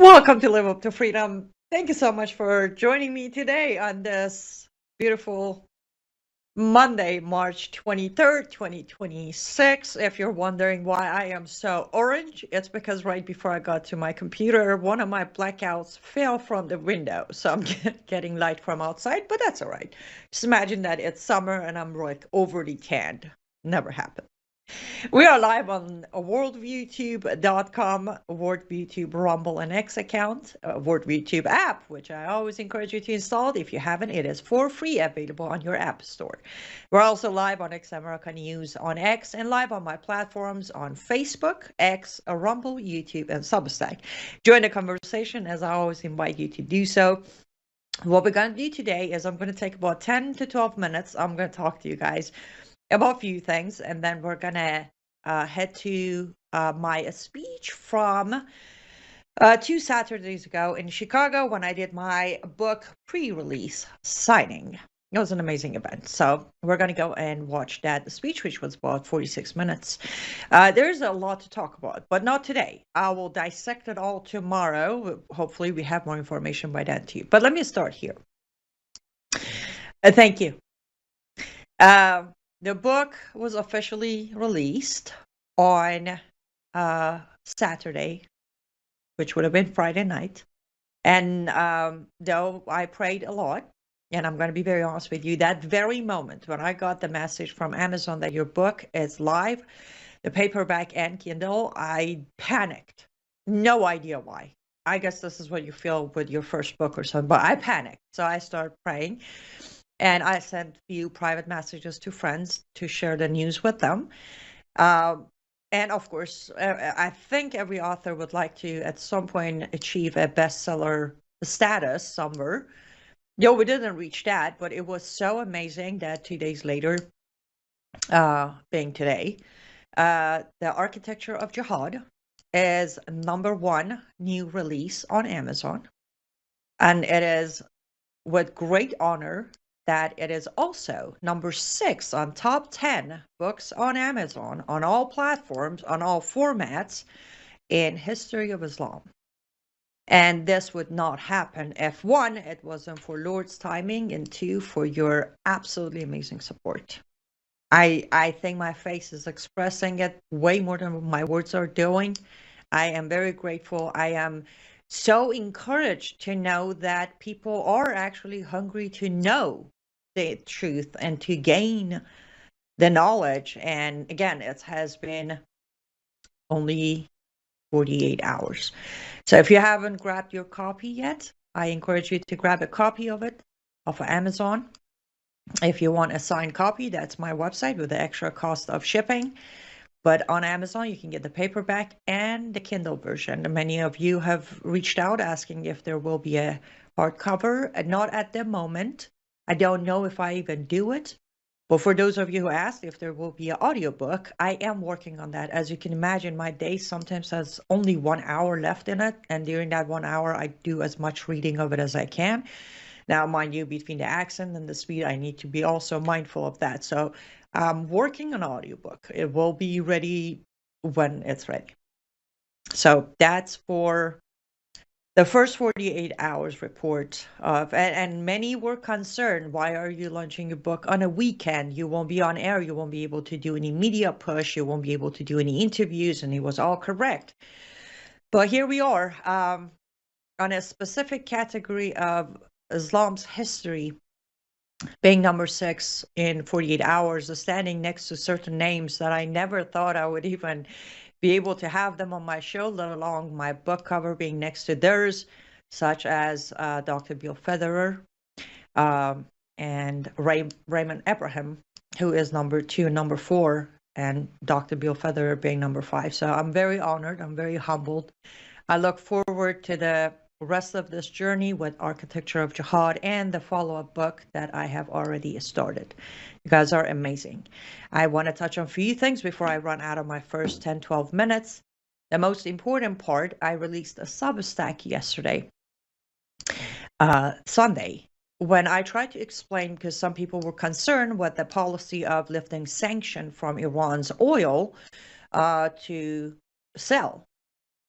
Welcome to Live Up to Freedom. Thank you so much for joining me today on this beautiful Monday, March 23rd, 2026. If you're wondering why I am so orange, it's because right before I got to my computer, one of my blackouts fell from the window. So I'm getting light from outside, but that's all right. Just imagine that it's summer and I'm like overly tanned. Never happened. We are live on worldviewtube.com, worldviewtube Rumble and X account, worldviewtube app, which I always encourage you to install. If you haven't, it is for free, available on your app store. We're also live on X America News on X and live on my platforms on Facebook, X, Rumble, YouTube, and Substack. Join the conversation, as I always invite you to do so. What we're going to do today is I'm going to take about 10 to 12 minutes. I'm going to talk to you guys about a few things, and then we're gonna head to my speech from 2 Saturdays ago in Chicago when I did my book pre-release signing. It was an amazing event. So we're gonna go and watch that speech, which was about 46 minutes. There's a lot to talk about, but not today. I will dissect it all tomorrow. Hopefully we have more information by then too. But let me start here. Thank you. The book was officially released on Saturday, which would have been Friday night. And though I prayed a lot, and I'm going to be very honest with you, that very moment when I got the message from Amazon that your book is live, the paperback and Kindle, I panicked. No idea why. I guess this is what you feel with your first book or something, but I panicked. So I started praying. And I sent a few private messages to friends to share the news with them. And of course, I think every author would like to, at some point, achieve a bestseller status somewhere. No, we didn't reach that, but it was so amazing that 2 days later, being today, the Architecture of Jihad is #1 new release on Amazon. And it is with great honor that it is also #6 on top 10 books on Amazon, on all platforms, on all formats in history of Islam. And this would not happen if, one, it wasn't for Lord's timing, and two, for your absolutely amazing support. I think my face is expressing it way more than my words are doing. I am very grateful. I am so encouraged to know that people are actually hungry to know the truth and to gain the knowledge. And again, it has been only 48 hours. So if you haven't grabbed your copy yet, I encourage you to grab a copy of it off of Amazon. If you want a signed copy, that's my website with the extra cost of shipping. But on Amazon, you can get the paperback and the Kindle version. Many of you have reached out asking if there will be a hardcover. Not at the moment. I don't know if I even do it. But for those of you who asked if there will be an audiobook, I am working on that. As you can imagine, my day sometimes has only 1 hour left in it. And during that 1 hour, I do as much reading of it as I can. Now, mind you, between the accent and the speed, I need to be also mindful of that. So I'm working on an audiobook. It will be ready when it's ready. So that's for the first 48 hours report of, and many were concerned, why are you launching your book on a weekend? You won't be on air. You won't be able to do any media push. You won't be able to do any interviews. And it was all correct. But here we are on a specific category of Islam's history, being #6 in 48 hours, standing next to certain names that I never thought I would even be able to have them on my show, let alone my book cover being next to theirs, such as Dr. Bill Federer and Raymond Abraham, who is #2 and #4, and Dr. Bill Federer being #5. So I'm very honored. I'm very humbled. I look forward to the rest of this journey with Architecture of Jihad and the follow-up book that I have already started. You guys are amazing. I want to touch on a few things before I run out of my first 10, 12 minutes. The most important part, I released a Substack yesterday, Sunday, when I tried to explain, because some people were concerned with the policy of lifting sanction from Iran's oil to sell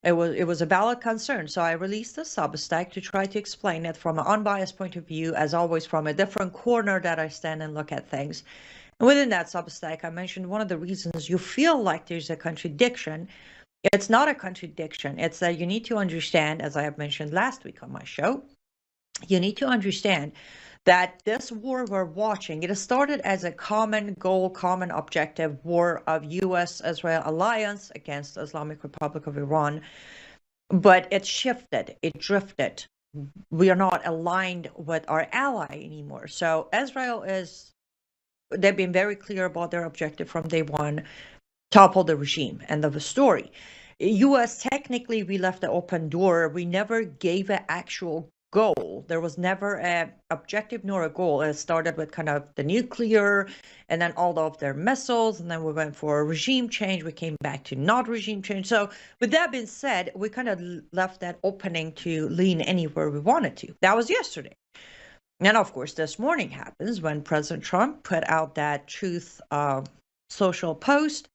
It was a valid concern. So I released a Substack to try to explain it from an unbiased point of view, as always, from a different corner that I stand and look at things. And within that Substack, I mentioned one of the reasons you feel like there's a contradiction. It's not a contradiction. It's that you need to understand, as I have mentioned last week on my show, you need to understand that this war we're watching, it started as a common goal, common objective war of U.S.-Israel alliance against the Islamic Republic of Iran, but it shifted, it drifted. We are not aligned with our ally anymore. So Israel they've been very clear about their objective from day one: topple the regime. End of the story. U.S. technically, we left the open door. We never gave an actual goal. There was never an objective nor a goal. It started with kind of the nuclear and then all of their missiles. And then we went for a regime change. We came back to not regime change. So with that being said, we kind of left that opening to lean anywhere we wanted to. That was yesterday. And of course, this morning happens when President Trump put out that truth social post.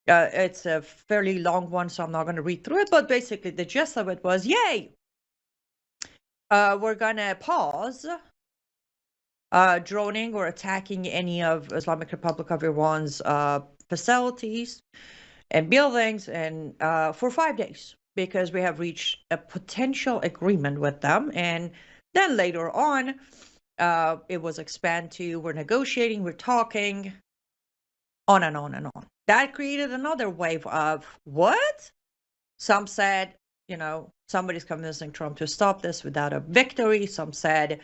It's a fairly long one, so I'm not going to read through it. But basically, the gist of it was, yay, we're going to pause droning or attacking any of Islamic Republic of Iran's facilities and buildings and for 5 days, because we have reached a potential agreement with them. And then later on, it was expanded to we're negotiating, we're talking, on and on and on. That created another wave of what? Some said, somebody's convincing Trump to stop this without a victory. Some said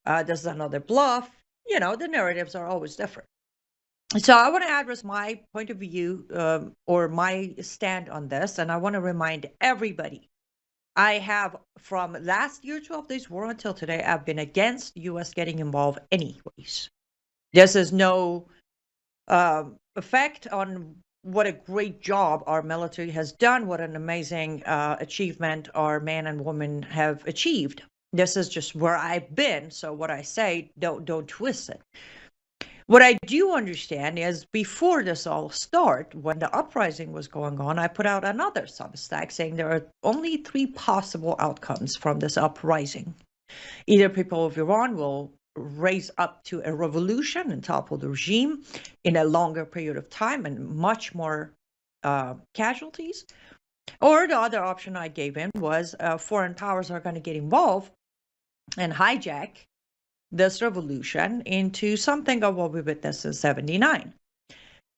this is another bluff. The narratives are always different. So I want to address my point of view or my stand on this. And I want to remind everybody, I have, from last year, 12 days war until today, I've been against U.S. getting involved anyways. This is no effect on what a great job our military has done, what an amazing achievement our men and women have achieved. This is just where I've been. So what I say, don't twist it. What I do understand is before this all started, when the uprising was going on, I put out another Substack saying there are only 3 possible outcomes from this uprising. Either people of Iran will raise up to a revolution and topple the regime in a longer period of time and much more casualties. Or the other option I gave in was foreign powers are going to get involved and hijack this revolution into something of what we witnessed in 79.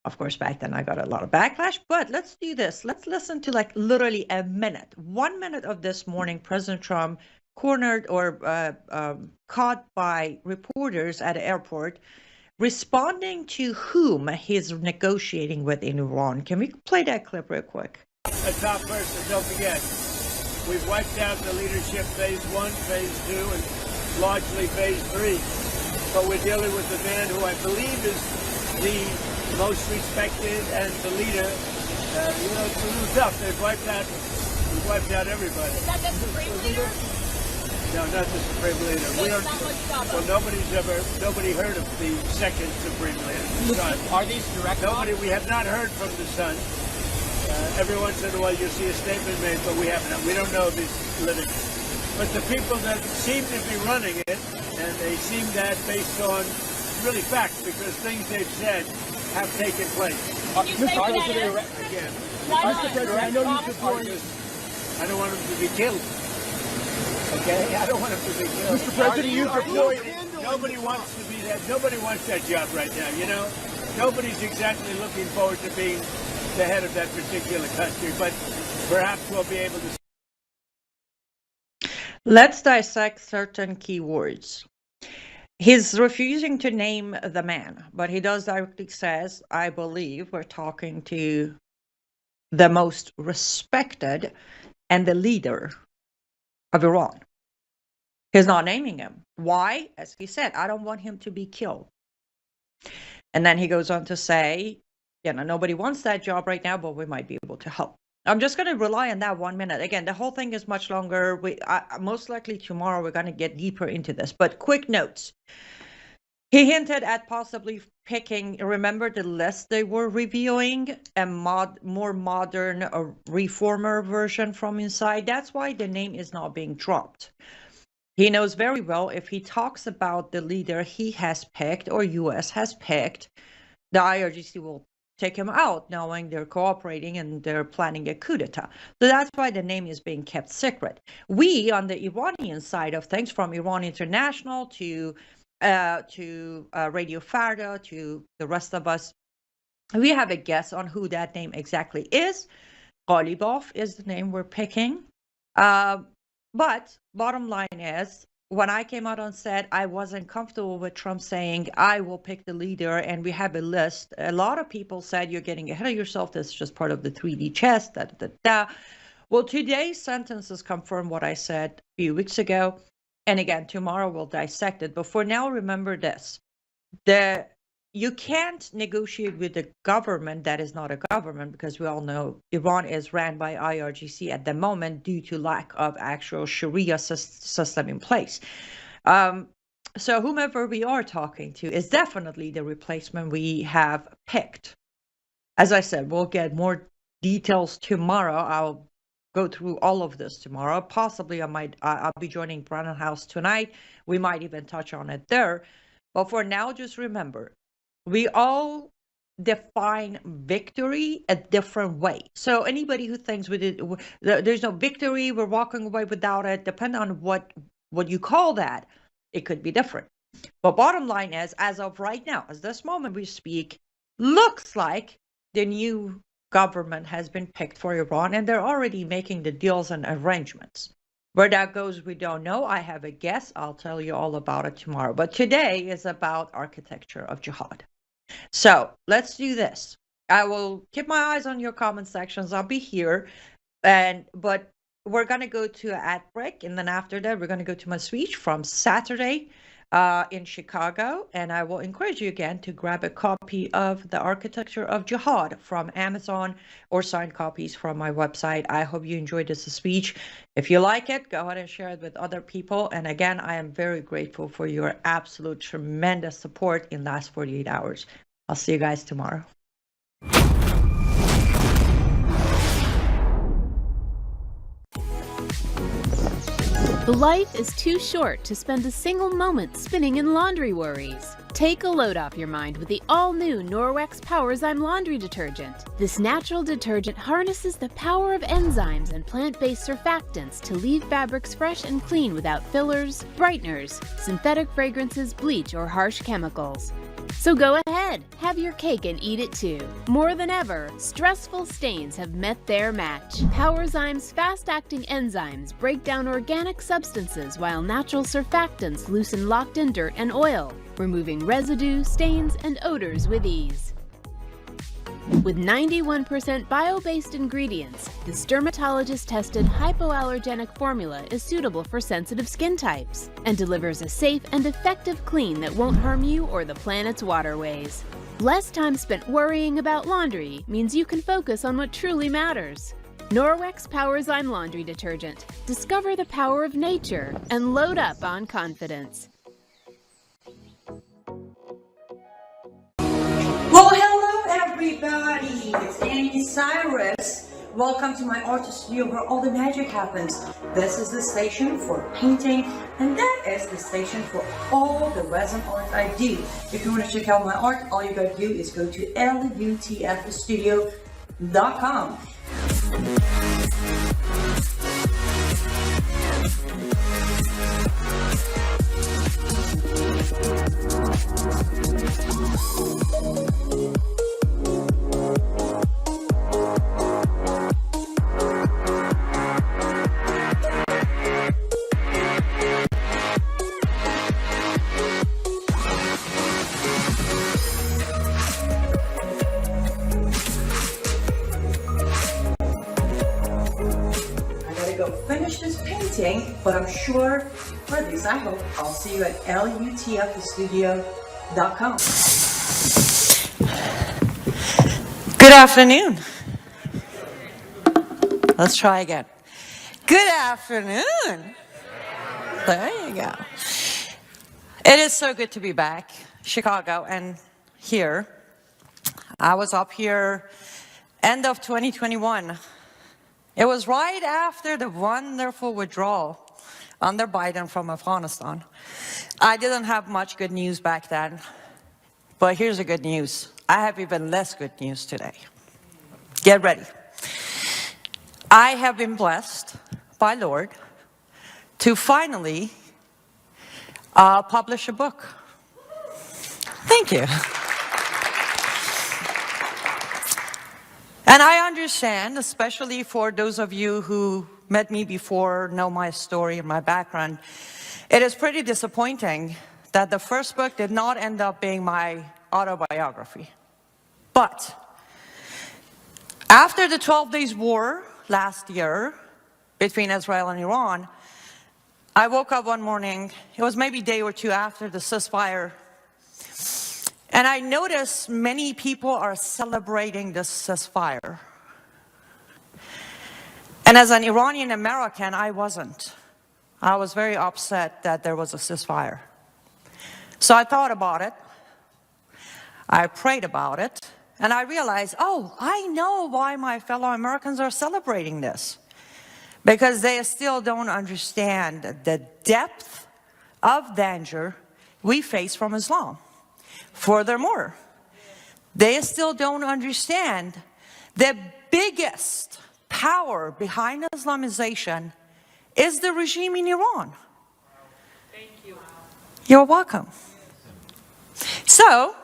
Of course, back then I got a lot of backlash, but let's do this. Let's listen to like literally a minute, 1 minute of this morning, President Trump cornered or caught by reporters at the airport, responding to whom he's negotiating with in Iran. Can we play that clip real quick? A top person, don't forget, we've wiped out the leadership phase 1, phase 2, and largely phase 3. But we're dealing with the man who I believe is the most respected and the leader. It's a little tough. We've wiped out everybody. Is that the Supreme Leader? No, not the Supreme Leader. Nobody heard of the second Supreme Leader, the son. Are these direct? We have not heard from the son. Every once in a while you see a statement made, but we haven't. We don't know if he's living. But the people that seem to be running it, and they seem that based on really facts, because things they've said have taken place. Mr. President, again. Mr. President, I know you support this. I don't want him to be killed. Okay? I don't want him to be killed. Mr. President, you deployed. Nobody wants to be that. Nobody wants that job right now, Nobody's exactly looking forward to being the head of that particular country, but perhaps we'll be able to. Let's dissect certain keywords. He's refusing to name the man, but he does directly says, I believe we're talking to the most respected and the leader of Iran. He's not naming him. Why? As he said, I don't want him to be killed. And then he goes on to say, nobody wants that job right now, but we might be able to help. I'm just going to rely on that 1 minute. Again, the whole thing is much longer. Most likely tomorrow we're going to get deeper into this. But quick notes. He hinted at possibly picking, remember the list they were reviewing, a more modern, reformer version from inside. That's why the name is not being dropped. He knows very well if he talks about the leader he has picked or US has picked, the IRGC will take him out, knowing they're cooperating and they're planning a coup d'etat. So that's why the name is being kept secret. We, on the Iranian side of things, from Iran International to Radio Farda to the rest of us, we have a guess on who that name exactly is. Ghalibaf is the name we're picking. But bottom line is, when I came out on set, I wasn't comfortable with Trump saying, I will pick the leader and we have a list. A lot of people said, you're getting ahead of yourself. That's just part of the 3D chess. Well, today's sentences confirm what I said a few weeks ago. And again, tomorrow we'll dissect it. But for now, remember this. You can't negotiate with a government that is not a government, because we all know Iran is ran by IRGC at the moment due to lack of actual Sharia system in place. So whomever we are talking to is definitely the replacement we have picked. As I said, we'll get more details tomorrow. I'll go through all of this tomorrow. Possibly I'll be joining Brennan House tonight. We might even touch on it there. But for now, just remember, we all define victory a different way. So anybody who thinks there's no victory, we're walking away without it, depending on what you call that, it could be different. But bottom line is, as of right now, as this moment we speak, looks like the new government has been picked for Iran, and they're already making the deals and arrangements. Where that goes, we don't know. I have a guess. I'll tell you all about it tomorrow. But today is about Architecture of Jihad. So let's do this. I will keep my eyes on your comment sections. I'll be here, but we're gonna go to an ad break, and then after that, we're gonna go to my speech from Saturday in Chicago. And I will encourage you again to grab a copy of The Architecture of Jihad from Amazon or signed copies from my website. I hope you enjoyed this speech. If you like it, go ahead and share it with other people. And again, I am very grateful for your absolute tremendous support in the last 48 hours. I'll see you guys tomorrow. Life is too short to spend a single moment spinning in laundry worries. Take a load off your mind with the all-new Norwex Powerzyme laundry detergent. This natural detergent harnesses the power of enzymes and plant-based surfactants to leave fabrics fresh and clean without fillers, brighteners, synthetic fragrances, bleach, or harsh chemicals. So go ahead, have your cake and eat it too. More than ever, stressful stains have met their match. Powerzyme's fast-acting enzymes break down organic substances while natural surfactants loosen locked-in dirt and oil, removing residue, stains, and odors with ease. With 91% bio-based ingredients, this dermatologist-tested hypoallergenic formula is suitable for sensitive skin types and delivers a safe and effective clean that won't harm you or the planet's waterways. Less time spent worrying about laundry means you can focus on what truly matters. Norwex Powerzyme Laundry Detergent. Discover the power of nature and load up on confidence. Well, hello everybody, it's Annie Cyrus. Welcome to my art studio where all the magic happens. This is the station for painting, and that is the station for all the resin art I do. If you want to check out my art, all you gotta do is go to lutfstudio.com. Finish this painting, but I'm sure, or at least I hope, I'll see you at lutfstudio.com. Good afternoon. Let's try again. Good afternoon. There you go. It is so good to be back. Chicago and here. I was up here end of 2021. It was right after the wonderful withdrawal under Biden from Afghanistan. I didn't have much good news back then, but here's the good news. I have even less good news today. Get ready. I have been blessed by Lord to finally publish a book. Thank you. And I understand, especially for those of you who met me before, know my story and my background, it is pretty disappointing that the first book did not end up being my autobiography. But after the 12 days war last year between Israel and Iran, I woke up one morning, it was maybe a day or two after the ceasefire, and I noticed many people are celebrating this ceasefire. And as an Iranian American, I wasn't. I was very upset that there was a ceasefire. So I thought about it. I prayed about it. And I realized, oh, I know why my fellow Americans are celebrating this. Because they still don't understand the depth of danger we face from Islam. Furthermore, they still don't understand the biggest power behind Islamization is the regime in Iran. Thank you. You're welcome. So,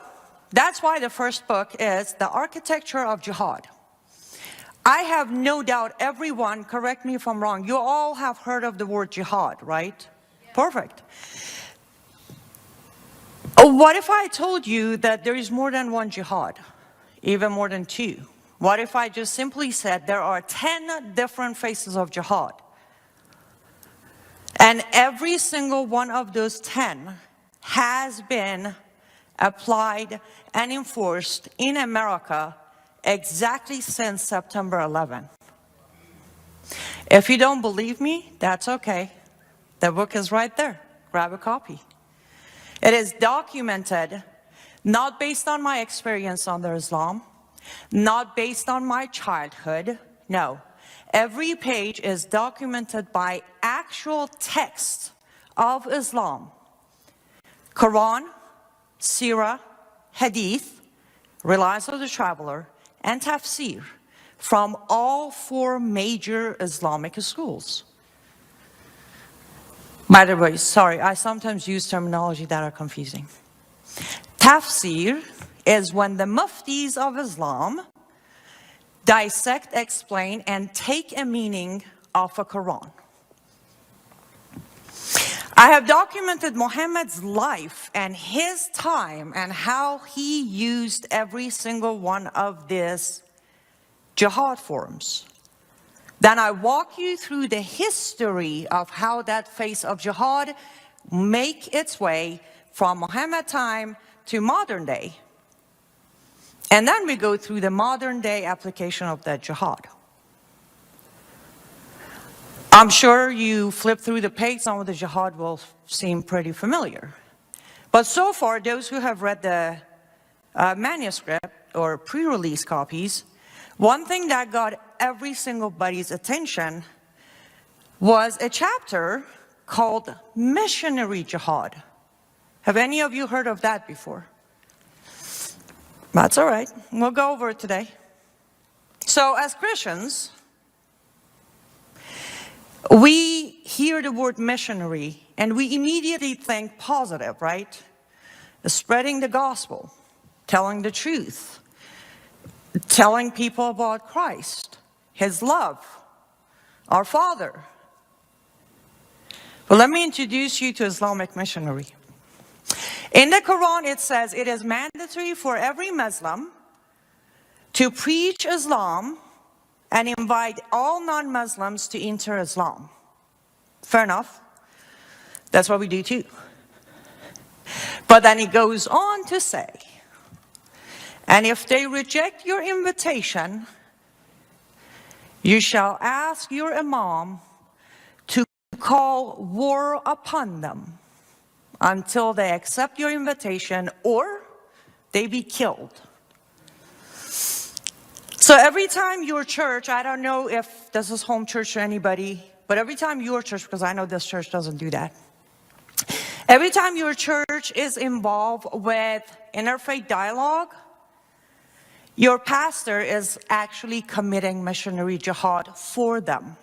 that's why the first book is The Architecture of Jihad. I have no doubt everyone, correct me if I'm wrong, you all have heard of the word jihad, right? Yeah. Perfect. What if I told you that there is more than one jihad, even more than two? What if I just simply said there are 10 different faces of jihad? And every single one of those 10 has been applied and enforced in America exactly since September 11. If you don't believe me, that's okay. The book is right there. Grab a copy. It is documented, not based on my experience under Islam, not based on my childhood, no. Every page is documented by actual text of Islam. Quran, Sirah, Hadith, Reliance of the Traveler, and Tafsir from all 4 major Islamic schools. By the way, sorry, I sometimes use terminology that are confusing. Tafsir is when the muftis of Islam dissect, explain, and take a meaning of a Quran. I have documented Muhammad's life and his time and how he used every single one of these jihad forms. Then I walk you through the history of how that face of jihad make its way from Muhammad time to modern day. And then we go through the modern day application of that jihad. I'm sure you flip through the page, some of the jihad will seem pretty familiar. But so far, those who have read the manuscript or pre-release copies, one thing that got every single body's attention was a chapter called Missionary Jihad. Have any of you heard of that before? That's all right. We'll go over it today. So as Christians, we hear the word missionary and we immediately think positive, right? Spreading the gospel, telling the truth, telling people about Christ, His love, our Father. Well, let me introduce you to Islamic missionary. In the Quran, it says it is mandatory for every Muslim to preach Islam and invite all non-Muslims to enter Islam. Fair enough. That's what we do too. But then it goes on to say, and if they reject your invitation, you shall ask your imam to call war upon them. until they accept your invitation or they be killed. So every time your church, I don't know if this is home church to anybody, but every time your church, because I know this church doesn't do that, every time your church is involved with interfaith dialogue, your pastor is actually committing missionary jihad for them.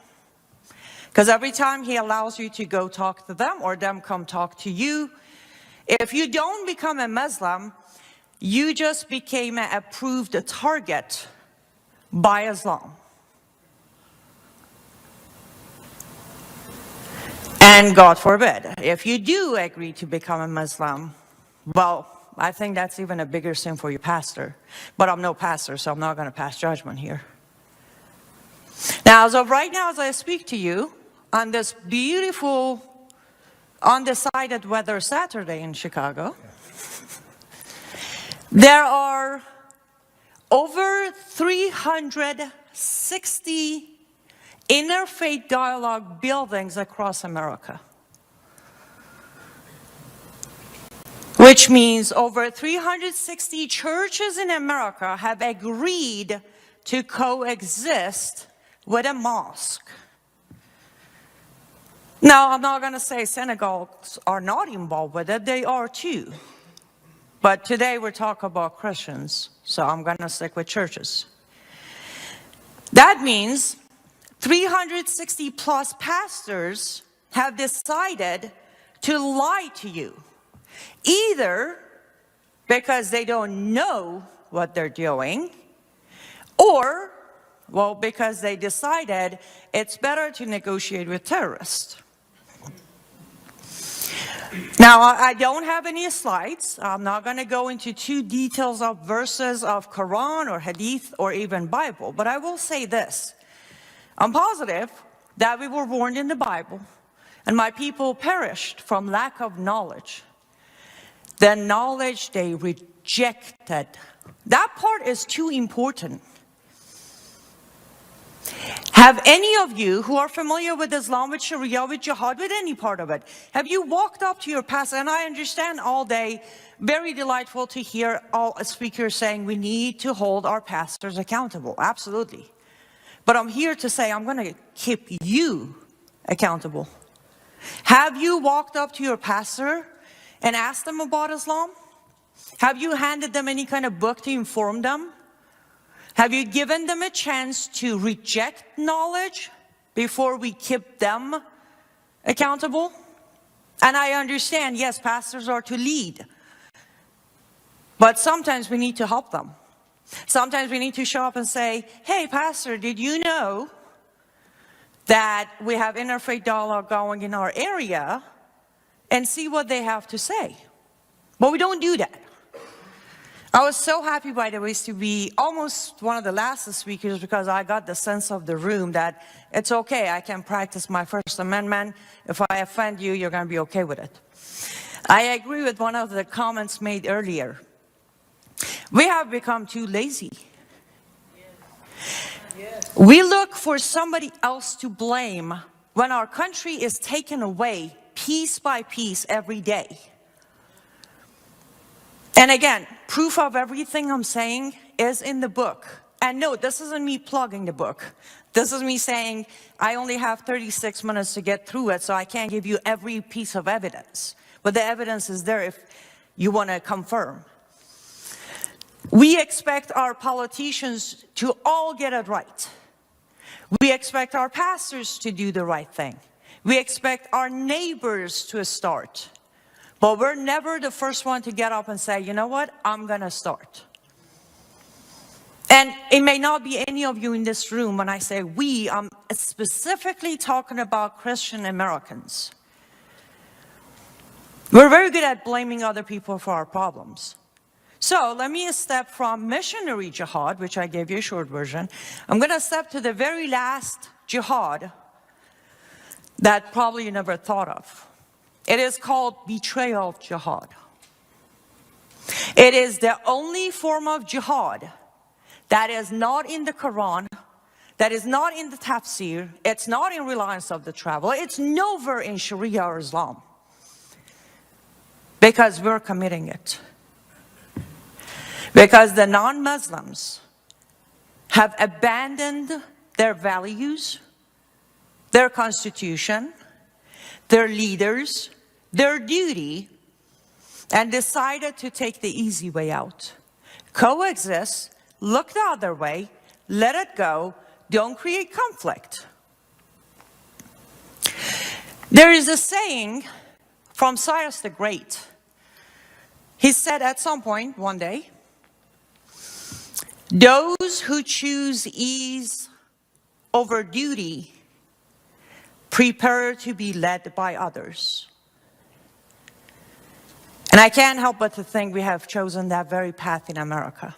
Because every time he allows you to go talk to them or them come talk to you, if you don't become a Muslim, you just became an approved target by Islam. And God forbid, if you do agree to become a Muslim, well, I think that's even a bigger sin for your pastor. But I'm no pastor, so I'm not going to pass judgment here. Now, as of right now, as I speak to you, on this beautiful, undecided weather Saturday in Chicago, there are over 360 interfaith dialogue buildings across America. Which means over 360 churches in America have agreed to coexist with a mosque. Now, I'm not going to say synagogues are not involved with it. They are too. But today we're talking about Christians, so I'm going to stick with churches. That means 360 plus pastors have decided to lie to you. Either because they don't know what they're doing, or, well, because they decided it's better to negotiate with terrorists. Now, I don't have any slides. I'm not going to go into too details of verses of Quran or Hadith or even Bible, but I will say this. I'm positive that we were warned in the Bible, and my people perished from lack of knowledge. The knowledge they rejected. That part is too important. Have any of you who are familiar with Islam, with Sharia, with Jihad, with any part of it, have you walked up to your pastor? And I understand all day, very delightful to hear all speakers saying we need to hold our pastors accountable. Absolutely. But I'm here to say I'm going to keep you accountable. Have you walked up to your pastor and asked them about Islam? Have you handed them any kind of book to inform them? Have you given them a chance to reject knowledge before we keep them accountable? And I understand, yes, pastors are to lead. But sometimes we need to help them. Sometimes we need to show up and say, hey, pastor, did you know that we have interfaith dialogue going in our area? And see what they have to say. But we don't do that. I was so happy, by the way, to be almost one of the last speakers because I got the sense of the room that it's okay, I can practice my First Amendment. If I offend you, you're going to be okay with it. I agree with one of the comments made earlier. We have become too lazy. We look for somebody else to blame when our country is taken away piece by piece every day. And again, proof of everything I'm saying is in the book. And no, this isn't me plugging the book. This is me saying I only have 36 minutes to get through it, so I can't give you every piece of evidence. But the evidence is there if you want to confirm. We expect our politicians to all get it right. We expect our pastors to do the right thing. We expect our neighbors to start. But we're never the first one to get up and say, you know what, I'm going to start. And it may not be any of you in this room when I say we, I'm specifically talking about Christian Americans. We're very good at blaming other people for our problems. So let me step from missionary jihad, which I gave you a short version. I'm going to step to the very last jihad that probably you never thought of. It is called betrayal of jihad. It is the only form of jihad that is not in the Quran, that is not in the tafsir, it's not in Reliance of the Traveler, it's nowhere in Sharia or Islam. Because we're committing it. Because the non-Muslims have abandoned their values, their constitution, their leaders, their duty, and decided to take the easy way out. Coexist, look the other way, let it go, don't create conflict. There is a saying from Cyrus the Great. He said at some point one day, those who choose ease over duty prepare to be led by others. And I can't help but to think we have chosen that very path in America.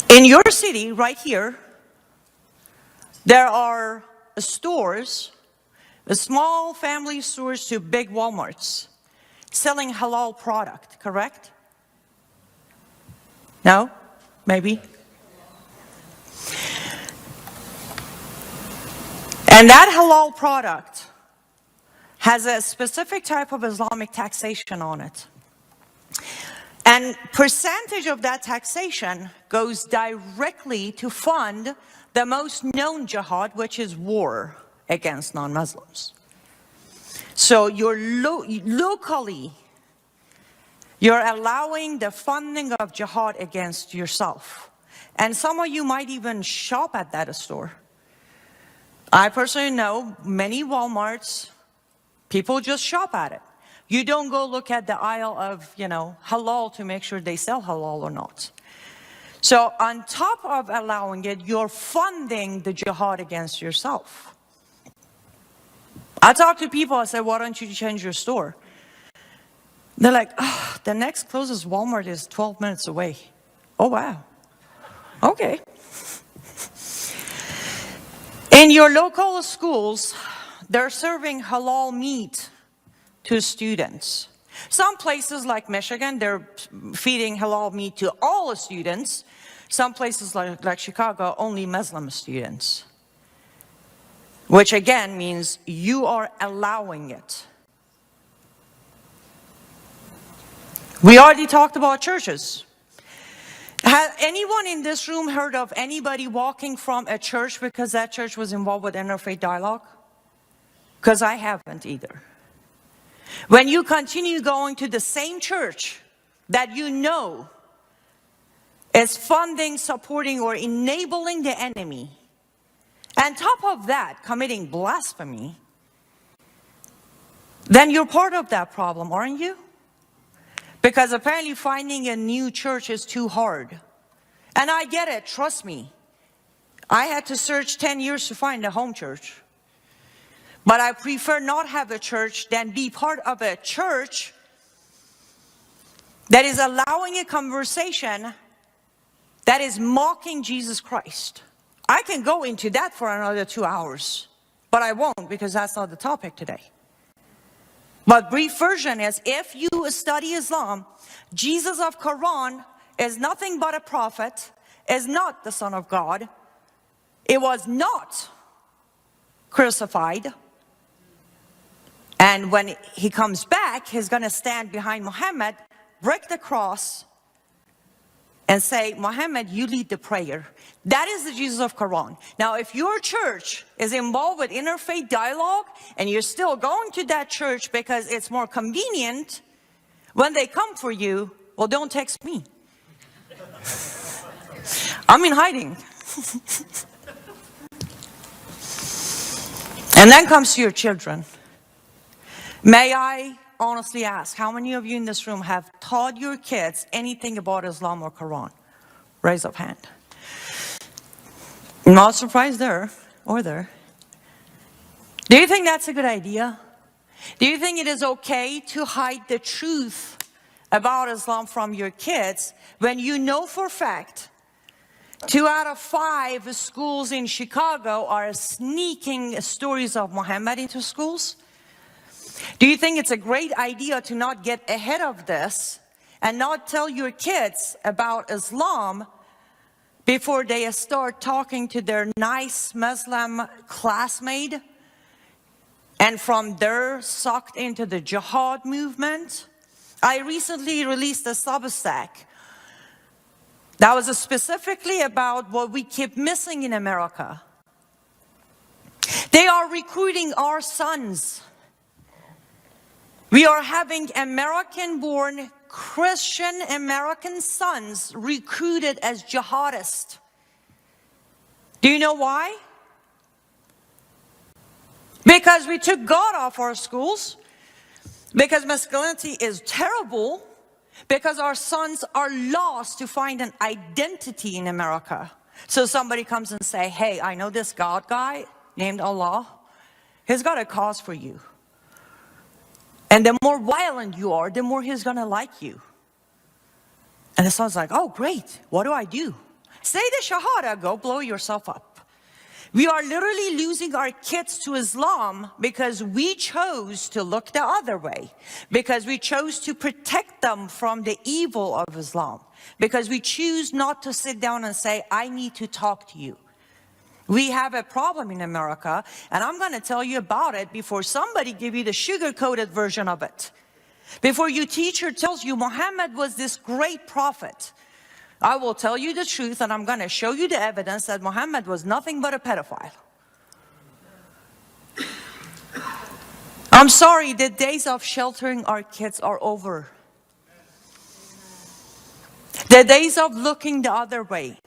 In your city, right here, there are stores, small family stores to big Walmarts, selling halal product, correct? No? Maybe? And that halal product has a specific type of Islamic taxation on it. And percentage of that taxation goes directly to fund the most known jihad, which is war against non-Muslims. So you're locally, you're allowing the funding of jihad against yourself. And some of you might even shop at that store. I personally know many Walmarts, people just shop at it. You don't go look at the aisle of, halal to make sure they sell halal or not. So on top of allowing it, you're funding the jihad against yourself. I talk to people, I say, why don't you change your store? They're like, oh, the next closest Walmart is 12 minutes away. Oh, wow. Okay. In your local schools, they're serving halal meat to students. Some places like Michigan, they're feeding halal meat to all the students. Some places like Chicago, only Muslim students. Which again means you are allowing it. We already talked about churches. Has anyone in this room heard of anybody walking from a church because that church was involved with interfaith dialogue? Because I haven't either. When you continue going to the same church that you know is funding, supporting, or enabling the enemy, and top of that, committing blasphemy, then you're part of that problem, aren't you? Because apparently finding a new church is too hard. And I get it, trust me. I had to search 10 years to find a home church. But I prefer not have a church than be part of a church that is allowing a conversation that is mocking Jesus Christ. I can go into that for another 2 hours, but I won't because that's not the topic today. But brief version is, if you study Islam, Jesus of Quran is nothing but a prophet, is not the Son of God. It was not crucified. And when he comes back, he's going to stand behind Muhammad, break the cross, and say, Muhammad, you lead the prayer. That is the Jesus of Quran. Now, if your church is involved with interfaith dialogue, and you're still going to that church because it's more convenient, when they come for you, well, don't text me. I'm in hiding. And then comes to your children. May I honestly ask, how many of you in this room have taught your kids anything about Islam or Quran? Raise of hand. Not surprised there or there. Do you think that's a good idea? Do you think it is okay to hide the truth about Islam from your kids when you know for a fact 2 out of 5 schools in Chicago are sneaking stories of Muhammad into schools? Do you think it's a great idea to not get ahead of this and not tell your kids about Islam before they start talking to their nice Muslim classmate and from there sucked into the jihad movement. I recently released a Substack that was specifically about what we keep missing in America. They are recruiting our sons. We are having American-born Christian American sons recruited as jihadists. Do you know why? Because we took God off our schools, because masculinity is terrible, because our sons are lost to find an identity in America. So somebody comes and say, hey, I know this God guy named Allah. He's got a cause for you. And the more violent you are, the more he's going to like you. And the son's like, oh, great. What do I do? Say the Shahada, go blow yourself up. We are literally losing our kids to Islam because we chose to look the other way. Because we chose to protect them from the evil of Islam. Because we choose not to sit down and say, I need to talk to you. We have a problem in America, and I'm going to tell you about it before somebody give you the sugar-coated version of it. Before your teacher tells you Muhammad was this great prophet. I will tell you the truth, and I'm going to show you the evidence that Muhammad was nothing but a pedophile. I'm sorry, the days of sheltering our kids are over. The days of looking the other way.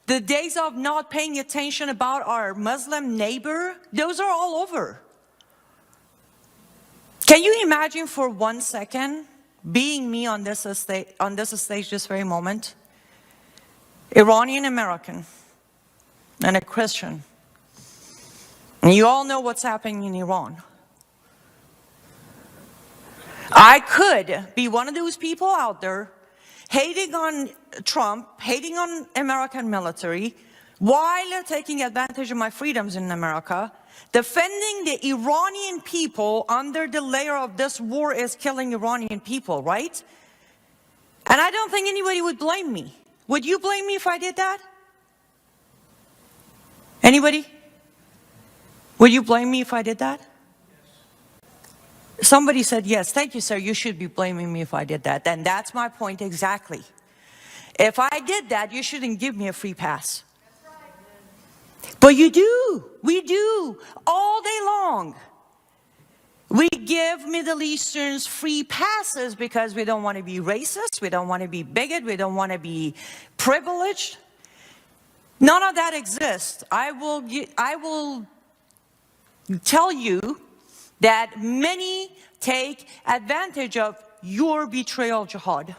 The days of not paying attention about our Muslim neighbor, those are all over. Can you imagine for 1 second being me on this stage this very moment? Iranian American and a Christian. And you all know what's happening in Iran. I could be one of those people out there hating on Trump, hating on American military, while taking advantage of my freedoms in America, defending the Iranian people under the layer of this war is killing Iranian people, right? And I don't think anybody would blame me. Would you blame me if I did that? Anybody? Would you blame me if I did that? Somebody said, yes, thank you, sir. You should be blaming me if I did that. And that's my point exactly. If I did that, you shouldn't give me a free pass. But you do. We do. All day long. We give Middle Easterns free passes because we don't want to be racist. We don't want to be bigot. We don't want to be privileged. None of that exists. I will tell you that many take advantage of your betrayal, jihad.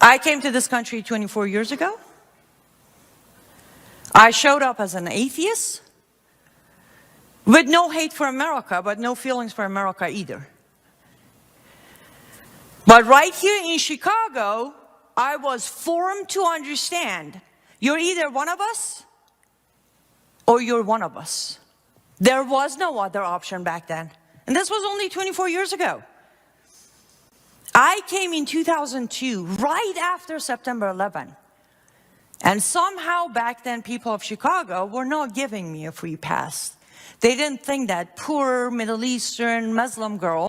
I came to this country 24 years ago. I showed up as an atheist with no hate for America, but no feelings for America either. But right here in Chicago, I was formed to understand you're either one of us or you're one of us. There was no other option back then. And this was only 24 years ago. I came in 2002, right after September 11. And somehow back then, people of Chicago were not giving me a free pass. They didn't think that poor Middle Eastern Muslim girl,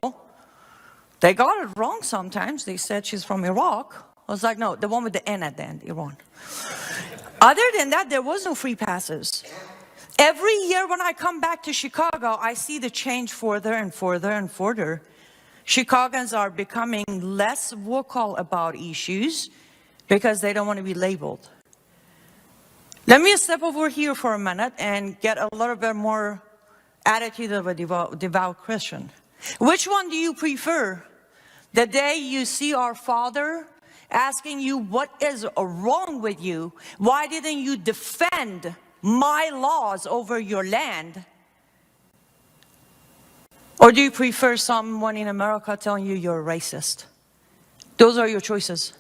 they got it wrong sometimes. They said she's from Iraq. I was like, no, the one with the N at the end, Iran. Other than that, there was no free passes. Every year when I come back to Chicago, I see the change further and further and further. Chicagoans are becoming less vocal about issues because they don't want to be labeled. Let me step over here for a minute and get a little bit more attitude of a devout Christian. Which one do you prefer? The day you see our Father asking you what is wrong with you, why didn't you defend my laws over your land? Or do you prefer someone in America telling you you're a racist? Those are your choices.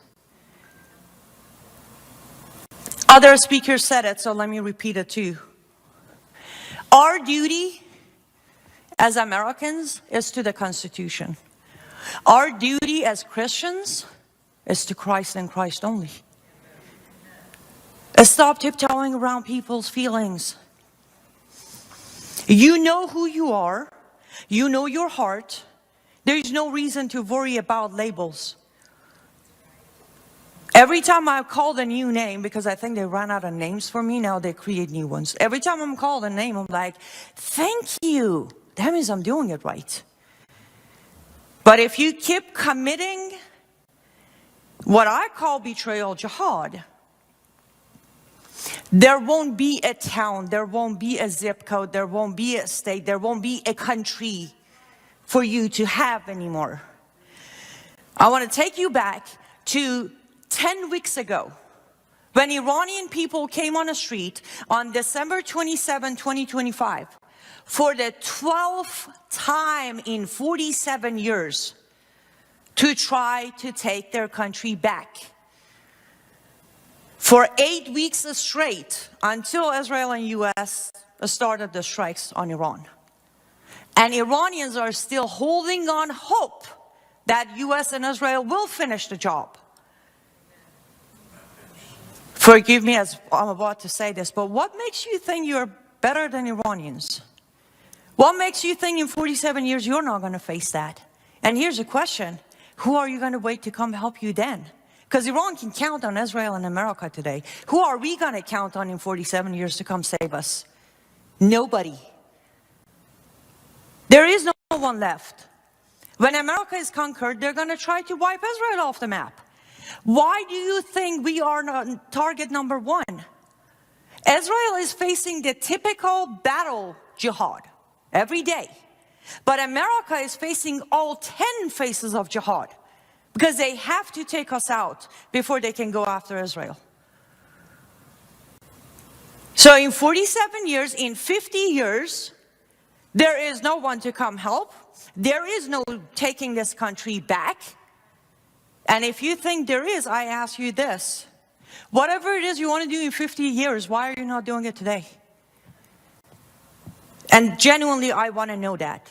Other speakers said it, so let me repeat it too. Our duty as Americans is to the Constitution. Our duty as Christians is to Christ and Christ only. Stop tiptoeing around people's feelings. You know who you are. You know your heart. There is no reason to worry about labels. Every time I'm called a new name, because I think they ran out of names for me, now they create new ones. Every time I'm called a name, I'm like, thank you. That means I'm doing it right. But if you keep committing what I call betrayal jihad, there won't be a town, there won't be a zip code, there won't be a state, there won't be a country for you to have anymore. I want to take you back to 10 weeks ago, when Iranian people came on the street on December 27, 2025, for the 12th time in 47 years to try to take their country back. For 8 weeks straight, until Israel and US started the strikes on Iran. And Iranians are still holding on hope that US and Israel will finish the job. Forgive me as I'm about to say this, but what makes you think you're better than Iranians? What makes you think in 47 years you're not going to face that? And here's a question. Who are you going to wait to come help you then? Because Iran can count on Israel and America today. Who are we going to count on in 47 years to come save us? Nobody. There is no one left. When America is conquered, they're going to try to wipe Israel off the map. Why do you think we are not target number one? Israel is facing the typical battle jihad every day. But America is facing all 10 phases of jihad because they have to take us out before they can go after Israel. So in 47 years, in 50 years, there is no one to come help. There is no taking this country back. And if you think there is, I ask you this. Whatever it is you want to do in 50 years, why are you not doing it today? And genuinely, I want to know that.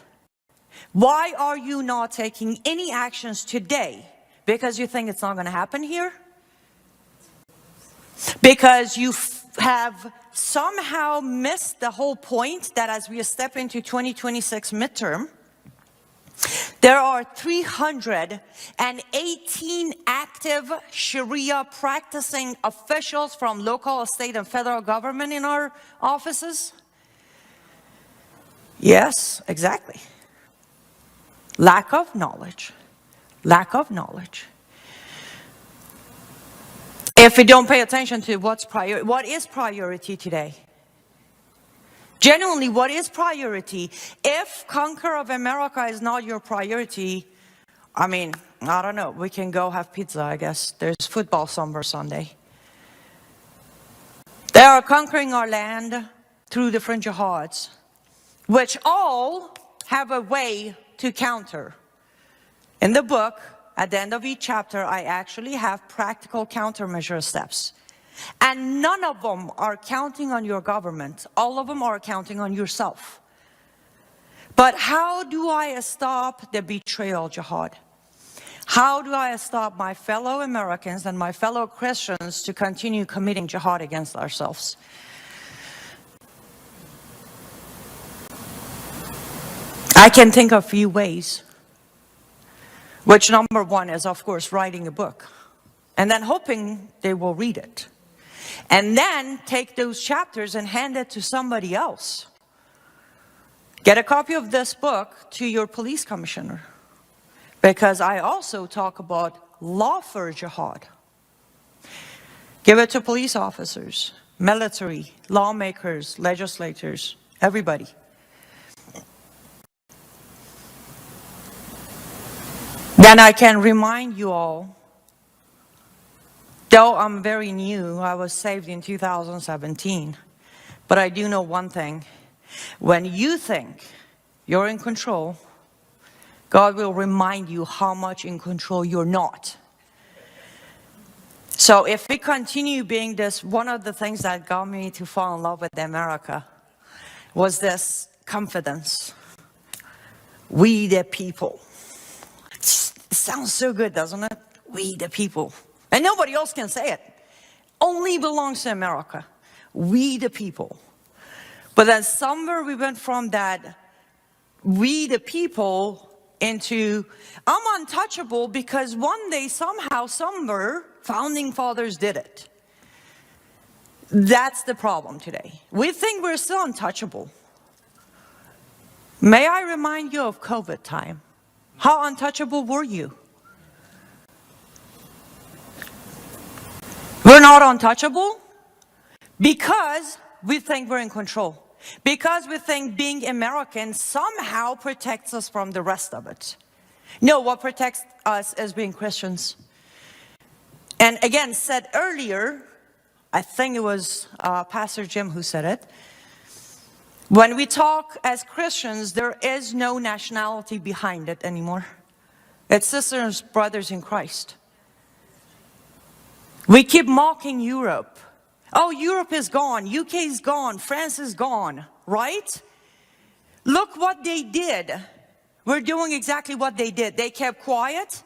Why are you not taking any actions today? Because you think it's not going to happen here? Because you have somehow missed the whole point that as we step into 2026 midterm, there are 318 active Sharia practicing officials from local, state, and federal government in our offices. Yes, exactly. Lack of knowledge. Lack of knowledge. If we don't pay attention to what is priority today? Genuinely, what is priority? If conquer of America is not your priority, I mean, I don't know. We can go have pizza, I guess. There's football somewhere Sunday. They are conquering our land through different jihads, which all have a way to counter. In the book, at the end of each chapter, I actually have practical countermeasure steps. And none of them are counting on your government. All of them are counting on yourself. But how do I stop the betrayal jihad? How do I stop my fellow Americans and my fellow Christians to continue committing jihad against ourselves? I can think of a few ways. Which number one is, of course, writing a book. And then hoping they will read it. And then take those chapters and hand it to somebody else. Get a copy of this book to your police commissioner. Because I also talk about lawful jihad. Give it to police officers, military, lawmakers, legislators, everybody. Then I can remind you all, though I'm very new, I was saved in 2017, but I do know one thing. When you think you're in control, God will remind you how much in control you're not. So if we continue being this, one of the things that got me to fall in love with America was this confidence. We the people. It sounds so good, doesn't it? We the people. And nobody else can say it. Only belongs to America. We the people. But then somewhere we went from that, we the people, into I'm untouchable because one day, somehow, somewhere, founding fathers did it. That's the problem today. We think we're still untouchable. May I remind you of COVID time? How untouchable were you? We're not untouchable because we think we're in control. Because we think being American somehow protects us from the rest of it. No, what protects us is being Christians. And again, said earlier, I think it was Pastor Jim who said it, when we talk as Christians, there is no nationality behind it anymore. It's sisters, brothers in Christ. We keep mocking Europe. Oh, Europe is gone, UK is gone, France is gone, right? Look what they did. We're doing exactly what they did. They kept quiet.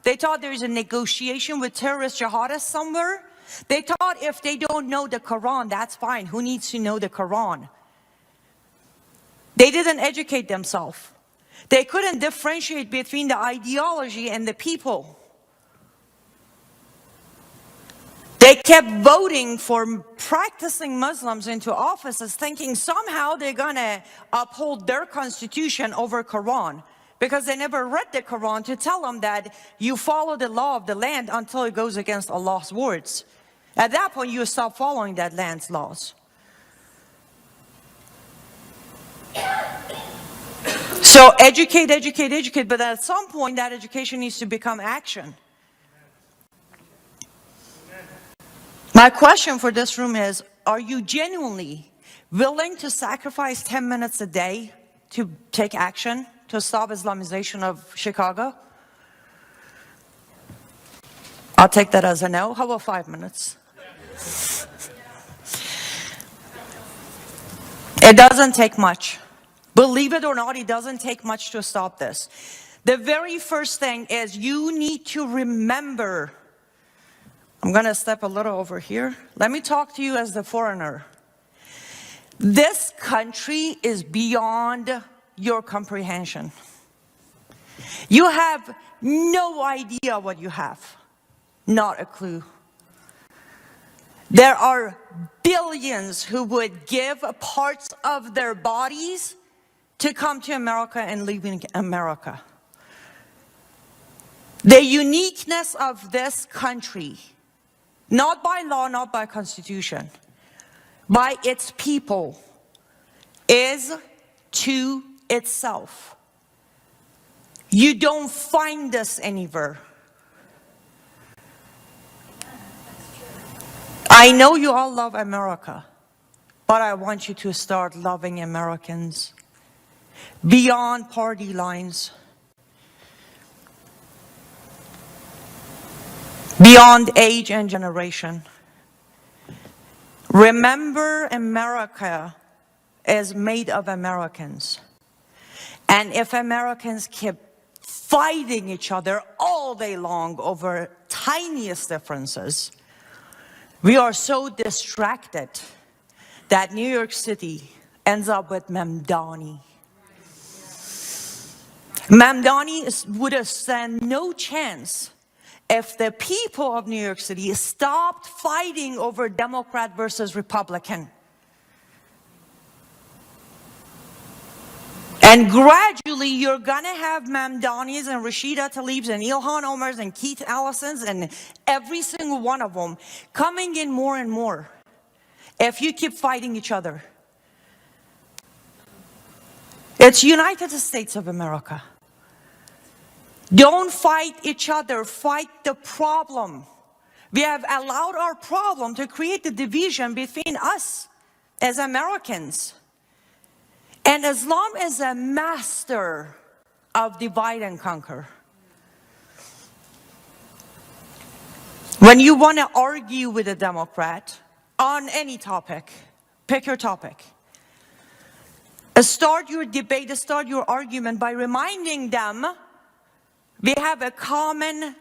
They thought there's a negotiation with terrorist jihadists somewhere. They thought if they don't know the Quran, that's fine. Who needs to know the Quran? They didn't educate themselves. They couldn't differentiate between the ideology and the people. They kept voting for practicing Muslims into offices, thinking somehow they're going to uphold their constitution over Quran, because they never read the Quran to tell them that you follow the law of the land until it goes against Allah's words. At that point, you stop following that land's laws. So educate, educate, educate, but at some point that education needs to become action. My question for this room is, are you genuinely willing to sacrifice 10 minutes a day to take action to stop Islamization of Chicago? I'll take that as a no. How about 5 minutes? It doesn't take much. Believe it or not, it doesn't take much to stop this. The very first thing is you need to remember. I'm going to step a little over here. Let me talk to you as the foreigner. This country is beyond your comprehension. You have no idea what you have. Not a clue. There are billions who would give parts of their bodies to come to America and live in America. The uniqueness of this country, not by law, not by constitution, by its people, is to itself. You don't find this anywhere. I know you all love America, but I want you to start loving Americans beyond party lines, beyond age and generation. Remember, America is made of Americans. And if Americans keep fighting each other all day long over tiniest differences, we are so distracted that New York City ends up with Mamdani. Mamdani would have stand no chance if the people of New York City stopped fighting over Democrat versus Republican. And gradually, you're going to have Mamdanis and Rashida Tlaibs and Ilhan Omars and Keith Allisons and every single one of them coming in more and more if you keep fighting each other. It's United States of America. Don't fight each other, fight the problem. We have allowed our problem to create the division between us as Americans. And Islam is a master of divide and conquer. When you want to argue with a Democrat on any topic, pick your topic. Start your debate, start your argument by reminding them we have a common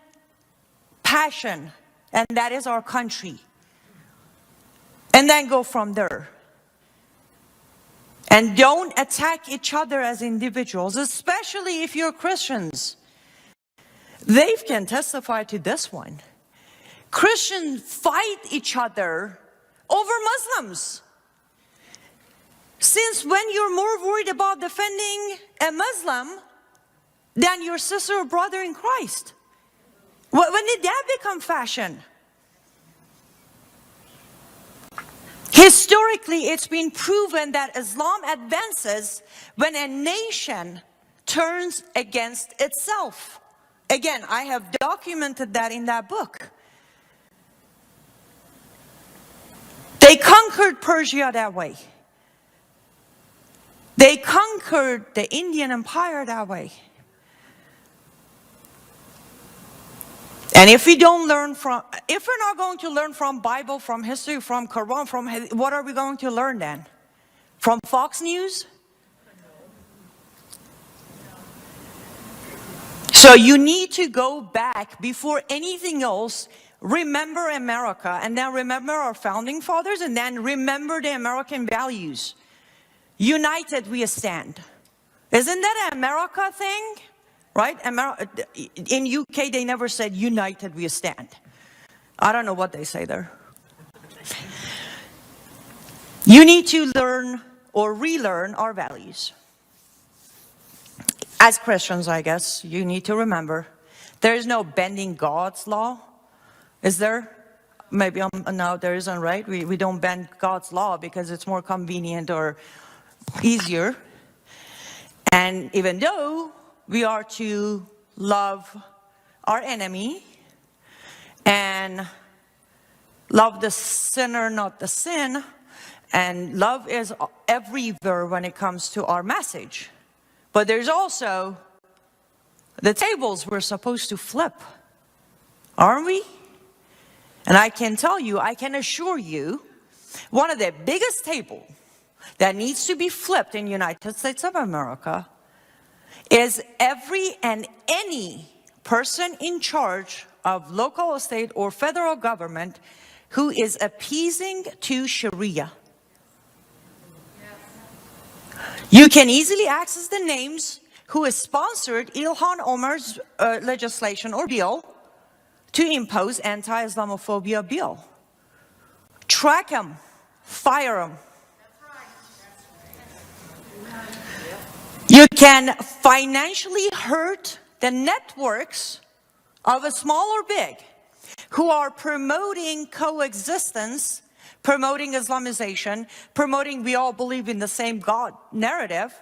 passion, and that is our country. And then go from there. And don't attack each other as individuals, especially if you're Christians. They can testify to this one. Christians fight each other over Muslims. Since when you're more worried about defending a Muslim than your sister or brother in Christ? When did that become fashion? Historically, it's been proven that Islam advances when a nation turns against itself. Again, I have documented that in that book. They conquered Persia that way. They conquered the Indian Empire that way. And if we don't learn from, if we're not going to learn from Bible, from history, from Quran, what are we going to learn then? From Fox News? So you need to go back before anything else. Remember America, and then remember our founding fathers, and then remember the American values. United we stand. Isn't that an America thing? Right? In UK, they never said united we stand. I don't know what they say there. You need to learn or relearn our values. As Christians, I guess, you need to remember, there is no bending God's law. Is there? Maybe no, there isn't, right? We don't bend God's law because it's more convenient or easier. And even though we are to love our enemy and love the sinner, not the sin. And love is everywhere when it comes to our message. But there's also the tables we're supposed to flip. Aren't we? And I can tell you, I can assure you, one of the biggest tables that needs to be flipped in the United States of America is every and any person in charge of local, state, or federal government who is appeasing to Sharia. You can easily access the names who has sponsored Ilhan Omar's legislation or bill to impose anti-Islamophobia bill. Track them, fire them. You can financially hurt the networks of a small or big who are promoting coexistence, promoting Islamization, promoting we all believe in the same God narrative.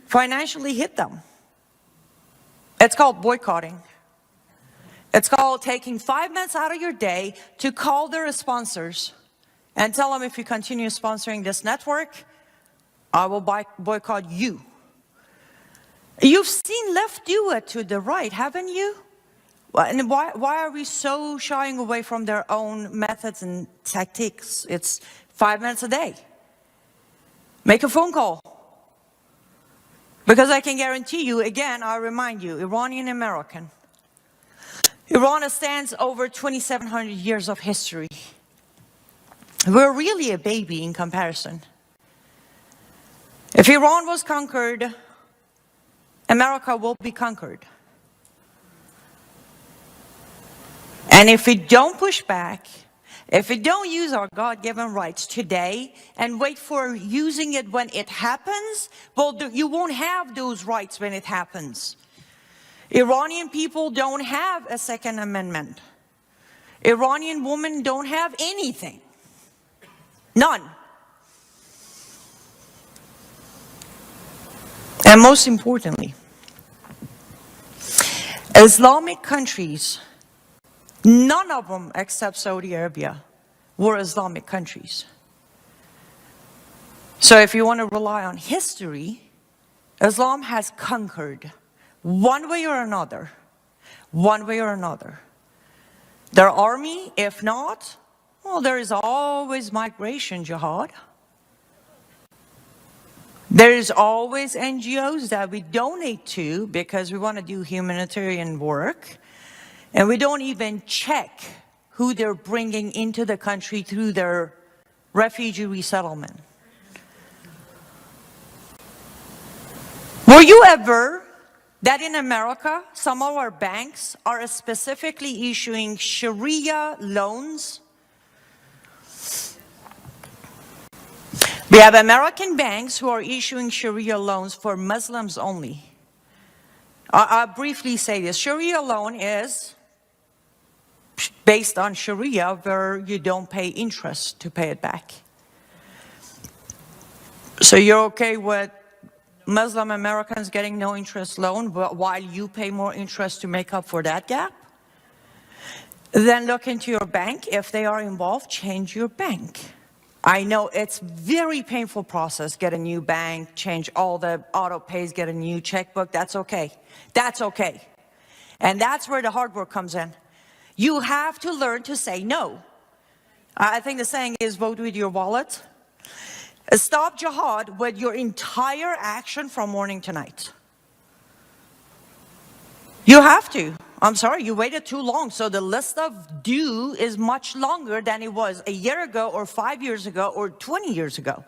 Financially hit them. It's called boycotting. It's called taking 5 minutes out of your day to call their sponsors and tell them, if you continue sponsoring this network, I will boycott you. You've seen left do it to the right, haven't you? And why are we so shying away from their own methods and tactics? It's 5 minutes a day. Make a phone call. Because I can guarantee you, again, I remind you, Iranian American. Iran stands over 2,700 years of history. We're really a baby in comparison. If Iran was conquered, America will be conquered. And if we don't push back, if we don't use our God-given rights today and wait for using it when it happens, well, you won't have those rights when it happens. Iranian people don't have a Second Amendment. Iranian women don't have anything. None. And most importantly, Islamic countries, none of them except Saudi Arabia were Islamic countries. So if you want to rely on history, Islam has conquered one way or another. One way or another. Their army, if not, well, there is always migration jihad. There is always NGOs that we donate to because we want to do humanitarian work. And we don't even check who they're bringing into the country through their refugee resettlement. Were you ever that in America, some of our banks are specifically issuing Sharia loans? We have American banks who are issuing Sharia loans for Muslims only. I'll briefly say this. Sharia loan is based on Sharia, where you don't pay interest to pay it back. So you're okay with Muslim Americans getting no interest loan, but while you pay more interest to make up for that gap? Then look into your bank. If they are involved, change your bank. I know it's very painful process, get a new bank, change all the auto pays, get a new checkbook. That's okay. That's okay. And that's where the hard work comes in. You have to learn to say no. I think the saying is vote with your wallet. Stop jihad with your entire action from morning to night. You have to. I'm sorry, you waited too long. So the list of due is much longer than it was a year ago or 5 years ago or 20 years ago.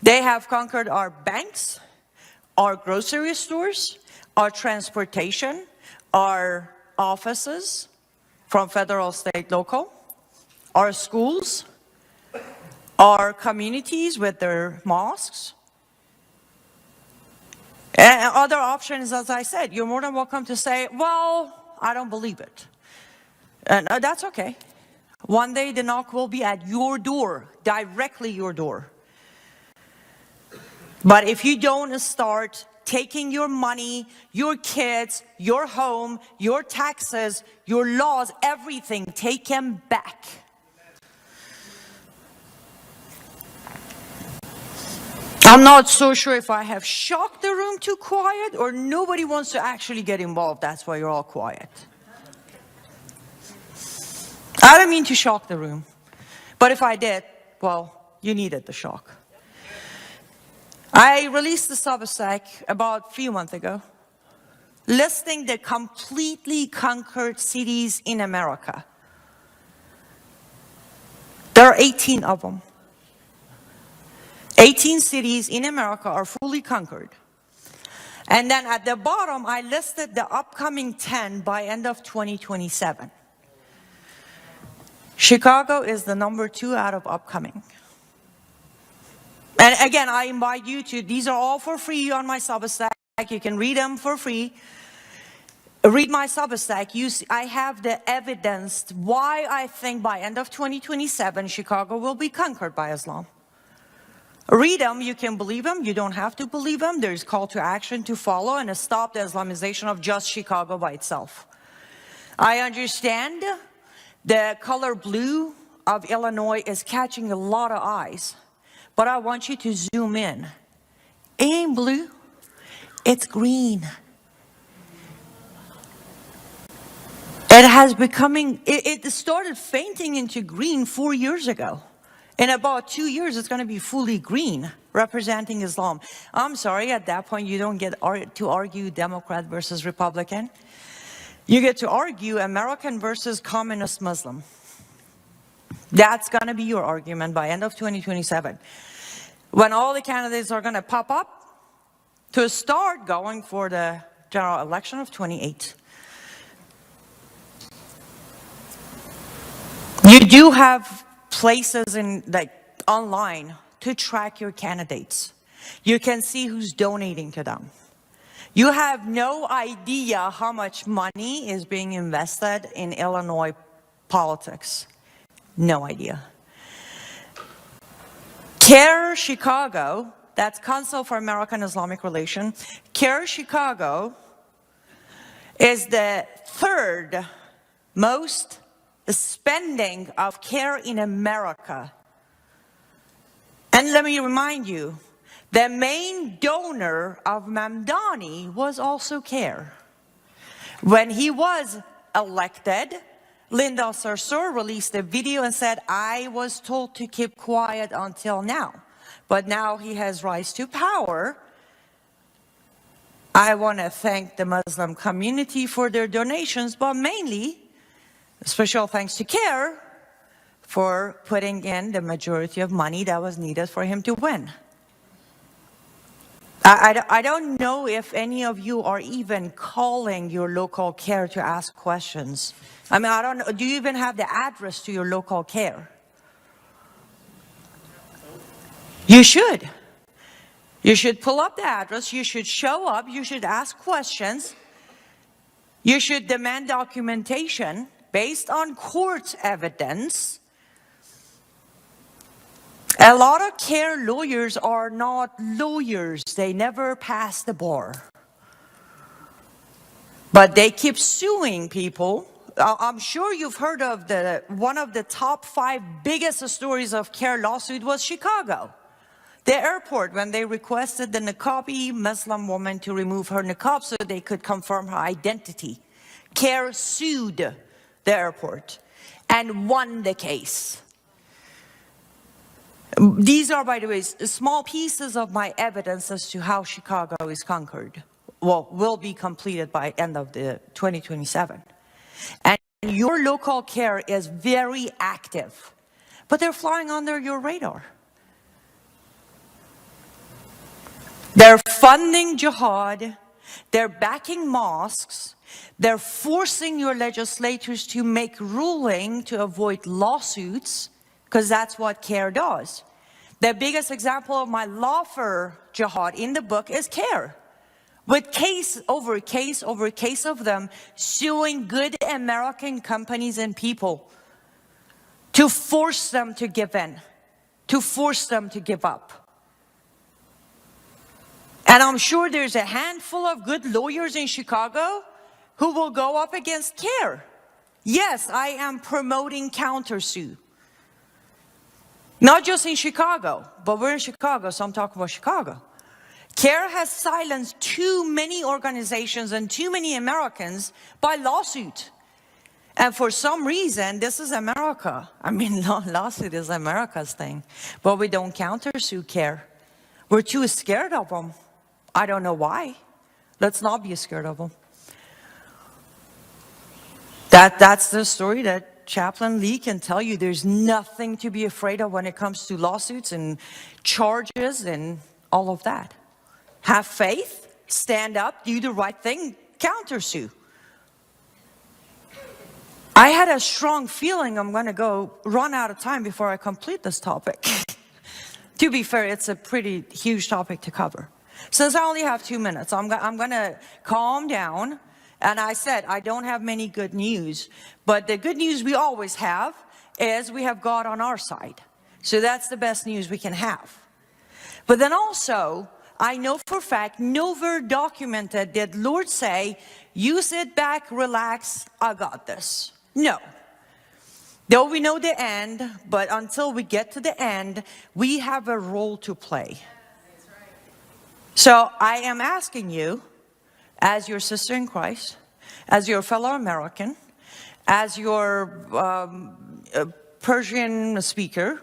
They have conquered our banks, our grocery stores, our transportation, our offices from federal, state, local, our schools, our communities with their mosques. And other options, as I said, you're more than welcome to say, well, I don't believe it. And that's okay. One day the knock will be at your door, directly your door. But if you don't start taking your money, your kids, your home, your taxes, your laws, everything, take them back. I'm not so sure if I have shocked the room too quiet or nobody wants to actually get involved. That's why you're all quiet. I don't mean to shock the room. But if I did, well, you needed the shock. I released the Substack about a few months ago, listing the completely conquered cities in America. There are 18 of them. 18 cities in America are fully conquered. And then at the bottom, I listed the upcoming 10 by end of 2027. Chicago is the number 2 out of upcoming. And again, I invite you to, these are all for free on my Substack. You can read them for free. Read my Substack. I have the evidence why I think by end of 2027, Chicago will be conquered by Islam. Read them, you can believe them, you don't have to believe them. There's call to action to follow and stop the Islamization of just Chicago by itself. I understand the color blue of Illinois is catching a lot of eyes, but I want you to zoom in. It ain't blue, it's green. It started fainting into green 4 years ago. In about 2 years, it's going to be fully green, representing Islam. I'm sorry, at that point, you don't get to argue Democrat versus Republican. You get to argue American versus communist Muslim. That's going to be your argument by end of 2027. When all the candidates are going to pop up to start going for the general election of 28. You do have places in online to track your candidates. You can see who's donating to them. You have no idea how much money is being invested in Illinois politics. No idea. CARE Chicago, that's Council for American Islamic Relations. CARE Chicago is the 3rd most spending of CARE in America. And let me remind you, the main donor of Mamdani was also CARE. When he was elected, Linda Sarsour released a video and said, I was told to keep quiet until now. But now he has rise to power. I want to thank the Muslim community for their donations, but mainly special thanks to CARE for putting in the majority of money that was needed for him to win. I don't know if any of you are even calling your local care to ask questions. I mean, I don't know. Do you even have the address to your local care? You should. You should pull up the address. You should show up. You should ask questions. You should demand documentation based on court evidence. A lot of care lawyers are not lawyers. They never pass the bar. But they keep suing people. I'm sure you've heard of one of the top 5 biggest stories of care lawsuit was Chicago. The airport, when they requested the niqabi Muslim woman to remove her niqab so they could confirm her identity. CARE sued the airport and won the case. These are, by the way, small pieces of my evidence as to how Chicago is conquered. Well, will be completed by end of the 2027. And your local care is very active, but they're flying under your radar. They're funding jihad, they're backing mosques, they're forcing your legislators to make ruling to avoid lawsuits, because that's what CARE does. The biggest example of my law for jihad in the book is CARE. With case over case over case of them suing good American companies and people to force them to give in, to force them to give up. And I'm sure there's a handful of good lawyers in Chicago who will go up against CARE. Yes, I am promoting countersue. Not just in Chicago, but we're in Chicago, so I'm talking about Chicago. CARE has silenced too many organizations and too many Americans by lawsuit. And for some reason, this is America. I mean, lawsuit is America's thing. But we don't countersue CARE. We're too scared of them. I don't know why. Let's not be scared of them. That's the story that Chaplain Lee can tell you. There's nothing to be afraid of when it comes to lawsuits and charges and all of that. Have faith, stand up, do the right thing, countersue. I had a strong feeling I'm going to go run out of time before I complete this topic. To be fair, it's a pretty huge topic to cover. Since I only have 2 minutes, I'm going to calm down. And I said, I don't have many good news. But the good news we always have is we have God on our side. So that's the best news we can have. But then also, I know for a fact, nowhere documented did Lord say, you sit back, relax, I got this. No. Though we know the end, but until we get to the end, we have a role to play. So I am asking you, as your sister in Christ, as your fellow American, as your Persian speaker,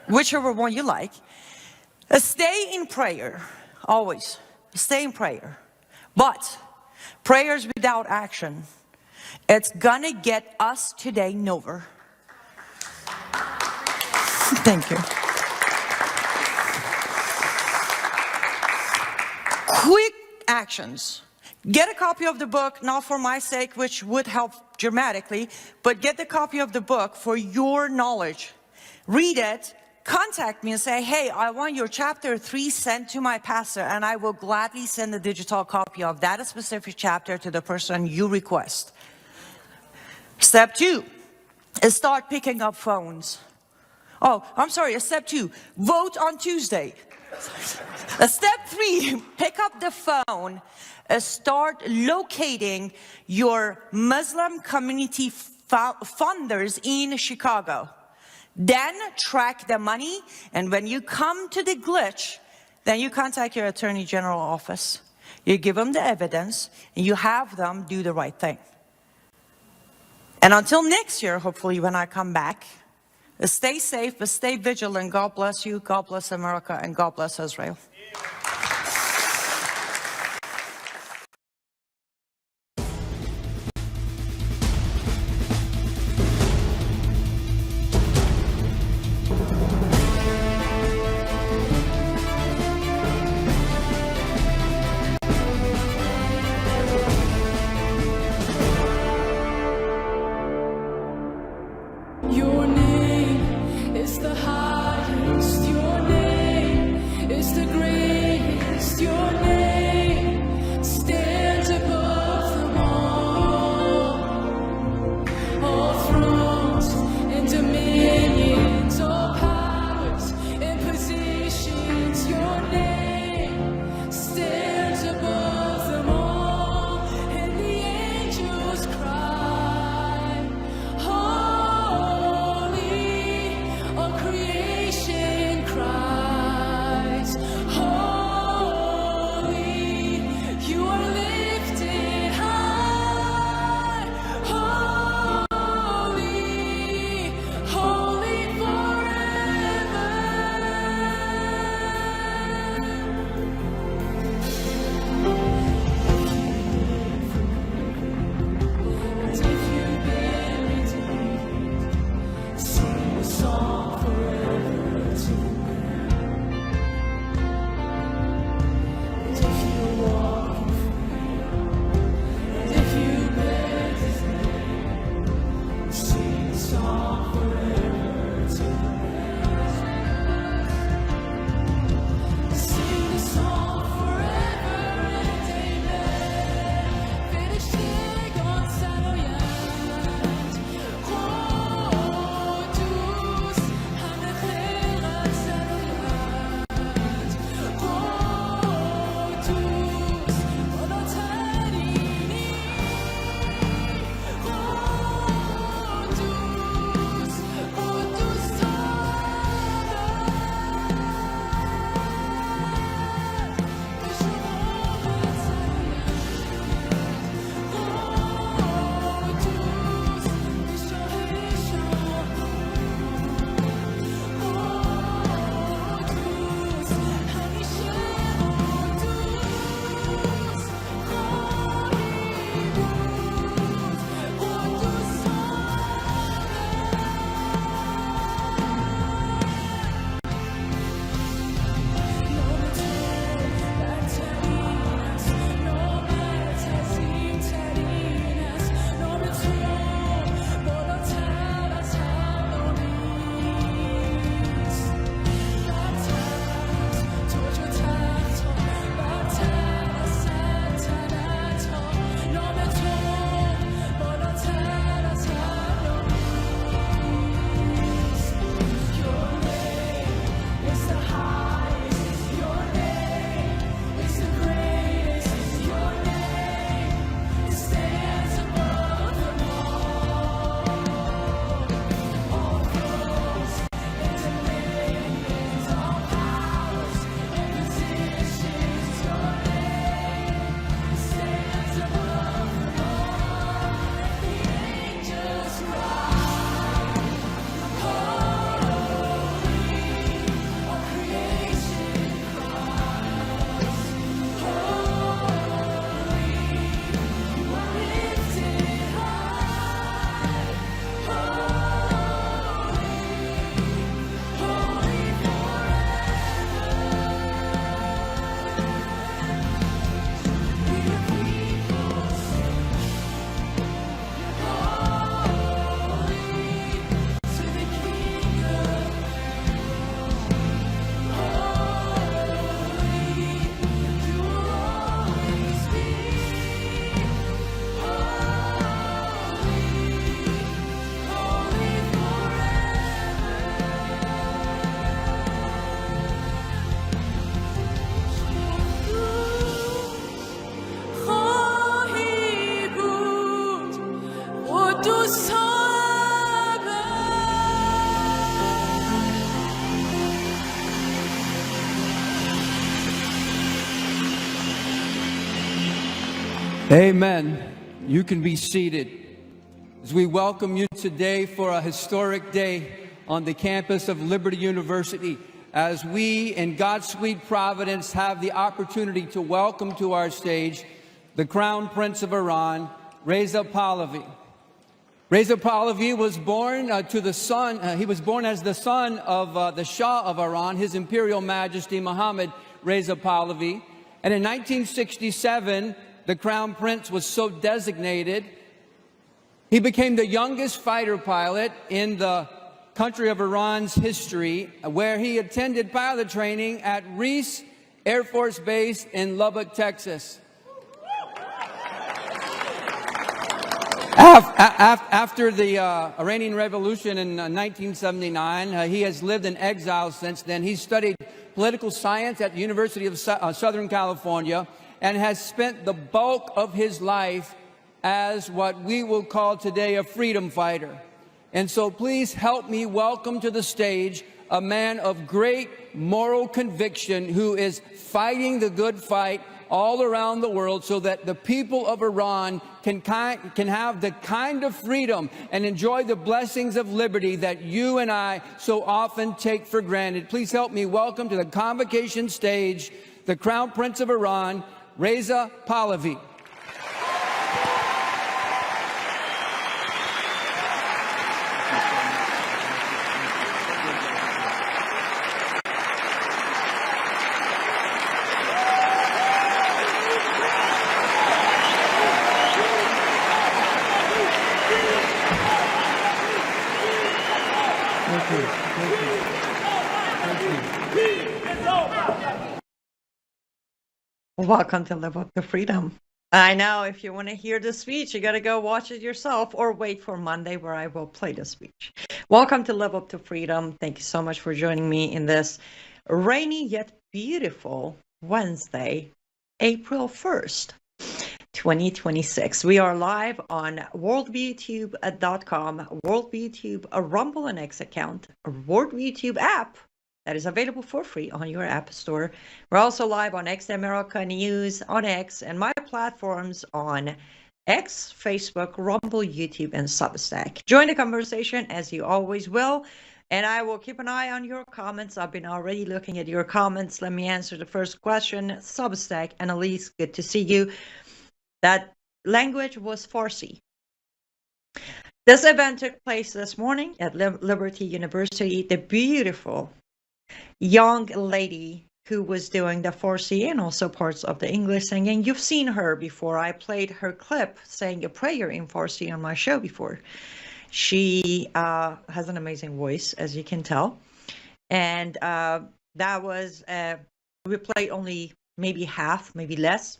whichever one you like, stay in prayer, always. Stay in prayer. But prayers without action, it's gonna get us today nowhere. Thank you. Quick actions. Get a copy of the book, not for my sake, which would help dramatically, but get the copy of the book for your knowledge. Read it, contact me and say, hey, I want your chapter 3 sent to my pastor, and I will gladly send a digital copy of that specific chapter to the person you request. Step 2 is start picking up phones. Oh, I'm sorry, step 2, vote on Tuesday. Step 3, pick up the phone, start locating your Muslim community funders in Chicago. Then track the money, and when you come to the glitch, then you contact your Attorney General office. You give them the evidence, and you have them do the right thing. And until next year, hopefully when I come back, stay safe, but stay vigilant. God bless you, God bless America, and God bless Israel. Amen. You can be seated as we welcome you today for a historic day on the campus of Liberty University, as we in God's sweet providence have the opportunity to welcome to our stage the Crown Prince of Iran, Reza Pahlavi. Reza Pahlavi was born he was born as the son of the Shah of Iran, His Imperial Majesty Mohammed Reza Pahlavi. And in 1967, the Crown Prince was so designated. He became the youngest fighter pilot in the country of Iran's history, where he attended pilot training at Reese Air Force Base in Lubbock, Texas. After the Iranian Revolution in 1979, he has lived in exile since then. He studied political science at the University of Southern California and has spent the bulk of his life as what we will call today a freedom fighter. And so please help me welcome to the stage a man of great moral conviction who is fighting the good fight all around the world so that the people of Iran can have the kind of freedom and enjoy the blessings of liberty that you and I so often take for granted. Please help me welcome to the convocation stage the Crown Prince of Iran, Reza Pahlavi. Welcome to Live Up to Freedom. I know, if you want to hear the speech, you got to go watch it yourself or wait for Monday where I will play the speech. Welcome to Live Up to Freedom. Thank you so much for joining me in this rainy yet beautiful Wednesday, April 1st, 2026. We are live on worldviewtube.com, WorldViewTube, a Rumble and X account, a WorldViewTube app that is available for free on your app store. We're also live on X America News on X and my platforms on X, Facebook, Rumble, YouTube, and Substack. Join the conversation as you always will, and I will keep an eye on your comments. I've been already looking at your comments. Let me answer the first question. Substack, Annalise, good to see you. That language was Farsi. This event took place this morning at Liberty University. The beautiful young lady who was doing the Farsi and also parts of the English singing. You've seen her before. I played her clip saying a prayer in Farsi on my show before. She has an amazing voice, as you can tell. And that was, we played only maybe half, maybe less.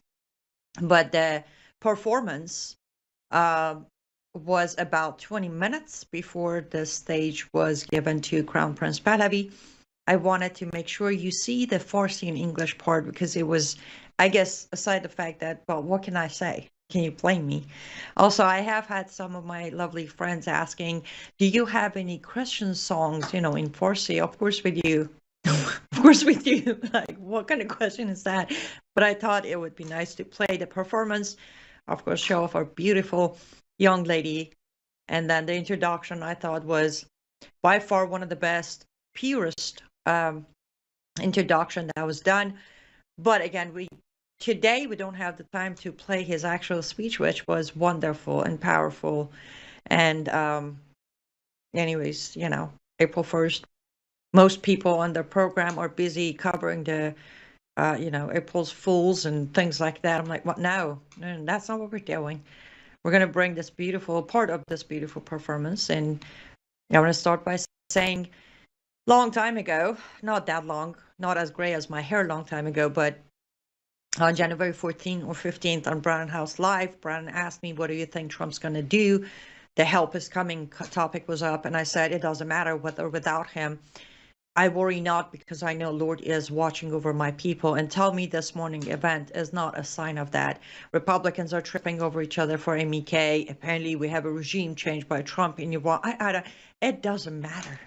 But the performance was about 20 minutes before the stage was given to Crown Prince Pahlavi. I wanted to make sure you see the Farsi and English part because it was, I guess, aside the fact that, well, what can I say? Can you blame me? Also, I have had some of my lovely friends asking, do you have any Christian songs, in Farsi? Of course we do. Of course we do. Like, what kind of question is that? But I thought it would be nice to play the performance, of course, show off our beautiful young lady. And then the introduction, I thought, was by far one of the best, purest introduction that was done. But again, today we don't have the time to play his actual speech, which was wonderful and powerful. And anyways, April 1st, most people on the program are busy covering the April's Fools and things like that. I'm like, what? No, that's not what we're doing. We're going to bring this beautiful part of this beautiful performance. And I want to start by saying, long time ago, not that long, not as gray as my hair long time ago, but on January 14th or 15th on Brown House Live, Brown asked me, what do you think Trump's going to do? The help is coming topic was up, and I said, it doesn't matter with or without him. I worry not, because I know Lord is watching over my people. And tell me this morning event is not a sign of that. Republicans are tripping over each other for MEK. Apparently we have a regime change by Trump in Iran. It doesn't matter.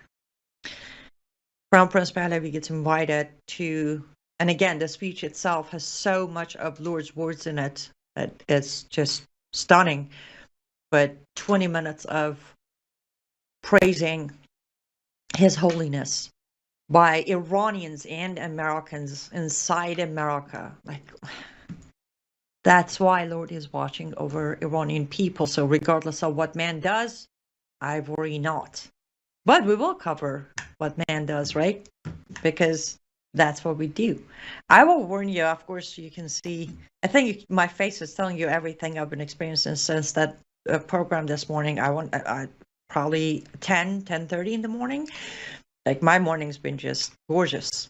Crown Prince Pahlavi gets invited to, and again, the speech itself has so much of Lord's words in it. It's just stunning. But 20 minutes of praising His holiness by Iranians and Americans inside America. Like, that's why Lord is watching over Iranian people. So regardless of what man does, I worry not. But we will cover what man does, right? Because that's what we do. I will warn you, of course, you can see, I think my face is telling you everything I've been experiencing since that program this morning. I probably 10:30 in the morning. Like, my morning's been just gorgeous.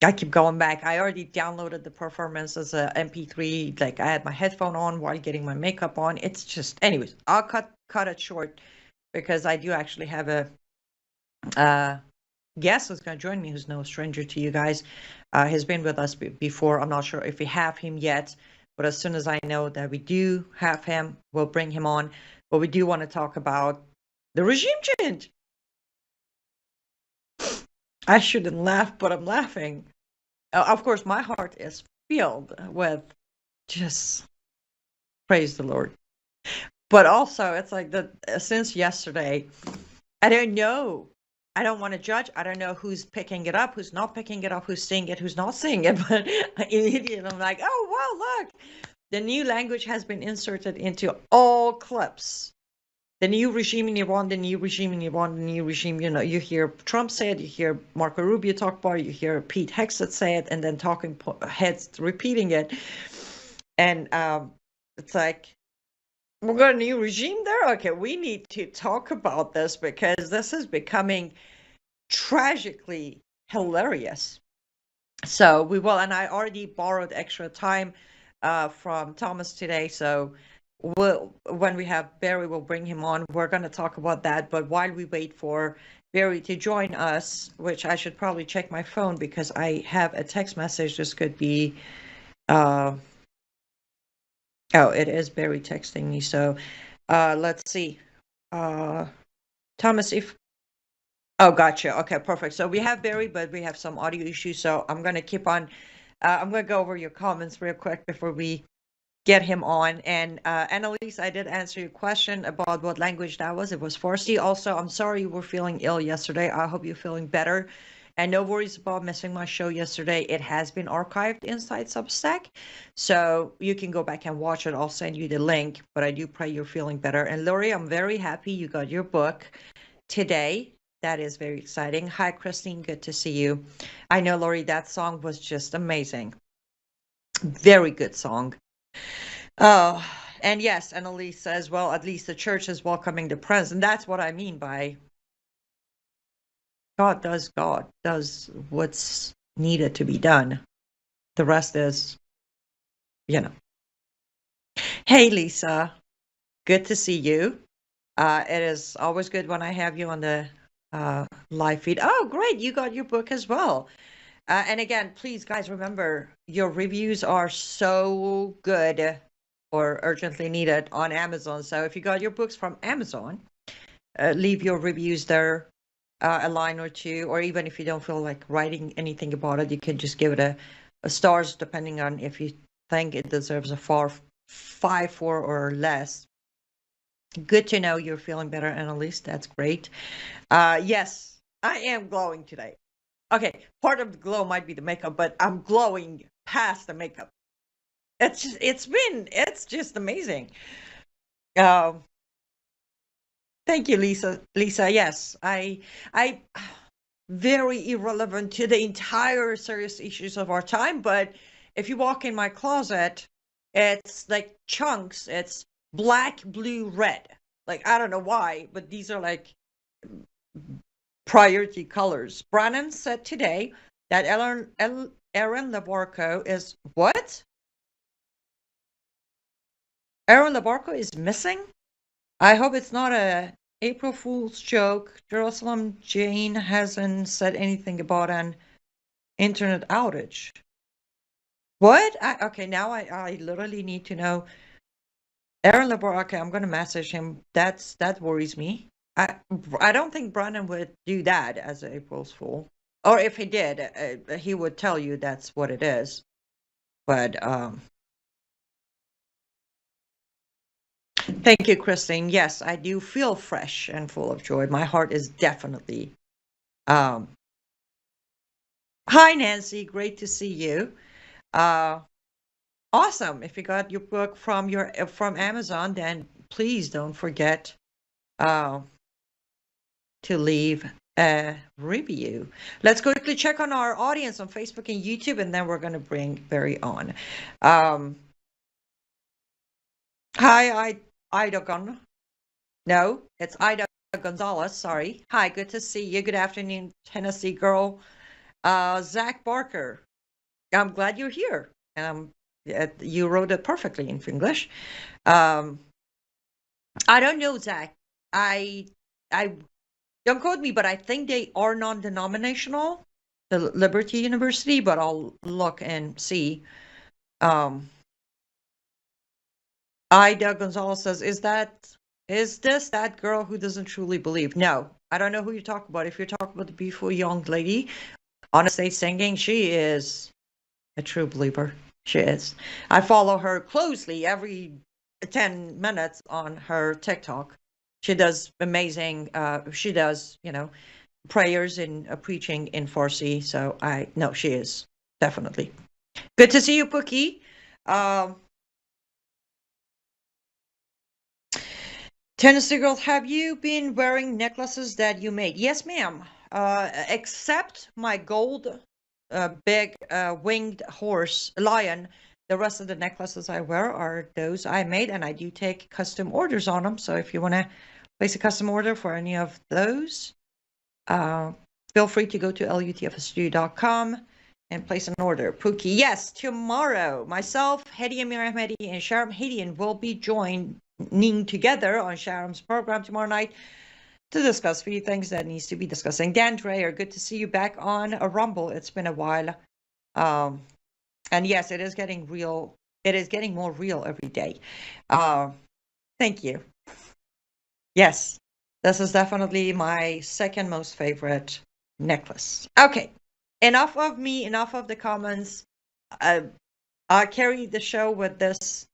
I keep going back. I already downloaded the performance as a MP3. Like, I had my headphone on while getting my makeup on. It's just, anyways, I'll cut it short because I do actually have a guest who's going to join me who's no stranger to you guys. He's been with us before. I'm not sure if we have him yet, but as soon as I know that we do have him, we'll bring him on. But we do want to talk about the regime change. I shouldn't laugh, but I'm laughing. Of course, my heart is filled with just praise the Lord. But also, it's like since yesterday, I don't know. I don't want to judge. I don't know who's picking it up, who's not picking it up, who's seeing it, who's not seeing it. But immediately I'm like, oh, wow, look. The new language has been inserted into all clips. The new regime in Iran, the new regime in Iran, the new regime, you hear Trump say it, you hear Marco Rubio talk about it, you hear Pete Hegseth say it, and then talking heads repeating it. And it's like, we've got a new regime there? Okay, we need to talk about this because this is becoming tragically hilarious. So we will, and I already borrowed extra time from Thomas today, so when we have Barry, we'll bring him on. We're going to talk about that. But while we wait for Barry to join us, which I should probably check my phone because I have a text message. This could be, oh, it is Barry texting me. So let's see. Thomas, oh, gotcha. Okay, perfect. So we have Barry, but we have some audio issues. So I'm going to keep on. I'm going to go over your comments real quick before we get him on. And Annalise, I did answer your question about what language that was. It was Farsi. Also, I'm sorry you were feeling ill yesterday. I hope you're feeling better. And no worries about missing my show yesterday. It has been archived inside Substack, so you can go back and watch it. I'll send you the link, but I do pray you're feeling better. And Lori, I'm very happy you got your book today. That is very exciting. Hi, Christine. Good to see you. I know, Lori, that song was just amazing. Very good song. Oh, and yes, Annalise says, well, at least the church is welcoming the president. That's what I mean by God does what's needed to be done. The rest is, Hey, Lisa. Good to see you. It is always good when I have you on the live feed. Oh, great. You got your book as well. And again, please, guys, remember, your reviews are so good or urgently needed on Amazon. So if you got your books from Amazon, leave your reviews there, a line or two, or even if you don't feel like writing anything about it, you can just give it a stars, depending on if you think it deserves a 5, 4, or less. Good to know you're feeling better, Annalise. That's great. Yes, I am glowing today. Okay, part of the glow might be the makeup, but I'm glowing past the makeup. It's just amazing. Thank you, Lisa. Lisa, yes, I very irrelevant to the entire serious issues of our time, but if you walk in my closet, it's like chunks. It's black, blue, red. Like, I don't know why, but these are like priority colors. Brannon said today that Aaron Labarco is what? Aaron Labarco is missing? I hope it's not a April Fool's joke. Jerusalem Jane hasn't said anything about an internet outage. What? Okay, now I literally need to know. Aaron Labarca, I'm going to message him. That worries me. I don't think Brandon would do that as an April's Fool. Or if he did, he would tell you that's what it is. But Thank you, Christine. Yes, I do feel fresh and full of joy. My heart is definitely. Um, Hi, Nancy. Great to see you. Uh, awesome. If you got your book from from Amazon, then please don't forget uh, to leave a review. Let's quickly check on our audience on Facebook and YouTube, and then we're going to bring Barry on. Hi, Ida Gun. No, it's Ida Gonzalez. Sorry. Hi, good to see you. Good afternoon, Tennessee girl. Zach Barker. I'm glad you're here. You wrote it perfectly in English. Um, I don't know, Zach. I don't quote me, but I think they are non-denominational, the Liberty University. But I'll look and see. Um, Ida Gonzalez says, is this that girl who doesn't truly believe? No, I don't know who you talk about. If you're talking about the beautiful young lady on a stage singing, she is a true believer. She is. I follow her closely every 10 minutes on her TikTok. She does amazing, she does, prayers and preaching in Farsi. So I know she is definitely. Good to see you, Pookie. Tennessee girl, have you been wearing necklaces that you made? Yes, ma'am. Except my gold big winged horse lion. The rest of the necklaces I wear are those I made, and I do take custom orders on them. So if you want to place a custom order for any of those, feel free to go to lutfstu.com and place an order. Pookie, yes, tomorrow, myself, Hedi Amir Ahmedi, and Sharam Hadian will be joining together on Sharam's program tomorrow night to discuss a few things that needs to be discussing. Dan Dreyer, good to see you back on a Rumble. It's been a while. And yes, it is getting real. It is getting more real every day. Thank you. Yes, this is definitely my second most favorite necklace. Okay, enough of me, enough of the comments. I carry the show with this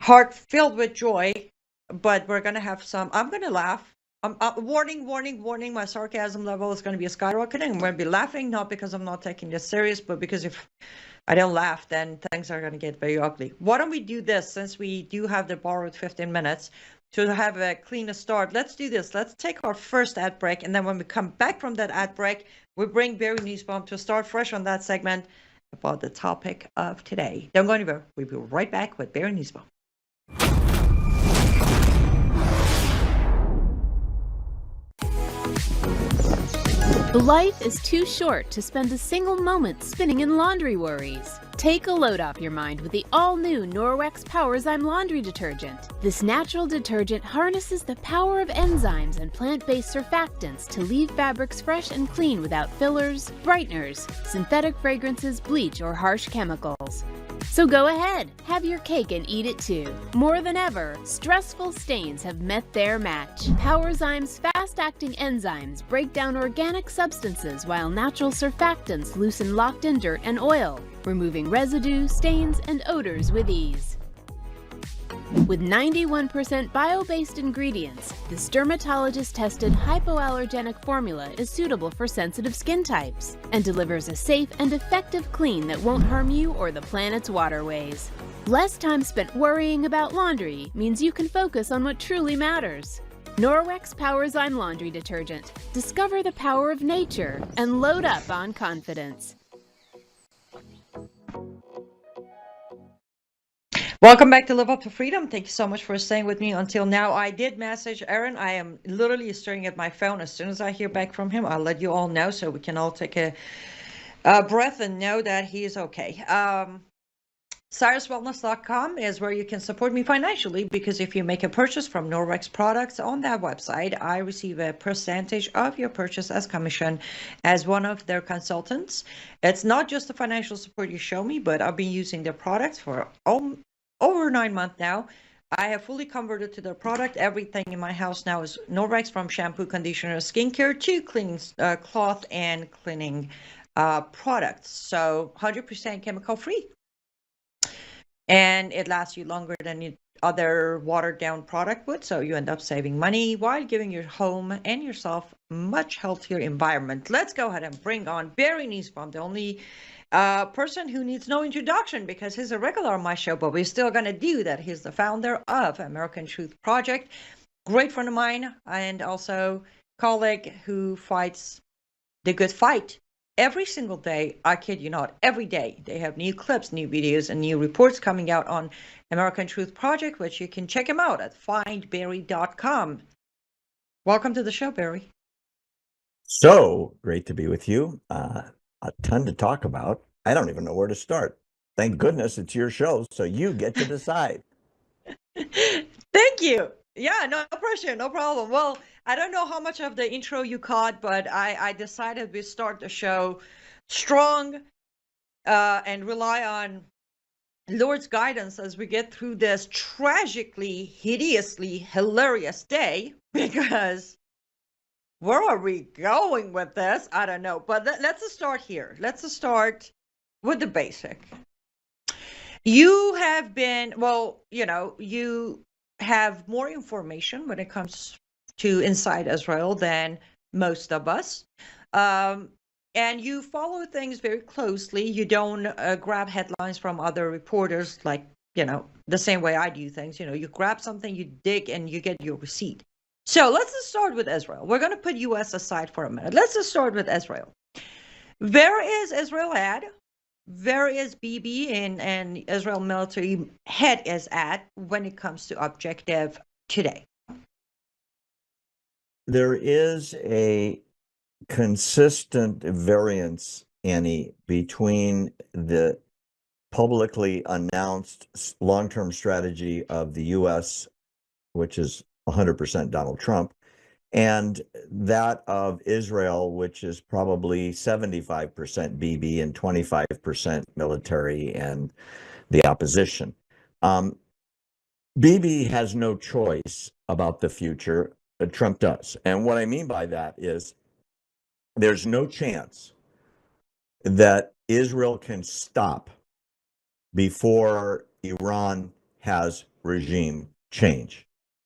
heart filled with joy, but we're going to have some. I'm going to laugh. Warning, warning, warning. My sarcasm level is going to be skyrocketing. I'm going to be laughing, not because I'm not taking this serious, but because if I don't laugh, then things are going to get very ugly. Why don't we do this, since we do have the borrowed 15 minutes to have a cleaner start? Let's do this. Let's take our first ad break, and then when we come back from that ad break, we bring Barry Nussbaum to start fresh on that segment about the topic of today. Don't go anywhere. We'll be right back with Barry Nussbaum. Life is too short to spend a single moment spinning in laundry worries. Take a load off your mind with the all-new Norwex Powerzyme laundry detergent. This natural detergent harnesses the power of enzymes and plant-based surfactants to leave fabrics fresh and clean without fillers, brighteners, synthetic fragrances, bleach, or harsh chemicals. So go ahead, have your cake and eat it too. More than ever, stressful stains have met their match. Powerzyme's fast-acting enzymes break down organic substances while natural surfactants loosen locked-in dirt and oil, removing residue, stains, and odors with ease. With 91% bio-based ingredients, this dermatologist-tested hypoallergenic formula is suitable for sensitive skin types and delivers a safe and effective clean that won't harm you or the planet's waterways. Less time spent worrying about laundry means you can focus on what truly matters. Norwex Powerzyme Laundry Detergent. Discover the power of nature and load up on confidence. Welcome back to Live Up to Freedom. Thank you so much for staying with me until now. I did message Aaron. I am literally staring at my phone. As soon as I hear back from him, I'll let you all know so we can all take a breath and know that he is okay. CyrusWellness.com is where you can support me financially, because if you make a purchase from Norwex products on that website, I receive a percentage of your purchase as commission as one of their consultants. It's not just the financial support you show me, but I've been using their products for over 9 months now. I have fully converted to their product. Everything in my house now is Norwex, from shampoo, conditioner, skincare to cleaning cloth and cleaning products. So 100% chemical free. and it lasts you longer than other watered down product would, so you end up saving money while giving your home and yourself much healthier environment. Let's go ahead and bring on Barry Niesbaum, the only person who needs no introduction because he's a regular on my show, but we're still going to do that. He's the founder of American Truth Project, great friend of mine, and also colleague who fights the good fight every single day. I kid you not, every day they have new clips, new videos, and new reports coming out on American Truth Project, which you can check him out at findbarry.com. Welcome to the show, Barry. So great to be with you. A ton to talk about. I don't even know where to start. Thank goodness it's your show, so you get to decide. Thank you. Yeah, no pressure, no problem. Well, I don't know how much of the intro you caught, but I decided we start the show strong and rely on Lord's guidance as we get through this tragically, hideously hilarious day, because where are we going with this? I don't know. But let's start here. Let's start with the basic. You have been, well, you have more information when it comes to inside Israel than most of us. And you follow things very closely. You don't grab headlines from other reporters like, the same way I do things. You grab something, you dig, and you get your receipt. So let's just start with Israel. We're going to put U.S. aside for a minute. Let's just start with Israel. Where is Israel at? Where is Bibi and Israel military head is at when it comes to objective today? There is a consistent variance, Annie, between the publicly announced long-term strategy of the U.S., which is 100% Donald Trump, and that of Israel, which is probably 75% Bibi and 25% military and the opposition. Bibi has no choice about the future. Trump does. And what I mean by that is there's no chance that Israel can stop before Iran has regime change.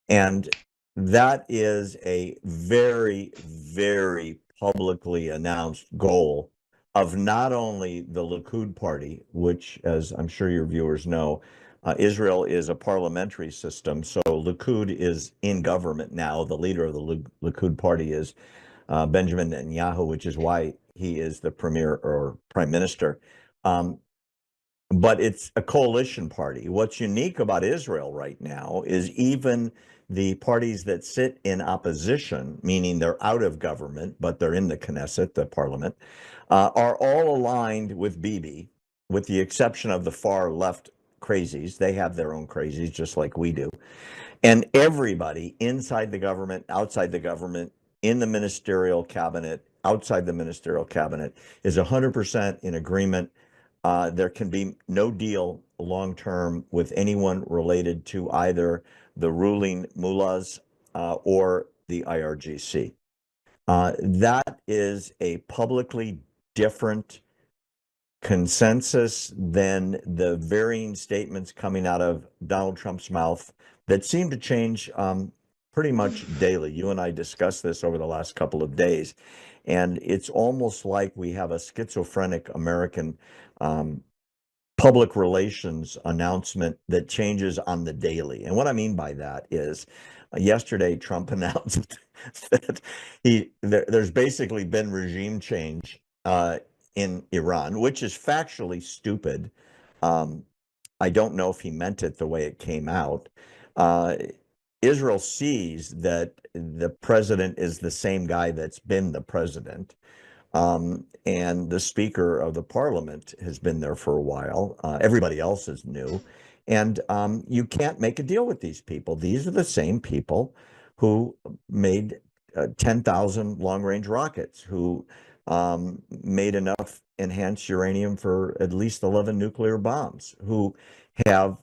And that is a very, very publicly announced goal of not only the Likud party, which, as I'm sure your viewers know, Israel is a parliamentary system. So Likud is in government now. The leader of the Likud party is Benjamin Netanyahu, which is why he is the premier or prime minister. But it's a coalition party. What's unique about Israel right now is even the parties that sit in opposition, meaning they're out of government, but they're in the Knesset, the parliament, are all aligned with Bibi, with the exception of the far left crazies. They have their own crazies, just like we do. And everybody inside the government, outside the government, in the ministerial cabinet, outside the ministerial cabinet, is 100% in agreement. There can be no deal long-term with anyone related to either the ruling mullahs or the IRGC. That is a publicly different consensus than the varying statements coming out of Donald Trump's mouth that seem to change pretty much daily. You and I discussed this over the last couple of days, and it's almost like we have a schizophrenic American public relations announcement that changes on the daily. And what I mean by that is yesterday Trump announced that there's basically been regime change in Iran, which is factually stupid. I don't know if he meant it the way it came out. Israel sees that the president is the same guy that's been the president. And the Speaker of the Parliament has been there for a while. Everybody else is new. And you can't make a deal with these people. These are the same people who made 10,000 long-range rockets, who made enough enhanced uranium for at least 11 nuclear bombs, who have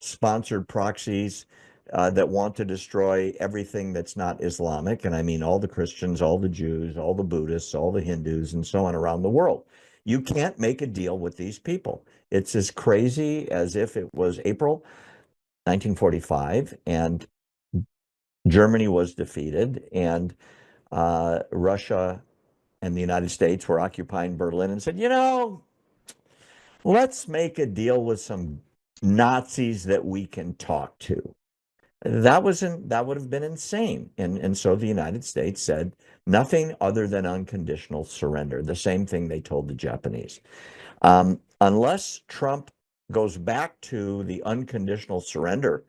sponsored proxies that want to destroy everything that's not Islamic. And I mean all the Christians, all the Jews, all the Buddhists, all the Hindus, and so on around the world. You can't make a deal with these people. It's as crazy as if it was April 1945 and Germany was defeated and Russia and the United States were occupying Berlin and said, let's make a deal with some Nazis that we can talk to. That would have been insane. And so the United States said nothing other than unconditional surrender, the same thing they told the Japanese. Unless Trump goes back to the unconditional surrender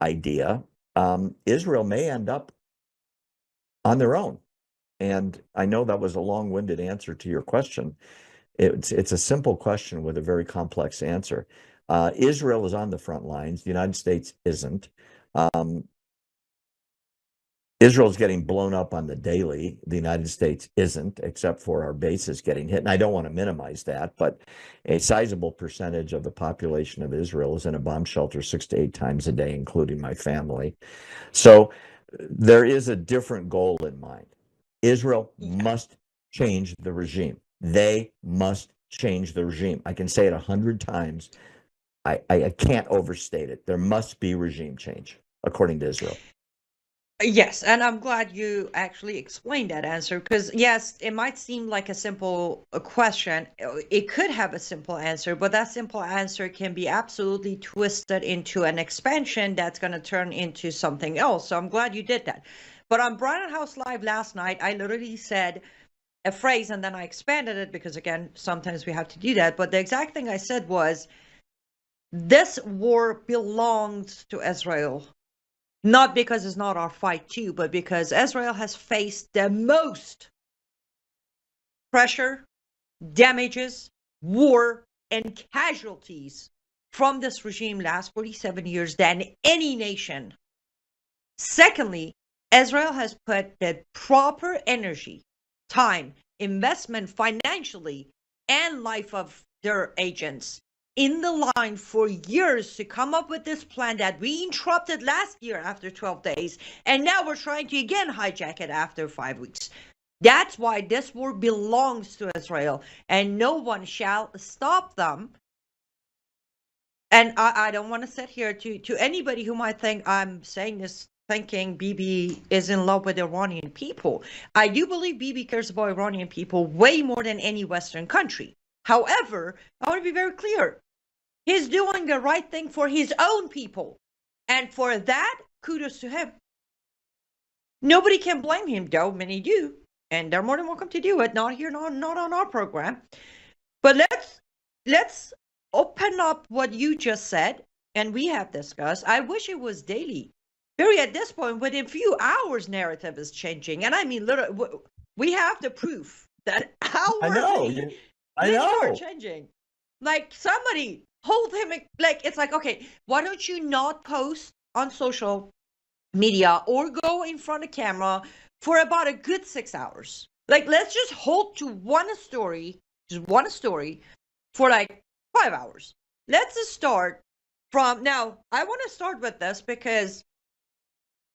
idea, Israel may end up on their own. And I know that was a long-winded answer to your question. It's a simple question with a very complex answer. Israel is on the front lines. The United States isn't. Israel's getting blown up on the daily. The United States isn't, except for our bases getting hit. And I don't want to minimize that, but a sizable percentage of the population of Israel is in a bomb shelter 6 to 8 times a day, including my family. So there is a different goal in mind. Israel must change the regime. They must change the regime. I can say it 100 times. I can't overstate it. There must be regime change, according to Israel. Yes, and I'm glad you actually explained that answer because, yes, it might seem like a simple question. It could have a simple answer, but that simple answer can be absolutely twisted into an expansion that's going to turn into something else. So I'm glad you did that. But on Brian House Live last night, I literally said a phrase and then I expanded it because, again, sometimes we have to do that. But the exact thing I said was, this war belongs to Israel. Not because it's not our fight too, but because Israel has faced the most pressure, damages, war, and casualties from this regime last 47 years than any nation. Secondly, Israel has put the proper energy, time, investment financially, and life of their agents in the line for years to come up with this plan that we interrupted last year after 12 days. And now we're trying to again hijack it after 5 weeks. That's why this war belongs to Israel and no one shall stop them. And I don't want to sit here to anybody who might think I'm saying this thinking Bibi is in love with Iranian people. I do believe Bibi cares about Iranian people way more than any Western country. However, I want to be very clear. He's doing the right thing for his own people. And for that, kudos to him. Nobody can blame him, though. Many do. And they're more than welcome to do it. Not here, not on our program. But let's open up what you just said. And we have discussed. I wish it was daily. Very at this point, within a few hours, narrative is changing. And I mean, literally, we have the proof that hourly things are changing. Like somebody hold him, like it's like, okay, why don't you not post on social media or go in front of camera for about a good 6 hours? Like, let's just hold to just one story for like 5 hours. Let's just start from now. I want to start with this because,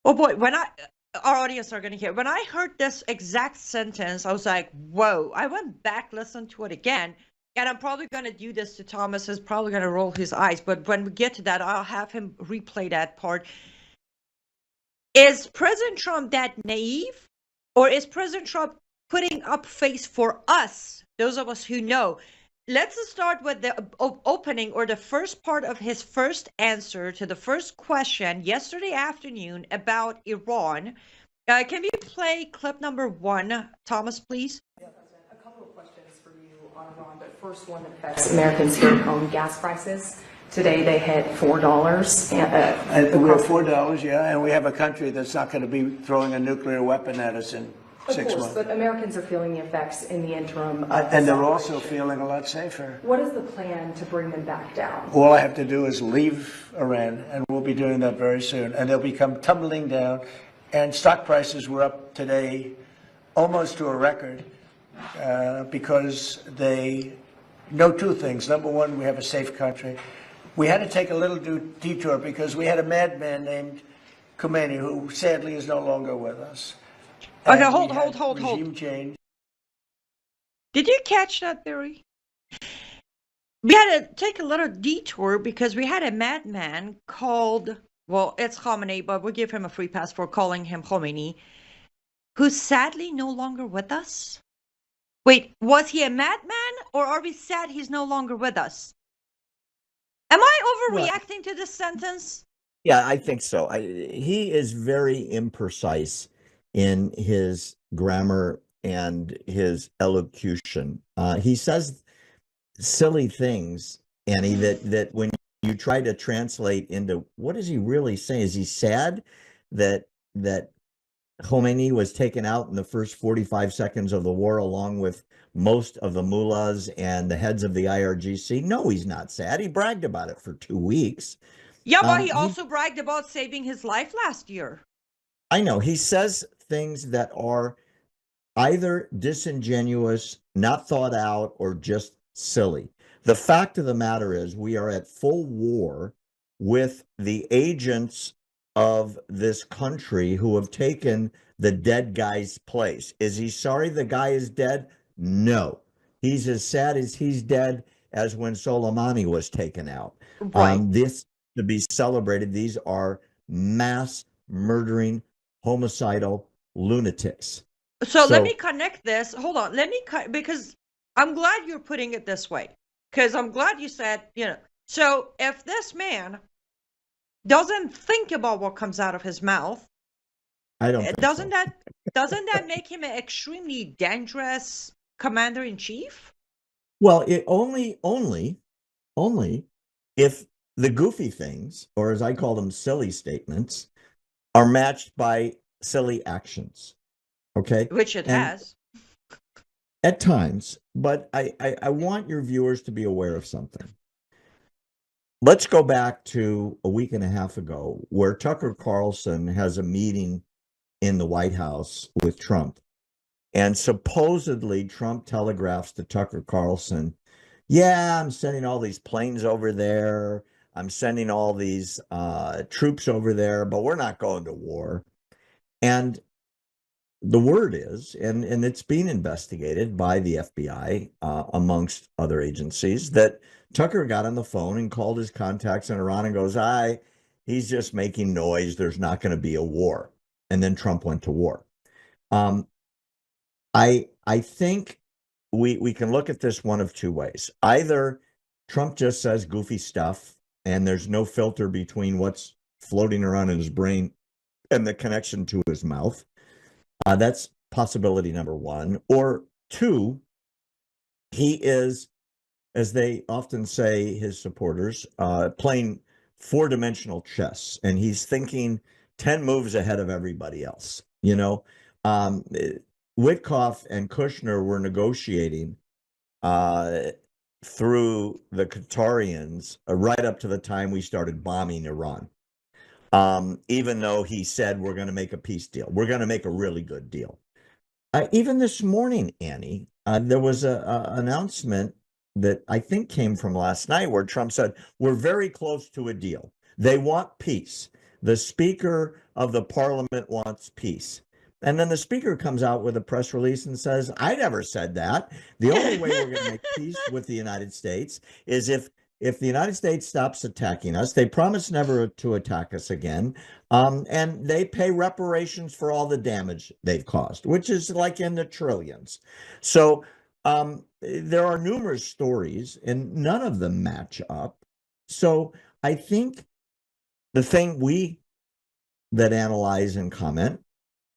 oh boy, our audience are going to hear, when I heard this exact sentence, I was like, whoa. I went back, listened to it again. And I'm probably going to do this to Thomas. He's probably going to roll his eyes. But when we get to that, I'll have him replay that part. Is President Trump that naive? Or is President Trump putting up face for us, those of us who know? Let's start with the opening or the first part of his first answer to the first question yesterday afternoon about Iran. Can we play clip number 1, Thomas, please? Iran, but first one that affects Americans here at home, gas prices. Today they hit $4. And we're $4, yeah, and we have a country that's not going to be throwing a nuclear weapon at us in 6 months. But Americans are feeling the effects in the interim. And they're also feeling a lot safer. What is the plan to bring them back down? All I have to do is leave Iran, and we'll be doing that very soon. And they'll become tumbling down. And stock prices were up today almost to a record. Because they know 2 things. Number one, we have a safe country. We had to take a little detour because we had a madman named Khomeini who sadly is no longer with us. Okay, hold. Regime change. Did you catch that, Barry? We had to take a little detour because we had a madman called, well, it's Khomeini, but we'll give him a free pass for calling him Khomeini, who's sadly no longer with us. Wait, was he a madman or are we sad he's no longer with us? Am I Well, overreacting to this sentence? yeah, I think so. He is very imprecise in his grammar and his elocution. He says silly things, Annie, that when you try to translate into what is he really saying? Is he sad that Khomeini was taken out in the first 45 seconds of the war, along with most of the mullahs and the heads of the IRGC? No, he's not sad. He bragged about it for 2 weeks. Yeah, but he He also bragged about saving his life last year. I know he says things that are either disingenuous, not thought out, or just silly. The fact of the matter is, we are at full war with the agents of this country who have taken the dead guy's place. Is he sorry the guy is dead? No. He's as sad as he's dead as when Soleimani was taken out. Right. This to be celebrated. These are mass murdering, homicidal lunatics. So let me So connect this. Hold on. Because I'm glad you're putting it this way. Because I'm glad you said, so if this man doesn't think about what comes out of his mouth, I don't think doesn't so. that make him an extremely dangerous commander in chief? Well, it only if the goofy things, or as I call them, silly statements, are matched by silly actions. Okay. Which it And has. at times, but I want your viewers to be aware of something. Let's go back to a week and a half ago where Tucker Carlson has a meeting in the White House with Trump. And supposedly Trump telegraphs to Tucker Carlson, yeah, I'm sending all these planes over there. I'm sending all these troops over there, but we're not going to war. And the word is, and it's being investigated by the FBI, amongst other agencies, that Tucker got on the phone and called his contacts in Iran and goes, he's just making noise. There's not going to be a war. And then Trump went to war. I think we can look at this one of two ways. Either Trump just says goofy stuff and there's no filter between what's floating around in his brain and the connection to his mouth. That's possibility number one. Or two, he is, as they often say, his supporters, playing four-dimensional chess, and he's thinking 10 moves ahead of everybody else. Witkoff and Kushner were negotiating through the Qatarians right up to the time we started bombing Iran. Even though he said we're going to make a peace deal, we're going to make a really good deal. Even this morning, Annie, there was an announcement that I think came from last night where Trump said, we're very close to a deal. They want peace. The Speaker of the Parliament wants peace. And then the Speaker comes out with a press release and says, I never said that. The only way we're going to make peace with the United States is if the United States stops attacking us. They promise never to attack us again, and they pay reparations for all the damage they've caused, which is like in the trillions. So there are numerous stories, and none of them match up. So I think the thing we that analyze and comment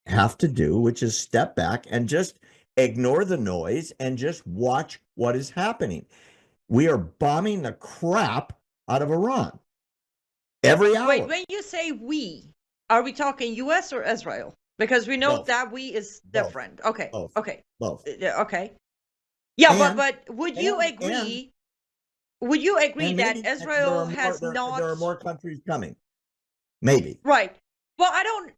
have to do, which is step back and just ignore the noise and just watch what is happening. We are bombing the crap out of Iran every hour. Wait, when you say we, are we talking US or Israel? Because we know Both. that we is different. Both. Okay. Both. Okay. Both. Okay. Yeah, And- but would you agree? Would you agree And that maybe Israel has not? There are more countries coming. Maybe. Right. Well, I don't.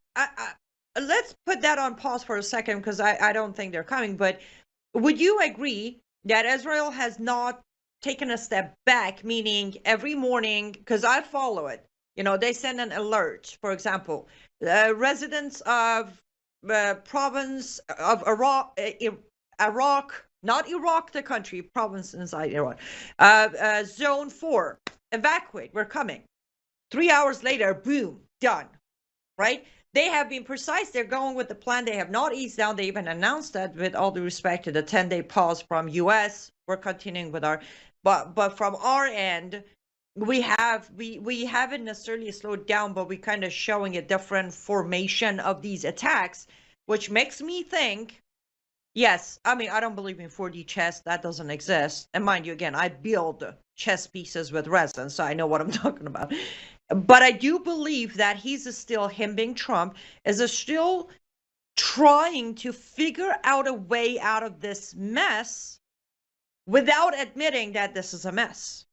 Let's put that on pause for a second because I don't think they're coming. But would you agree that Israel has not taken a step back? Meaning every morning, because I follow it. They send an alert. For example, residents of province of Iraq not Iraq, the country, province inside Iran. Zone 4, evacuate, we're coming. 3 hours later, boom, done, right? They have been precise. They're going with the plan. They have not eased down. They even announced that, with all due respect to the 10-day pause from U.S., we're continuing with our, but from our end, we haven't necessarily slowed down, but we kind of showing a different formation of these attacks, which makes me think, yes, I mean, I don't believe in 4D chess. That doesn't exist. And mind you, again, I build chess pieces with resin, so I know what I'm talking about. But I do believe that he's still, him being Trump, is still trying to figure out a way out of this mess without admitting that this is a mess.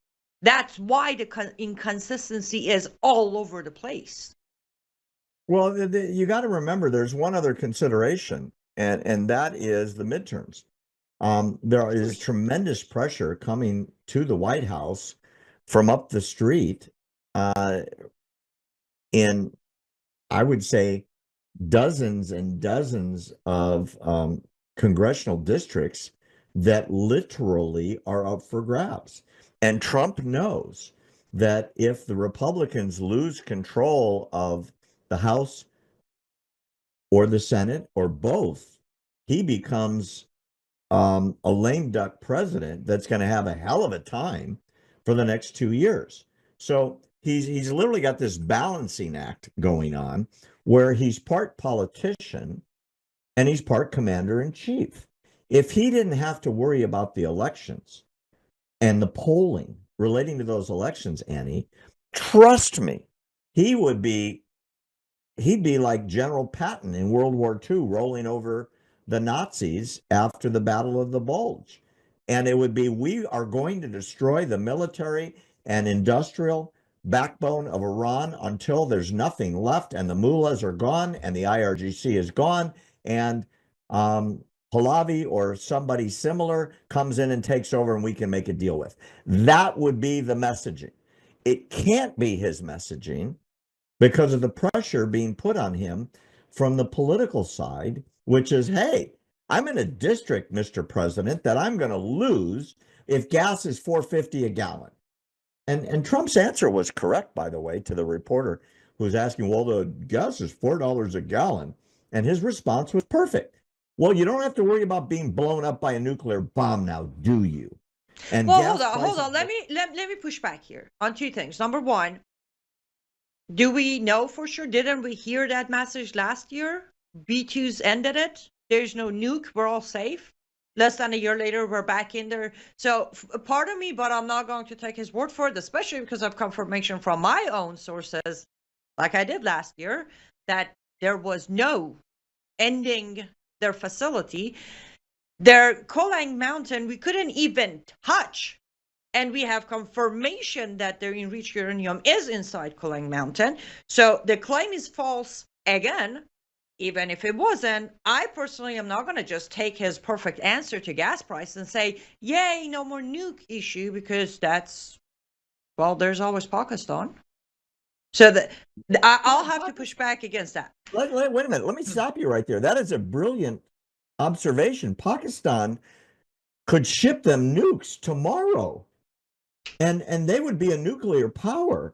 That's why the inconsistency is all over the place. Well, you got to remember there's one other consideration, and that is the midterms. There is tremendous pressure coming to the White House from up the street in, I would say, dozens and dozens of congressional districts that literally are up for grabs. And Trump knows that if the Republicans lose control of the House or the Senate or both, he becomes a lame duck president that's going to have a hell of a time for the next 2 years. So he's literally got this balancing act going on where he's part politician and he's part commander in chief. If he didn't have to worry about the elections and the polling relating to those elections, Annie, trust me, he'd be like General Patton in World War II, rolling over the Nazis after the Battle of the Bulge. And it would be, we are going to destroy the military and industrial backbone of Iran until there's nothing left and the mullahs are gone and the IRGC is gone and Pahlavi or somebody similar comes in and takes over and we can make a deal with. That would be the messaging. It can't be his messaging because of the pressure being put on him from the political side, which is, hey, I'm in a district, Mr. President, that I'm going to lose if gas is $4.50 a gallon. And Trump's answer was correct, by the way, to the reporter who was asking, well, the gas is $4 a gallon. And his response was perfect. Well, you don't have to worry about being blown up by a nuclear bomb now, do you? And well, hold on. Let me push back here on two things. Number one, do we know for sure? Didn't we hear that message last year? B2s ended it. There's no nuke. We're all safe. Less than a year later, we're back in there. So pardon me, but I'm not going to take his word for it, especially because I've confirmation from my own sources, like I did last year, that there was no ending their facility. Their Kolang Mountain, we couldn't even touch. And we have confirmation that their enriched uranium is inside Kolang Mountain. So the claim is false again. Even if it wasn't, I personally am not going to just take his perfect answer to gas price and say, yay, no more nuke issue, because that's, well, there's always Pakistan. So I'll have to push back against that. Wait a minute. Let me stop you right there. That is a brilliant observation. Pakistan could ship them nukes tomorrow, and they would be a nuclear power.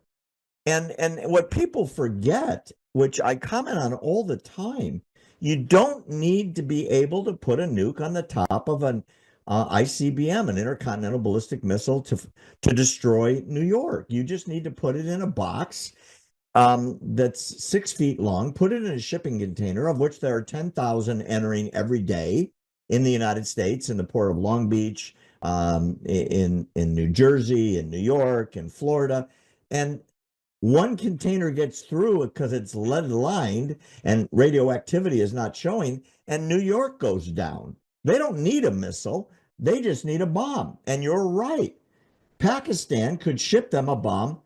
And what people forget, which I comment on all the time, you don't need to be able to put a nuke on the top of an ICBM, an intercontinental ballistic missile, to destroy New York. You just need to put it in a box that's 6 feet long, put it in a shipping container, of which there are 10,000 entering every day in the United States, in the port of Long Beach, in New Jersey, in New York, in Florida. And one container gets through because it's lead lined and radioactivity is not showing, and New York goes down. They don't need a missile. They just need a bomb. And you're right. Pakistan could ship them a bomb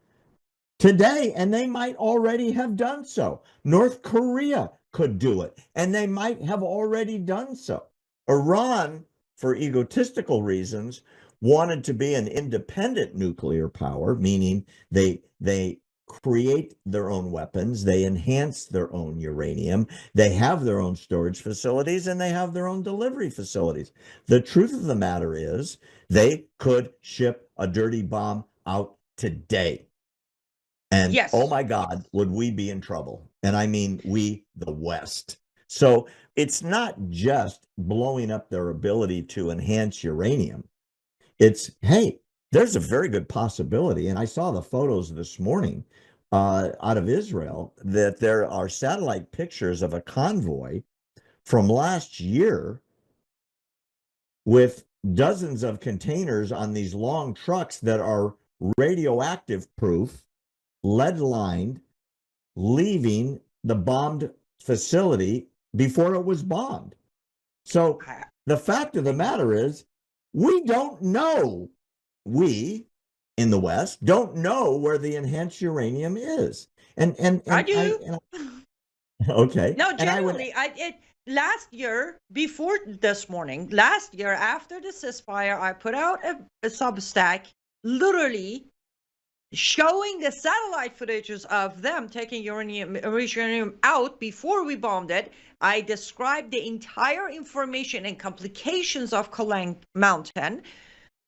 today, and they might already have done so. North Korea could do it, and they might have already done so. Iran, for egotistical reasons, wanted to be an independent nuclear power, meaning they create their own weapons, they enhance their own uranium, they have their own storage facilities, and they have their own delivery facilities. The truth of the matter is they could ship a dirty bomb out today. And Yes. oh my God, would we be in trouble? And I mean, we, the West. So it's not just blowing up their ability to enhance uranium. It's, hey, there's a very good possibility. And I saw the photos this morning out of Israel that there are satellite pictures of a convoy from last year with dozens of containers on these long trucks that are radioactive proof, lead lined, leaving the bombed facility before it was bombed. So the fact of the matter is, we don't know. We in the West don't know where the enhanced uranium is. And I do. Okay. No, And I would, genuinely, last year, before this morning, last year after the ceasefire, I put out a Substack, literally showing the satellite footages of them taking uranium out before we bombed it. I described the entire information and complications of Kalang Mountain.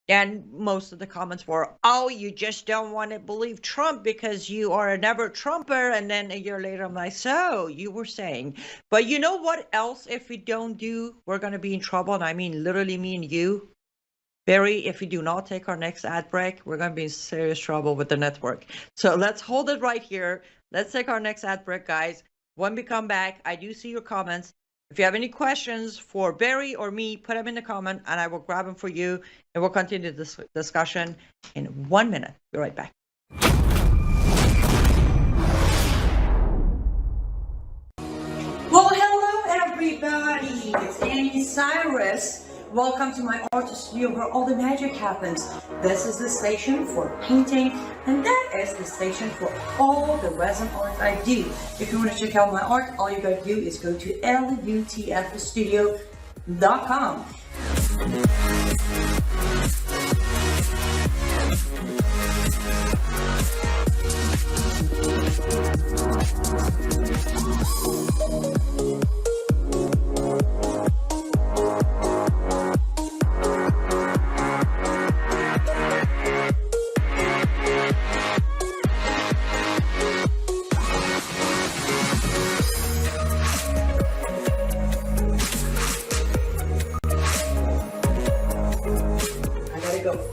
And most of the comments were, oh, you just don't want to believe Trump because you are a never Trumper. And then a year later, I'm like, so you were saying. But you know what else, if we don't do, we're going to be in trouble. And I mean, literally me and you, Barry, if we do not take our next ad break, we're going to be in serious trouble with the network. So let's hold it right here. Let's take our next ad break, guys. When we come back, I do see your comments. If you have any questions for Barry or me, put them in the comment and I will grab them for you. And we'll continue this discussion in 1 minute. Be right back. Well, hello, everybody. It's Annie Cyrus. Welcome to my art studio where all the magic happens. This is the station for painting, and that is the station for all the resin art I do. If you want to check out my art, all you gotta do is go to lutfstudio.com.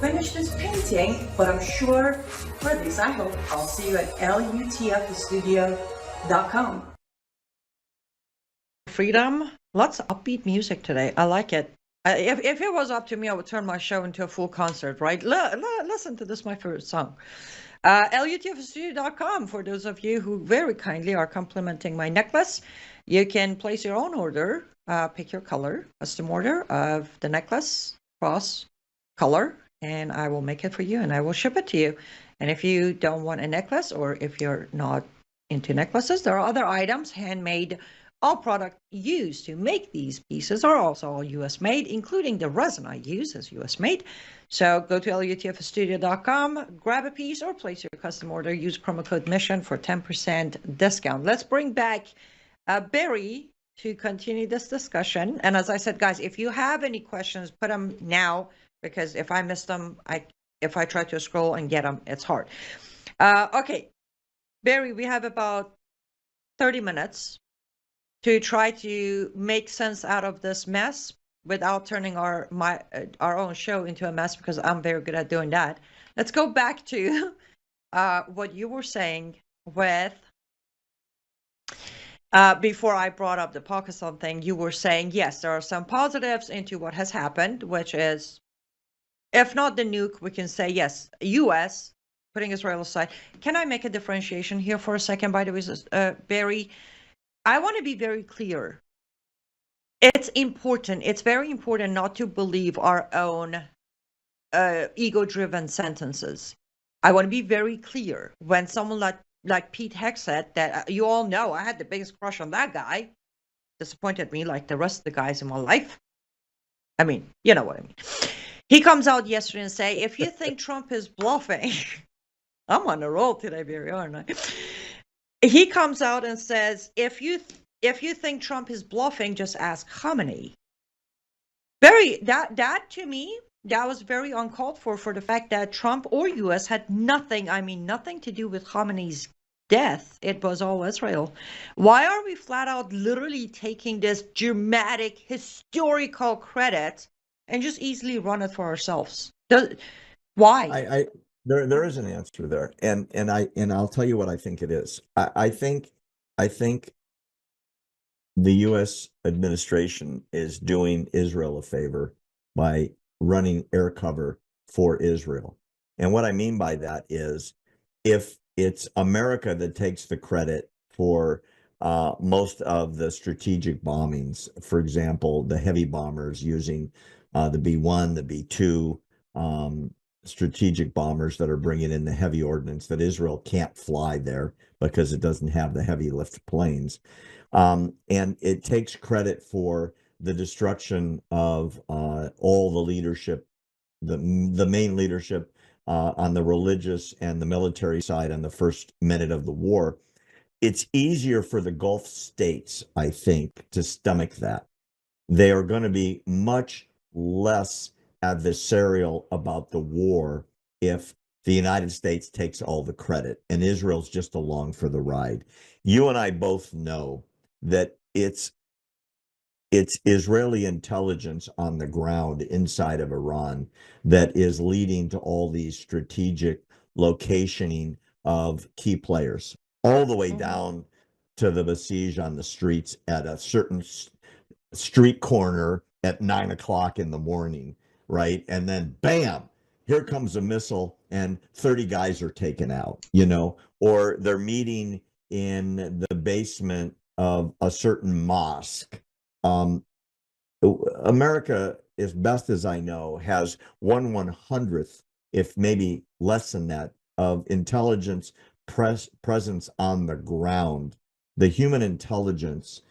Finish this painting, but I'm sure, or at least I hope, I'll see you at lutfstudio.com. Freedom, lots of upbeat music today. I like it. If it was up to me, I would turn my show into a full concert, right? Listen to this, my favorite song. lutfstudio.com for those of you who very kindly are complimenting my necklace. You can place your own order, pick your color, custom order of the necklace, cross color, and I will make it for you and I will ship it to you. And if you don't want a necklace, or if you're not into necklaces, there are other items, handmade. All product used to make these pieces are also all US made, including the resin I use is US made. So go to lutfstudio.com, grab a piece or place your custom order, use promo code MISSION for 10% discount. Let's bring back Barry to continue this discussion. And as I said, guys, if you have any questions, put them now, because if I miss them, if I try to scroll and get them, it's hard. Okay, Barry, we have about 30 minutes to try to make sense out of this mess without turning our own show into a mess, because I'm very good at doing that. Let's go back to what you were saying with before I brought up the Pakistan thing. You were saying, yes, there are some positives into what has happened, which is, if not the nuke, we can say, yes, U.S. putting Israel aside. Can I make a differentiation here for a second, by the way, Barry? I want to be very clear. It's important. It's very important not to believe our own ego-driven sentences. I want to be very clear. When someone like Pete Hexet, that you all know, I had the biggest crush on that guy, disappointed me like the rest of the guys in my life. I mean, you know what I mean. He comes out yesterday and say, if you think Trump is bluffing, I'm on a roll today, Barry, aren't I? He comes out and says, if you think Trump is bluffing, just ask Khamenei. That to me, that was very uncalled for the fact that Trump or US had nothing, I mean nothing to do with Khamenei's death. It was all Israel. Why are we flat out literally taking this dramatic historical credit and just easily run it for ourselves? Why? There is an answer there, and I'll tell you what I think it is. I think the U.S. administration is doing Israel a favor by running air cover for Israel. And what I mean by that is, if it's America that takes the credit for most of the strategic bombings, for example, the heavy bombers using the B-1, the B-2, strategic bombers that are bringing in the heavy ordnance that Israel can't fly there because it doesn't have the heavy lift planes. And it takes credit for the destruction of all the leadership, the main leadership on the religious and the military side on the first minute of the war. It's easier for the Gulf states, I think, to stomach that. They are going to be much less adversarial about the war if the United States takes all the credit and Israel's just along for the ride. You and I both know that it's Israeli intelligence on the ground inside of Iran that is leading to all these strategic locationing of key players, all the way down to the besiege on the streets at a certain street corner at 9 o'clock in the morning, right? And then bam, here comes a missile and 30 guys are taken out, or they're meeting in the basement of a certain mosque. America, as best as I know, has 1/100th, if maybe less than that, of intelligence presence on the ground. The human intelligence,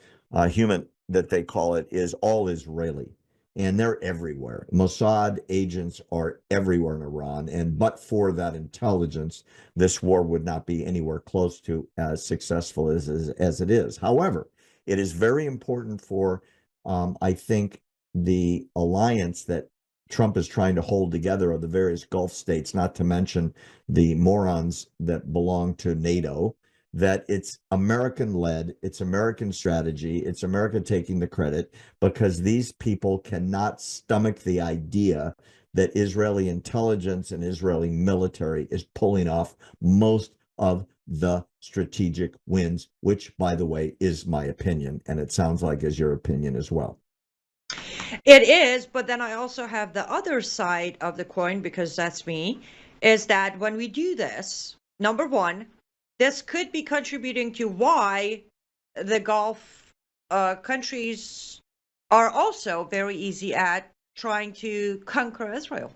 human that they call it, is all Israeli, and they're everywhere. Mossad agents are everywhere in Iran, and but for that intelligence, this war would not be anywhere close to as successful as it is. However, it is very important for, I think, the alliance that Trump is trying to hold together of the various Gulf states, not to mention the morons that belong to NATO, that it's American-led, it's American strategy, it's America taking the credit, because these people cannot stomach the idea that Israeli intelligence and Israeli military is pulling off most of the strategic wins, which, by the way, is my opinion, and it sounds like is your opinion as well. It is, but then I also have the other side of the coin, because that's me, is that when we do this, number one, this could be contributing to why the Gulf countries are also very easy at trying to conquer Israel.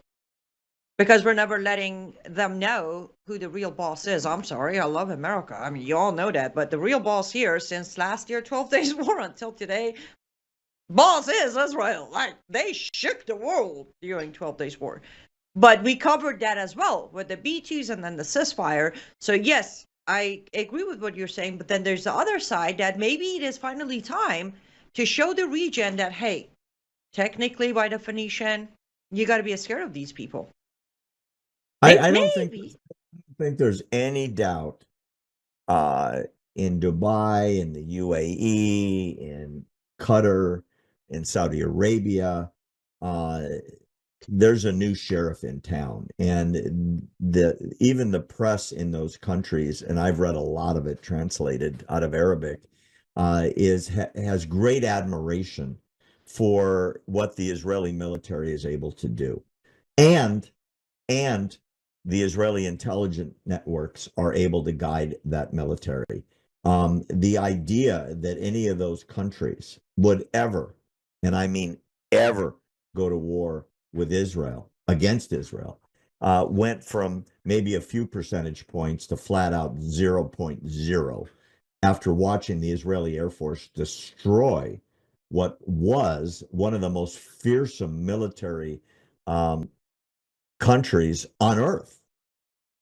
Because we're never letting them know who the real boss is. I'm sorry, I love America. I mean, you all know that. But the real boss here, since last year, 12 Days War until today, boss is Israel. Like, they shook the world during 12 Days War. But we covered that as well with the B2s and then the ceasefire. So yes, I agree with what you're saying. But then there's the other side that maybe it is finally time to show the region that, hey, technically, by definition, you got to be scared of these people. I don't think there's any doubt in Dubai, in the UAE, in Qatar, in Saudi Arabia, there's a new sheriff in town, and even the press in those countries, and I've read a lot of it translated out of Arabic, has great admiration for what the Israeli military is able to do, and the Israeli intelligence networks are able to guide that military. The idea that any of those countries would ever, and I mean ever, go to war with Israel, against Israel, went from maybe a few percentage points to flat out 0.0 after watching the Israeli Air Force destroy what was one of the most fearsome military countries on earth.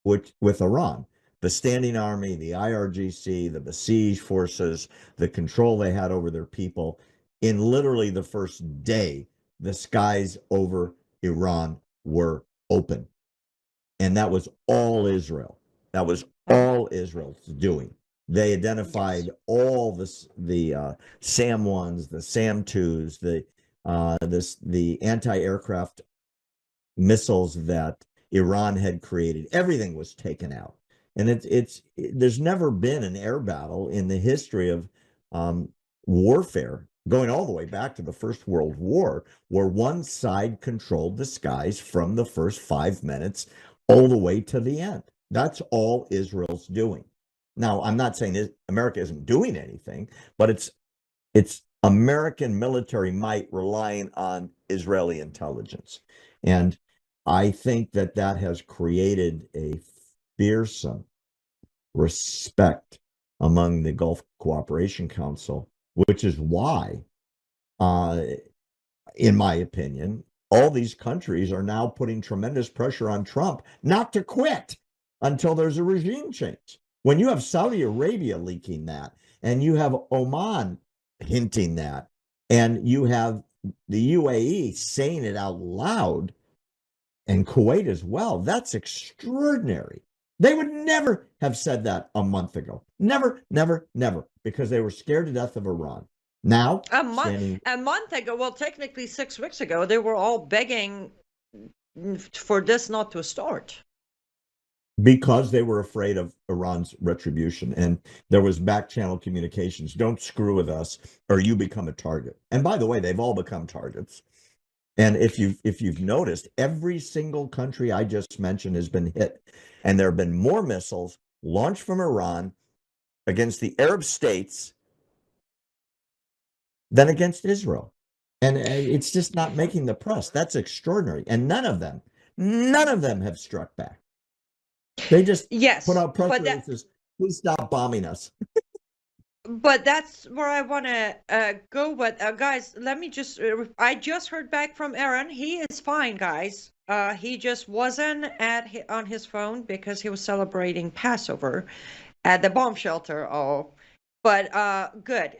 with Iran. The Standing Army, the IRGC, the besieged forces, the control they had over their people. In literally the first day, the skies over Iran were open. And that was all Israel. That was all Israel's doing. They identified all the SAM ones, the SAM twos, the anti-aircraft missiles that Iran had created. Everything was taken out, and there's never been an air battle in the history of warfare, going all the way back to the First World War, where one side controlled the skies from the first 5 minutes all the way to the end. That's all Israel's doing. Now, I'm not saying America isn't doing anything, but it's American military might relying on Israeli intelligence. And I think that has created a fearsome respect among the Gulf Cooperation Council, which is why, in my opinion, all these countries are now putting tremendous pressure on Trump not to quit until there's a regime change. When you have Saudi Arabia leaking that, and you have Oman hinting that, and you have the UAE saying it out loud, and Kuwait as well, that's extraordinary. They would never have said that a month ago. Never, never, never, because they were scared to death of Iran. Now, a month ago, well, technically 6 weeks ago, they were all begging for this not to start. Because they were afraid of Iran's retribution. And there was back channel communications. Don't screw with us or you become a target. And by the way, they've all become targets. And if you've noticed, every single country I just mentioned has been hit. And there have been more missiles launched from Iran against the Arab states than against Israel. And it's just not making the press. That's extraordinary. And none of them have struck back. They just put out press releases, please stop bombing us. But that's where I want to go with. Guys, let me just, I just heard back from Aaron. He is fine, guys. He just wasn't on his phone because he was celebrating Passover at the bomb shelter. Oh, but good.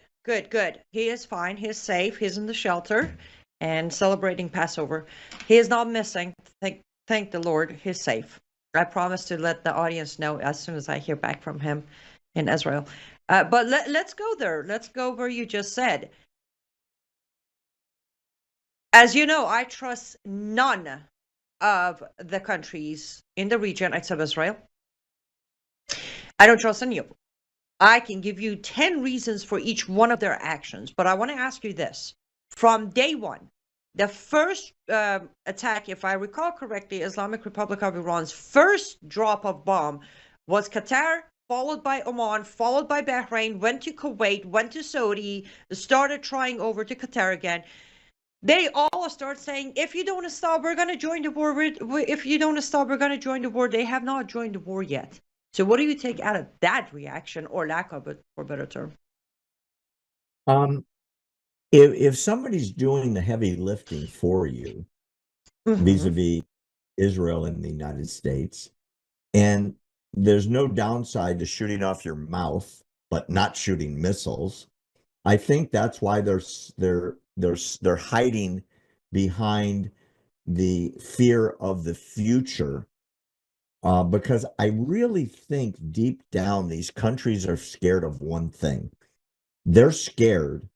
He is fine. He's safe. He's in the shelter and celebrating Passover. He is not missing. Thank the Lord. He's safe. I promise to let the audience know as soon as I hear back from him in Israel. But let's go there. Let's go where you just said. As you know, I trust none of the countries in the region except Israel. I don't trust any of them. I can give you 10 reasons for each one of their actions, but I want to ask you this. From day one, the first attack, if I recall correctly, Islamic Republic of Iran's first drop of bomb was Qatar, followed by Oman, followed by Bahrain, went to Kuwait, went to Saudi, started trying over to Qatar again. They all start saying, if you don't stop, we're going to join the war. If you don't stop, we're going to join the war. They have not joined the war yet. So what do you take out of that reaction, or lack of it, for a better term? If somebody's doing the heavy lifting for you, vis-a-vis Israel and the United States, and there's no downside to shooting off your mouth, but not shooting missiles, I think that's why they're hiding behind the fear of the future, because I really think deep down these countries are scared of one thing. They're scared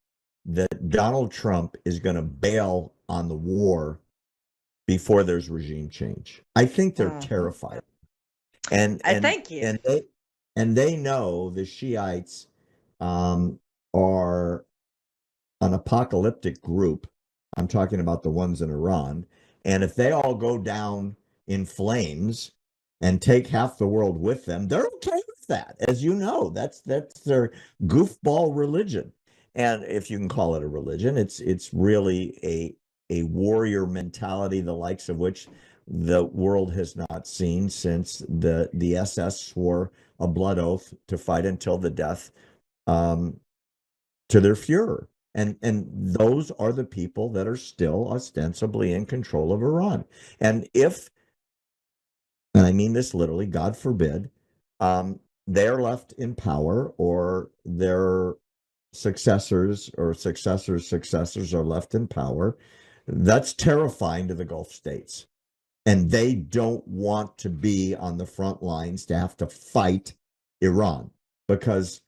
that Donald Trump is going to bail on the war before there's regime change. I think they're terrified. And thank you. And they know the Shiites are an apocalyptic group. I'm talking about the ones in Iran. And if they all go down in flames and take half the world with them, they're okay with that. As you know, that's their goofball religion. And if you can call it a religion, it's really a warrior mentality, the likes of which the world has not seen since the SS swore a blood oath to fight until the death to their Fuhrer. And those are the people that are still ostensibly in control of Iran. And and I mean this literally, God forbid, they're left in power, or their successors or successors are left in power, that's terrifying to the Gulf states. And they don't want to be on the front lines to have to fight Iran, because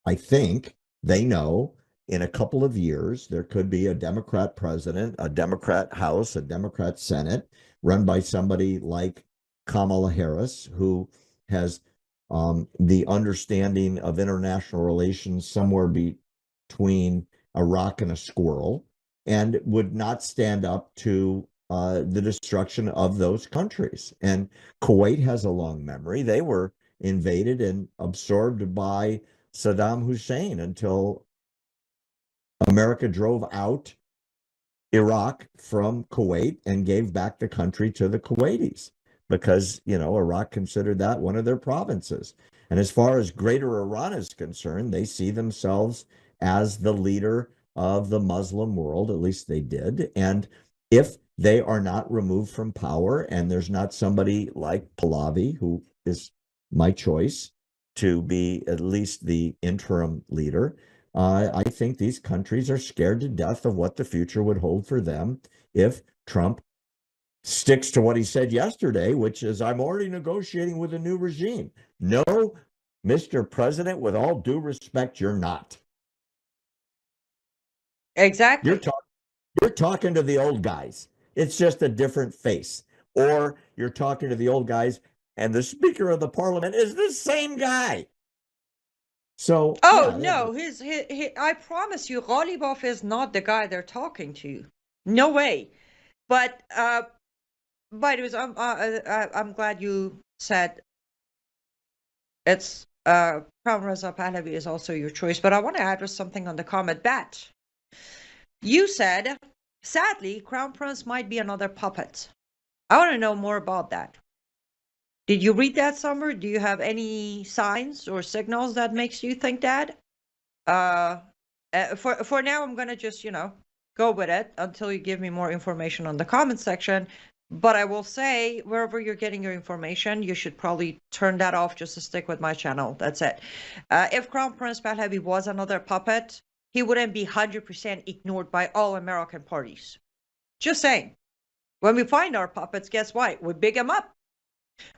I think they know in a couple of years there could be a Democrat president, a Democrat House, a Democrat Senate run by somebody like Kamala Harris, who has the understanding of international relations somewhere between a rock and a squirrel, and would not stand up to the destruction of those countries. And Kuwait has a long memory. They were invaded and absorbed by Saddam Hussein until America drove out Iraq from Kuwait and gave back the country to the Kuwaitis, because, Iraq considered that one of their provinces. And as far as Greater Iran is concerned, they see themselves as the leader of the Muslim world, at least they did. And if they are not removed from power, and there's not somebody like Pahlavi, who is my choice to be at least the interim leader, I think these countries are scared to death of what the future would hold for them if Trump sticks to what he said yesterday, which is, I'm already negotiating with a new regime. No, Mr. President, with all due respect, you're not. Exactly. You're talking to the old guys. It's just a different face. Or you're talking to the old guys, and the Speaker of the Parliament is the same guy. So, no, I promise you, Ghalibaf is not the guy they're talking to. No way. But I'm glad you said it's Crown Reza Pahlavi is also your choice. But I want to address something on the comment. Bat, you said, sadly, Crown Prince might be another puppet. I want to know more about that. Did you read that somewhere? Do you have any signs or signals that makes you think that? For now, I'm gonna just go with it until you give me more information on the comment section. But I will say, wherever you're getting your information, you should probably turn that off just to stick with my channel. That's it. If Crown Prince Pahlavi was another puppet, he wouldn't be 100% ignored by all American parties. Just saying. When we find our puppets, guess what? We big him up.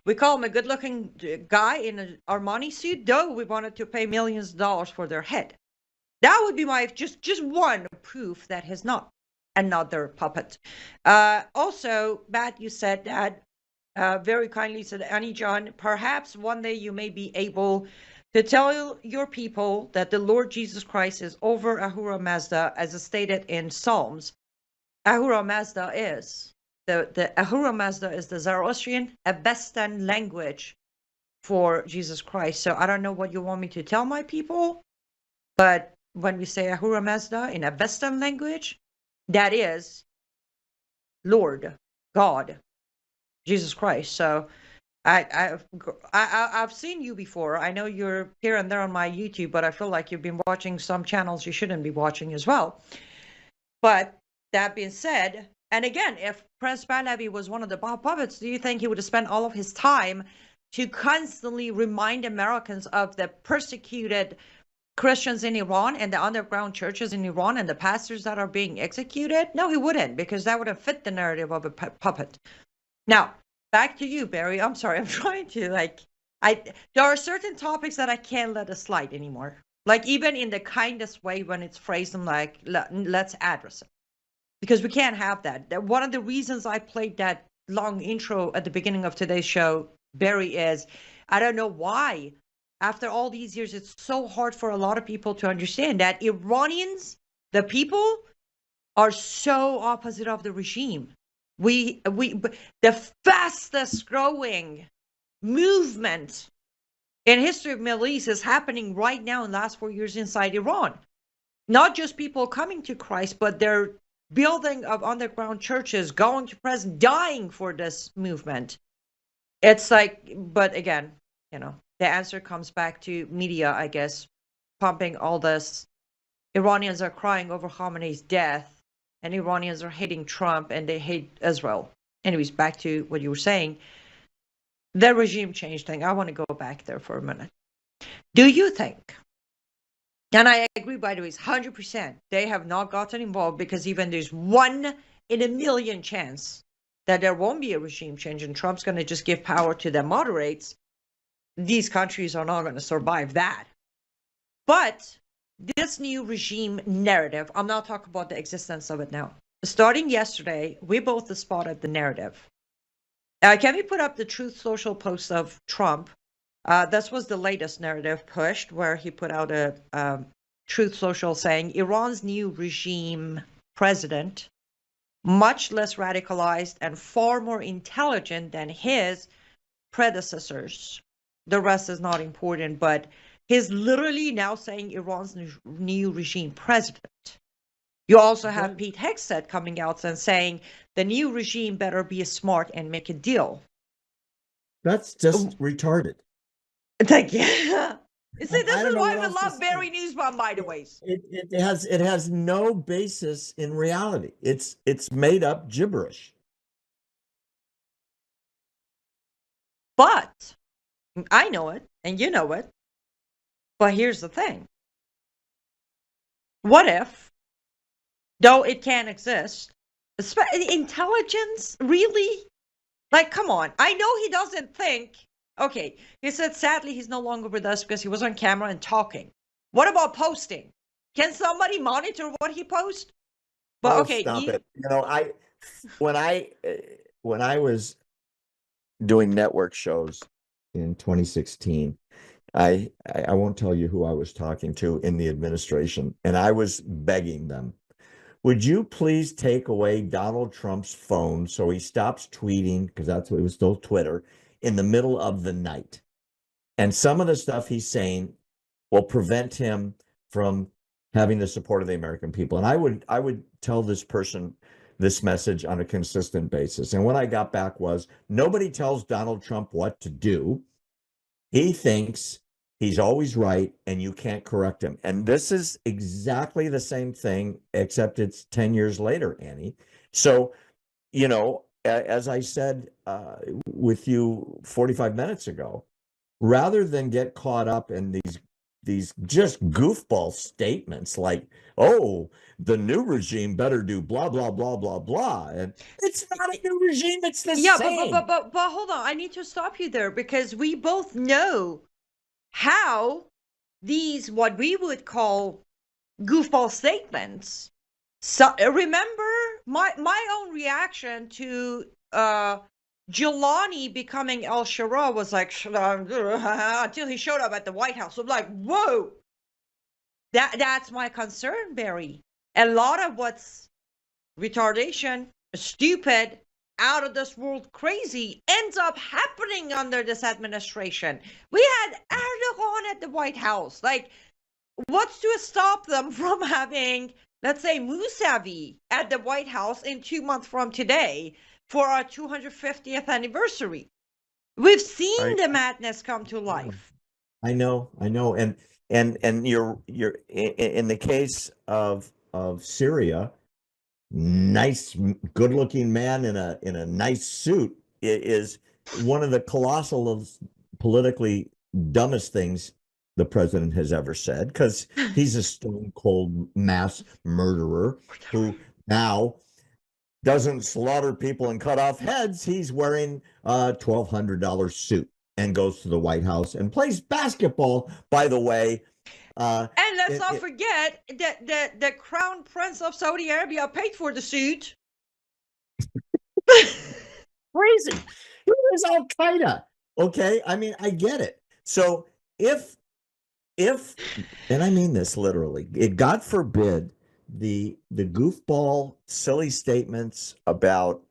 We call him a good-looking guy in an Armani suit, though we wanted to pay millions of dollars for their head. That would be my just one proof that he's not another puppet. Also, Bat, you said that very kindly said, Annie John, perhaps one day you may be able to tell your people that the Lord Jesus Christ is over Ahura Mazda, as stated in Psalms. Ahura Mazda is the Ahura Mazda is the Zoroastrian Avestan language for Jesus Christ. So I don't know what you want me to tell my people, but when we say Ahura Mazda in Avestan language, that is Lord God, Jesus Christ. So I've seen you before. I know you're here and there on my YouTube, but I feel like you've been watching some channels you shouldn't be watching as well. But that being said, and again, if Prince Pahlavi was one of the puppets, do you think he would have spent all of his time to constantly remind Americans of the persecuted Christians in Iran and the underground churches in Iran and the pastors that are being executed? No, he wouldn't, because that wouldn't fit the narrative of a puppet. Now, back to you, Barry. I'm sorry. I'm trying to there are certain topics that I can't let it slide anymore. Like even in the kindest way when it's phrased, I'm like, let's address it. Because we can't have that. One of the reasons I played that long intro at the beginning of today's show, Barry, is I don't know why, after all these years, it's so hard for a lot of people to understand that Iranians, the people, are so opposite of the regime. The fastest growing movement in history of Middle East is happening right now in the last 4 years inside Iran. Not just people coming to Christ, but they're building of underground churches, going to prison, dying for this movement. It's like, but again, the answer comes back to media, I guess, pumping all this. Iranians are crying over Khamenei's death, and Iranians are hating Trump, and they hate Israel. Anyways, back to what you were saying. the regime change thing, I want to go back there for a minute. Do you think, and I agree, by the way, it's 100%, they have not gotten involved because even there's 1 in a million chance that there won't be a regime change and Trump's going to just give power to the moderates, these countries are not going to survive that. But this new regime narrative, I'm not talking about the existence of it now. Starting yesterday, we both spotted the narrative. Can we put up the Truth Social post of Trump? This was the latest narrative pushed, where he put out a Truth Social saying Iran's new regime president, much less radicalized and far more intelligent than his predecessors. The rest is not important, but he's literally now saying Iran's new regime president. You also have Pete Hegseth coming out and saying the new regime better be smart and make a deal. That's just retarded. Thank you. See, this is why we love Barry Newsbaum, by the way. It has no basis in reality. It's made up gibberish. But I know it, and you know it. But here's the thing. What if, though it can exist, intelligence, really? Like, come on. I know he doesn't think. Okay, he said sadly he's no longer with us because he was on camera and talking. What about posting? Can somebody monitor what he posts? But okay, stop it. You know, when I was doing network shows in 2016, I won't tell you who I was talking to in the administration, and I was begging them, would you please take away Donald Trump's phone so he stops tweeting, because that's what it was, still Twitter, in the middle of the night. And some of the stuff he's saying will prevent him from having the support of the American people. And I would tell this person this message on a consistent basis. And what I got back was, nobody tells Donald Trump what to do. He thinks he's always right and you can't correct him. And this is exactly the same thing, except it's 10 years later, Annie. So, you know, as I said with you 45 minutes ago, rather than get caught up in these just goofball statements like, oh, the new regime better do blah, blah, blah, blah, blah. And it's not a new regime. It's the same. But hold on. I need to stop you there because we both know how these, what we would call goofball statements. So remember my own reaction to Giuliani becoming El Shara was like until he showed up at the White House. I'm like, whoa, that's my concern, Barry. A lot of what's retardation, stupid, out of this world crazy ends up happening under this administration. We had Erdogan at the White House. Like, what's to stop them from having, let's say, Mousavi at the White House in 2 months from today for our 250th anniversary? We've seen the madness come to life. I know. And you're in the case of Syria, nice, good-looking man in a nice suit is one of the colossal, politically dumbest things the president has ever said, because he's a stone-cold mass murderer who now doesn't slaughter people and cut off heads. He's wearing a $1,200 suit and goes to the White House and plays basketball, by the way. And let's not forget that the Crown Prince of Saudi Arabia paid for the suit. Crazy. It was Al Qaeda. Okay, I mean, I get it. So if, and I mean this literally, God forbid the goofball, silly statements about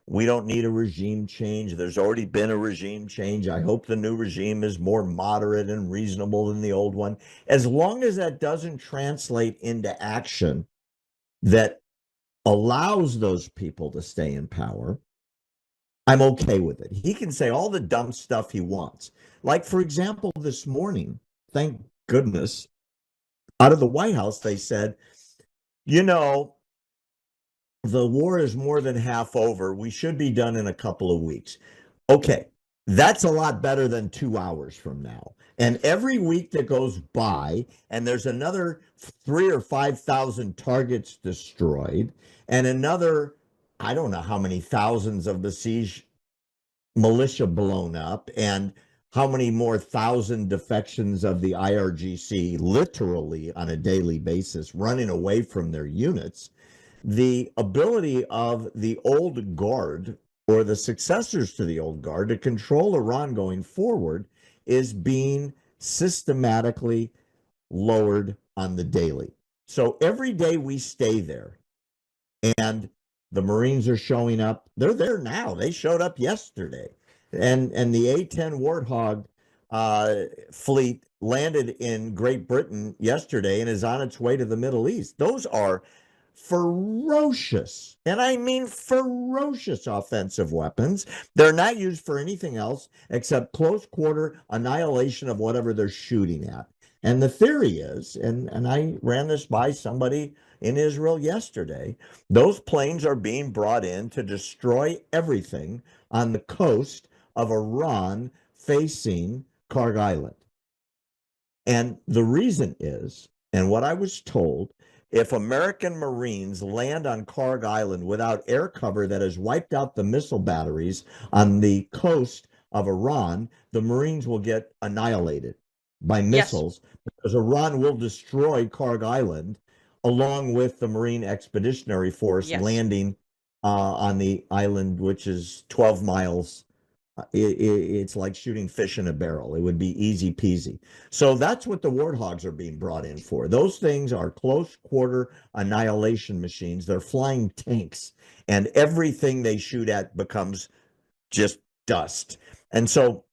we don't need a regime change. There's already been a regime change. I hope the new regime is more moderate and reasonable than the old one. As long as that doesn't translate into action that allows those people to stay in power, I'm okay with it. He can say all the dumb stuff he wants. Like, for example, this morning, thank goodness, out of the White House, they said, you know, the war is more than half over. We should be done in a couple of weeks. Okay, That's a lot better than 2 hours from now. And every week that goes by, and there's another 3 or 5,000 targets destroyed, and another, I don't know how many thousands of Basij militia blown up, and how many more thousand defections of the IRGC literally on a daily basis running away from their units. The ability of the old guard or the successors to the old guard to control Iran going forward is being systematically lowered on the daily. So every day we stay there and the Marines are showing up. They're there now. They showed up yesterday. And the A-10 Warthog fleet landed in Great Britain yesterday and is on its way to the Middle East. Those are ferocious, and I mean ferocious offensive weapons. They're not used for anything else except close quarter annihilation of whatever they're shooting at. And the theory is, and I ran this by somebody in Israel yesterday, those planes are being brought in to destroy everything on the coast of Iran facing Karg Island. And the reason is, and what I was told, if American Marines land on Karg Island without air cover that has wiped out the missile batteries on the coast of Iran, the Marines will get annihilated by missiles because Iran will destroy Karg Island along with the Marine Expeditionary Force landing on the island, which is 12 miles. It's like shooting fish in a barrel. It would be easy peasy. So that's what the Warthogs are being brought in for. Those things are close quarter annihilation machines. They're flying tanks, and everything they shoot at becomes just dust. And so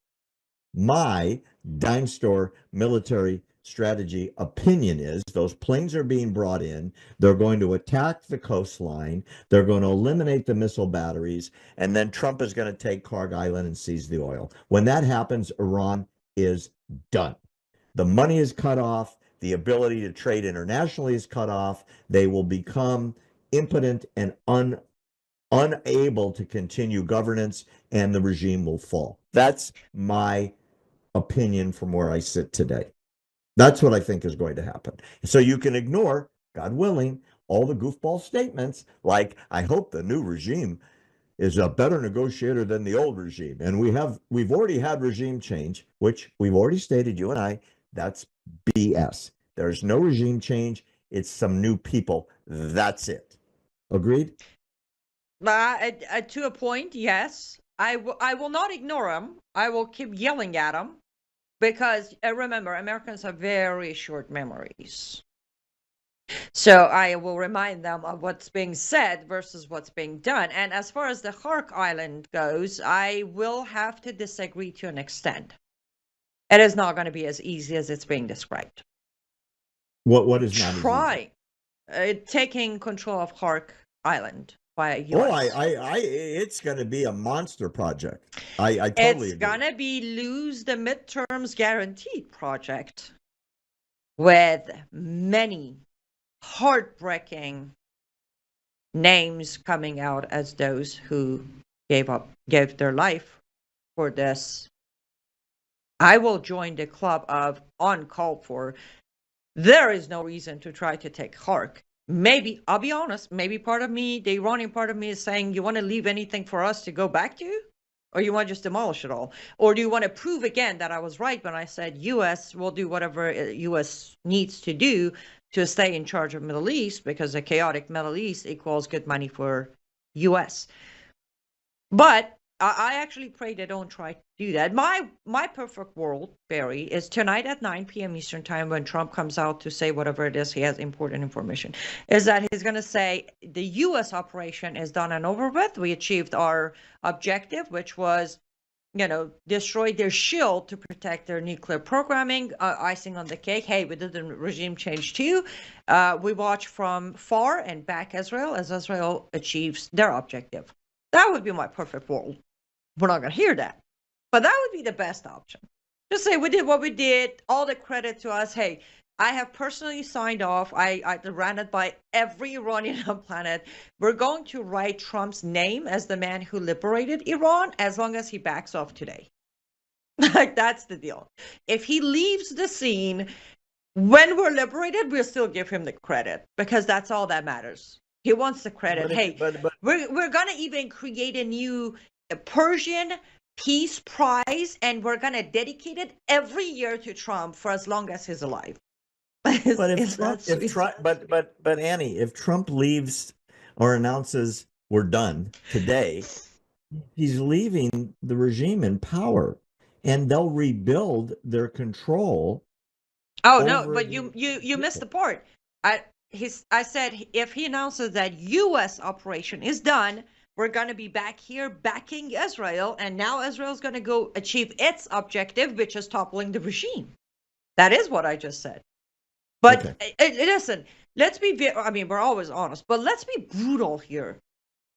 my dime store military strategy opinion is those planes are being brought in. They're going to attack the coastline. They're going to eliminate the missile batteries. And then Trump is going to take Karg Island and seize the oil. When that happens, Iran is done. The money is cut off. The ability to trade internationally is cut off. They will become impotent and unable to continue governance, and the regime will fall. That's my opinion from where I sit today. That's what I think is going to happen. So you can ignore, God willing, all the goofball statements like, I hope the new regime is a better negotiator than the old regime. And we've already had regime change, which we've already stated, you and I, that's BS. There's no regime change. It's some new people. That's it. Agreed? To a point, yes. I will not ignore them. I will keep yelling at them. Because remember, Americans have very short memories. So I will remind them of what's being said versus what's being done. And as far as the Karg Island goes, I will have to disagree to an extent. It is not going to be as easy as it's being described. What is not Try taking control of Karg Island. It's going to be a monster project. I totally agree. It's going to be lose the midterms guaranteed project with many heartbreaking names coming out as those who gave their life for this. I will join the club of uncalled for. There is no reason to try to take Karg. Maybe, I'll be honest, maybe part of me, the Iranian part of me is saying, you want to leave anything for us to go back to? Or you want to just demolish it all? Or do you want to prove again that I was right when I said U.S. will do whatever U.S. needs to do to stay in charge of Middle East, because a chaotic Middle East equals good money for U.S. But I actually pray they don't try to do that. My perfect world, Barry, is tonight at 9 p.m. Eastern time when Trump comes out to say whatever it is he has important information, is that he's going to say the U.S. operation is done and over with. We achieved our objective, which was, destroy their shield to protect their nuclear programming, icing on the cake. Hey, we did the regime change too. We watch from far and back Israel as Israel achieves their objective. That would be my perfect world. We're not going to hear that. But that would be the best option. Just say we did what we did, all the credit to us. Hey, I have personally signed off. I ran it by every Iranian on the planet. We're going to write Trump's name as the man who liberated Iran as long as he backs off today. Like, that's the deal. If he leaves the scene when we're liberated, we'll still give him the credit because that's all that matters. He wants the credit. Hey, we're gonna even create a new Persian Peace Prize, and we're gonna dedicate it every year to Trump for as long as he's alive. But but Annie, if Trump leaves or announces we're done today, he's leaving the regime in power, and they'll rebuild their control. Oh no, but you missed the part. I said if he announces that U.S. operation is done, we're going to be back here backing Israel, and now Israel's going to go achieve its objective, which is toppling the regime. That is what I just said. But listen, let's be, I mean, we're always honest, but let's be brutal here.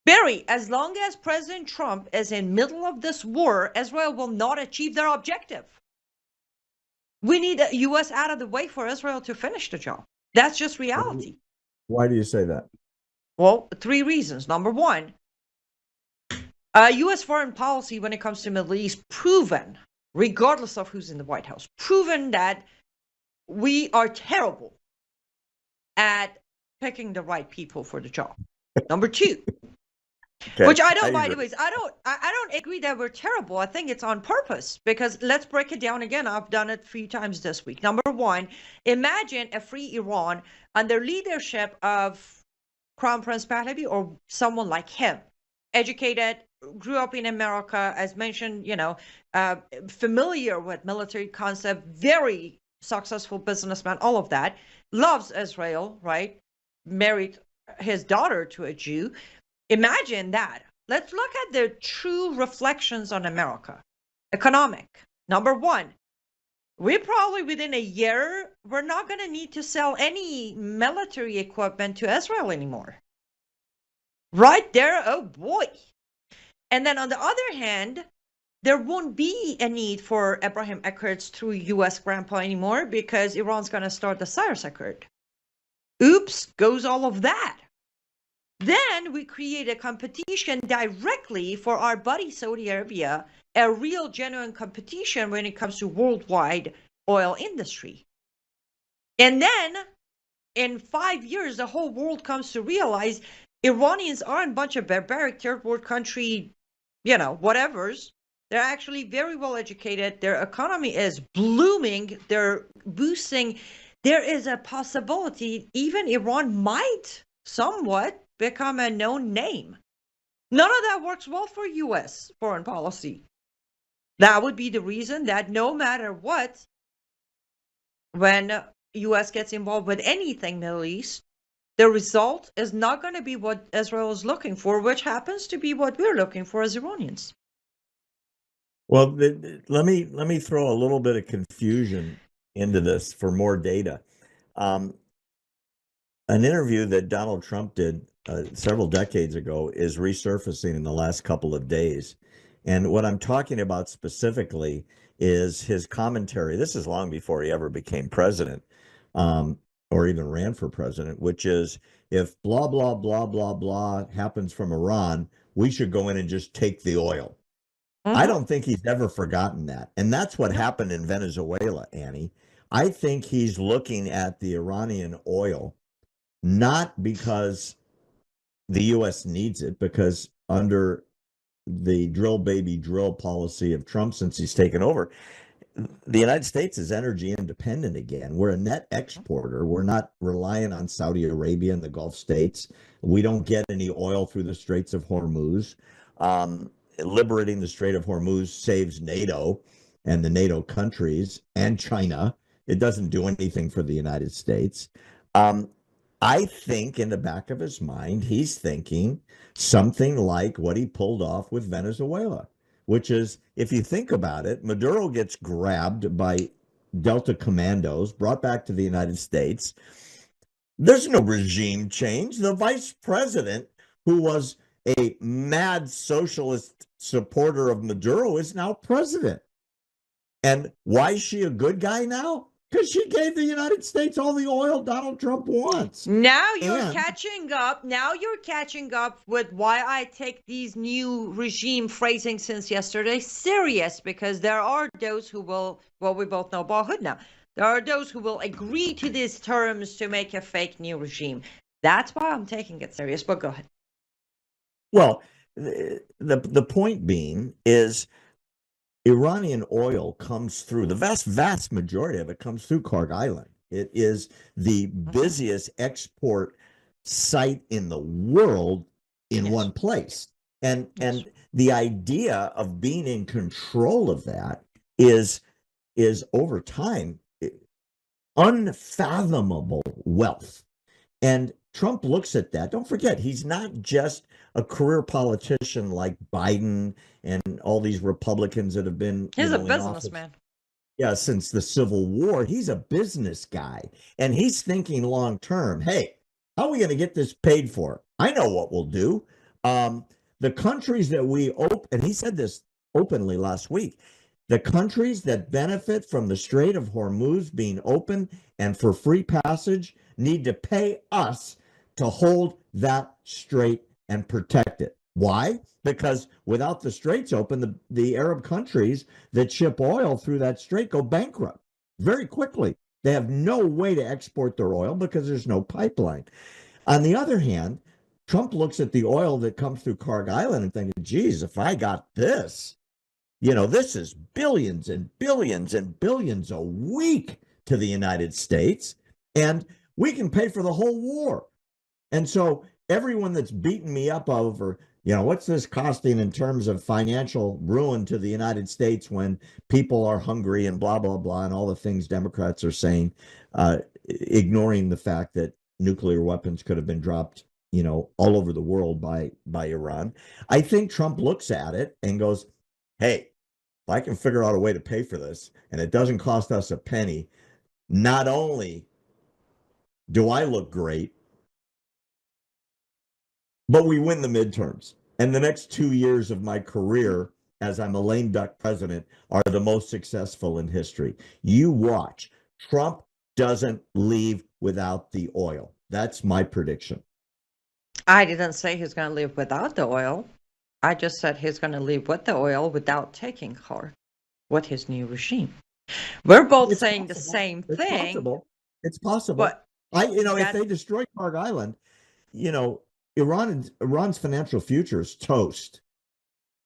Barry, as long as President Trump is in middle of this war, Israel will not achieve their objective. We need the U.S. out of the way for Israel to finish the job. That's just reality. Why do you say that? Well, 3 reasons. Number one, U.S. foreign policy when it comes to Middle East, proven, regardless of who's in the White House, proven that we are terrible at picking the right people for the job. Number 2, which I don't, by the way, I don't agree that we're terrible. I think it's on purpose because let's break it down again. I've done it 3 times this week. Number 1, imagine a free Iran under leadership of Crown Prince Pahlavi or someone like him, educated, grew up in America, as mentioned, familiar with military concept, very successful businessman, all of that, loves Israel, right? Married his daughter to a Jew. Imagine that. Let's look at the true reflections on America. Economic. Number 1, we probably within a year, we're not going to need to sell any military equipment to Israel anymore. Right there, oh boy. And then on the other hand, there won't be a need for Abraham Accords through U.S. grandpa anymore because Iran's going to start the Cyrus Accord. Oops, goes all of that. Then we create a competition directly for our buddy Saudi Arabia, a real genuine competition when it comes to worldwide oil industry. And then in 5 years, the whole world comes to realize Iranians aren't a bunch of barbaric third world country, whatevers. They're actually very well educated. Their economy is blooming. They're boosting. There is a possibility even Iran might somewhat become a known name. None of that works well for U.S. foreign policy. That would be the reason that no matter what, when U.S. gets involved with anything Middle East, the result is not going to be what Israel is looking for, which happens to be what we're looking for as Iranians. Well, let me throw a little bit of confusion into this for more data. An interview that Donald Trump did several decades ago is resurfacing in the last couple of days. And what I'm talking about specifically is his commentary. This is long before he ever became president or even ran for president, which is if blah, blah, blah, blah, blah happens from Iran, we should go in and just take the oil. I don't think he's ever forgotten that. And that's what happened in Venezuela, Annie. I think he's looking at the Iranian oil, not because the U.S. needs it, because under the drill baby drill policy of Trump since he's taken over, the United States is energy independent again. We're a net exporter. We're not relying on Saudi Arabia and the Gulf states. We don't get any oil through the Straits of Hormuz. Liberating the Strait of Hormuz saves NATO and the NATO countries and China. It doesn't do anything for the United States. I think in the back of his mind, he's thinking something like what he pulled off with Venezuela, which is, if you think about it, Maduro gets grabbed by Delta commandos, brought back to the United States. There's no regime change. The vice president, who was a mad socialist supporter of Maduro, is now president. And why is she a good guy now? Because she gave the United States all the oil Donald Trump wants. Now you're And- catching up. Now you're catching up with why I take these new regime phrasing since yesterday serious, because there are those who will, well, we both know about Hood now. There are those who will agree to these terms to make a fake new regime. That's why I'm taking it serious, but go ahead. Well, the point being is Iranian oil comes through, the vast majority of it comes through Kharg Island. It is the busiest export site in the world in one place. And the idea of being in control of that is over time unfathomable wealth. And Trump looks at that. Don't forget, he's not just a career politician like Biden and all these Republicans that have been. He's a in businessman. Yeah, since the Civil War. He's a business guy, and he's thinking long term. Hey, how are we going to get this paid for? I know what we'll do. The countries that we open, and he said this openly last week, the countries that benefit from the Strait of Hormuz being open and for free passage need to pay us to hold that strait and protect it. Why? Because without the straits open, the Arab countries that ship oil through that strait go bankrupt very quickly. They have no way to export their oil because there's no pipeline. On the other hand, Trump looks at the oil that comes through Kharg Island and thinks, geez, if I got this, this is billions and billions and billions a week to the United States, and we can pay for the whole war. And so everyone that's beaten me up over, what's this costing in terms of financial ruin to the United States when people are hungry and blah, blah, blah, and all the things Democrats are saying, ignoring the fact that nuclear weapons could have been dropped, all over the world by Iran. I think Trump looks at it and goes, hey, if I can figure out a way to pay for this and it doesn't cost us a penny, not only do I look great, but we win the midterms. And the next 2 years of my career as I'm a lame duck president are the most successful in history. You watch. Trump doesn't leave without the oil. That's my prediction. I didn't say he's going to leave without the oil. I just said he's going to leave with the oil without taking her with his new regime. We're both saying the same thing. It's possible. But if they destroy Kharg Island, Iran's financial future is toast.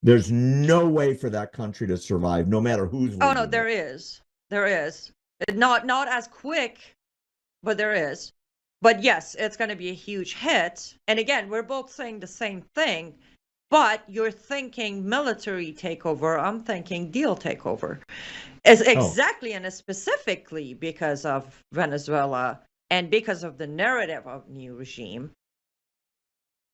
There's no way for that country to survive, no matter who's. Oh no, there is. Not as quick, but there is. But yes, it's going to be a huge hit. And again, we're both saying the same thing. But you're thinking military takeover. I'm thinking deal takeover. It's exactly and specifically because of Venezuela and because of the narrative of new regime.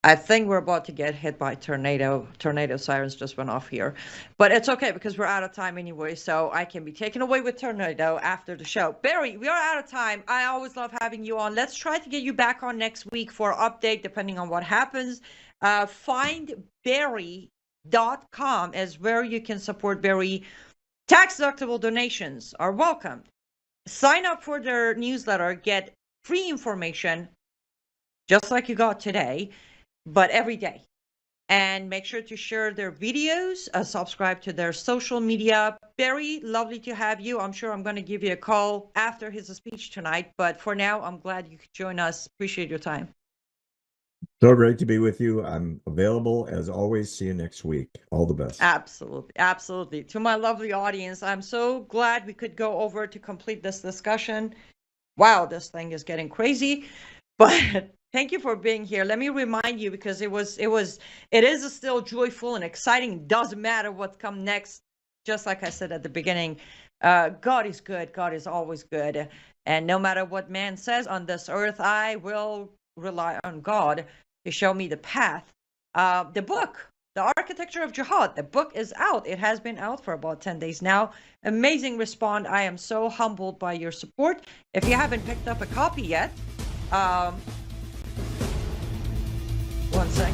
I think we're about to get hit by tornado. Tornado sirens just went off here. But it's okay because we're out of time anyway, so I can be taken away with tornado after the show. Barry, we are out of time. I always love having you on. Let's try to get you back on next week for an update depending on what happens. Findbarry.com is where you can support Barry. Tax-deductible donations are welcome. Sign up for their newsletter, get free information, just like you got today, but every day. And make sure to share their videos, subscribe to their social media. Barry, lovely to have you. I'm sure I'm going to give you a call after his speech tonight, but for now, I'm glad you could join us. Appreciate your time. So great to be with you. I'm available as always. See you next week. All the best. Absolutely. Absolutely. To my lovely audience, I'm so glad we could go over to complete this discussion. Wow, this thing is getting crazy, but thank you for being here. Let me remind you, because it is still joyful and exciting. Doesn't matter what comes next. Just like I said at the beginning, God is good. God is always good. And no matter what man says on this earth, I will rely on God to show me the path. The book, The Architecture of Jihad, the book is out. It has been out for about 10 days now. Amazing response. I am so humbled by your support. If you haven't picked up a copy yet, one sec.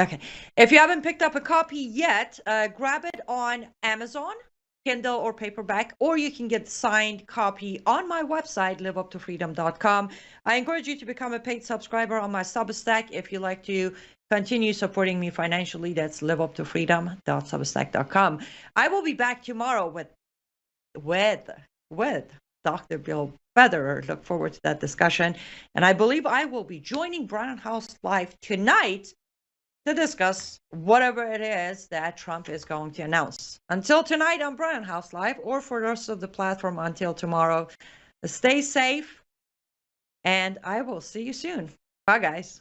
Okay. If you haven't picked up a copy yet, grab it on Amazon. Kindle or paperback, or you can get the signed copy on my website, liveuptofreedom.com. I encourage you to become a paid subscriber on my Substack if you like to continue supporting me financially. That's liveuptofreedom.substack.com. I will be back tomorrow with Dr. Bill Federer. Look forward to that discussion. And I believe I will be joining Brown House Live tonight to discuss whatever it is that Trump is going to announce. Until tonight on Brown House Live, or for the rest of the platform until tomorrow, stay safe, and I will see you soon. Bye, guys.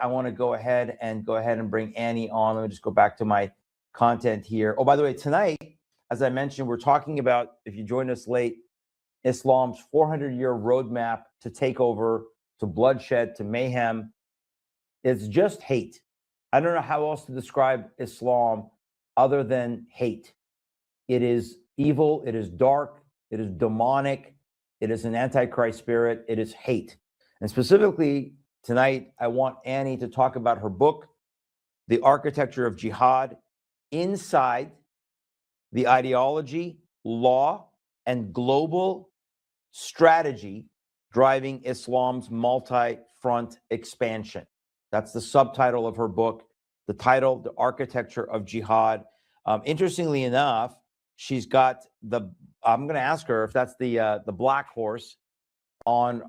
I want to go ahead and bring Annie on. Let me just go back to my content here. Oh, by the way, tonight, as I mentioned, we're talking about, if you joined us late, Islam's 400-year roadmap to takeover, to bloodshed, to mayhem. It's just hate. I don't know how else to describe Islam other than hate. It is evil. It is dark. It is demonic. It is an antichrist spirit. It is hate. And specifically, tonight, I want Annie to talk about her book, The Architecture of Jihad, inside the ideology, law, and global strategy driving Islam's multi-front expansion. That's the subtitle of her book, the title, The Architecture of Jihad. Interestingly enough, she's got I'm going to ask her if that's the black horse on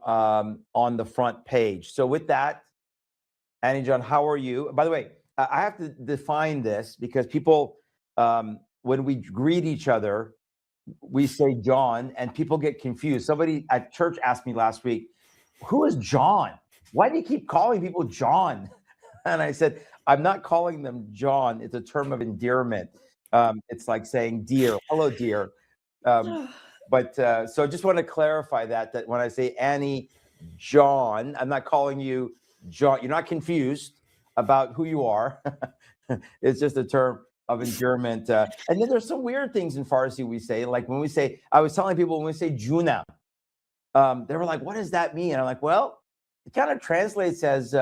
the front page. So with that, Annie John, how are you? By the way, I have to define this because people, when we greet each other, we say John, and people get confused. Somebody at church asked me last week, who is John? Why do you keep calling people John? And I said, I'm not calling them John. It's a term of endearment. It's like saying dear. Hello, dear. But so I just want to clarify that when I say Annie John, I'm not calling you John. You're not confused about who you are. It's just a term of endearment. And then there's some weird things in Farsi we say. Like when we say, I was telling people when we say Junam, they were like, what does that mean? And I'm like, well, it kind of translates as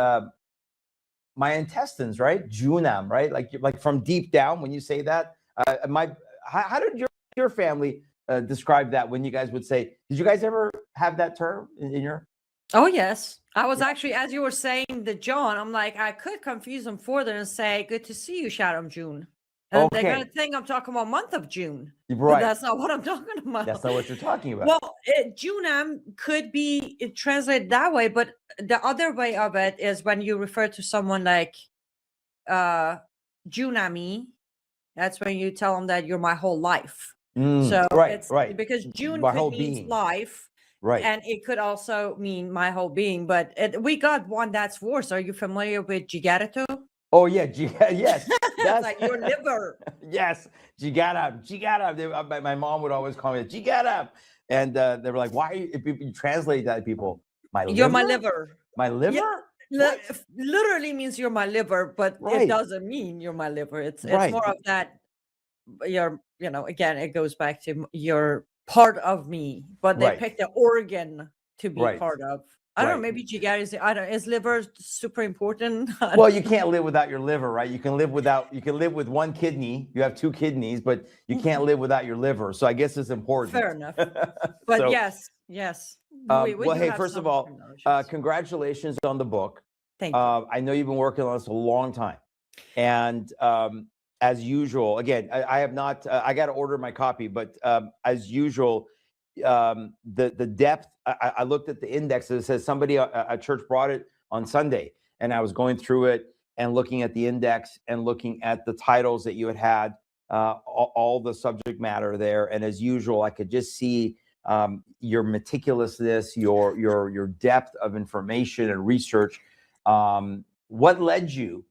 my intestines, right? Junam, right? Like from deep down when you say that. How did your family describe that when you guys would say, did you guys ever have that term in your? Oh, yes. I was actually, as you were saying the John, I'm like, I could confuse them further and say, good to see you, Shadow June. And they're going to think I'm talking about month of June. Right. But that's not what I'm talking about. That's not what you're talking about. Well, Junam could be translated that way, but the other way of it is when you refer to someone like Junami, that's when you tell them that you're my whole life. So right. Because June my could whole mean being. life. Right. And it could also mean my whole being. But we got one that's worse. Are you familiar with Jigarito? Oh, yeah. Yes. That's like your liver. Yes. Jigara. My mom would always call me Jigara. And they were like, why? If you translate that to people, my liver? You're my liver. My liver? Yeah. Literally means you're my liver, but it doesn't mean you're my liver. It's more of that. Again, it goes back to your part of me, but they picked the organ to be part of. I don't know, maybe Jigari is liver super important? Well, you can't live without your liver, right? You can live with one kidney. You have two kidneys, but you can't live without your liver. So I guess it's important. Fair enough. But yes. Hey, first of all, congratulations on the book. Thank you. I know you've been working on this a long time. And as usual, again, I have not, I got to order my copy, but as usual, the depth, I looked at the index. It says somebody at church brought it on Sunday, and I was going through it and looking at the index and looking at the titles that you had, all the subject matter there. And as usual, I could just see your meticulousness, your depth of information and research. What led you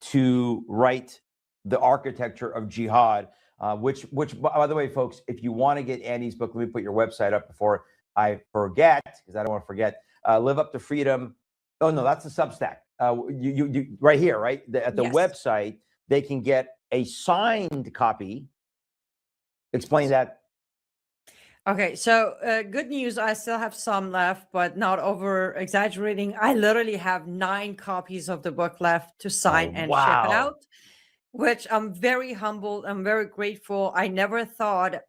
to write The Architecture of Jihad? Which, by the way, folks, if you want to get Annie's book, let me put your website up before I forget, because I don't want to forget. Live Up to Freedom. Oh, no, that's the Substack. you right here, right? At the Yes. website, they can get a signed copy. Explain that. Okay, so good news. I still have some left, but not over exaggerating. I literally have 9 copies of the book left to sign Oh, and ship it wow. out, which I'm very humbled. I'm very grateful. I never thought,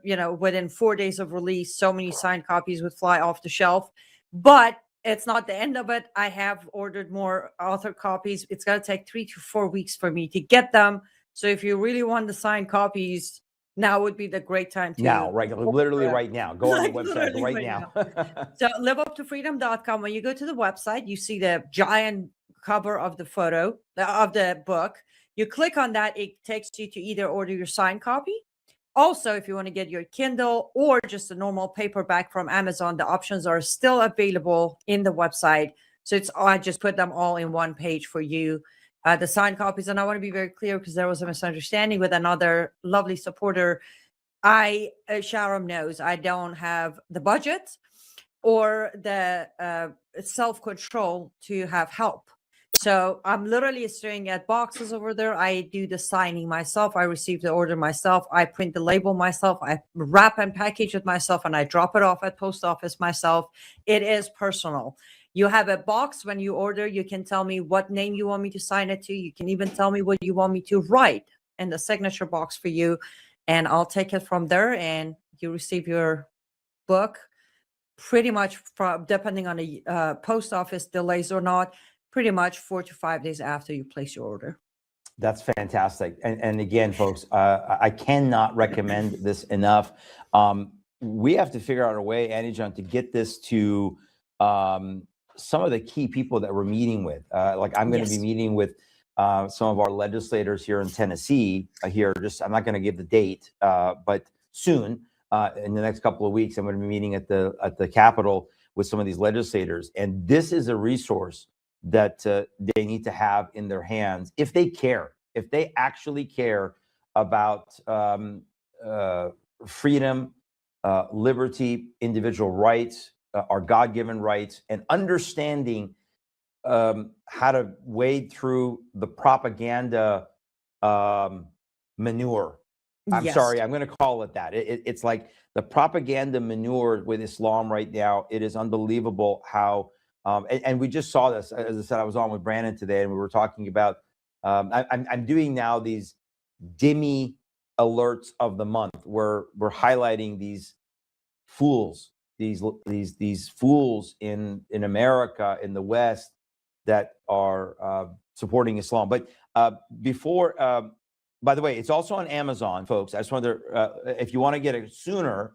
within 4 days of release, so many signed copies would fly off the shelf. But it's not the end of it. I have ordered more author copies. It's going to take 3 to 4 weeks for me to get them. So if you really want the signed copies, now would be the great time to Now, right, literally order. right now. Go on the Like, website literally right right now. So liveuptofreedom.com. When you go to the website, you see the giant cover of the photo of the book. You click on that, it takes you to either order your signed copy. Also, if you want to get your Kindle or just a normal paperback from Amazon, the options are still available in the website. So I just put them all in one page for you. The signed copies, and I want to be very clear because there was a misunderstanding with another lovely supporter. Sharon knows I don't have the budget or the self-control to have help. So I'm literally staring at boxes over there. I do the signing myself. I receive the order myself. I print the label myself. I wrap and package it myself, and I drop it off at post office myself. It is personal. You have a box when you order. You can tell me what name you want me to sign it to. You can even tell me what you want me to write in the signature box for you, and I'll take it from there, and you receive your book pretty much depending on the post office delays or not, pretty much 4 to 5 days after you place your order. That's fantastic. And again, folks, I cannot recommend this enough. We have to figure out a way, Annie John, to get this to some of the key people that we're meeting with. Like I'm going to be meeting with some of our legislators here in Tennessee. I'm not going to give the date, but soon, in the next couple of weeks, I'm going to be meeting at the Capitol with some of these legislators. And this is a resource that they need to have in their hands if they care, if they actually care about freedom, liberty, individual rights, our God-given rights, and understanding how to wade through the propaganda manure. I'm sorry, I'm going to call it that. It's like the propaganda manure with Islam right now. It is unbelievable how, and we just saw this. As I said, I was on with Brandon today, and we were talking about. I'm doing now these Dimmy alerts of the month, where we're highlighting these fools, these fools in America, in the West, that are supporting Islam. But before. By the way, it's also on Amazon, folks. I just wanted to, if you want to get it sooner,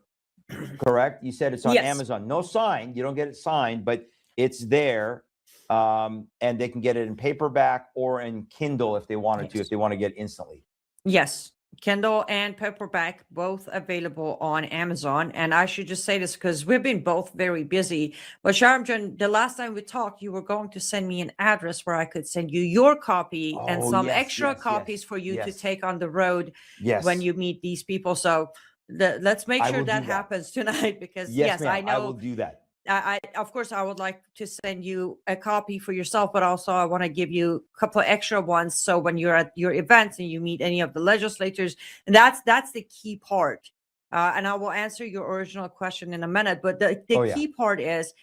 correct? You said it's on Amazon. No sign. You don't get it signed, but it's there. And they can get it in paperback or in Kindle if they wanted to, if they want to get it instantly. Yes. Kindle and paperback, both available on Amazon. And I should just say this because we've been both very busy. But Sharmjan, the last time we talked, you were going to send me an address where I could send you your copy and some extra copies for you to take on the road when you meet these people. So let's make sure that happens tonight because I know I will do that. Of course, I would like to send you a copy for yourself, but also I want to give you a couple of extra ones. So when you're at your events and you meet any of the legislators, and that's the key part. And I will answer your original question in a minute. But the key part is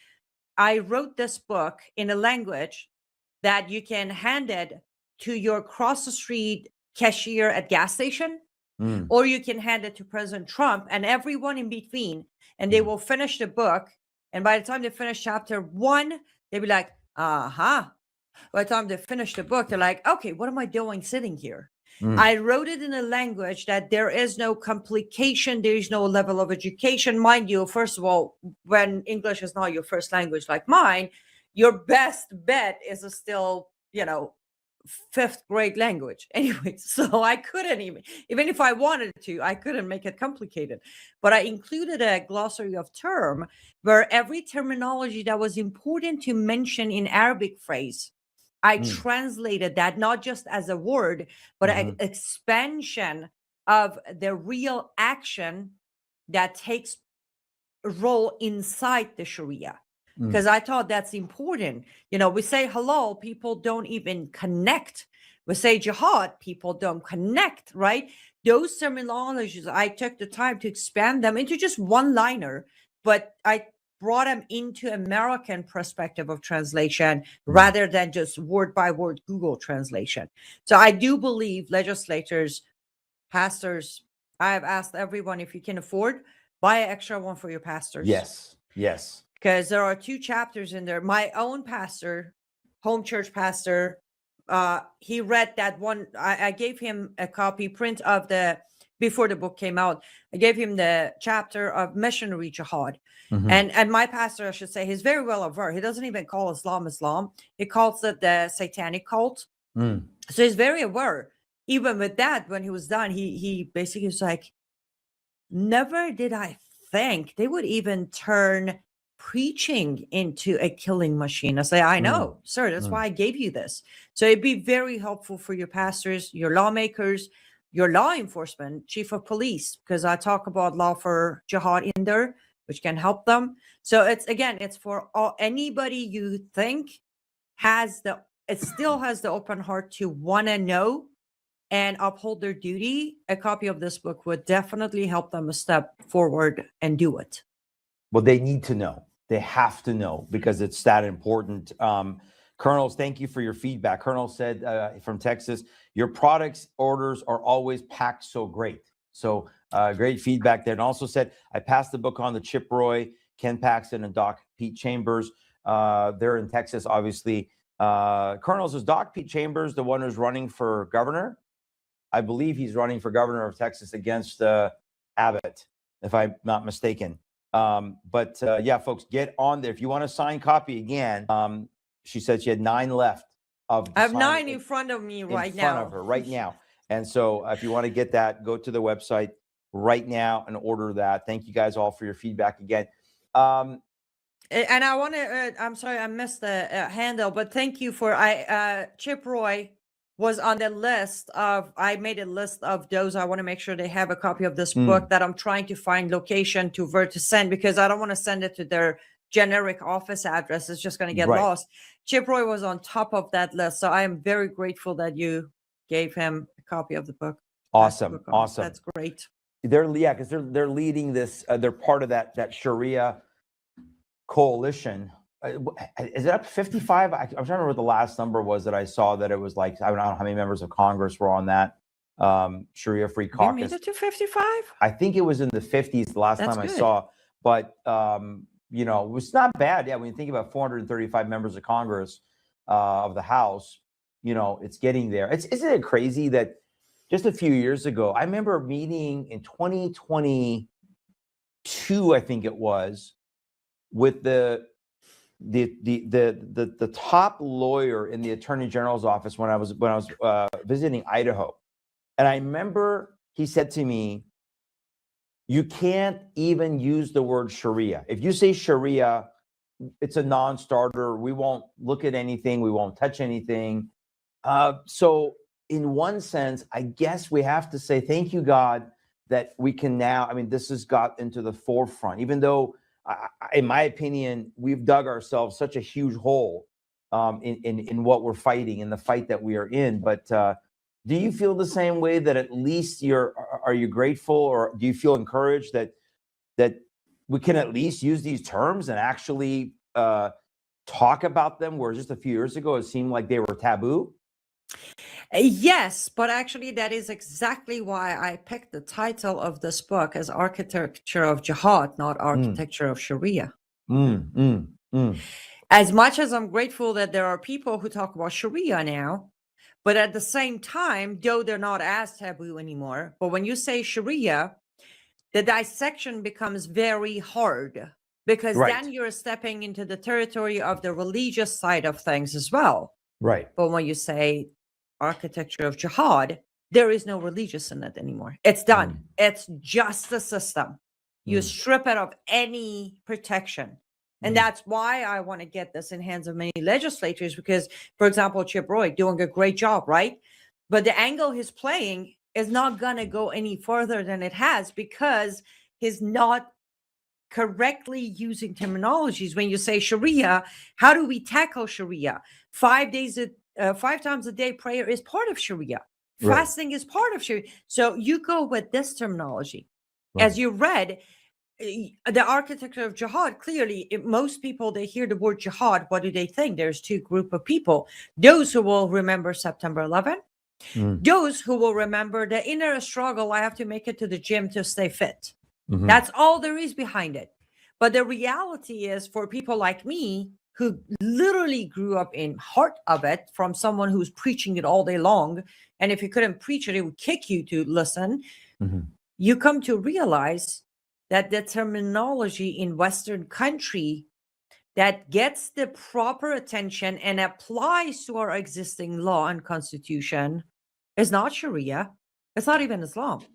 I wrote this book in a language that you can hand it to your cross the street cashier at gas station, or you can hand it to President Trump and everyone in between, and they will finish the book. And by the time they finish chapter 1, they'll be like, By the time they finish the book, they're like, okay, what am I doing sitting here? I wrote it in a language that there is no complication. There is no level of education. Mind you, first of all, when English is not your first language like mine, your best bet is still, 5th grade language anyway. So I couldn't even if I wanted to, I couldn't make it complicated. But I included a glossary of term where every terminology that was important to mention in Arabic phrase, I translated that not just as a word, but an expansion of the real action that takes role inside the Sharia. because I thought that's important. You know, we say halal, people don't even connect. We say jihad, people don't connect, right? Those terminologies, I took the time to expand them into just one liner, but I brought them into American perspective of translation rather than just word by word Google translation. So I do believe legislators, pastors, I have asked everyone, if you can afford, buy an extra one for your pastors. Yes. Yes. Because there are 2 chapters in there. My own pastor, home church pastor, he read that one. I gave him a copy print of before the book came out. I gave him the chapter of missionary jihad. And my pastor, I should say, he's very well aware. He doesn't even call Islam. He calls it the satanic cult. So he's very aware. Even with that, when he was done, he basically was like, never did I think they would even turn preaching into a killing machine. I say, I know, sir, that's why I gave you this. So it'd be very helpful for your pastors, your lawmakers, your law enforcement, chief of police, because I talk about law for jihad in there, which can help them. So it's for anybody you think it still has the open heart to want to know and uphold their duty. A copy of this book would definitely help them a step forward and do it. Well, they need to know. They have to know because it's that important. Colonels, thank you for your feedback. Colonel said from Texas, your products orders are always packed so great. So great feedback there. And also said, I passed the book on to Chip Roy, Ken Paxton, and Doc Pete Chambers. They're in Texas, obviously. Colonels, is Doc Pete Chambers the one who's running for governor? I believe he's running for governor of Texas against Abbott, if I'm not mistaken. But yeah, folks, get on there. If you want a signed copy again, she said she had 9 left. I have 9 in front of me right now. In front of her right now. And so if you want to get that, go to the website right now and order that. Thank you guys all for your feedback again. And I want to, I'm sorry, I missed the handle, but thank you for, Chip Roy was on the list of, I made a list of those. I want to make sure they have a copy of this book that I'm trying to find location to where to send, because I don't want to send it to their generic office address. It's just going to get lost. Chip Roy was on top of that list. So I am very grateful that you gave him a copy of the book. Awesome. Awesome. That's great. Because they're leading this, they're part of that Sharia coalition. Is it up to 55? I'm trying to remember what the last number was that I saw, that it was like, I don't know how many members of Congress were on that Sharia Free Caucus. You made it to 55? I think it was in the 50s the last time I saw. But, you know, it was not bad. Yeah, when you think about 435 members of Congress of the House, you know, it's getting there. Isn't it crazy that just a few years ago, I remember meeting in 2022, I think it was, with the top lawyer in the Attorney General's office when I was visiting Idaho. And I remember he said to me, you can't even use the word Sharia. If you say Sharia, it's a non-starter. We won't look at anything. We won't touch anything. So in one sense, I guess we have to say, thank you, God, that we can now, I mean, this has got into the forefront, even though in my opinion, we've dug ourselves such a huge hole in what we're fighting, in the fight that we are in. But do you feel the same way, that at least are you grateful, or do you feel encouraged that we can at least use these terms and actually talk about them, where just a few years ago it seemed like they were taboo? Yes, but actually that is exactly why I picked the title of this book as Architecture of Jihad, not Architecture of Sharia. As much as I'm grateful that there are people who talk about Sharia now, but at the same time, though they're not as taboo anymore, but when you say Sharia, the dissection becomes very hard, because then you're stepping into the territory of the religious side of things as well. Right. But when you say Architecture of Jihad, there is no religious in it anymore. It's done. It's just a system. You strip it of any protection. And that's why I want to get this in hands of many legislators, because, for example, Chip Roy doing a great job, right? But the angle he's playing is not going to go any further than it has, because he's not correctly using terminologies. When you say Sharia, how do we tackle Sharia? 5 times a day prayer is part of Sharia. Right. Fasting is part of Sharia. So you go with this terminology. Right. As you read, the Architecture of Jihad, clearly, most people, they hear the word jihad, what do they think? There's two group of people. Those who will remember September 11, those who will remember the inner struggle, I have to make it to the gym to stay fit. Mhm. That's all there is behind it. But the reality is, for people like me, who literally grew up in heart of it from someone who's preaching it all day long, and if you couldn't preach it, it would kick you to listen. Mhm. You come to realize that the terminology in Western country that gets the proper attention and applies to our existing law and constitution is not Sharia. It's not even Islam.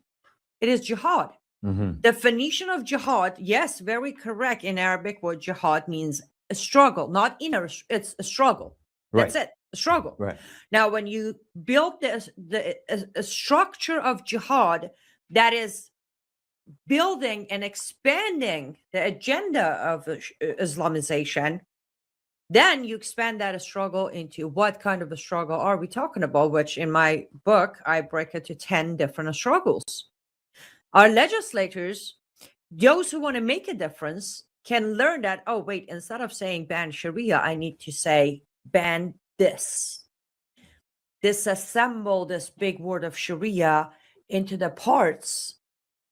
It is jihad. Mhm. Definition of jihad, yes, very correct. In Arabic, what jihad means a struggle, not inner, it's a struggle. That's Right. it, a struggle. Right. Now, when you build a structure of jihad that is building and expanding the agenda of Islamization, then you expand that struggle into what kind of a struggle are we talking about, which in my book, I break it to 10 different struggles. Our legislators, those who want to make a difference, can learn that, oh, wait, instead of saying ban Sharia, I need to say ban this. Disassemble this big word of Sharia into the parts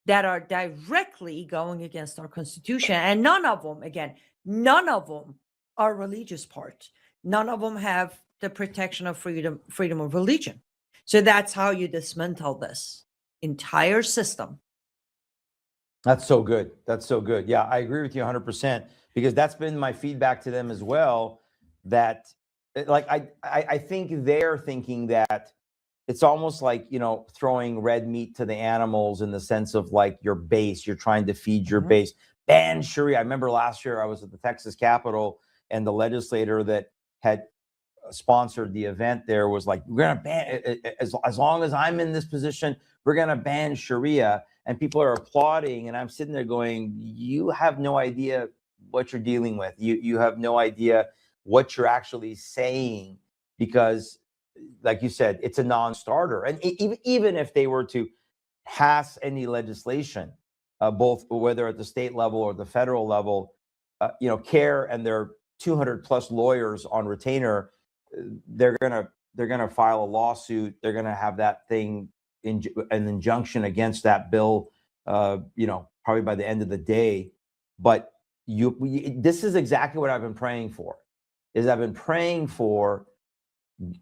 that are directly going against our constitution. And none of them, again, none of them are religious part. None of them have the protection of freedom of religion. So that's how you dismantle this entire system. That's so good. That's so good. Yeah, I agree with you 100%, because that's been my feedback to them as well. That, like, I think they're thinking that it's almost like, you know, throwing red meat to the animals, in the sense of like your base, you're trying to feed your base. Ban Sharia. I remember last year I was at the Texas Capitol, and the legislator that had sponsored the event there was like, we're going to ban, as long as I'm in this position, we're going to ban Sharia. And people are applauding, and I'm sitting there going, you have no idea what you're dealing with. You have no idea what you're actually saying, because, like you said, it's a non-starter. And even if they were to pass any legislation, both whether at the state level or the federal level, you know, CARE and their 200 plus lawyers on retainer, they're gonna file a lawsuit. They're gonna have that thing in an injunction against that bill, you know, probably by the end of the day. But this is exactly what I've been praying for. I've been praying for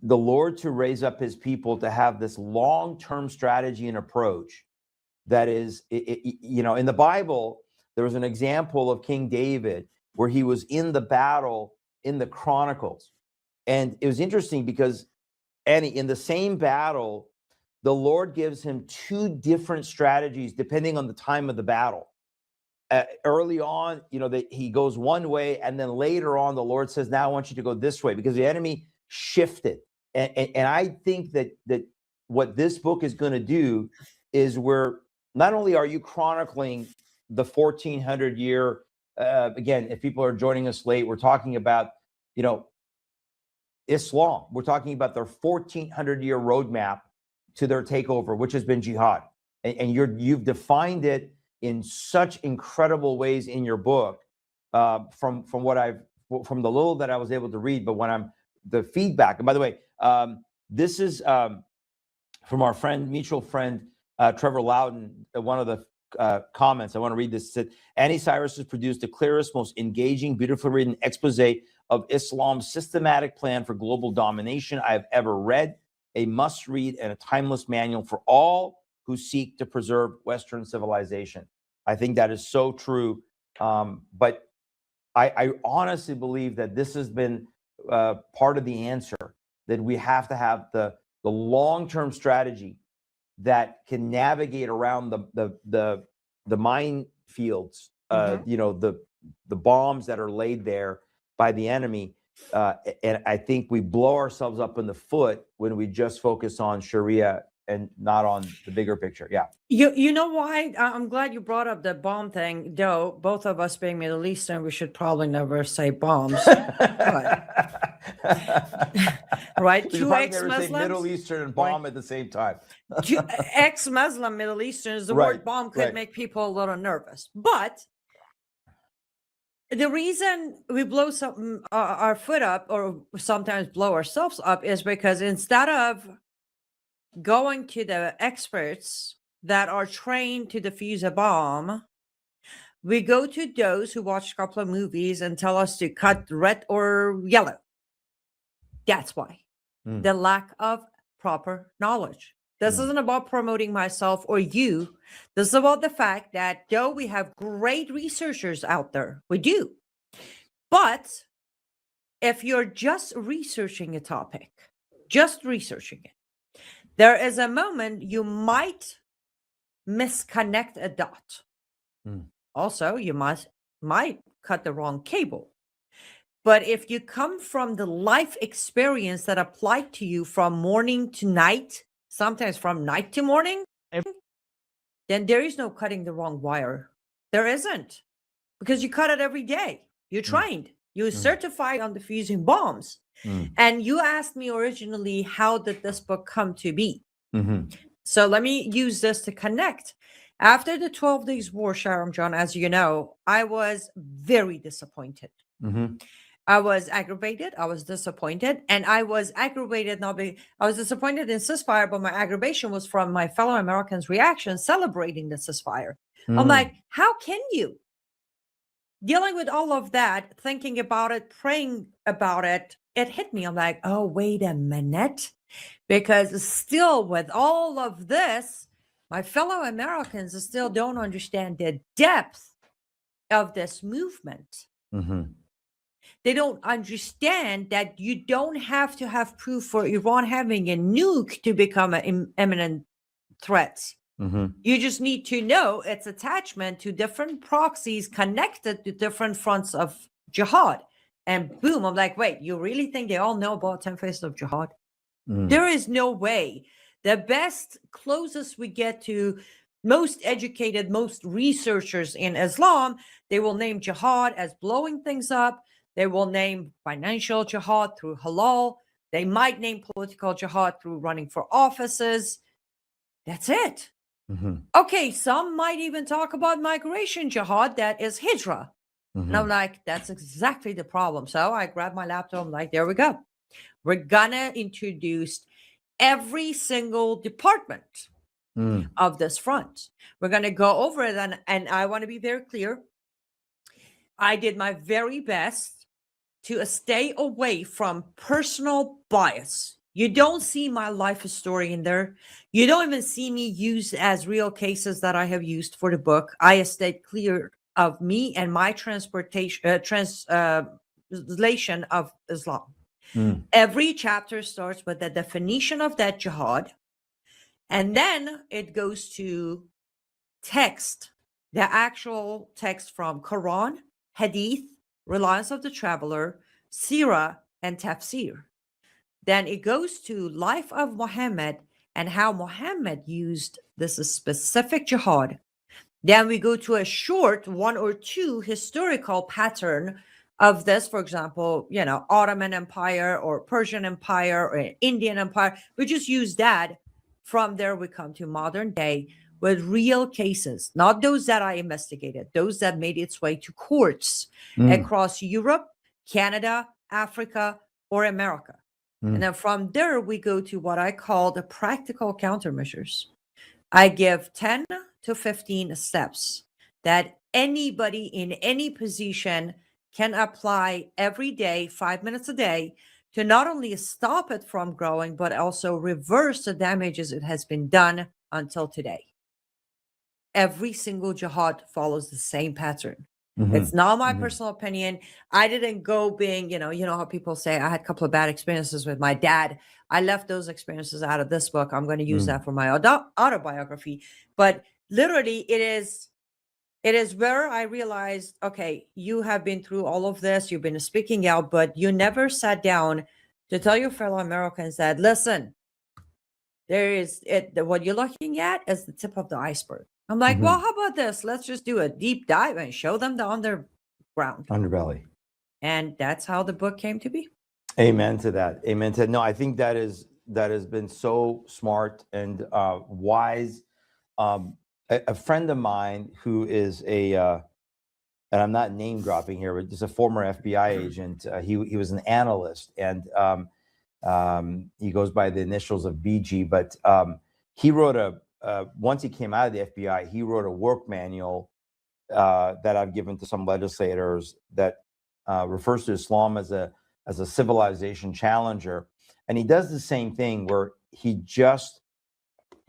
the Lord to raise up his people to have this long-term strategy and approach that is, you know, in the Bible, there was an example of King David where he was in the battle in the Chronicles. And it was interesting because, Annie, in the same battle, the Lord gives him two different strategies depending on the time of the battle. Early on, you know, he goes one way, and then later on, the Lord says, now I want you to go this way, because the enemy shifted. And I think that what this book is going to do is, where not only are you chronicling the 1400 year, again, if people are joining us late, we're talking about, you know, Islam. We're talking about their 1400 year roadmap to their takeover, which has been jihad. And you've defined it in such incredible ways in your book, from the little that I was able to read. But when the feedback, and by the way, this is from our mutual friend, Trevor Loudon. One of the comments, I want to read this. It said, Annie Cyrus has produced the clearest, most engaging, beautifully written expose of Islam's systematic plan for global domination I have ever read. A must read and a timeless manual for all who seek to preserve Western civilization. I think that is so true. But I honestly believe that this has been part of the answer, that we have to have the long-term strategy that can navigate around the minefields, you know, the bombs that are laid there by the enemy. And I think we blow ourselves up in the foot when we just focus on Sharia and not on the bigger picture. Yeah. You know why? I'm glad you brought up the bomb thing, though. Both of us being Middle Eastern, we should probably never say bombs. Right? We should Two probably never say ex-Muslims. Middle Eastern and bomb at the same time. Ex-Muslim Middle Easterns, the Right, word bomb could right. make people a little nervous. But the reason we blow our foot up, or sometimes blow ourselves up, is because instead of going to the experts that are trained to defuse a bomb, we go to those who watch a couple of movies and tell us to cut red or yellow. That's why. The lack of proper knowledge. This isn't about promoting myself or you. This is about the fact that though we have great researchers out there, we do. But if you're just researching a topic, just researching it, there is a moment you might misconnect a dot. Also, you might cut the wrong cable. But if you come from the life experience that applied to you from morning to night, sometimes from night to morning, then there is no cutting the wrong wire. There isn't. Because you cut it every day. You're trained. You're certified on defusing bombs. And you asked me originally, how did this book come to be? So let me use this to connect. After the 12 Days War, Sharon John, as you know, I was very disappointed. I was aggravated. I was disappointed. And I was aggravated, I was disappointed in ceasefire, but my aggravation was from my fellow Americans' reaction celebrating the ceasefire. I'm like, how can you? Dealing with all of that, thinking about it, praying about it, it hit me. I'm like, oh, wait a minute. Because still with all of this, my fellow Americans still don't understand the depth of this movement. They don't understand that you don't have to have proof for Iran having a nuke to become an imminent threat. You just need to know its attachment to different proxies connected to different fronts of jihad. And boom, I'm like, wait, you really think they all know about 10 Faces of Jihad? There is no way. The best, closest we get to most educated, most researchers in Islam, they will name jihad as blowing things up. They will name financial jihad through halal. They might name political jihad through running for offices. That's it. Okay, some might even talk about migration jihad, that is hijrah. And I'm like, that's exactly the problem. So I grabbed my laptop. I'm like, there we go. We're gonna introduce every single department of this front. We're gonna go over it, and I want to be very clear. I did my very best to stay away from personal bias. You don't see my life story in there. You don't even see me use as real cases that I have used for the book. I stayed clear of me and my translation of Islam. Every chapter starts with the definition of that jihad, and then it goes to text, the actual text from Quran, Hadith, Reliance of the Traveler, Sirah, and Tafsir. Then it goes to life of Muhammad and how Muhammad used this specific jihad. Then we go to a short 1 or 2 historical pattern of this. For example, Ottoman Empire or Persian Empire or Indian Empire. We just use that. From there, we come to modern day with real cases, not those that I investigated, those that made its way to courts across Europe, Canada, Africa, or America. And then from there, we go to what I call the practical countermeasures. I give 10 to 15 steps that anybody in any position can apply every day, 5 minutes a day, to not only stop it from growing, but also reverse the damages it has been done until today. Every single jihad follows the same pattern. It's not my personal opinion. I didn't go being, you know how people say, I had a couple of bad experiences with my dad. I left those experiences out of this book. I'm going to use that for my autobiography. But literally, it is where I realized, okay, you have been through all of this. You've been speaking out, but you never sat down to tell your fellow Americans that, listen, there is what you're looking at is the tip of the iceberg. I'm like, well, how about this? Let's just do a deep dive and show them the underground. Underbelly. And that's how the book came to be. Amen to that. Amen to that. No, I think that has been so smart and wise. A friend of mine who is and I'm not name dropping here, but just a former FBI agent. He was an analyst, and he goes by the initials of BG. But he wrote once he came out of the FBI, he wrote a work manual that I've given to some legislators that refers to Islam as a civilization challenger. And he does the same thing where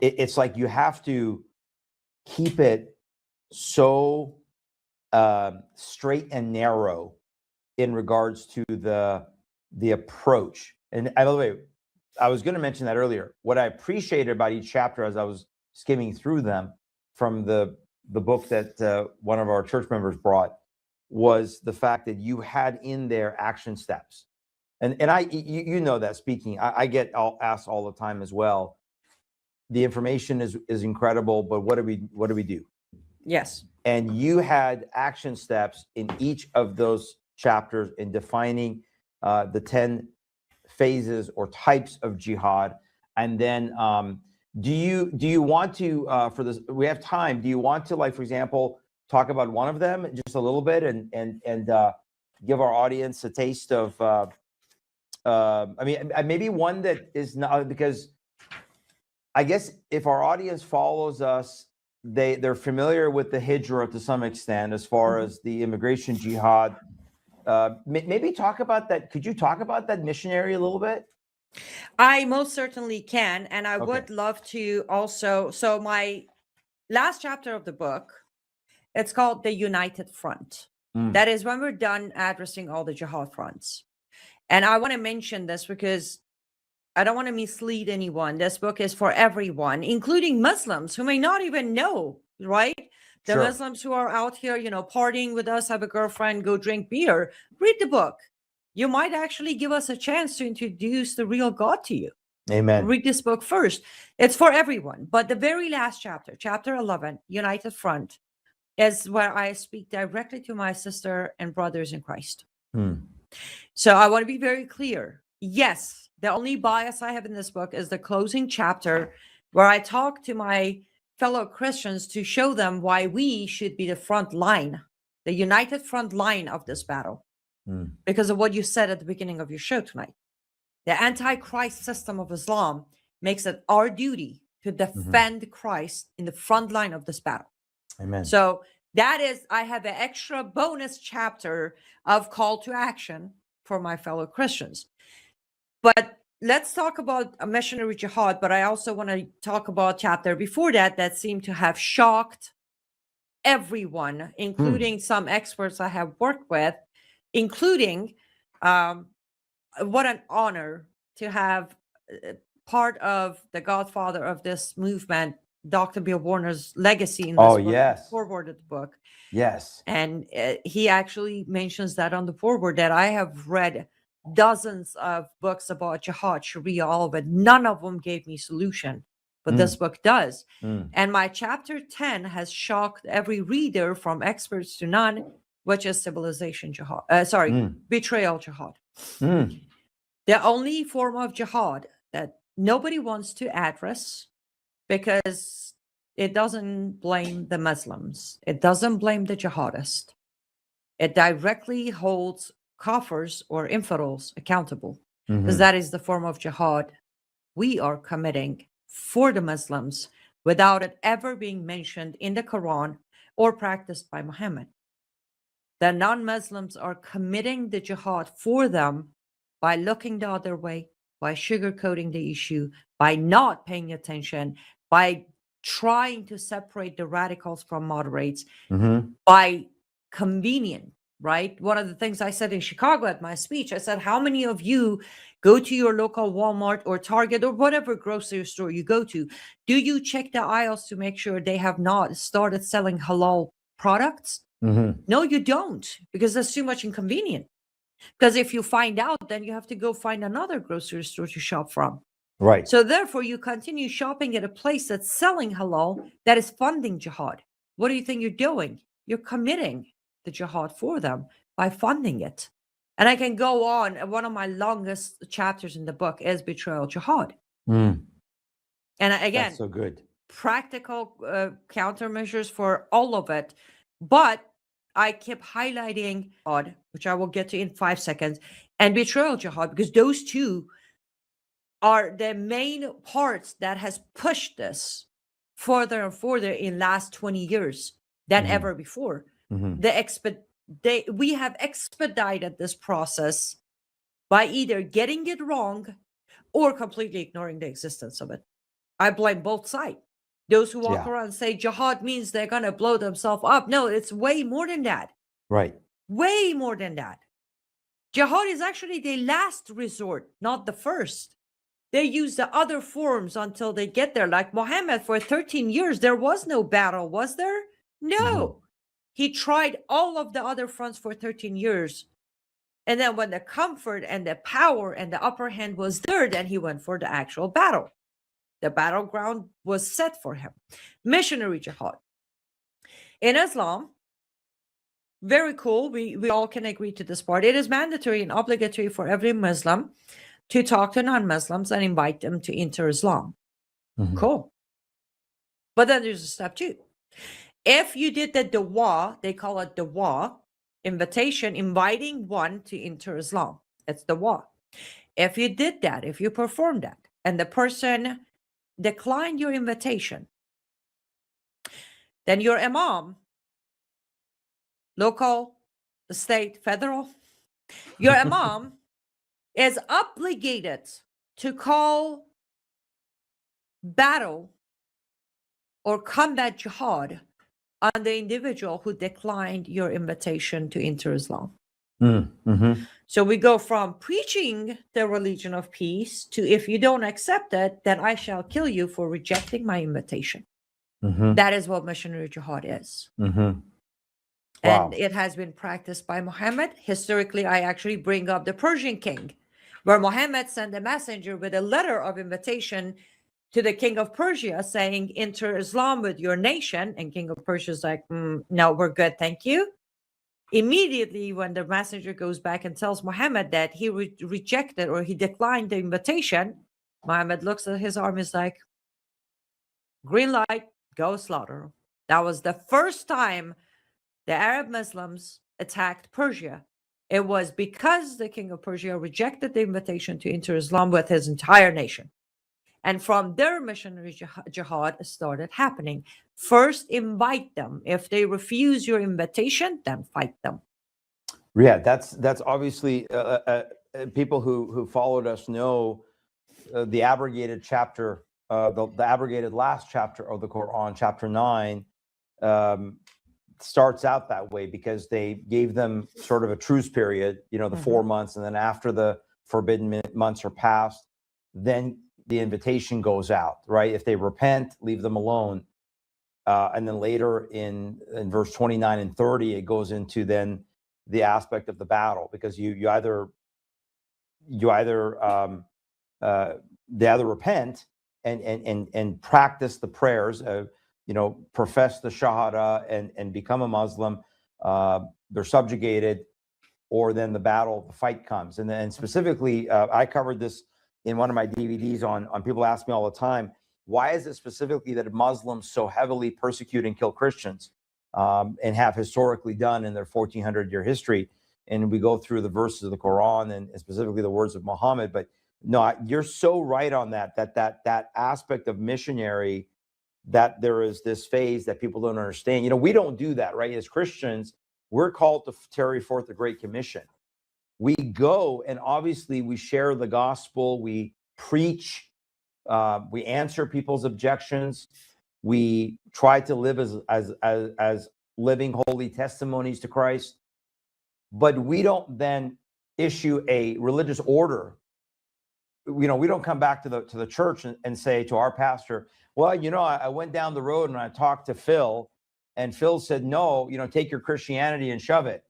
it's like you have to keep it so straight and narrow in regards to the approach. And by the way, I was going to mention that earlier. What I appreciated about each chapter as I was skimming through them from the book that one of our church members brought was the fact that you had in there action steps. And you know that speaking, I get asked all the time as well. The information is incredible, but what do we do? Yes. And you had action steps in each of those chapters in defining the 10 phases or types of jihad. And then do you want to for this, we have time, do you want to, like, for example, talk about one of them just a little bit and give our audience a taste of I mean, maybe one that is not, because I guess if our audience follows us, they're familiar with the hijrah to some extent as far as the immigration jihad. Maybe talk about that. Could you talk about that missionary a little bit? I most certainly can. And I would love to also. So my last chapter of the book, it's called The United Front. That is when we're done addressing all the jihad fronts. And I want to mention this because I don't want to mislead anyone. This book is for everyone, including Muslims who may not even know, right? The Sure. Muslims who are out here, partying with us, have a girlfriend, go drink beer. Read the book. You might actually give us a chance to introduce the real God to you. Amen. Read this book first. It's for everyone. But the very last chapter, chapter 11, United Front, is where I speak directly to my sister and brothers in Christ. So I want to be very clear. Yes, the only bias I have in this book is the closing chapter where I talk to my fellow Christians to show them why we should be the front line, the united front line of this battle. Because of what you said at the beginning of your show tonight. The Antichrist system of Islam makes it our duty to defend Christ in the front line of this battle. Amen. So that is, I have an extra bonus chapter of call to action for my fellow Christians. But let's talk about a missionary jihad. But I also want to talk about chapter before that seemed to have shocked everyone, including some experts I have worked with, including what an honor to have part of the godfather of this movement, Dr. Bill Warner's legacy in this book. Yes. Forwarded the book. Yes. And he actually mentions that on the forward, that I have read dozens of books about jihad, Sharia, all of it. None of them gave me solution, but this book does. And my chapter 10 has shocked every reader, from experts to none, which is civilization jihad. Betrayal jihad. The only form of jihad that nobody wants to address, because it doesn't blame the Muslims. It doesn't blame the jihadists. It directly holds kafirs or infidels accountable, because that is the form of jihad we are committing for the Muslims without it ever being mentioned in the Quran or practiced by Muhammad. The non-Muslims are committing the jihad for them by looking the other way, by sugarcoating the issue, by not paying attention, by trying to separate the radicals from moderates, by convenient, right? One of the things I said in Chicago at my speech, I said, how many of you go to your local Walmart or Target or whatever grocery store you go to? Do you check the aisles to make sure they have not started selling halal products? No, you don't, because that's too much inconvenient. Because if you find out, then you have to go find another grocery store to shop from. Right. So therefore, you continue shopping at a place that's selling halal that is funding jihad. What do you think you're doing? You're committing the jihad for them by funding it. And I can go on. One of my longest chapters in the book is Betrayal Jihad. Mm, And again, that's so good. practical countermeasures for all of it. But I kept highlighting jihad, which I will get to in 5 seconds, and Betrayal Jihad, because those two are the main parts that has pushed this further and further in last 20 years than Mhm. ever before. Mhm. We have expedited this process by either getting it wrong or completely ignoring the existence of it. I blame both sides. Those who walk Yeah. around and say jihad means they're going to blow themselves up. No, it's way more than that. Right. Way more than that. Jihad is actually the last resort, not the first. They use the other forms until they get there. Like Muhammad, for 13 years, there was no battle, was there? No. He tried all of the other fronts for 13 years. And then when the comfort and the power and the upper hand was there, then he went for the actual battle. The battleground was set for him. Missionary jihad. In Islam, very cool. We all can agree to this part. It is mandatory and obligatory for every Muslim to talk to non-Muslims and invite them to enter Islam. Mhm. Cool. But then there's a step 2. If you did the dua, they call it dua, invitation, inviting one to enter Islam. It's dua. If you did that, if you performed that, and the person declined your invitation, then your imam, local, state, federal, your imam is obligated to call battle or combat jihad on the individual who declined your invitation to enter Islam. Mm-hmm. So we go from preaching the religion of peace to, if you don't accept it, then I shall kill you for rejecting my invitation. Mm-hmm. That is what missionary jihad is. Mm-hmm. And Wow. it has been practiced by Muhammad. Historically, I actually bring up the Persian king, where Muhammad sent a messenger with a letter of invitation to the king of Persia saying, enter Islam with your nation. And king of Persia is like, no, we're good, thank you. Immediately, when the messenger goes back and tells Muhammad that he rejected or he declined the invitation, Muhammad looks at his army, is like, green light, go slaughter. That was the first time the Arab Muslims attacked Persia. It was because the king of Persia rejected the invitation to enter Islam with his entire nation. And from there, missionary jihad started happening. First, invite them. If they refuse your invitation, then fight them. Yeah, that's obviously people who followed us know the abrogated chapter, the abrogated last chapter of the Quran, chapter 9, starts out that way because they gave them sort of a truce period, the 4 months, and then after the forbidden months are passed, then the invitation goes out, right? If they repent, leave them alone. And then later in verse 29 and 30, it goes into then the aspect of the battle, because they either repent and practice the prayers, profess the Shahada and become a Muslim, they're subjugated, or then the fight comes. And then specifically, I covered this in one of my DVDs on people ask me all the time, why is it specifically that Muslims so heavily persecute and kill Christians, and have historically done in their 1400-year history? And we go through the verses of the Quran and specifically the words of Muhammad. But no, you're so right on that aspect of missionary, that there is this phase that people don't understand. We don't do that, right? As Christians, we're called to carry forth the Great Commission. We go and obviously we share the gospel, we preach, we answer people's objections, we try to live as living holy testimonies to Christ, but we don't then issue a religious order. We don't come back to the church and say to our pastor, well, I went down the road and I talked to Phil, and Phil said, no, take your Christianity and shove it.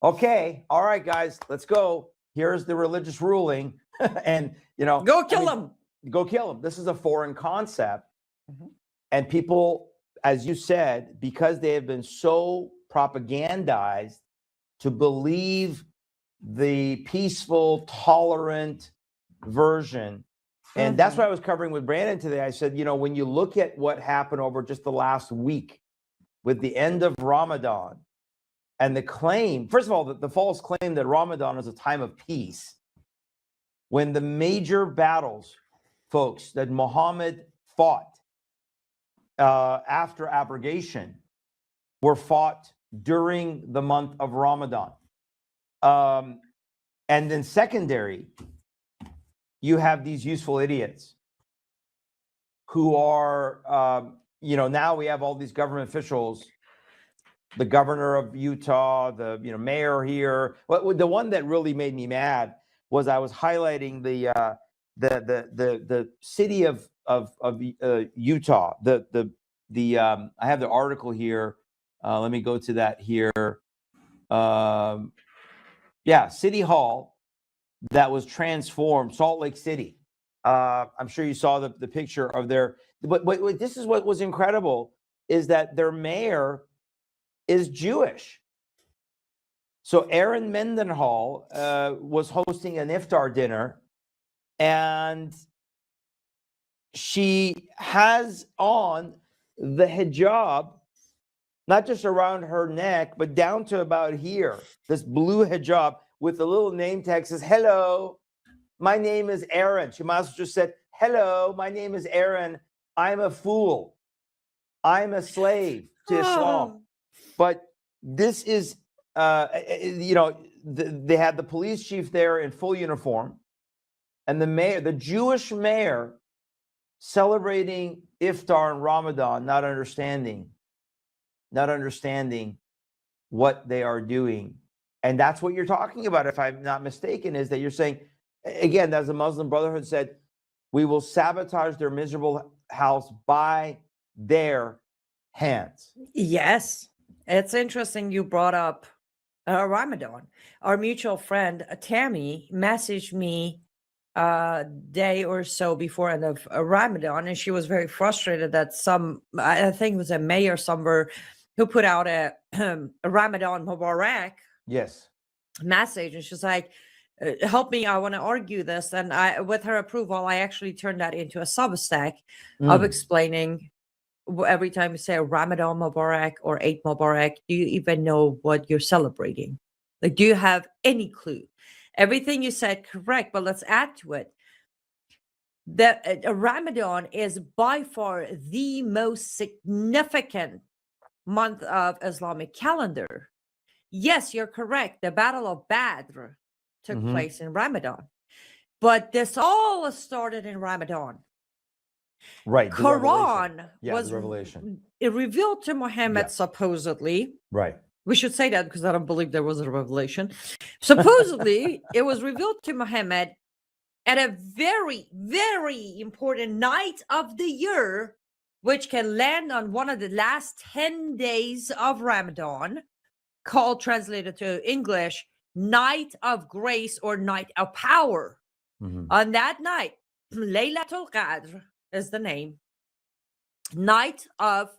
Okay, all right, guys, let's go. Here's the religious ruling, and go kill them. go kill him. This is a foreign concept. Mhm. And people, as you said, because they have been so propagandized to believe the peaceful, tolerant version. And that's what I was covering with Brandon today. I said, when you look at what happened over just the last week with the end of Ramadan and the claim, first of all, the false claim that Ramadan is a time of peace, when the major battles, folks, that Muhammad fought after abrogation were fought during the month of Ramadan. And then secondary, you have these useful idiots who are, now we have all these government officials, the governor of Utah, the mayor here. Well, the one that really made me mad was I was highlighting the city of Utah. I have the article here. Let me go to that here. City Hall that was transformed, Salt Lake City. I'm sure you saw the picture of their. But this is what was incredible is that their mayor is Jewish. So Erin Mendenhall was hosting an iftar dinner, and she has on the hijab, not just around her neck, but down to about here, this blue hijab with the little name tag says, "Hello, my name is Erin." She might as well just said, "Hello, my name is Erin. I'm a fool. I'm a slave to Islam." But this is, they had the police chief there in full uniform, and the mayor, the Jewish mayor, celebrating iftar and Ramadan, not understanding what they are doing. And that's what you're talking about, if I'm not mistaken, is that you're saying, again, as the Muslim Brotherhood said, we will sabotage their miserable house by their hands. Yes. It's interesting you brought up Ramadan. Our mutual friend, Tammy, messaged me a day or so before end of Ramadan, and she was very frustrated that I think it was a mayor somewhere who put out a Ramadan Mubarak message, and she's like, help me, I want to argue this. And with her approval, I actually turned that into a Substack of explaining, every time you say Ramadan Mubarak or Eid Mubarak, do you even know what you're celebrating? Like, do you have any clue? Everything you said correct, but let's add to it. The Ramadan is by far the most significant month of Islamic calendar. Yes, you're correct. The Battle of Badr took place in Ramadan, but this all started in Ramadan. Right. Quran was revelation. It revealed to Muhammad, supposedly. Right. We should say that because I don't believe there was a revelation. Supposedly, it was revealed to Muhammad at a very, very important night of the year, which can land on one of the last 10 days of Ramadan, called, translated to English, Night of Grace or Night of Power. On that night, Laylatul Qadr is the name. Night of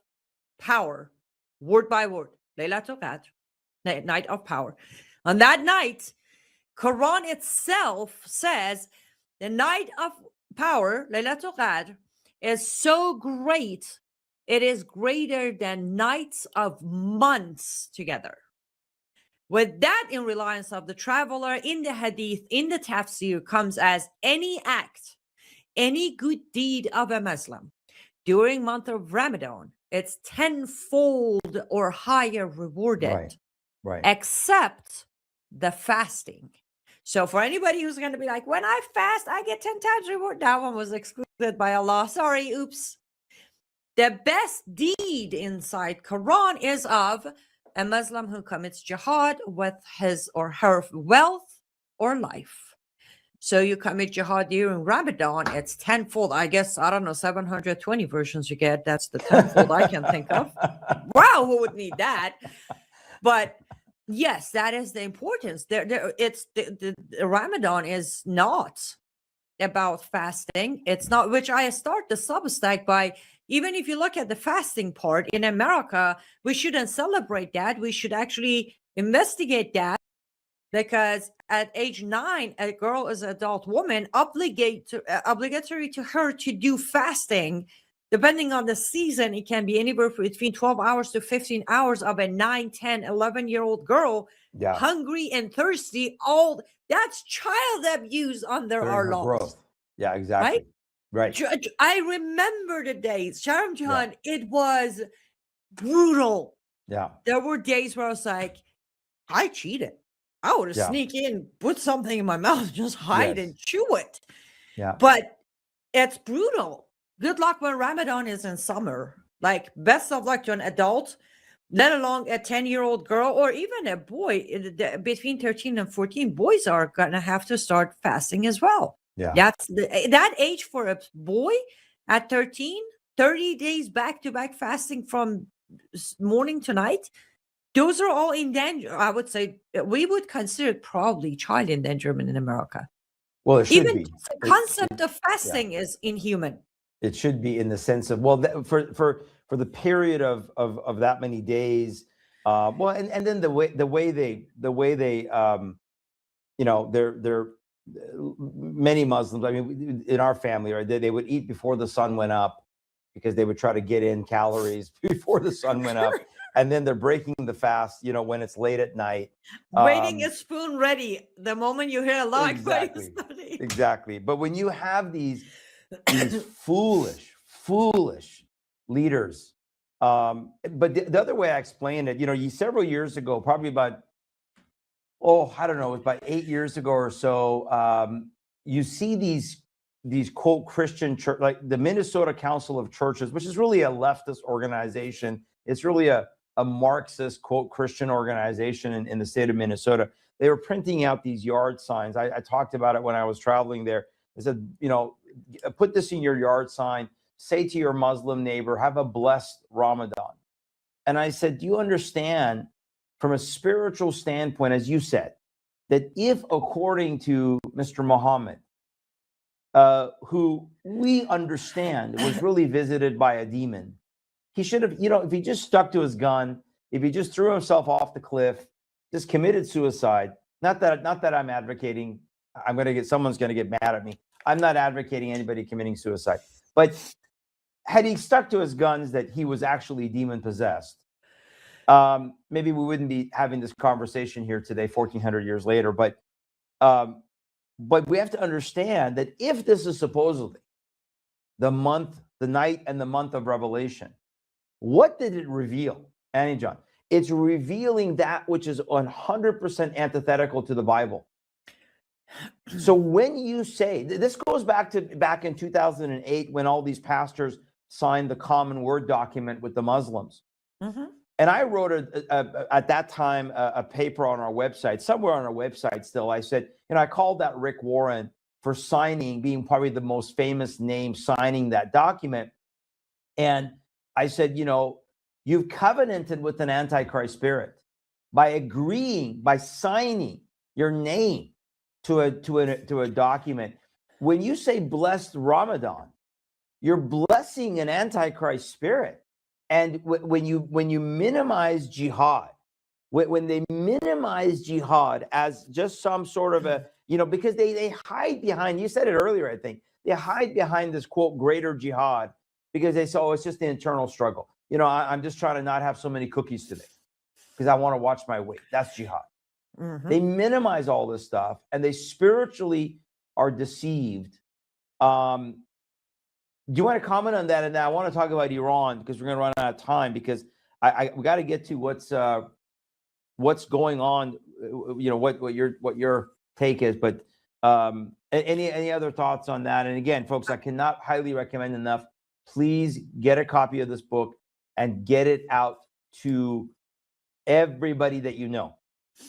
Power, word by word. Laylatul Qadr, Night of Power. On that night, Quran itself says the Night of Power, Laylatul Qadr, is so great, it is greater than nights of months together. With that in reliance of the traveler, in the hadith, in the tafsir, comes as any act, any good deed of a Muslim during month of Ramadan, it's tenfold or higher rewarded, Right. except the fasting. So for anybody who's going to be like, when I fast, I get 10 times reward. That one was excluded by Allah. Sorry, oops. The best deed inside Quran is of a Muslim who commits jihad with his or her wealth or life. So you commit jihad during Ramadan, it's tenfold. I guess, I don't know, 720 versions you get. That's the tenfold I can think of. Wow, who would need that? But yes, that is the importance. It's the Ramadan is not about fasting. It's not, which I start the Substack by, even if you look at the fasting part in America, we shouldn't celebrate that. We should actually investigate that, because at age 9, a girl is an adult woman, obligatory to her to do fasting. Depending on the season, it can be anywhere between 12 hours to 15 hours of a 9, 10, 11-year-old girl, Yeah. hungry and thirsty. All that's child abuse under During our her laws. growth. Yeah, exactly. Right. I remember the days, Sharon John, it was brutal. Yeah. There were days where I was like, I cheated. I would have Yeah. sneak in, put something in my mouth, just hide Yes. and chew it. Yeah. But it's brutal. Good luck when Ramadan is in summer. Like, best of luck to an adult, let alone a 10-year-old girl or even a boy. Between 13 and 14, boys are going to have to start fasting as well. Yeah. That's that age for a boy at 13, 30 days back-to-back fasting from morning to night. Those are all in danger. I would say we would consider it probably child endangerment in America. Well, it should Even be. the concept of fasting is inhuman. It should be, in the sense of, well, for the period of that many days. Well, and then the way they you know, they're many Muslims. I mean, in our family, right, they would eat before the sun went up, because they would try to get in calories before the sun went up. And then they're breaking the fast, you know, when it's late at night. Waiting a spoon ready the moment you hear a lock. Exactly. But when you have these foolish leaders, but the other way I explain it, you know, several years ago, probably about, I don't know, it was about 8 years ago or so, you see these quote Christian church, like the Minnesota Council of Churches, which is really a leftist organization. It's really a Marxist quote Christian organization in the state of Minnesota. They were printing out these yard signs. I talked about it when I was traveling there. They said, you know, put this in your yard sign, say to your Muslim neighbor, have a blessed Ramadan. And I said, do you understand from a spiritual standpoint, as you said, that if, according to Mr. Muhammad, who we understand was really visited by a demon, he should have, you know, if he just stuck to his gun, if he just threw himself off the cliff, just committed suicide. Not that I'm advocating, someone's going to get mad at me. I'm not advocating anybody committing suicide. But had he stuck to his guns that he was actually demon possessed, maybe we wouldn't be having this conversation here today, 1,400 years later. But we have to understand that if this is supposedly the night and the month of Revelation, what did it reveal, Annie John? It's revealing that which is 100% antithetical to the Bible. So when you say, this goes back in 2008, when all these pastors signed the Common Word document with the Muslims. Mm-hmm. And I wrote at that time a paper on our website, somewhere on our website still. I said, you know, I called that Rick Warren for being probably the most famous name signing that document. And I said, you know, you've covenanted with an Antichrist spirit by signing your name to a document. When you say blessed Ramadan, you're blessing an Antichrist spirit. And when you minimize jihad, when they minimize jihad as just some sort of a, you know, because they hide behind, you said it earlier, I think, they hide behind this quote greater jihad, because they say, oh, it's just the internal struggle. You know, I'm just trying to not have so many cookies today because I want to watch my weight. That's jihad. Mm-hmm. They minimize all this stuff, and they spiritually are deceived. Do you want to comment on that? And I want to talk about Iran, because we're going to run out of time, because we got to get to what's going on. You know, what your take is, but any other thoughts on that? And again, folks, I cannot highly recommend enough. Please get a copy of this book and get it out to everybody that you know.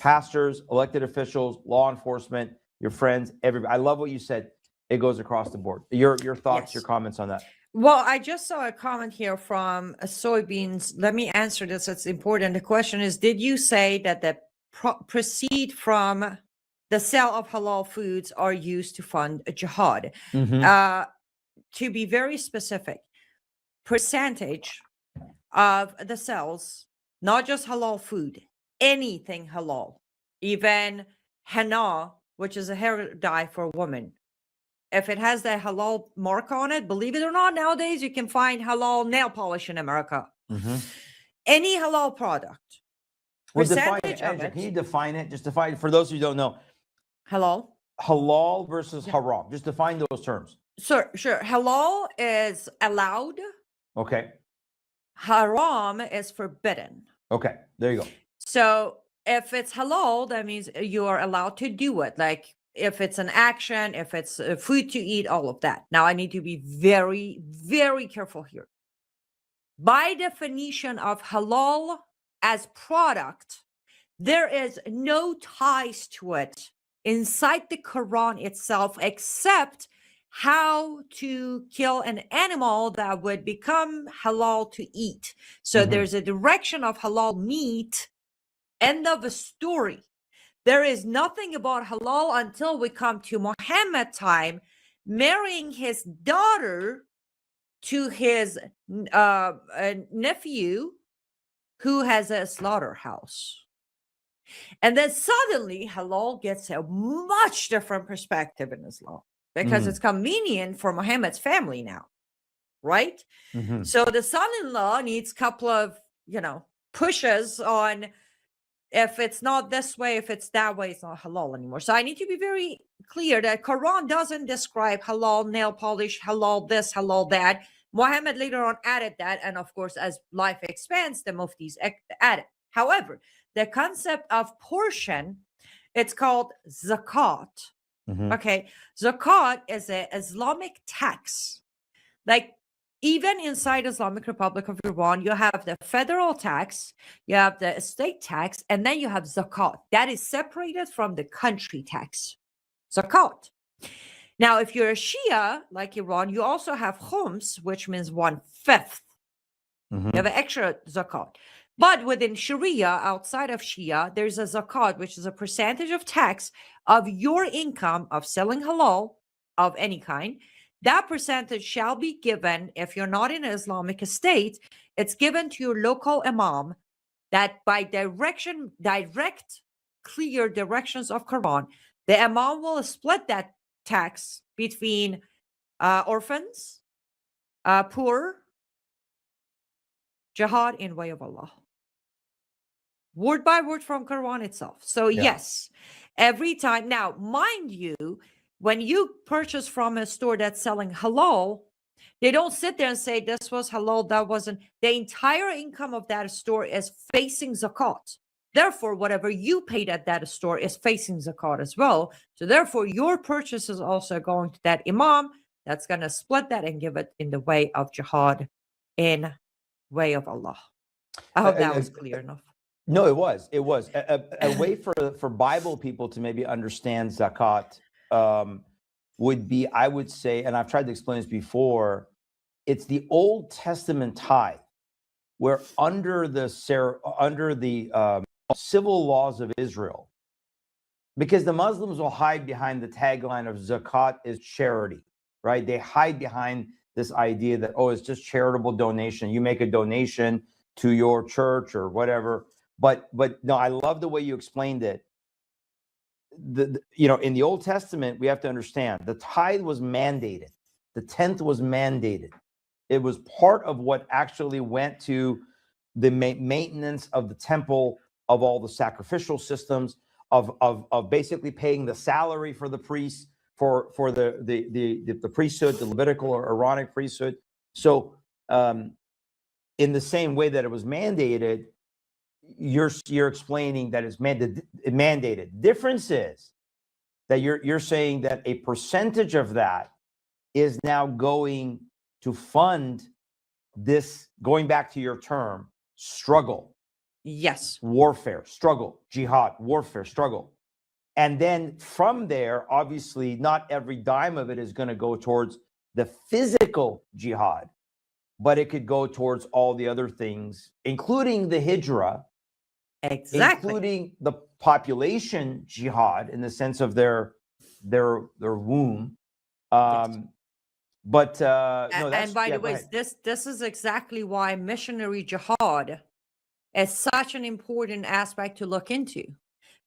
Pastors, elected officials, law enforcement, your friends, everybody. I love what you said. It goes across the board. Your thoughts, yes. Your comments on that. Well, I just saw a comment here from Soybeans. Let me answer this. It's important. The question is, did you say that the proceed from the sale of halal foods are used to fund a jihad. Mhm. To be very specific, percentage of the sales, not just halal food, anything halal, even henna, which is a hair dye for women. If it has that halal mark on it, believe it or not, nowadays you can find halal nail polish in America. Mhm. Any halal product, Well, define it, percentage of Angela. Can you it, define it? Just define it for those who don't know. halal. Halal versus Yeah. haram. Just define those terms. Sure. Halal is allowed. Okay. Haram is forbidden. Okay. There you go. So if it's halal, that means you are allowed to do it. Like if it's an action, if it's food to eat, all of that. Now I need to be very, very careful here. By definition of halal as product, there is no ties to it inside the Quran itself, except how to kill an animal that would become halal to eat. So there's a direction of halal meat. End of the story. There is nothing about halal until we come to Muhammad time, marrying his daughter to his nephew who has a slaughterhouse. And then suddenly halal gets a much different perspective in Islam because it's convenient for Muhammad's family now, right? So the son-in-law needs a couple of, pushes on if it's not this way, if it's that way, it's not halal anymore. So I need to be very clear that Quran doesn't describe halal nail polish, halal this, halal that. Muhammad later on added that. And of course, as life expands, the muftis added. However, the concept of portion, it's called zakat. Okay. Zakat is an Islamic tax. Like even inside Islamic Republic of Iran, you have the federal tax, you have the estate tax, and then you have zakat. That is separated from the country tax. Zakat. Now, if you're a Shia like Iran, you also have khums, which means 1/5. You have an extra zakat. But within Sharia, outside of Shia, there's a zakat, which is a percentage of tax of your income of selling halal of any kind. That percentage shall be given, if you're not in an Islamic state, it's given to your local imam that by direct, clear directions of Quran, the imam will split that tax between orphans, poor, jihad in way of Allah. Word by word from Quran itself. So yes, every time. Now, mind you, when you purchase from a store that's selling halal, they don't sit there and say this was halal, that wasn't. The entire income of that store is facing zakat. Therefore, whatever you paid at that store is facing zakat as well. So therefore, your purchase is also going to that imam that's going to split that and give it in the way of jihad, in way of Allah. I hope that was clear enough. No, it was. It was a way for Bible people to maybe understand zakat would be, I would say, and I've tried to explain this before, it's the Old Testament tithe, where under the civil laws of Israel, because the Muslims will hide behind the tagline of zakat is charity, right? They hide behind this idea that, oh, it's just charitable donation. You make a donation to your church or whatever. But no, I love the way you explained it. In the Old Testament, we have to understand the tithe was mandated. The 10th was mandated. It was part of what actually went to the maintenance of the temple, of all the sacrificial systems, of basically paying the salary for the priests, for the priesthood, the Levitical or Aaronic priesthood. So in the same way that it was mandated, you're explaining that it's mandated. Difference is that you're saying that a percentage of that is now going to fund this, going back to your term, struggle. Yes. Warfare, struggle, jihad, warfare, struggle. And then from there, obviously, not every dime of it is going to go towards the physical jihad, but it could go towards all the other things, including the hijrah, Exactly. including the population jihad in the sense of their womb. Yes. But no, that's And by yeah. the Go way, ahead. this is exactly why missionary jihad is such an important aspect to look into.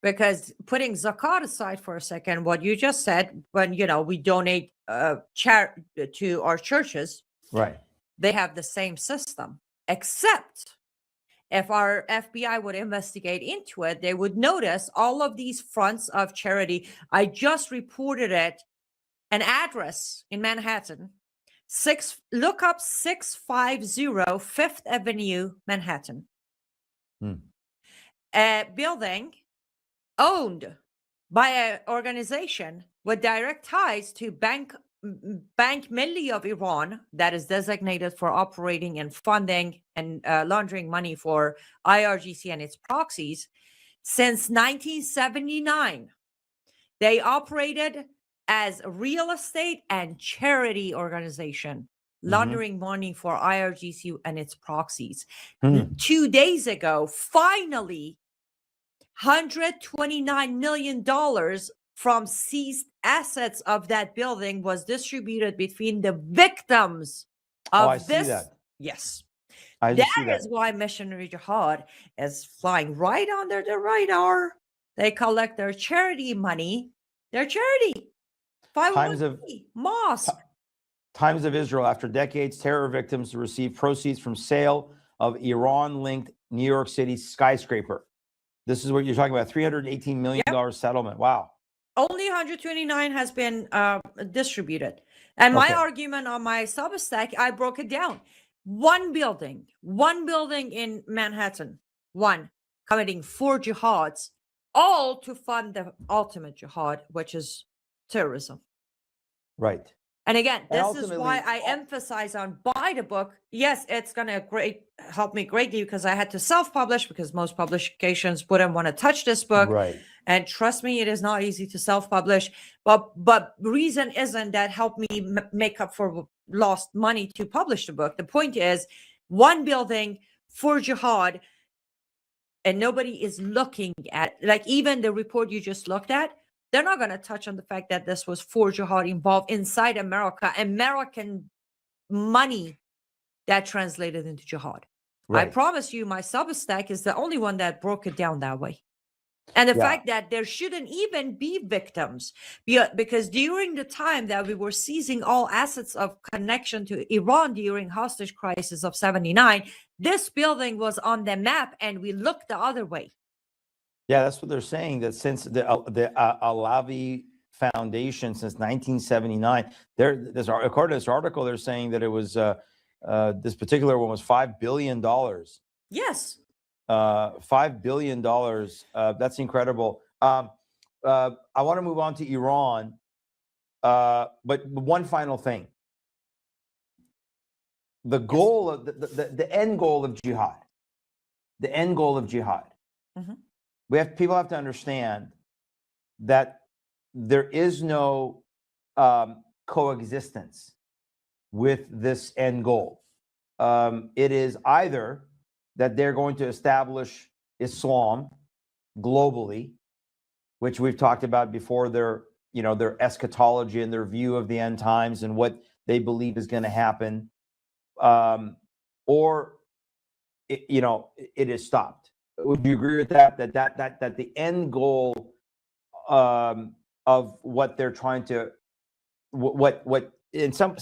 Because putting zakat aside for a second, what you just said, when we donate to our churches, Right. they have the same system, except if our FBI would investigate into it, they would notice all of these fronts of charity. I just reported it, an address in Manhattan. Look up 650 Fifth Avenue, Manhattan. A building owned by an organization with direct ties to Bank Milli of Iran, that is designated for operating and funding and laundering money for IRGC and its proxies. Since 1979, they operated as a real estate and charity organization, laundering money for IRGC and its proxies. 2 days ago, finally, $129 million from seized assets of that building was distributed between the victims of I this. see that. Yes. I just see That is why missionary jihad is flying right under the radar. They collect their charity money, their charity. Times of mosque. Times of Israel, after decades, terror victims receive proceeds from sale of Iran-linked New York City skyscraper. This is what you're talking about, $318 million settlement. Wow. Only 129 has been distributed. And my argument on my Substack, I broke it down. One building in Manhattan, committing 4 jihads, all to fund the ultimate jihad, which is terrorism. Right. And again, this is why I emphasize on buy the book. Yes, it's going to help me greatly because I had to self-publish because most publications wouldn't want to touch this book. Right. And trust me, it is not easy to self-publish. But reason isn't that help me make up for lost money to publish the book. The point is, one building for jihad, and nobody is looking at, like even the report you just looked at, they're not going to touch on the fact that this was for jihad involved inside America, American money that translated into jihad. Right. I promise you, my Substack is the only one that broke it down that way. And the fact that there shouldn't even be victims, because during the time that we were seizing all assets of connection to Iran during hostage crisis of 79, this building was on the map and we looked the other way. Yeah, that's what they're saying, that since the Alavi Foundation, since 1979, according to this article, they're saying that it was, this particular one was $5 billion. Yes. $5 billion. That's incredible. I want to move on to Iran, but one final thing. The goal of the end goal of jihad, Mm-hmm. People have to understand that there is no coexistence with this end goal. It is either that they're going to establish Islam globally, which we've talked about before, their eschatology and their view of the end times and what they believe is going to happen, or it is stopped. Would you agree with that? That the end goal of what they're trying to, what in some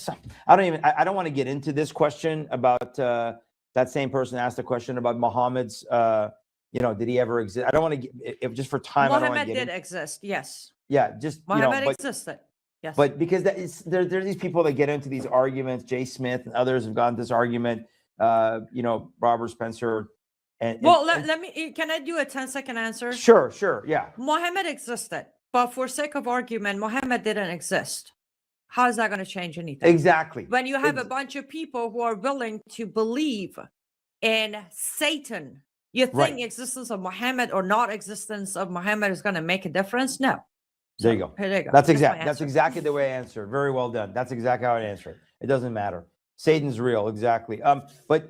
I don't want to get into this question about that same person asked a question about Muhammad's did he ever exist? I don't want to get, just for time. Muhammad did exist, yes. Yeah, just Muhammad existed. Yes. But because there are these people that get into these arguments, Jay Smith and others have gotten this argument, Robert Spencer. Let me, can I do a 10-second answer? Sure, yeah. Muhammad existed, but for sake of argument, Muhammad didn't exist. How is that going to change anything? Exactly. When you have a bunch of people who are willing to believe in Satan, you think existence of Muhammad or not existence of Muhammad is going to make a difference? No. There you go. There you go. That's exactly the way I answered. Very well done. That's exactly how I answered. It doesn't matter. Satan's real, exactly. But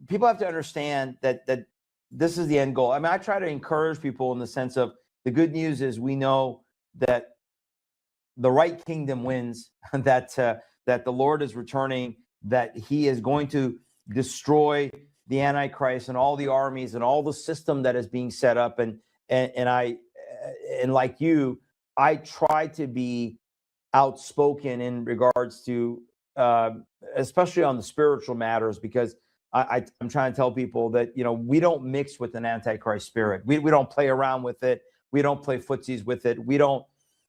people have to understand that this is the end goal. I mean, I try to encourage people in the sense of the good news is we know that the right kingdom wins, that the Lord is returning, that he is going to destroy the Antichrist and all the armies and all the system that is being set up. And like you, I try to be outspoken in regards to, especially on the spiritual matters, because I'm trying to tell people that, we don't mix with an Antichrist spirit. We don't play around with it. We don't play footsies with it. We don't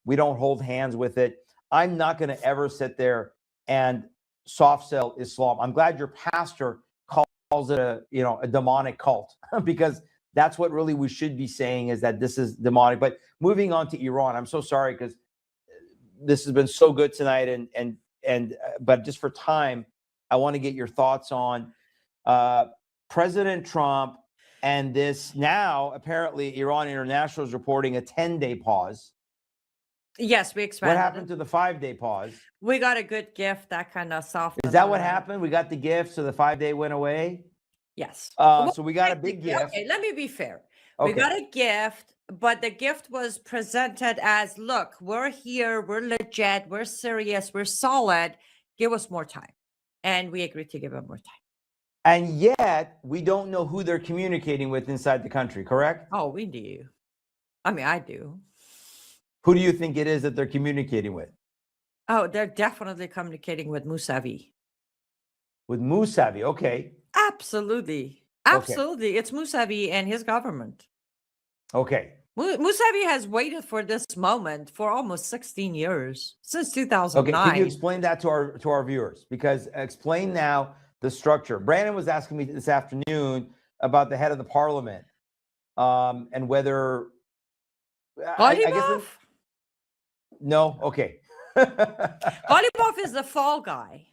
hold hands with it. I'm not going to ever sit there and soft sell Islam. I'm glad your pastor calls it a demonic cult, because that's what really we should be saying, is that this is demonic. But moving on to Iran, I'm so sorry, because this has been so good tonight, but just for time, I want to get your thoughts on President Trump and this. Now, apparently, Iran International is reporting a 10-day pause. Yes, we expanded. What happened to the 5-day pause? We got a good gift that kind of softened. Is that what happened? We got the gift, so the 5-day went away? Yes. So we got a big gift. Okay, let me be fair. Okay. We got a gift, but the gift was presented as, look, we're here, we're legit, we're serious, we're solid. Give us more time. And we agreed to give them more time. And yet, we don't know who they're communicating with inside the country, correct? Oh, we do. I mean, I do. Who do you think it is that they're communicating with? Oh, they're definitely communicating with Mousavi. With Mousavi, okay. Absolutely. Absolutely. It's Mousavi and his government. Okay. Mousavi has waited for this moment for almost 16 years, since 2009. Okay, can you explain that to our viewers? Because explain now the structure. Brandon was asking me this afternoon about the head of the parliament, and whether I guess no. Okay. Ghalibaf is the fall guy.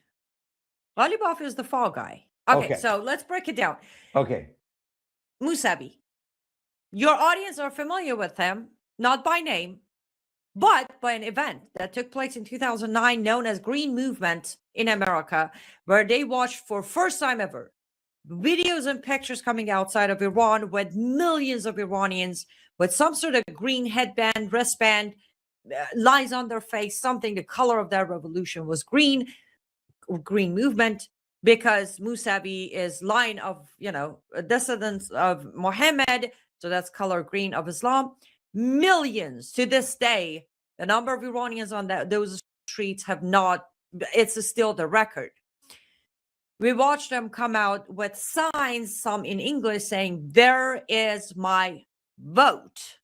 Ghalibaf is the fall guy. Okay, so let's break it down. Okay. Mousavi. Your audience are familiar with him, not by name, but by an event that took place in 2009 known as Green Movement in America, where they watched for first time ever videos and pictures coming outside of Iran with millions of Iranians with some sort of green headband, wristband, lines on their face, something, the color of their revolution was green, Green Movement, because Mousavi is line of, descendants of Mohammed. So that's color green of Islam. Millions to this day, the number of Iranians on those streets have not, it's still the record. We watched them come out with signs, some in English, saying, "There is my vote."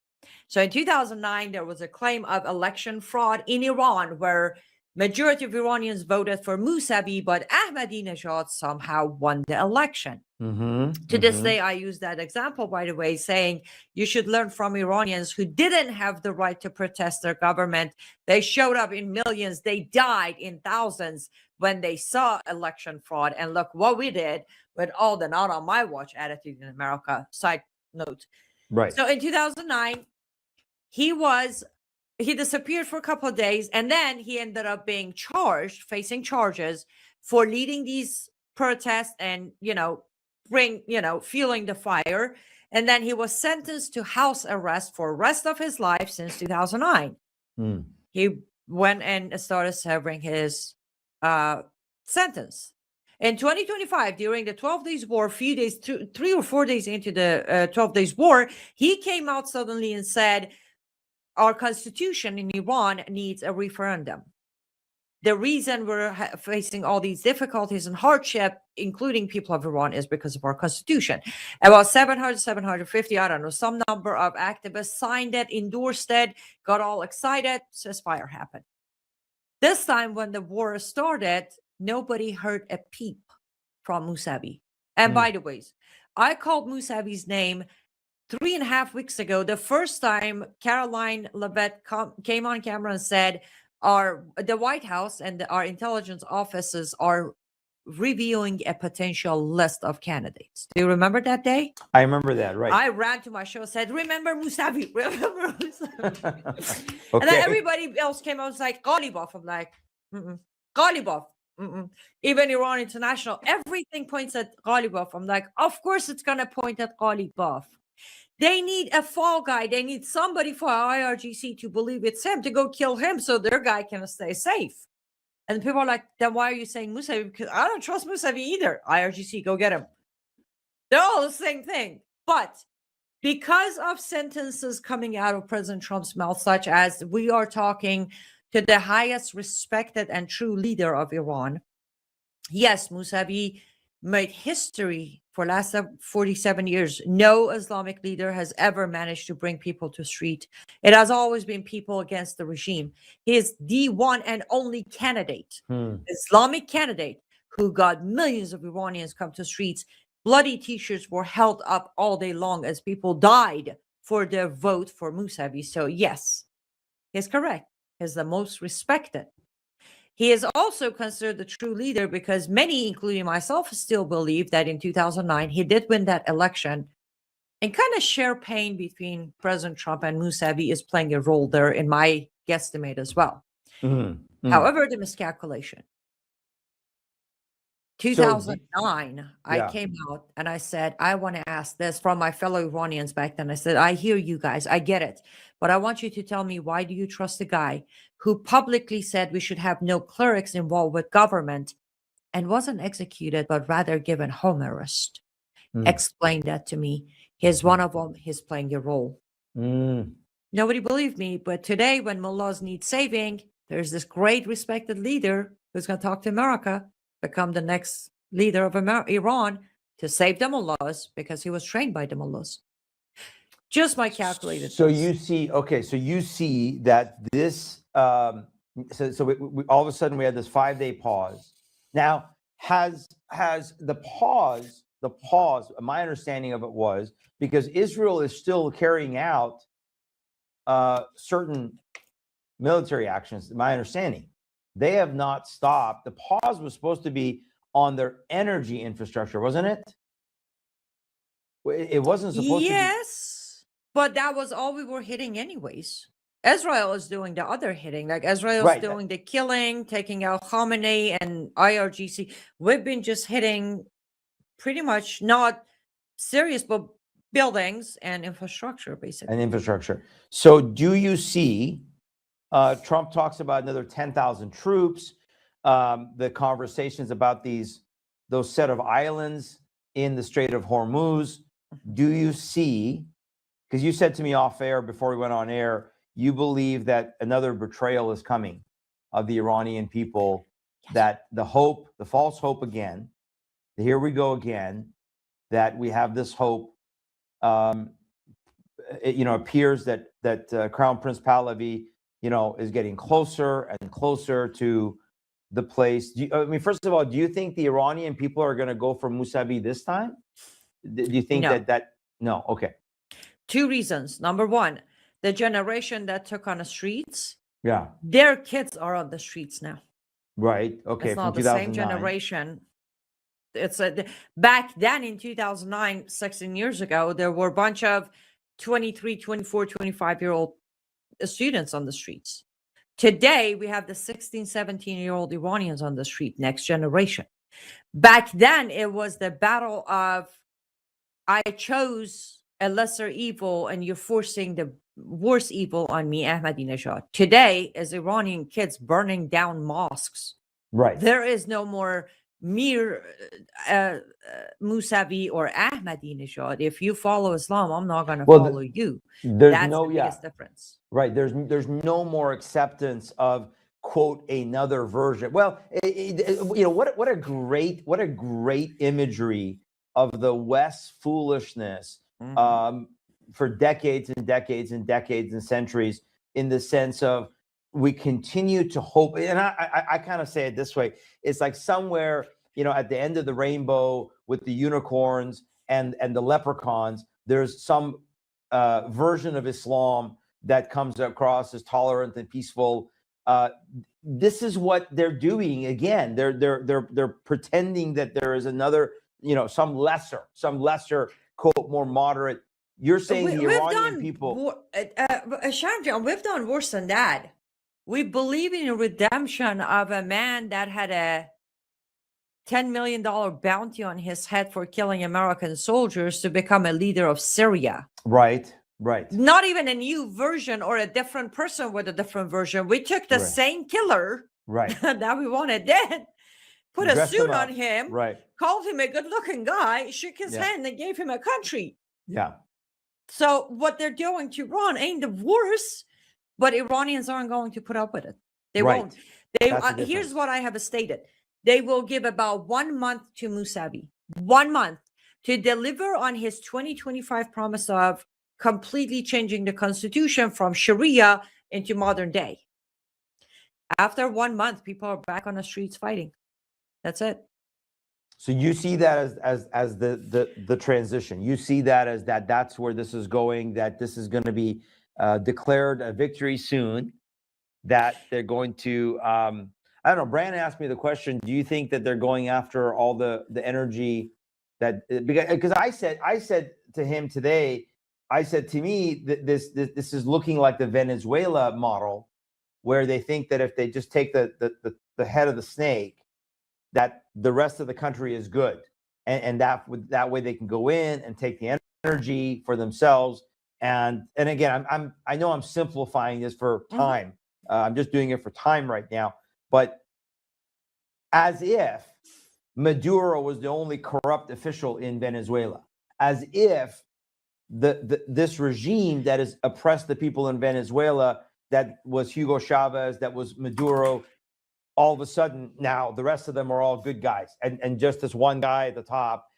So in 2009, there was a claim of election fraud in Iran, where majority of Iranians voted for Mousavi, but Ahmadinejad somehow won the election. To this day, I use that example, by the way, saying you should learn from Iranians who didn't have the right to protest their government. They showed up in millions. They died in thousands when they saw election fraud. And look what we did with all the not on my watch attitude in America. Side note. Right. So in 2009, he disappeared for a couple of days, and then he ended up being facing charges for leading these protests and, fueling the fire. And then he was sentenced to house arrest for the rest of his life since 2009. He went and started serving his sentence. In 2025, during the 12 days war, 3 or 4 days into the 12 days war, he came out suddenly and said, our constitution in Iran needs a referendum. The reason we're facing all these difficulties and hardship, including people of Iran, is because of our constitution. About 750, I don't know, some number of activists signed it, endorsed it, got all excited, ceasefire happened. This time when the war started, nobody heard a peep from Mousavi. And by the way, I called Mousavi's name 3.5 weeks ago, the first time Caroline Levitt came on camera and said, the White House and our intelligence offices are reviewing a potential list of candidates. Do you remember that day? I remember that, right. I ran to my show and said, remember Mousavi, remember Mousavi. Okay. And then everybody else came out and was like, Ghalibaf. I'm like, Ghalibaf. Even Iran International, everything points at Ghalibaf. I'm like, of course it's going to point at Ghalibaf. They need a fall guy. They need somebody for IRGC to believe it's him, to go kill him so their guy can stay safe. And people are like, then why are you saying Mousavi? Because I don't trust Mousavi either. IRGC, go get him. They're all the same thing. But because of sentences coming out of President Trump's mouth, such as we are talking to the highest respected and true leader of Iran, yes, Mousavi made history for last 47 years. No Islamic leader has ever managed to bring people to street. It has always been people against the regime. He is the one and only candidate, Islamic candidate, who got millions of Iranians come to streets. Bloody t-shirts were held up all day long as people died for their vote for Mousavi. So yes, he's correct. He's the most respected. He is also considered the true leader because many, including myself, still believe that in 2009, he did win that election. And kind of share pain between President Trump and Mousavi is playing a role there in my guesstimate as well. However, the miscalculation. 2009, I came out and I said, I want to ask this from my fellow Iranians back then. I said, I hear you guys. I get it. But I want you to tell me, why do you trust a guy who publicly said we should have no clerics involved with government and wasn't executed, but rather given home arrest? Explain that to me. He's one of them. He's playing a role. Nobody believed me. But today, when mullahs need saving, there's this great respected leader who's going to talk to America, become the next leader of Iran to save the mullahs because he was trained by the mullahs. Just my calculated. So you see, so you see that this, so we all of a sudden we had this 5-day pause. Now, has the pause, my understanding of it was because Israel is still carrying out certain military actions, my understanding. They have not stopped. The pause was supposed to be on their energy infrastructure, wasn't it? It wasn't supposed to be. Yes, but that was all we were hitting anyways. Israel is doing the other hitting, like Israel is doing the killing, taking out Khamenei and IRGC. We've been just hitting pretty much not serious, but buildings and infrastructure, basically. And infrastructure. So do you see, Trump talks about another 10,000 troops, the conversations about those set of islands in the Strait of Hormuz. Do you see, because you said to me off air before we went on air, you believe that another betrayal is coming of the Iranian people, that the false hope again, here we go again, that we have this hope. It appears that Crown Prince Pahlavi, is getting closer and closer to the place. First of all, do you think the Iranian people are going to go for Mousavi this time? Do you think that? No. Okay. 2 reasons. Number one, the generation that took on the streets, their kids are on the streets now. Right. Okay. It's not the same generation. It's back then in 2009, 16 years ago, there were a bunch of 23, 24, 25-year-old students on the streets. Today, we have the 16, 17-year-old Iranians on the street, next generation. Back then, it was the battle of, I chose a lesser evil and you're forcing the worst evil on me, Ahmadinejad. Today, is Iranian kids burning down mosques. Right. There is no more Mir Mousavi or Ahmadinejad. If you follow Islam, I'm not going to follow you. That's the biggest difference. Right. There's no more acceptance of, quote, another version. Well, what a great imagery of the West's foolishness for decades and decades and decades and centuries, in the sense of we continue to hope. And I kind of say it this way. It's like somewhere, at the end of the rainbow with the unicorns and the leprechauns, there's some version of Islam that comes across as tolerant and peaceful. This is what they're doing again. They're pretending that there is another, some lesser, quote, more moderate. You're saying the Iranian people. Shamjan, we've done worse than that. We believe in redemption of a man that had a $10 million bounty on his head for killing American soldiers to become a leader of Syria. Right. Right. Not even a new version or a different person with a different version. We took the Right. same killer Right. that we wanted dead, put a Dressed him suit up. on him, Right. called him a good-looking guy, shook his Yeah. hand, and gave him a country. Yeah. So what they're doing to Iran ain't the worst, but Iranians aren't going to put up with it. They Right. won't. They That's the here's difference. what I have stated. They will give about 1 month to Mousavi, 1 month, to deliver on his 2025 promise of completely changing the constitution from Sharia into modern day. After 1 month, people are back on the streets fighting. That's it. So you see that as the transition. You see that as that's where this is going, that this is going to be declared a victory soon, that they're going to I don't know. Brandon asked me the question, do you think that they're going after all the energy that, because I said to him today, I said, to me, this is looking like the Venezuela model, where they think that if they just take the head of the snake, that the rest of the country is good, and that way they can go in and take the energy for themselves. And again, I know I'm simplifying this for time. I'm just doing it for time right now. But as if Maduro was the only corrupt official in Venezuela, as if this regime that has oppressed the people in Venezuela, that was Hugo Chavez, that was Maduro, all of a sudden now the rest of them are all good guys, and just this one guy at the top.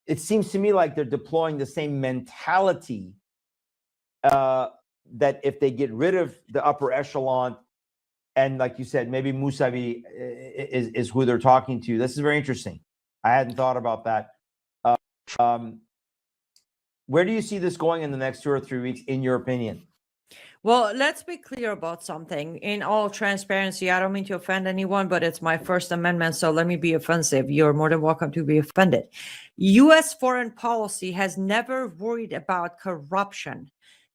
It seems to me like they're deploying the same mentality, that if they get rid of the upper echelon, and like you said, maybe Mousavi is who they're talking to. This is very interesting. I hadn't thought about that. Where do you see this going in the next 2 or 3 weeks, in your opinion? Well, let's be clear about something. In all transparency, I don't mean to offend anyone, but it's my First Amendment, so let me be offensive. You're more than welcome to be offended. U.S. foreign policy has never worried about corruption.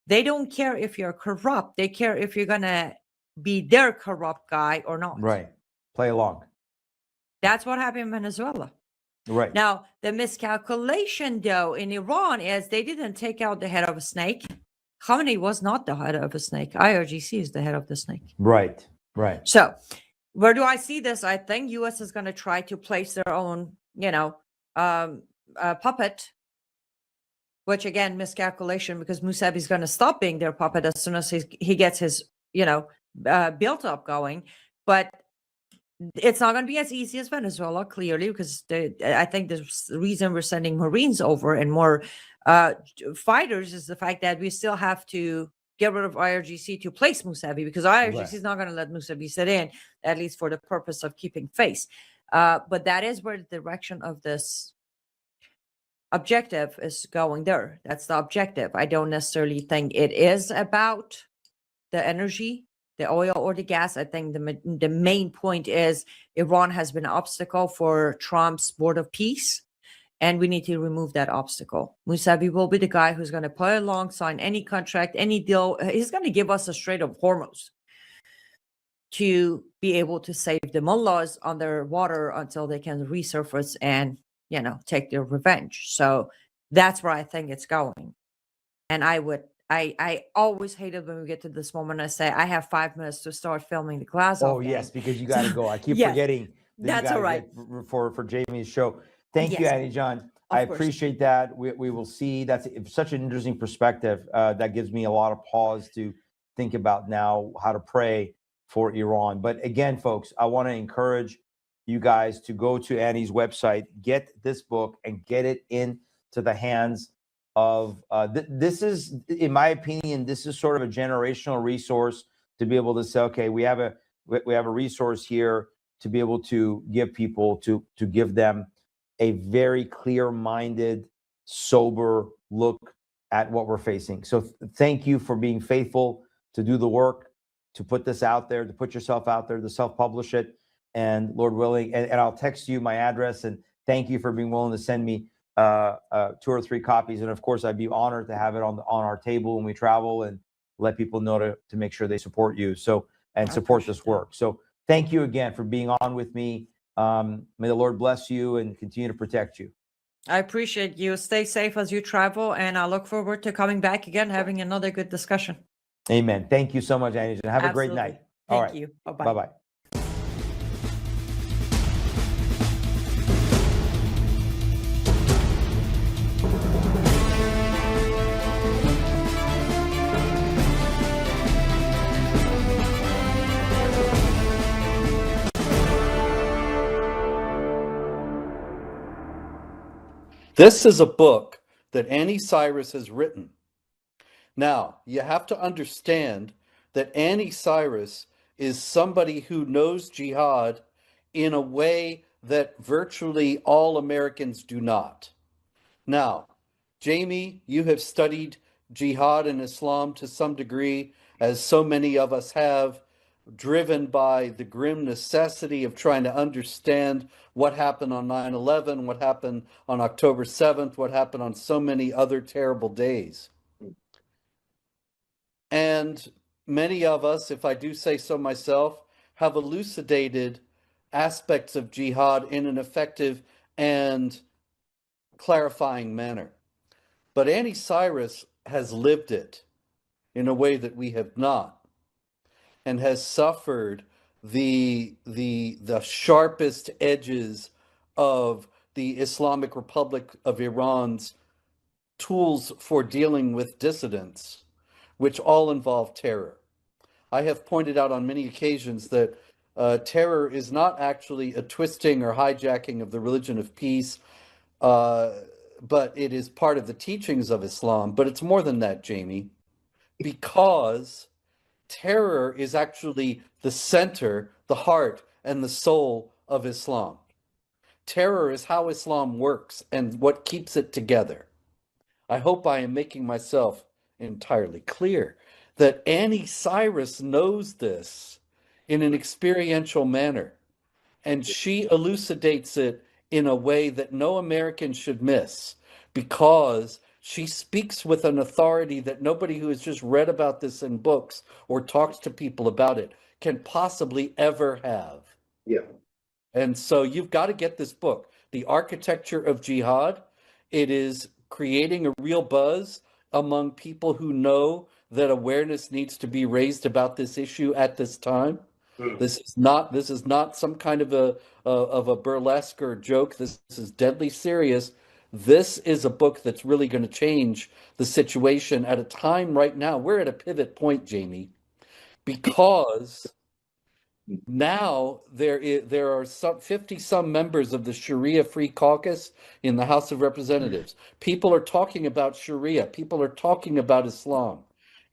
They don't care if you're corrupt. They care if you're going to be their corrupt guy or not. Right. Play along. That's what happened in Venezuela. Right. Now, the miscalculation, though, in Iran is they didn't take out the head of a snake. Khamenei was not the head of a snake. IRGC is the head of the snake. Right. Right. So where do I see this? I think U.S. is going to try to place their own, puppet, which again, miscalculation, because Mousavi is going to stop being their puppet as soon as he gets his, built up going. But it's not going to be as easy as Venezuela, clearly, because I think the reason we're sending Marines over and more fighters is the fact that we still have to get rid of IRGC to place Mousavi, because IRGC is not going to let Mousavi sit in, at least for the purpose of keeping face. But that is where the direction of this objective is going there. That's the objective. I don't necessarily think it is about the energy, the oil or the gas. I think the main point is Iran has been an obstacle for Trump's board of peace, and we need to remove that obstacle. Mousavi will be the guy who's going to play along, sign any contract, any deal. He's going to give us a Strait of Hormuz to be able to save the mullahs underwater until they can resurface and, take their revenge. So that's where I think it's going. And I always hated when we get to this moment. I say, I have 5 minutes to start filming the glass. Oh, yes, because you got to go. I keep forgetting. That's all right. For Jamie's show. Thank you, Annie John. I appreciate that. We will see. That's such an interesting perspective. That gives me a lot of pause to think about now how to pray for Iran. But again, folks, I want to encourage you guys to go to Annie's website, get this book, and get it into the hands of this is, in my opinion, this is sort of a generational resource to be able to say, okay, we have a resource here to be able to give people, to give them a very clear-minded, sober look at what we're facing. So thank you for being faithful to do the work, to put this out there, to put yourself out there, to self-publish it. And Lord willing, and I'll text you my address, and thank you for being willing to send me 2 or 3 copies. And of course, I'd be honored to have it on our table when we travel, and let people know to make sure they support you. So, and support this work. So thank you again for being on with me. May the Lord bless you and continue to protect you. I appreciate you. Stay safe as you travel, and I look forward to coming back again, having another good discussion. Amen. Thank you so much, Angie. Have a great Absolutely. night. All Thank right. you. Bye-bye. Bye-bye. This is a book that Annie Cyrus has written. Now, you have to understand that Annie Cyrus is somebody who knows jihad in a way that virtually all Americans do not. Now, Jamie, you have studied jihad and Islam to some degree, as so many of us have, driven by the grim necessity of trying to understand what happened on 9/11, what happened on October 7th, what happened on so many other terrible days. And many of us, if I do say so myself, have elucidated aspects of jihad in an effective and clarifying manner. But Annie Cyrus has lived it in a way that we have not, and has suffered the sharpest edges of the Islamic Republic of Iran's tools for dealing with dissidents, which all involve terror. I have pointed out on many occasions that terror is not actually a twisting or hijacking of the religion of peace, but it is part of the teachings of Islam. But it's more than that, Jamie, because terror is actually the center, the heart, and the soul of Islam. Terror is how Islam works and what keeps it together. I hope I am making myself entirely clear that Annie Cyrus knows this in an experiential manner, and she elucidates it in a way that no American should miss, because she speaks with an authority that nobody who has just read about this in books or talks to people about it can possibly ever have. Yeah. And so you've got to get this book, The Architecture of Jihad. It is creating a real buzz among people who know that awareness needs to be raised about this issue at this time. This is not some kind of a burlesque or joke. This is deadly serious. This is a book that's really going to change the situation at a time right now. We're at a pivot point, Jamie, because now there are some 50-some members of the Sharia Free Caucus in the House of Representatives. People are talking about Sharia. People are talking about Islam.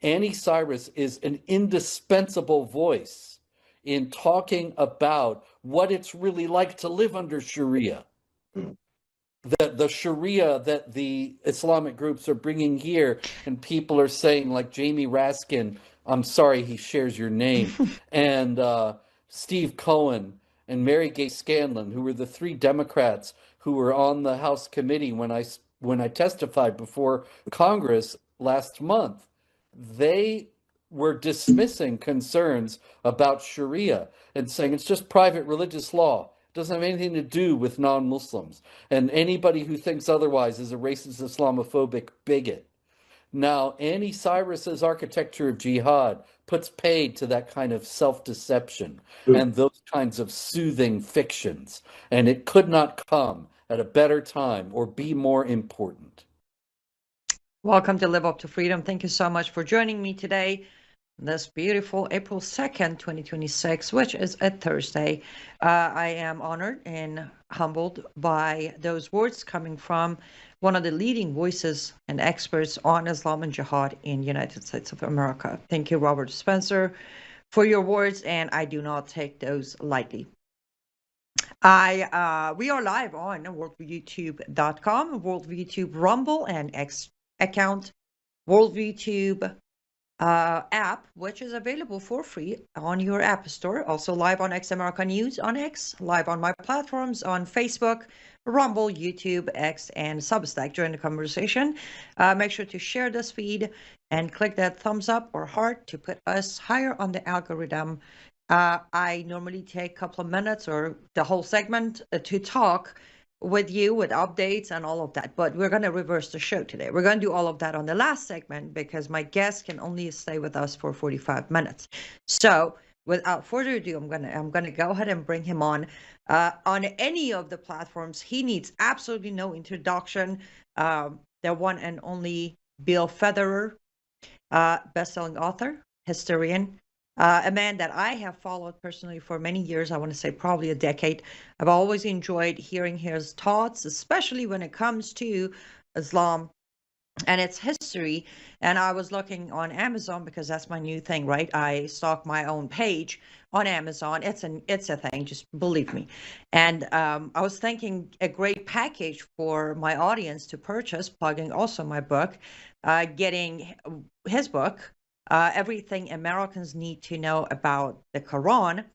Annie Cyrus is an indispensable voice in talking about what it's really like to live under Sharia. The Sharia that the Islamic groups are bringing here, and people are saying, like Jamie Raskin, I'm sorry he shares your name, and Steve Cohen and Mary Gay Scanlon, who were the three Democrats who were on the House committee when I testified before Congress last month. They were dismissing concerns about Sharia and saying it's just private religious law. It doesn't have anything to do with non-Muslims. And anybody who thinks otherwise is a racist, Islamophobic bigot. Now, Annie Cyrus's Architecture of Jihad puts paid to that kind of self-deception and those kinds of soothing fictions. And it could not come at a better time or be more important. Welcome to Live Up to Freedom. Thank you so much for joining me today. This beautiful April 2nd, 2026, which is a Thursday. I am honored and humbled by those words coming from one of the leading voices and experts on Islam and Jihad in the United States of America. Thank you, Robert Spencer, for your words, and I do not take those lightly. We are live on worldviewtube.com, WorldviewTube Rumble and X account, WorldviewTube app, which is available for free on your app store. Also live on X America News on X, live on my platforms on Facebook, Rumble, YouTube, X, and Substack. Join the conversation. Make sure to share this feed and click that thumbs up or heart to put us higher on the algorithm I normally take a couple of minutes or the whole segment to talk with you with updates and all of that. But we're going to reverse the show today. We're going to do all of that on the last segment because my guest can only stay with us for 45 minutes. So without further ado, I'm gonna go ahead and bring him on any of the platforms. He needs absolutely no introduction. The one and only Bill Federer, best-selling author, historian, a man that I have followed personally for many years. I want to say probably a decade. I've always enjoyed hearing his thoughts, especially when it comes to Islam and its history. And I was looking on Amazon because that's my new thing, right? I stock my own page on Amazon. It's a thing, just believe me. And I was thinking a great package for my audience to purchase, plugging also my book, getting his book, Everything Americans Need to Know About the Quran,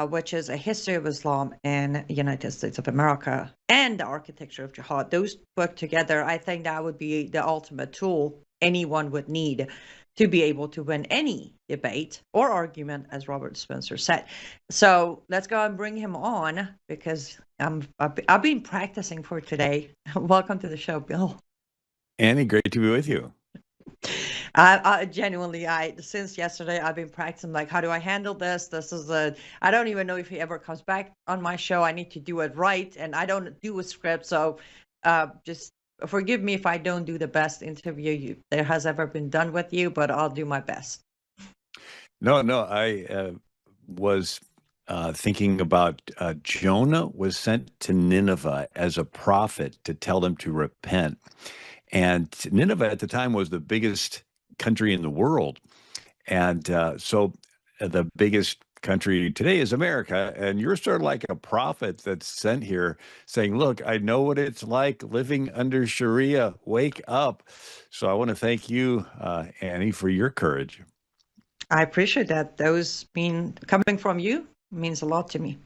which is a history of Islam in the United States of America, and the Architecture of Jihad. Those book together, I think that would be the ultimate tool anyone would need to be able to win any debate or argument, as Robert Spencer said. So let's go and bring him on because I've been practicing for today. Welcome to the show, Bill. Annie, great to be with you. I genuinely, since yesterday, I've been practicing, like, how do I handle this? I don't even know if he ever comes back on my show. I need to do it right, and I don't do a script, so just forgive me if I don't do the best interview there has ever been done with you, but I'll do my best. No, I was thinking about Jonah was sent to Nineveh as a prophet to tell them to repent. And Nineveh at the time was the biggest country in the world. And so the biggest country today is America. And you're sort of like a prophet that's sent here saying, look, I know what it's like living under Sharia. Wake up. So I want to thank you, Annie, for your courage. I appreciate that. Coming from you means a lot to me.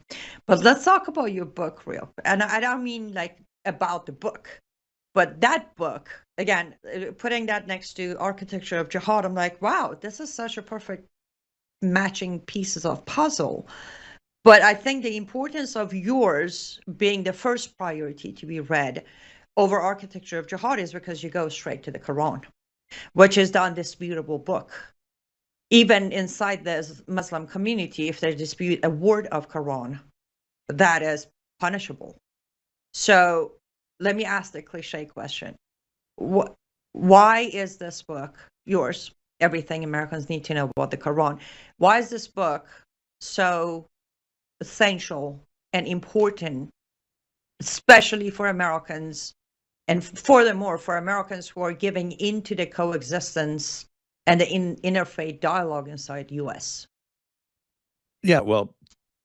But let's talk about your book real quick. And I don't mean like about the book. But that book, again, putting that next to Architecture of Jihad, I'm like, wow, this is such a perfect matching pieces of puzzle. But I think the importance of yours being the first priority to be read over Architecture of Jihad is because you go straight to the Quran, which is the undisputable book. Even inside the Muslim community, if they dispute a word of Quran, that is punishable. So let me ask the cliche question. Why is this book, yours, Everything Americans Need to Know About the Quran, why is this book so essential and important, especially for Americans, and furthermore, for Americans who are giving into the coexistence and the interfaith dialogue inside the U.S.? Yeah, well,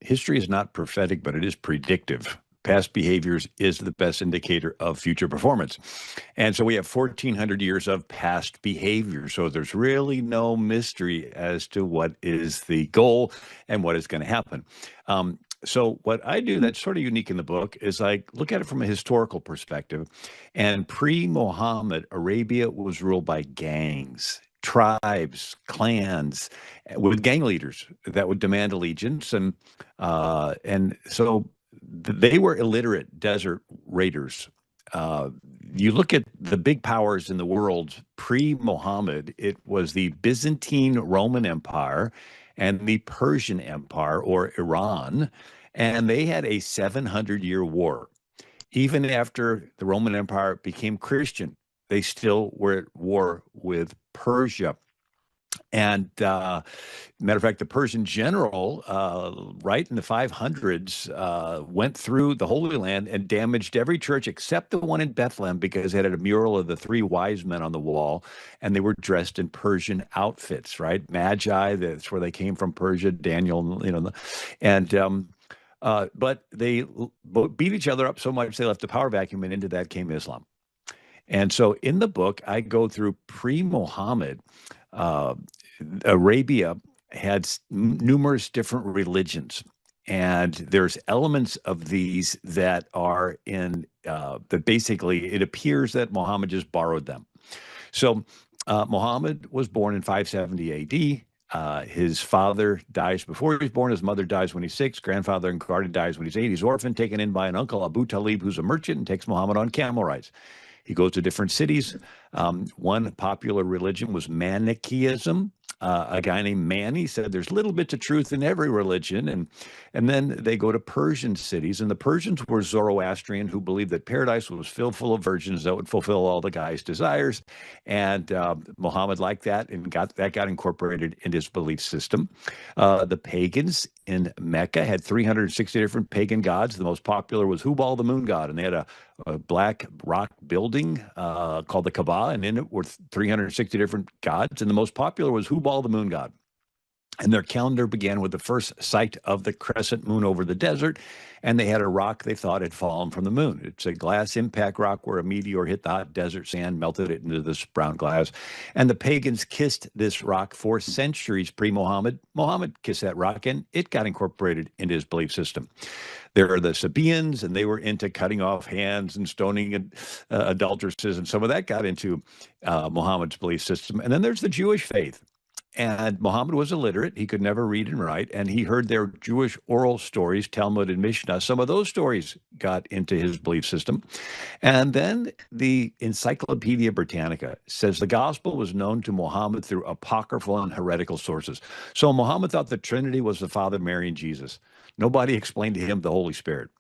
history is not prophetic, but it is predictive. Past behaviors is the best indicator of future performance. And so we have 1,400 years of past behavior. So there's really no mystery as to what is the goal and what is going to happen. So what I do that's sort of unique in the book is I look at it from a historical perspective. And pre-Muhammad, Arabia was ruled by gangs, tribes, clans, with gang leaders that would demand allegiance. And so they were illiterate desert raiders. You look at the big powers in the world pre-Muhammad, it was the Byzantine Roman Empire and the Persian Empire, or Iran, and they had a 700-year war. Even after the Roman Empire became Christian, they still were at war with Persia. And matter of fact, the Persian general, right in the 500s, went through the Holy Land and damaged every church except the one in Bethlehem because it had a mural of the three wise men on the wall, and they were dressed in Persian outfits, right? Magi, that's where they came from, Persia, Daniel, but they beat each other up so much they left a power vacuum, and into that came Islam. And so in the book, I go through pre-Muhammad. Arabia had numerous different religions, and there's elements of these that are in that basically it appears that Muhammad just borrowed them. So Muhammad was born in 570 AD. His father dies before he was born. His mother dies when he's 6. Grandfather in garden dies when he's 8. He's orphaned, taken in by an uncle, Abu Talib, who's a merchant, and takes Muhammad on camel rides. He goes to different cities. One popular religion was Manichaeism. A guy named Mani said there's little bits of truth in every religion. And then they go to Persian cities. And the Persians were Zoroastrian, who believed that paradise was filled full of virgins that would fulfill all the guy's desires. And Muhammad liked that and got incorporated into his belief system. The pagans in Mecca had 360 different pagan gods. The most popular was Hubal, the moon god. And they had a black rock building called the Kaaba, and in it were 360 different gods. And the most popular was Hubal, the moon god. And their calendar began with the first sight of the crescent moon over the desert. And they had a rock they thought had fallen from the moon. It's a glass impact rock where a meteor hit the hot desert sand, melted it into this brown glass. And the pagans kissed this rock for centuries pre-Muhammad. Muhammad kissed that rock, and it got incorporated into his belief system. There are the Sabaeans, and they were into cutting off hands and stoning adulteresses, and some of that got into Muhammad's belief system. And then there's the Jewish faith. And Muhammad was illiterate. He could never read and write. And he heard their Jewish oral stories, Talmud and Mishnah. Some of those stories got into his belief system. And then the Encyclopedia Britannica says the gospel was known to Muhammad through apocryphal and heretical sources. So Muhammad thought the Trinity was the Father, Mary, and Jesus. Nobody explained to him the Holy Spirit.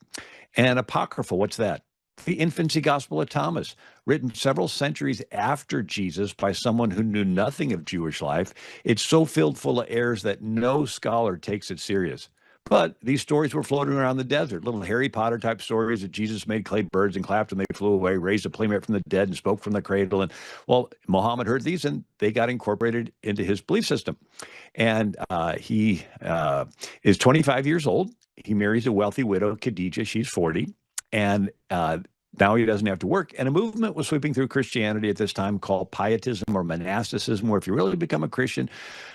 And apocryphal, what's that? The infancy gospel of Thomas, written several centuries after Jesus by someone who knew nothing of Jewish life. It's so filled full of errors that no scholar takes it serious. But these stories were floating around the desert, little Harry Potter type stories that Jesus made clay birds and clapped and they flew away, raised a playmate from the dead and spoke from the cradle. And well, Muhammad heard these and they got incorporated into his belief system. And he is 25 years old. He marries a wealthy widow, Khadijah. She's 40. And now he doesn't have to work. And a movement was sweeping through Christianity at this time called pietism or monasticism, where if you really become a Christian,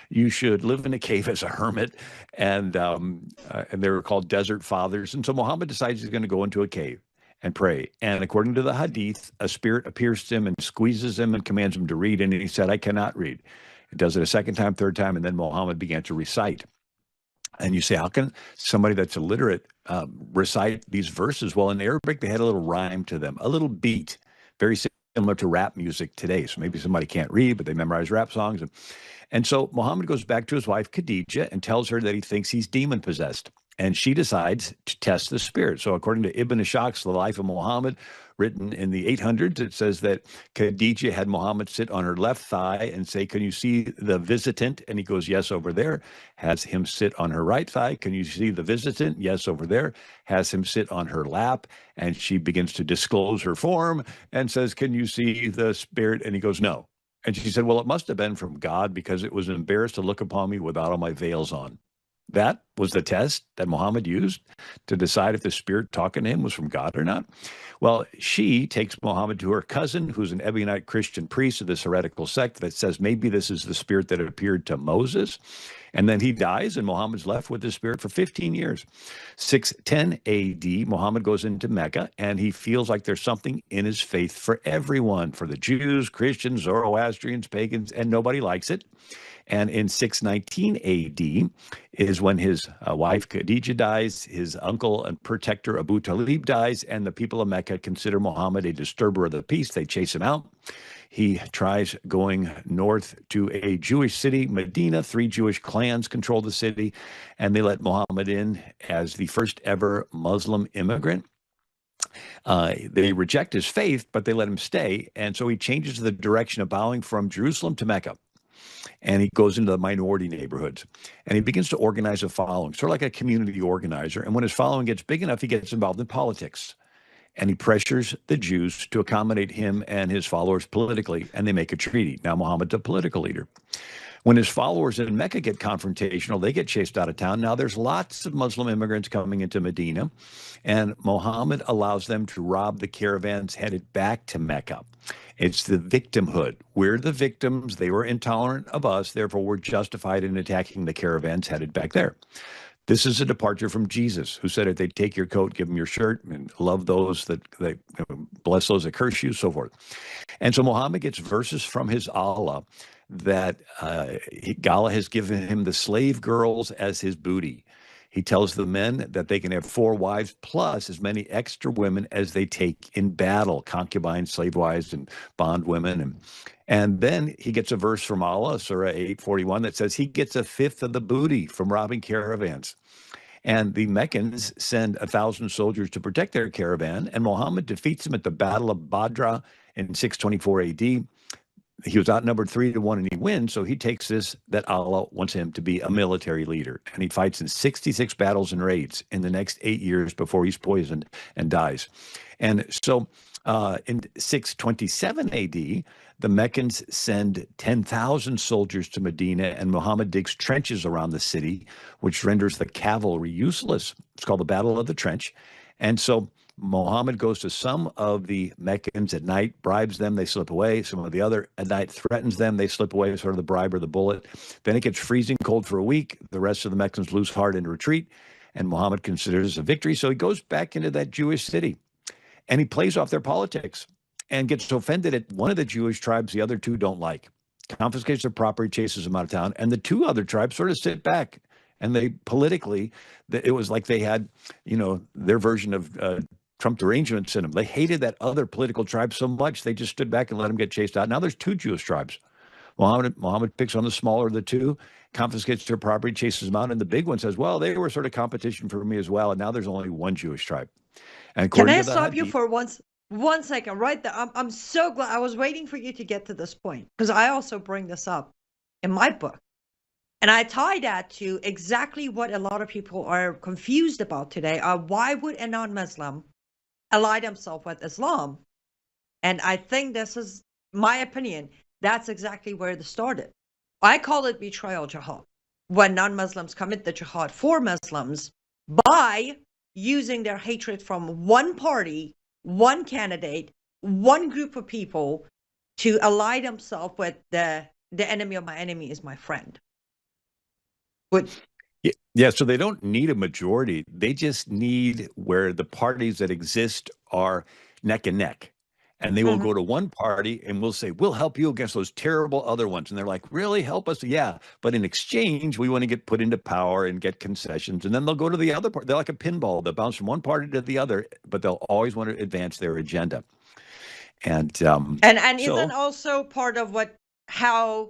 you should live in a cave as a hermit. And they were called desert fathers. And so Muhammad decides he's going to go into a cave and pray. And according to the hadith, a spirit appears to him and squeezes him and commands him to read. And he said, I cannot read. He does it a second time, third time, and then Muhammad began to recite. And you say, how can somebody that's illiterate recite these verses? Well, in Arabic, they had a little rhyme to them, a little beat, very similar to rap music today. So maybe somebody can't read, but they memorize rap songs. And so Muhammad goes back to his wife, Khadijah, and tells her that he thinks he's demon-possessed. And she decides to test the spirit. So according to Ibn Ishaq's The Life of Muhammad, written in the 800s, it says that Khadijah had Muhammad sit on her left thigh and say, can you see the visitant? And he goes, yes, over there. Has him sit on her right thigh. Can you see the visitant? Yes, over there. Has him sit on her lap. And she begins to disclose her form and says, can you see the spirit? And he goes, no. And she said, well, it must have been from God because it was embarrassed to look upon me without all my veils on. That was the test that Muhammad used to decide if the spirit talking to him was from God or not. Well, she takes Muhammad to her cousin, who's an Ebionite Christian priest of this heretical sect that says maybe this is the spirit that appeared to Moses. And then he dies, and Muhammad's left with this spirit for 15 years. 610 AD, Muhammad goes into Mecca, and he feels like there's something in his faith for everyone, for the Jews, Christians, Zoroastrians, pagans, and nobody likes it. And in 619 AD is when his wife Khadijah dies, his uncle and protector Abu Talib dies, and the people of Mecca consider Muhammad a disturber of the peace. They chase him out. He tries going north to a Jewish city, Medina. 3 Jewish clans control the city, and they let Muhammad in as the first ever Muslim immigrant. They reject his faith, but they let him stay, and so he changes the direction of bowing from Jerusalem to Mecca. And he goes into the minority neighborhoods and he begins to organize a following, sort of like a community organizer. And when his following gets big enough, he gets involved in politics and he pressures the Jews to accommodate him and his followers politically. And they make a treaty. Now Muhammad's a political leader. When his followers in Mecca get confrontational, they get chased out of town. Now there's lots of Muslim immigrants coming into Medina, and Muhammad allows them to rob the caravans headed back to Mecca. It's the victimhood. We're the victims. They were intolerant of us. Therefore, we're justified in attacking the caravans headed back there. This is a departure from Jesus, who said, if they take your coat, give them your shirt, and love those that bless those that curse you, so forth. And so Muhammad gets verses from his Allah that Gala has given him the slave girls as his booty. He tells the men that they can have 4 wives plus as many extra women as they take in battle, concubines, slave wives, and bond women. And then he gets a verse from Allah, Surah 841, that says he gets 1/5 of the booty from robbing caravans. And the Meccans send 1,000 soldiers to protect their caravan, and Muhammad defeats them at the Battle of Badra in 624 AD. He was outnumbered 3-1 and he wins. So he takes this that Allah wants him to be a military leader. And he fights in 66 battles and raids in the next 8 years before he's poisoned and dies. And so in 627 AD, the Meccans send 10,000 soldiers to Medina, and Muhammad digs trenches around the city, which renders the cavalry useless. It's called the Battle of the Trench. And so Muhammad goes to some of the Meccans at night, bribes them, they slip away. Some of the other at night threatens them, they slip away, sort of the bribe or the bullet. Then it gets freezing cold for a week. The rest of the Meccans lose heart and retreat, and Muhammad considers it a victory. So he goes back into that Jewish city, and he plays off their politics and gets offended at one of the Jewish tribes the other 2 don't like. Confiscates their property, chases them out of town, and the 2 other tribes sort of sit back. And they politically, it was like they had, their version of Trump arrangements in them. They hated that other political tribe so much, they just stood back and let them get chased out. Now there's 2 Jewish tribes. Muhammad picks on the smaller of the 2, confiscates their property, chases them out, and the big one says, well, they were sort of competition for me as well, and now there's only 1 Jewish tribe. And Can I to the stop you Hadith, for one second right there? I'm so glad. I was waiting for you to get to this point because I also bring this up in my book. And I tie that to exactly what a lot of people are confused about today. Why would a non-Muslim ally themselves with Islam? And I think this is my opinion. That's exactly where it started. I call it betrayal jihad. When non-Muslims commit the jihad for Muslims by using their hatred from one party, one candidate, one group of people to ally themselves with the enemy of my enemy is my friend. Yeah, so they don't need a majority. They just need where the parties that exist are neck and neck. And they will go to one party and we'll say, we'll help you against those terrible other ones. And they're like, really? Help us? Yeah. But in exchange, we want to get put into power and get concessions. And then they'll go to the other part. They're like a pinball. They'll bounce from one party to the other, but they'll always want to advance their agenda. And isn't also part of how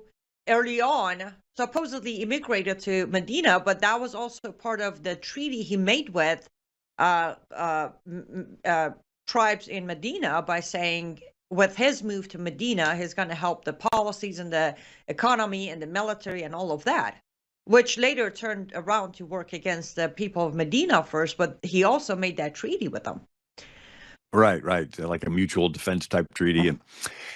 early on supposedly immigrated to Medina, but that was also part of the treaty he made with tribes in Medina by saying with his move to Medina, he's going to help the policies and the economy and the military and all of that, which later turned around to work against the people of Medina first, but he also made that treaty with them. Right. Like a mutual defense type treaty.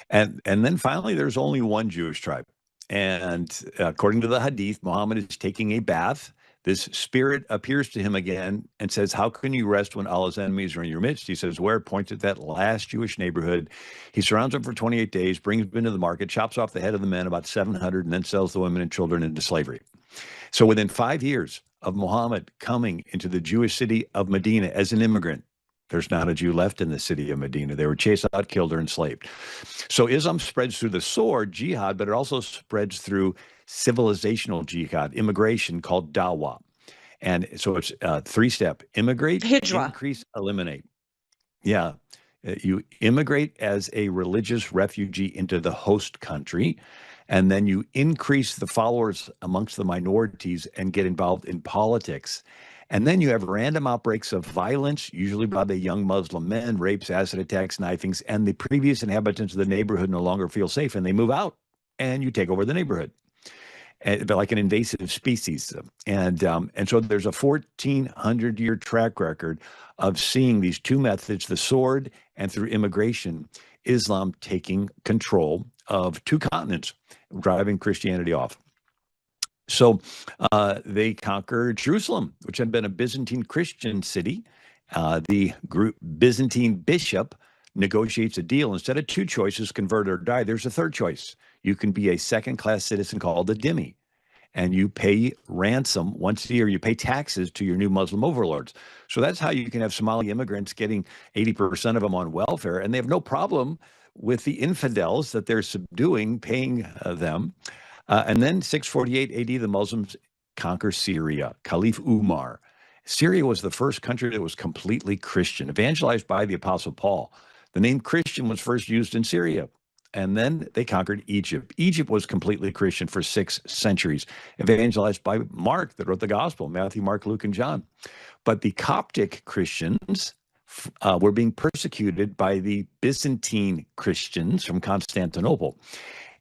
And then finally, there's only one Jewish tribe. And according to the Hadith, Muhammad is taking a bath. This spirit appears to him again and says, how can you rest when Allah's enemies are in your midst? He says, where? Points at that last Jewish neighborhood. He surrounds them for 28 days, brings them into the market, chops off the head of the men, about 700, and then sells the women and children into slavery. So within 5 years of Muhammad coming into the Jewish city of Medina as an immigrant, there's not a Jew left in the city of Medina. They were chased out, killed, or enslaved. So Islam spreads through the sword, jihad, but it also spreads through civilizational jihad, immigration, called dawah. And so it's 3-step: immigrate, Hijrah. Increase, eliminate. Yeah. You immigrate as a religious refugee into the host country, and then you increase the followers amongst the minorities and get involved in politics. And then you have random outbreaks of violence, usually by the young Muslim men, rapes, acid attacks, knifings, and the previous inhabitants of the neighborhood no longer feel safe and they move out and you take over the neighborhood. But like an invasive species. And so there's a 1,400-year track record of seeing these 2 methods, the sword and through immigration, Islam taking control of 2 continents, driving Christianity off. So they conquer Jerusalem, which had been a Byzantine Christian city. The Byzantine bishop negotiates a deal. Instead of 2 choices, convert or die, there's a 3rd choice. You can be a second-class citizen called a dhimmi, and you pay ransom once a year. You pay taxes to your new Muslim overlords. So that's how you can have Somali immigrants getting 80% of them on welfare, and they have no problem with the infidels that they're subduing, paying them. And then 648 AD, the Muslims conquer Syria. Caliph Umar. Syria was the first country that was completely Christian, evangelized by the Apostle Paul. The name Christian was first used in Syria. And then they conquered Egypt. Egypt was completely Christian for 6 centuries, evangelized by Mark that wrote the gospel, Matthew, Mark, Luke, and John. But the Coptic Christians were being persecuted by the Byzantine Christians from Constantinople.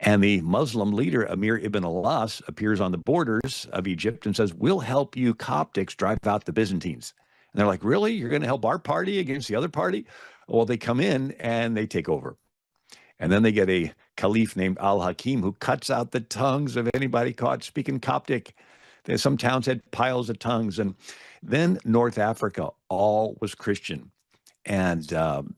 And the Muslim leader, Amir ibn al-As, appears on the borders of Egypt and says, we'll help you Coptics drive out the Byzantines. And they're like, really? You're going to help our party against the other party? Well, they come in and they take over. And then they get a caliph named al-Hakim who cuts out the tongues of anybody caught speaking Coptic. Some towns had piles of tongues. And then North Africa all was Christian. And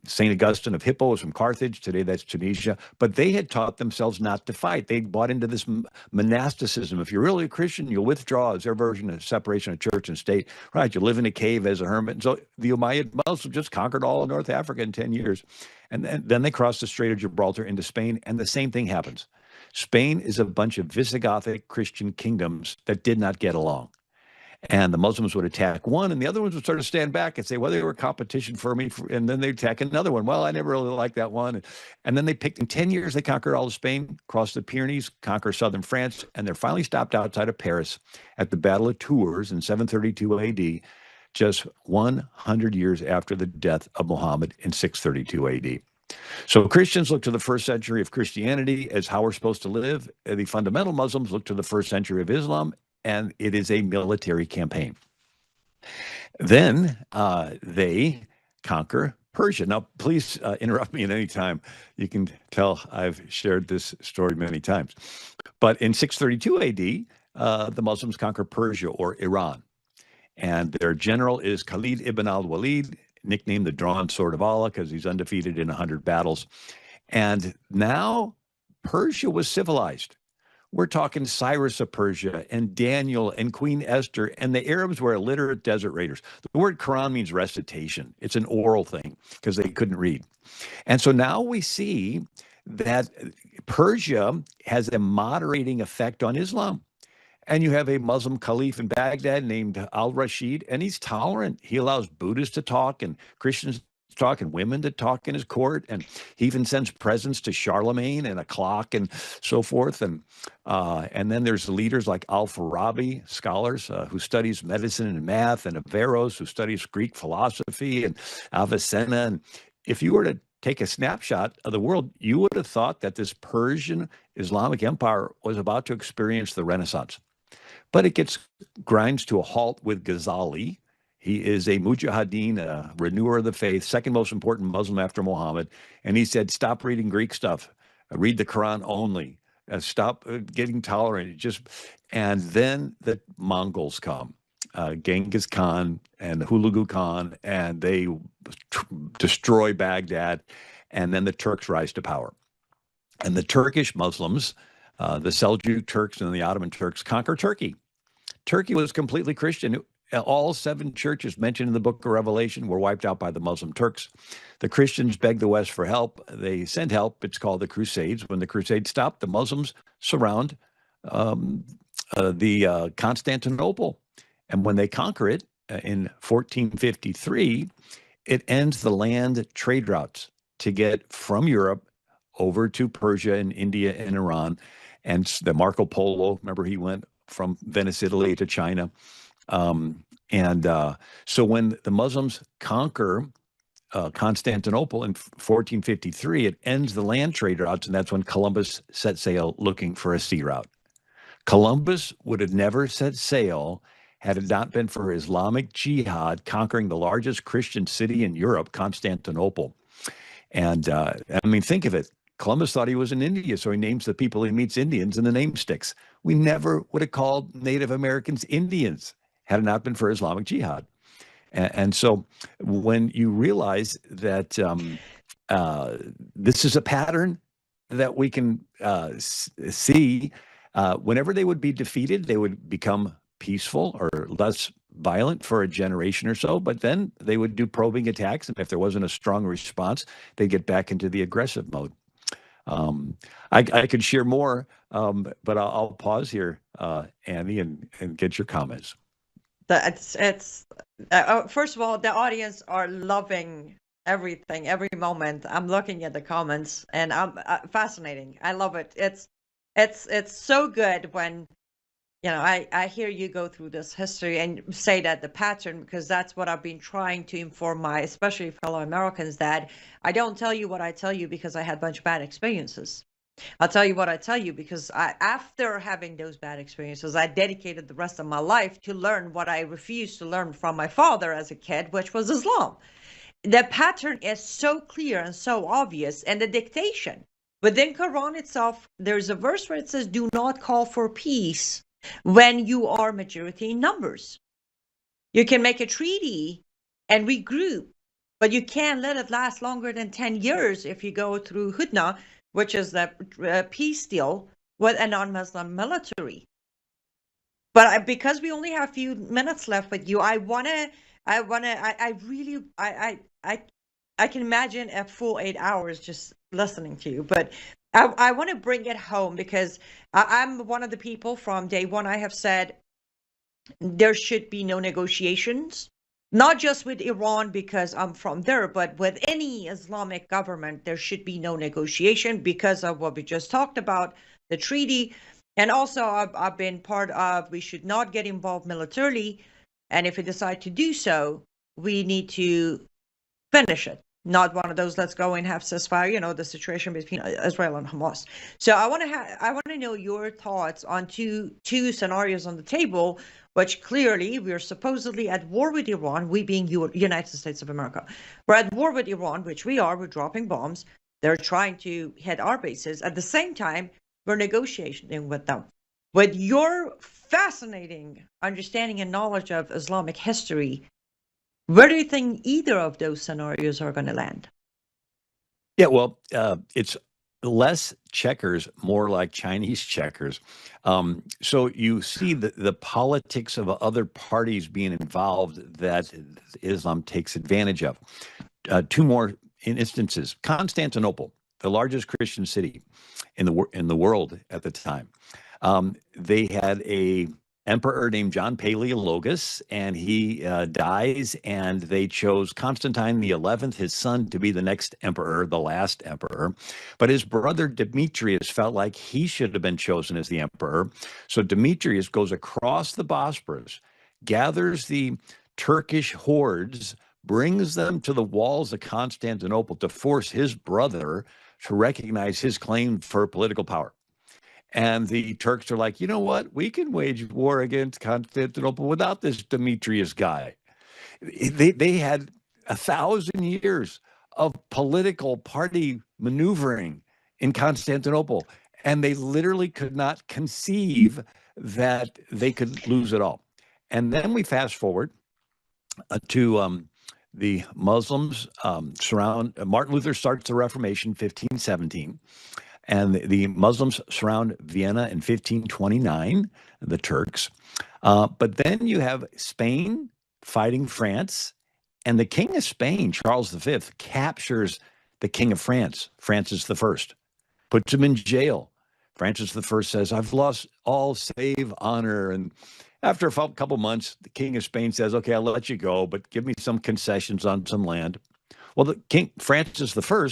St. Augustine of Hippo was from Carthage. Today, that's Tunisia. But they had taught themselves not to fight. They bought into this monasticism. If you're really a Christian, you'll withdraw. It's their version of separation of church and state. Right, you live in a cave as a hermit. And so the Umayyad Muslims just conquered all of North Africa in 10 years. And then they crossed the Strait of Gibraltar into Spain, and the same thing happens. Spain is a bunch of Visigothic Christian kingdoms that did not get along. And the Muslims would attack one, and the other ones would sort of stand back and say, well, they were competition for me. And then they'd attack another one. Well, I never really liked that one. And then they picked, in 10 years, they conquered all of Spain, crossed the Pyrenees, conquered southern France, and they're finally stopped outside of Paris at the Battle of Tours in 732 AD, just 100 years after the death of Muhammad in 632 AD. So Christians look to the first century of Christianity as how we're supposed to live. The fundamental Muslims look to the first century of Islam, and it is a military campaign. Then they conquer Persia. Now, please interrupt me at any time. You can tell I've shared this story many times. But in 632 AD, the Muslims conquer Persia, or Iran. And their general is Khalid ibn al-Walid, nicknamed the Drawn Sword of Allah because he's undefeated in 100 battles. And now Persia was civilized. We're talking Cyrus of Persia and Daniel and Queen Esther, and the Arabs were illiterate desert raiders. The word Quran means recitation. It's an oral thing because they couldn't read. And so now we see that Persia has a moderating effect on Islam. And you have a Muslim caliph in Baghdad named al-Rashid, and he's tolerant. He allows Buddhists to talk and Christians to talk and women to talk in his court. And he even sends presents to Charlemagne and a clock and so forth. And then there's leaders like Al-Farabi, scholars who studies medicine and math, and Averroes, who studies Greek philosophy, and Avicenna. And if you were to take a snapshot of the world, you would have thought that this Persian Islamic empire was about to experience the Renaissance. But it grinds to a halt with Ghazali. He is a mujahideen, a renewer of the faith, second most important Muslim after Muhammad. And he said, stop reading Greek stuff. Read the Quran only. Stop getting tolerant. And then the Mongols come, Genghis Khan and Hulagu Khan, and they destroy Baghdad. And then the Turks rise to power. And the Turkish Muslims, the Seljuk Turks and the Ottoman Turks, conquer Turkey. Turkey was completely Christian. All 7 churches mentioned in the book of Revelation were wiped out by the Muslim Turks. The Christians begged the West for help. They sent help. It's called the Crusades. When the Crusades stopped, the Muslims surround the Constantinople. And when they conquer it in 1453, it ends the land trade routes to get from Europe over to Persia and India and Iran. And the Marco Polo, remember, he went from Venice, Italy to China. So when the Muslims conquer Constantinople in 1453, it ends the land trade routes, and that's when Columbus set sail looking for a sea route. Columbus would have never set sail had it not been for Islamic Jihad conquering the largest Christian city in Europe, Constantinople. And I mean, think of it. Columbus thought he was in India, so he names the people he meets Indians, and the name sticks. We never would have called Native Americans Indians had it not been for Islamic Jihad. And so when you realize that this is a pattern that we can see, whenever they would be defeated, they would become peaceful or less violent for a generation or so, but then they would do probing attacks. And if there wasn't a strong response, they'd get back into the aggressive mode. I could share more, but I'll pause here, Annie, and get your comments. It's first of all, the audience are loving everything, every moment. I'm looking at the comments, and I'm fascinating. I love it. It's so good when I hear you go through this history and say that the pattern, because that's what I've been trying to inform my, especially fellow Americans, that I don't tell you what I tell you because I had a bunch of bad experiences. I'll tell you what I tell you because after having those bad experiences, I dedicated the rest of my life to learn what I refused to learn from my father as a kid, which was Islam. The pattern is so clear and so obvious, and the dictation within Quran itself, there's a verse where it says, "Do not call for peace when you are majority in numbers." You can make a treaty and regroup, but you can't let it last longer than 10 years if you go through Hudna, which is the peace deal with a non-Muslim military. But because we only have a few minutes left with you, I can imagine a full 8 hours just listening to you. But I want to bring it home because I'm one of the people from day one. I have said there should be no negotiations. Not just with Iran because I'm from there, but with any Islamic government, there should be no negotiation because of what we just talked about, the treaty. And also, I've been part of, we should not get involved militarily. And if we decide to do so, we need to finish it. Not one of those, let's go and have ceasefire, the situation between Israel and Hamas. So I want to know your thoughts on two scenarios on the table, which clearly we're supposedly at war with Iran, we being United States of America. We're at war with Iran, which we're dropping bombs. They're trying to hit our bases. At the same time, we're negotiating with them. With your fascinating understanding and knowledge of Islamic history, where do you think either of those scenarios are going to land? Yeah, well, it's less checkers, more like Chinese checkers. So you see the politics of other parties being involved that Islam takes advantage of. Two more instances. Constantinople, the largest Christian city in the world at the time. They had a emperor named John Paleologus, and he dies, and they chose Constantine the 11th, his son, to be the next emperor, the last emperor. But his brother Demetrius felt like he should have been chosen as the emperor. So Demetrius goes across the Bosporus, gathers the Turkish hordes, brings them to the walls of Constantinople to force his brother to recognize his claim for political power. And the Turks are like, you know what? We can wage war against Constantinople without this Demetrius guy. They had 1,000 years of political party maneuvering in Constantinople, and they literally could not conceive that they could lose it all. And then we fast forward to the Muslims surround. Martin Luther starts the Reformation, 1517. And the Muslims surround Vienna in 1529, the Turks. But then you have Spain fighting France, and the King of Spain, Charles V, captures the King of France, Francis I, puts him in jail. Francis I says, "I've lost all save honor." And after a couple months, the King of Spain says, "Okay, I'll let you go, but give me some concessions on some land." Well, the King Francis I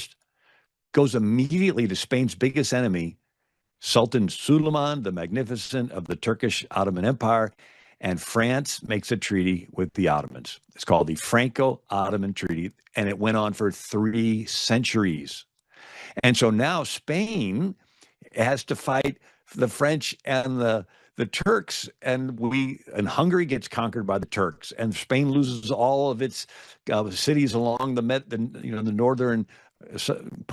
goes immediately to Spain's biggest enemy, Sultan Suleiman the Magnificent of the Turkish Ottoman Empire, and France makes a treaty with the Ottomans. It's called the Franco-Ottoman Treaty, and it went on for 3 centuries. And so now Spain has to fight the French and the Turks, and Hungary gets conquered by the Turks, and Spain loses all of its cities along the northern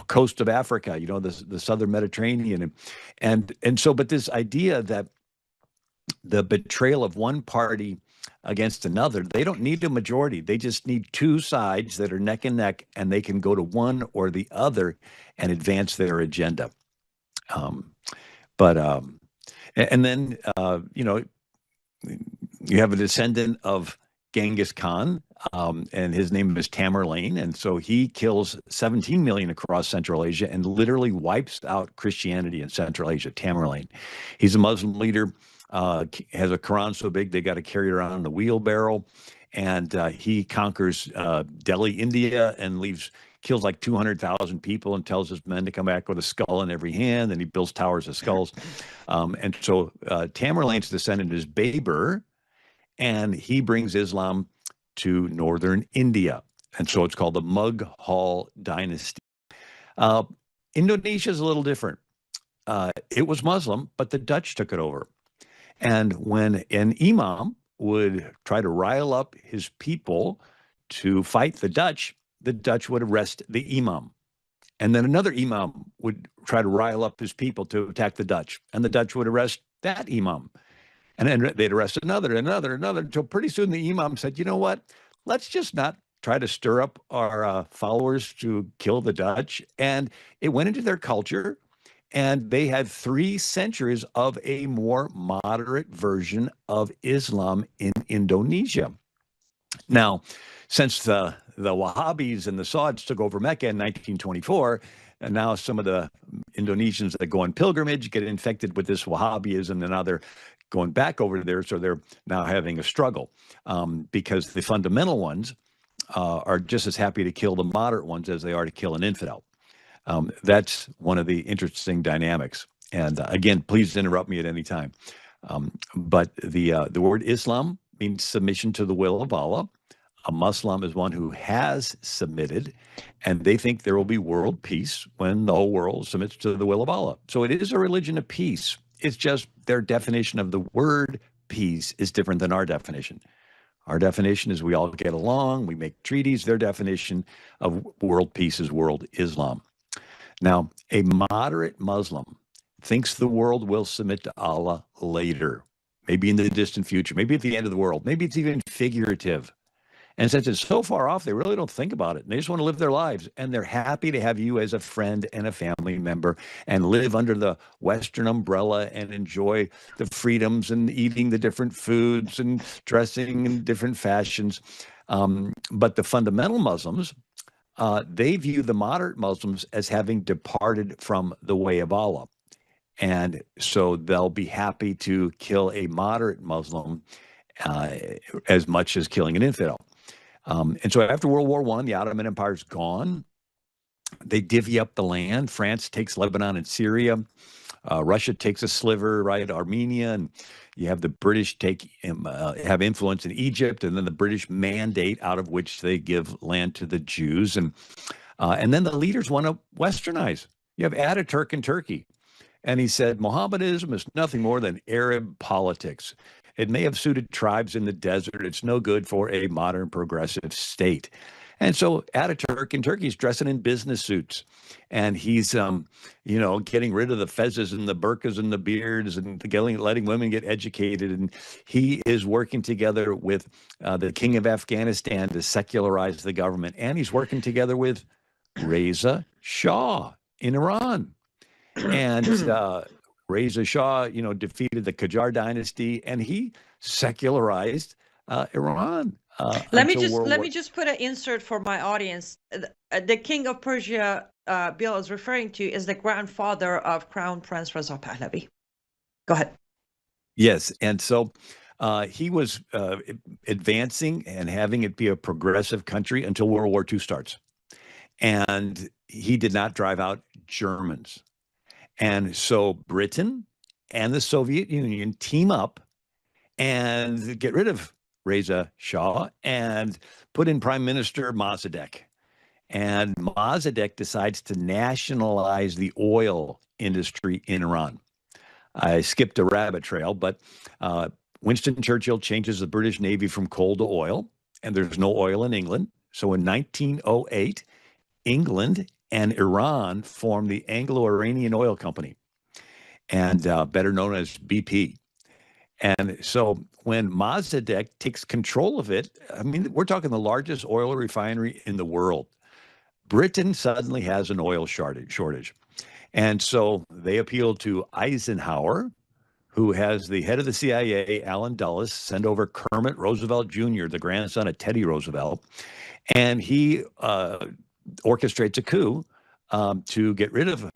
coast of Africa, the southern Mediterranean, and so. But this idea that the betrayal of one party against another, they don't need a majority. They just need 2 sides that are neck and neck, and they can go to one or the other and advance their agenda. And then you have a descendant of Genghis Khan, and his name is Tamerlane. And so he kills 17 million across Central Asia and literally wipes out Christianity in Central Asia, Tamerlane. He's a Muslim leader, has a Quran so big they got to carry it around in a wheelbarrow. And he conquers Delhi, India, and kills like 200,000 people and tells his men to come back with a skull in every hand. And he builds towers of skulls. And so Tamerlane's descendant is Babur, and he brings Islam to northern India. And so it's called the Mughal dynasty. Indonesia is a little different. It was Muslim, but the Dutch took it over. And when an imam would try to rile up his people to fight the Dutch would arrest the imam. And then another imam would try to rile up his people to attack the Dutch, and the Dutch would arrest that imam. And then they'd arrest another, until pretty soon the imam said, you know what, let's just not try to stir up our followers to kill the Dutch. And it went into their culture, and they had 3 centuries of a more moderate version of Islam in Indonesia. Now, since the Wahhabis and the Sauds took over Mecca in 1924, and now some of the Indonesians that go on pilgrimage get infected with this Wahhabism, and now they're going back over there, so they're now having a struggle because the fundamental ones are just as happy to kill the moderate ones as they are to kill an infidel. That's one of the interesting dynamics. And again, please interrupt me at any time. But the word Islam means submission to the will of Allah. A Muslim is one who has submitted, and they think there will be world peace when the whole world submits to the will of Allah. So it is a religion of peace. It's just their definition of the word peace is different than our definition. Our definition is we all get along, we make treaties. Their definition of world peace is world Islam. Now, a moderate Muslim thinks the world will submit to Allah later, maybe in the distant future, maybe at the end of the world, maybe it's even figurative. And since it's so far off, they really don't think about it. They just want to live their lives. And they're happy to have you as a friend and a family member and live under the Western umbrella and enjoy the freedoms and eating the different foods and dressing in different fashions. But the fundamental Muslims, they view the moderate Muslims as having departed from the way of Allah. And so they'll be happy to kill a moderate Muslim as much as killing an infidel. And so after World War I, the Ottoman Empire's gone. They divvy up the land. France takes Lebanon and Syria. Russia takes a sliver, right? Armenia, and you have the British have influence in Egypt, and then the British mandate out of which they give land to the Jews, and then the leaders want to westernize. You have Ataturk in Turkey, and he said Mohammedanism is nothing more than Arab politics. It may have suited tribes in the desert. It's no good for a modern progressive state. And so Ataturk in Turkey is dressing in business suits, and he's, getting rid of the fezzes and the burqas and the beards and letting women get educated. And he is working together with the king of Afghanistan to secularize the government. And he's working together with Reza Shah in Iran. And Reza Shah, defeated the Qajar dynasty, and he secularized Iran. Let me just put an insert for my audience. The king of Persia Bill is referring to is the grandfather of Crown Prince Reza Pahlavi. Go ahead. Yes, and so he was advancing and having it be a progressive country until World War II starts. And he did not drive out Germans. And so Britain and the Soviet Union team up and get rid of Reza Shah and put in Prime Minister Mossadegh. And Mossadegh decides to nationalize the oil industry in Iran. I skipped a rabbit trail, but Winston Churchill changes the British Navy from coal to oil, and there's no oil in England. So in 1908, England and Iran formed the Anglo-Iranian Oil Company, and better known as BP. And so when Mossadegh takes control of it, I mean, we're talking the largest oil refinery in the world. Britain suddenly has an oil shortage. And so they appeal to Eisenhower, who has the head of the CIA, Allen Dulles, send over Kermit Roosevelt Jr., the grandson of Teddy Roosevelt, and he orchestrates a coup to get rid of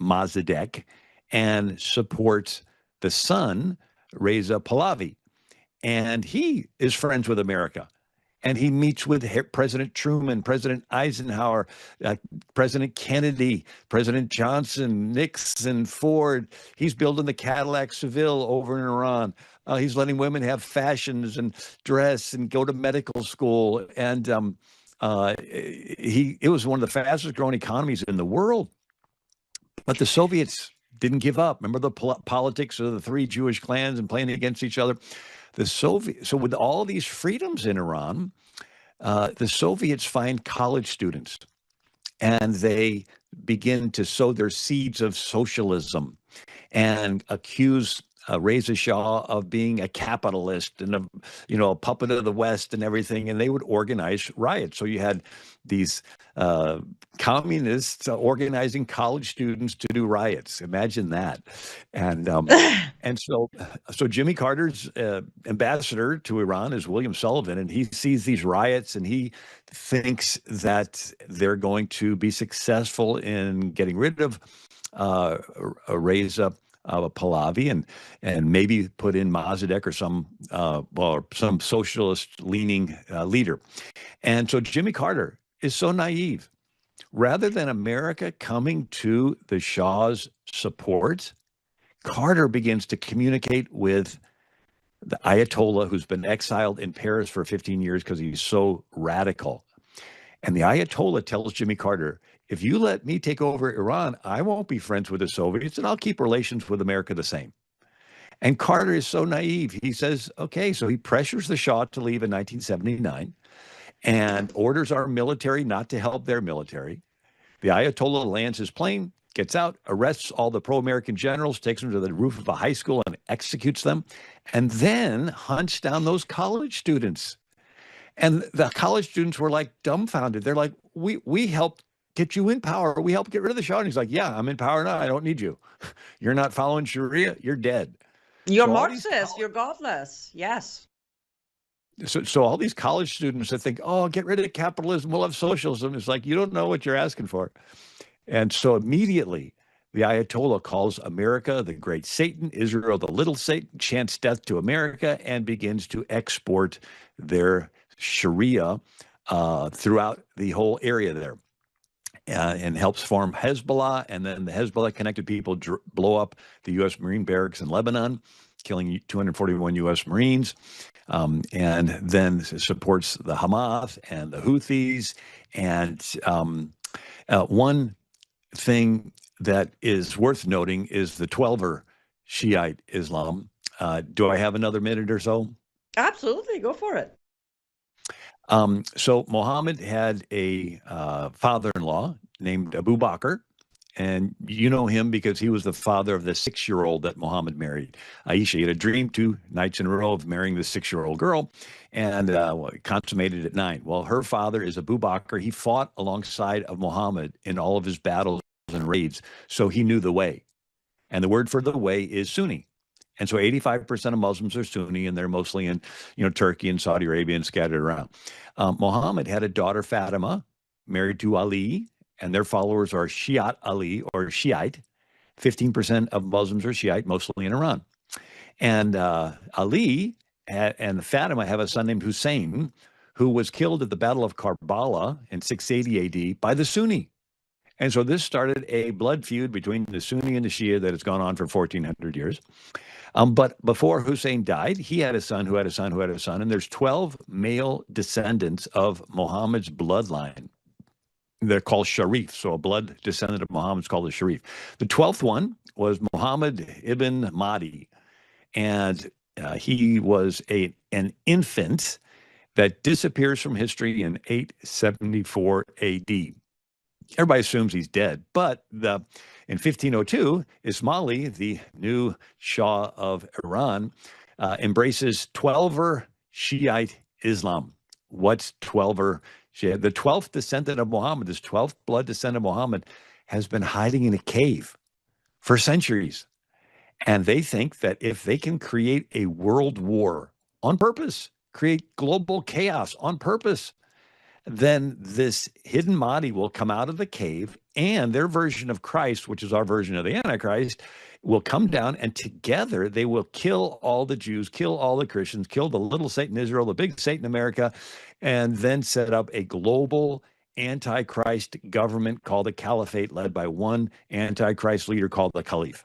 Mossadegh and supports the son, Reza Pahlavi. And he is friends with America. And he meets with President Truman, President Eisenhower, President Kennedy, President Johnson, Nixon, Ford. He's building the Cadillac Seville over in Iran. He's letting women have fashions and dress and go to medical school. And it was one of the fastest growing economies in the world. But the Soviets didn't give up. Remember the politics of the three Jewish clans and playing against each other? So with all these freedoms in Iran, the Soviets find college students and they begin to sow their seeds of socialism and accuse Reza Shah of being a capitalist and a puppet of the West and everything, and they would organize riots. So you had these communists organizing college students to do riots. Imagine that. And so Jimmy Carter's ambassador to Iran is William Sullivan, and he sees these riots and he thinks that they're going to be successful in getting rid of Reza Pahlavi and maybe put in Mossadegh or some socialist leaning leader. And so Jimmy Carter is so naive. Rather than America coming to the Shah's support, Carter begins to communicate with the Ayatollah, who's been exiled in Paris for 15 years because he's so radical. And the Ayatollah tells Jimmy Carter, if you let me take over Iran, I won't be friends with the Soviets, and I'll keep relations with America the same. And Carter is so naive. He says, okay, so he pressures the Shah to leave in 1979 and orders our military not to help their military. The Ayatollah lands his plane, gets out, arrests all the pro-American generals, takes them to the roof of a high school and executes them, and then hunts down those college students. And the college students were like dumbfounded. They're like, we helped get you in power. We helped get rid of the Shah. And he's like, yeah, I'm in power now. I don't need you. You're not following Sharia. You're dead. You're Marxist. You're godless. Yes. So all these college students that think, oh, get rid of capitalism, we'll have socialism. It's like, you don't know what you're asking for. And so immediately the Ayatollah calls America the great Satan, Israel the little Satan, chants death to America, and begins to export their Sharia throughout the whole area there. And helps form Hezbollah, and then the Hezbollah-connected people blow up the U.S. Marine barracks in Lebanon, killing 241 U.S. Marines, and then supports the Hamas and the Houthis. And one thing that is worth noting is the 12er Shiite Islam. Do I have another minute or so? Absolutely. Go for it. So Muhammad had a father-in-law named Abu Bakr, and you know him because he was the father of the 6-year-old that Muhammad married, Aisha. He had a dream 2 nights in a row of marrying the 6-year-old girl, and consummated at 9. Well, her father is Abu Bakr. He fought alongside of Muhammad in all of his battles and raids, so he knew the way. And the word for the way is Sunni. And so 85% of Muslims are Sunni, and they're mostly in, Turkey and Saudi Arabia and scattered around. Muhammad had a daughter, Fatima, married to Ali, and their followers are Shiite Ali or Shiite. 15% of Muslims are Shiite, mostly in Iran. And Ali and Fatima have a son named Hussein, who was killed at the Battle of Karbala in 680 AD by the Sunni. And so this started a blood feud between the Sunni and the Shia that has gone on for 1,400 years. But before Hussein died, he had a son who had a son who had a son, and there's 12 male descendants of Muhammad's bloodline. They're called Sharif, so a blood descendant of Muhammad is called a Sharif. The 12th one was Muhammad ibn Mahdi, and he was an infant that disappears from history in 874 AD. Everybody assumes he's dead, but in 1502, Ismaili, the new Shah of Iran, embraces 12er Shiite Islam. What's 12er Shiite? The 12th descendant of Muhammad, this 12th blood descendant of Muhammad, has been hiding in a cave for centuries. And they think that if they can create a world war on purpose, create global chaos on purpose, then this hidden Mahdi will come out of the cave, and their version of Christ, which is our version of the Antichrist, will come down, and together they will kill all the Jews, kill all the Christians, kill the little Satan Israel, the big Satan America, and then set up a global Antichrist government called the Caliphate, led by one Antichrist leader called the Caliph.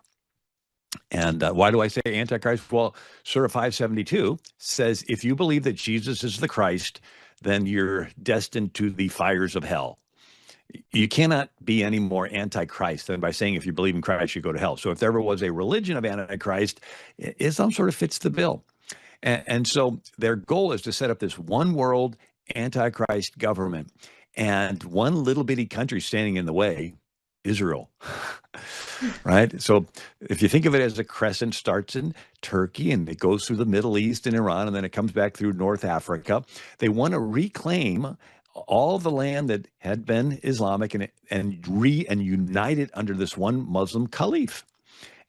And why do I say Antichrist? Well, Surah 572 says, if you believe that Jesus is the Christ, then you're destined to the fires of hell. You cannot be any more Antichrist than by saying if you believe in Christ, you go to hell. So if there ever was a religion of Antichrist, Islam sort of fits the bill. And so their goal is to set up this one world Antichrist government. And one little bitty country standing in the way, Israel. Right? So if you think of it as a crescent, starts in Turkey and it goes through the Middle East and Iran, and then it comes back through North Africa. They want to reclaim all the land that had been Islamic and unite it under this one Muslim caliph.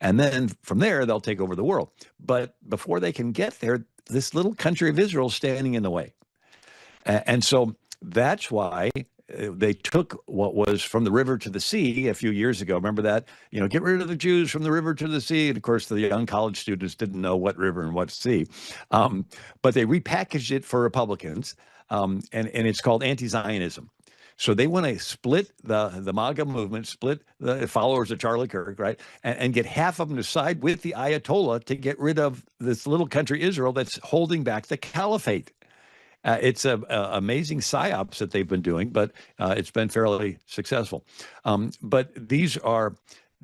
And then from there, they'll take over the world. But before they can get there, this little country of Israel is standing in the way. And so that's why they took what was from the river to the sea a few years ago. Remember that? Get rid of the Jews from the river to the sea. And of course, the young college students didn't know what river and what sea. But they repackaged it for Republicans, and it's called anti-Zionism. So they want to split the MAGA movement, split the followers of Charlie Kirk, right, and get half of them to side with the Ayatollah to get rid of this little country Israel that's holding back the caliphate. It's a amazing psyops that they've been doing, but it's been fairly successful. But these are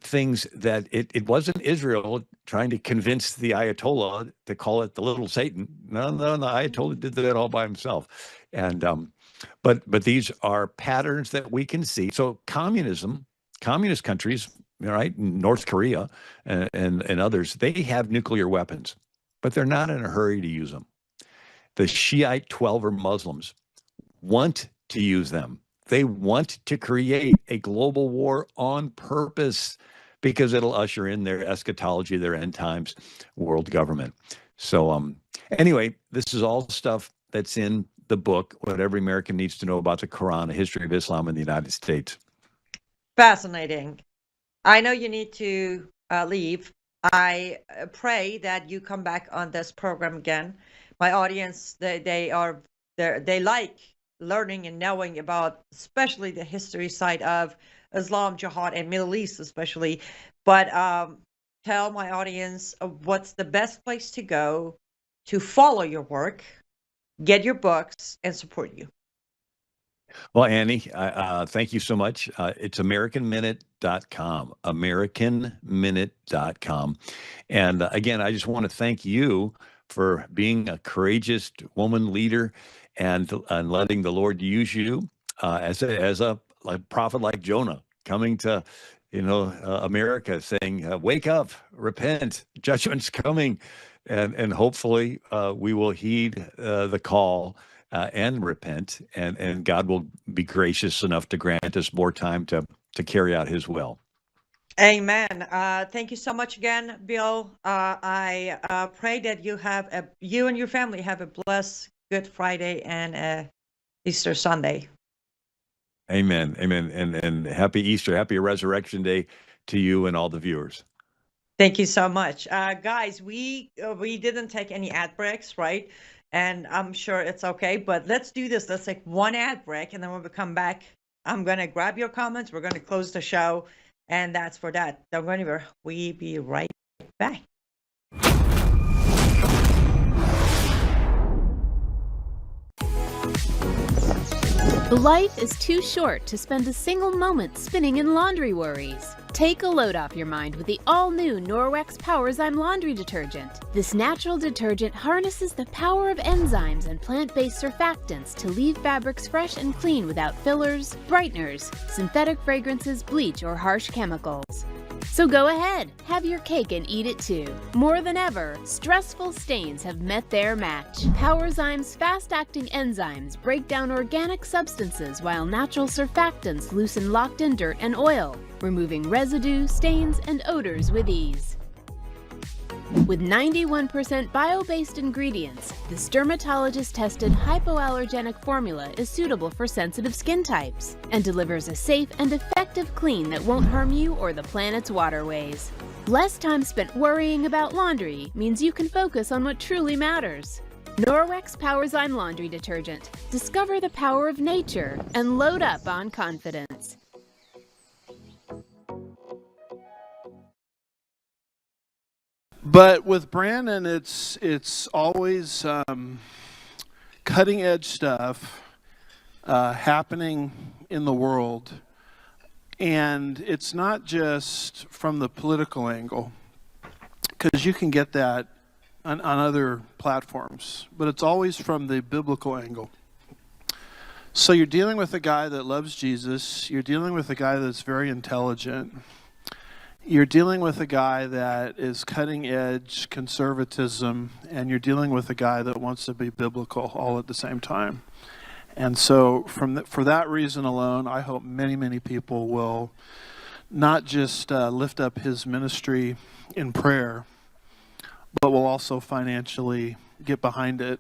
things that it wasn't Israel trying to convince the Ayatollah to call it the little Satan. No, the Ayatollah did that all by himself. And but these are patterns that we can see. So communist countries, right, North Korea and others, they have nuclear weapons, but they're not in a hurry to use them. The Shiite 12 Muslims want to use them. They want to create a global war on purpose because it'll usher in their eschatology, their end times world government. So anyway, this is all stuff that's in the book, What Every American Needs to Know About the Quran, A History of Islam in the United States. Fascinating. I know you need to leave. I pray that you come back on this program again. My audience, they like learning and knowing about, especially the history side of Islam, Jihad, and Middle East especially. But tell my audience what's the best place to go to follow your work, get your books, and support you. Well, Annie, thank you so much. It's AmericanMinute.com, AmericanMinute.com. And again, I just want to thank you for being a courageous woman leader and letting the Lord use you as a prophet like Jonah coming to America saying, wake up, repent, judgment's coming. And hopefully we will heed the call and repent, and God will be gracious enough to grant us more time to carry out his will. Amen. Thank you so much again, Bill. I pray that you and your family have a blessed Good Friday and Easter Sunday. Amen. Amen. And happy Easter, happy Resurrection Day to you and all the viewers. Thank you so much. Guys, we didn't take any ad breaks, right? And I'm sure it's okay, but let's do this. Let's take one ad break, and then when we come back, I'm going to grab your comments. We're going to close the show, and that's for that. Don't go anywhere. We'll be right back. Life is too short to spend a single moment spinning in laundry worries. Take a load off your mind with the all-new Norwex Powerzyme laundry detergent. This natural detergent harnesses the power of enzymes and plant-based surfactants to leave fabrics fresh and clean without fillers, brighteners, synthetic fragrances, bleach, or harsh chemicals. So go ahead, have your cake and eat it too. More than ever, stressful stains have met their match. Powerzyme's fast-acting enzymes break down organic substances while natural surfactants loosen locked-in dirt and oil, removing residue, stains, and odors with ease. With 91% bio-based ingredients, this dermatologist-tested hypoallergenic formula is suitable for sensitive skin types and delivers a safe and effective clean that won't harm you or the planet's waterways. Less time spent worrying about laundry means you can focus on what truly matters. Norwex Powerzyme Laundry Detergent. Discover the power of nature and load up on confidence. But with Brandon, it's always cutting edge stuff happening in the world, and it's not just from the political angle, because you can get that on other platforms, but it's always from the biblical angle. So you're dealing with a guy that loves Jesus, you're dealing with a guy that's very intelligent, you're dealing with a guy that is cutting edge conservatism, and you're dealing with a guy that wants to be biblical all at the same time. And so for that reason alone, I hope many, many people will not just lift up his ministry in prayer, but will also financially get behind it,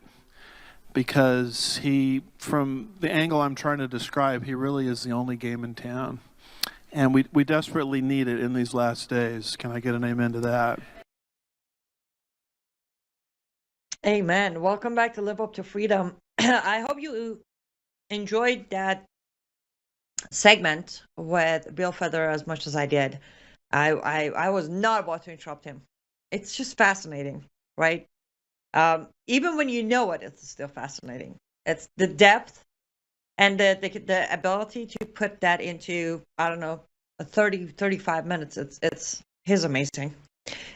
because he, from the angle I'm trying to describe, he really is the only game in town. And we desperately need it in these last days. Can I get an amen to that? Amen. Welcome back to Live Up to Freedom. I hope you enjoyed that segment with Bill Feather as much as I did. I was not about to interrupt him. It's just fascinating, right? Even when you know it, it's still fascinating. It's the depth and the ability to put that into, I don't know, 35 minutes. He's amazing.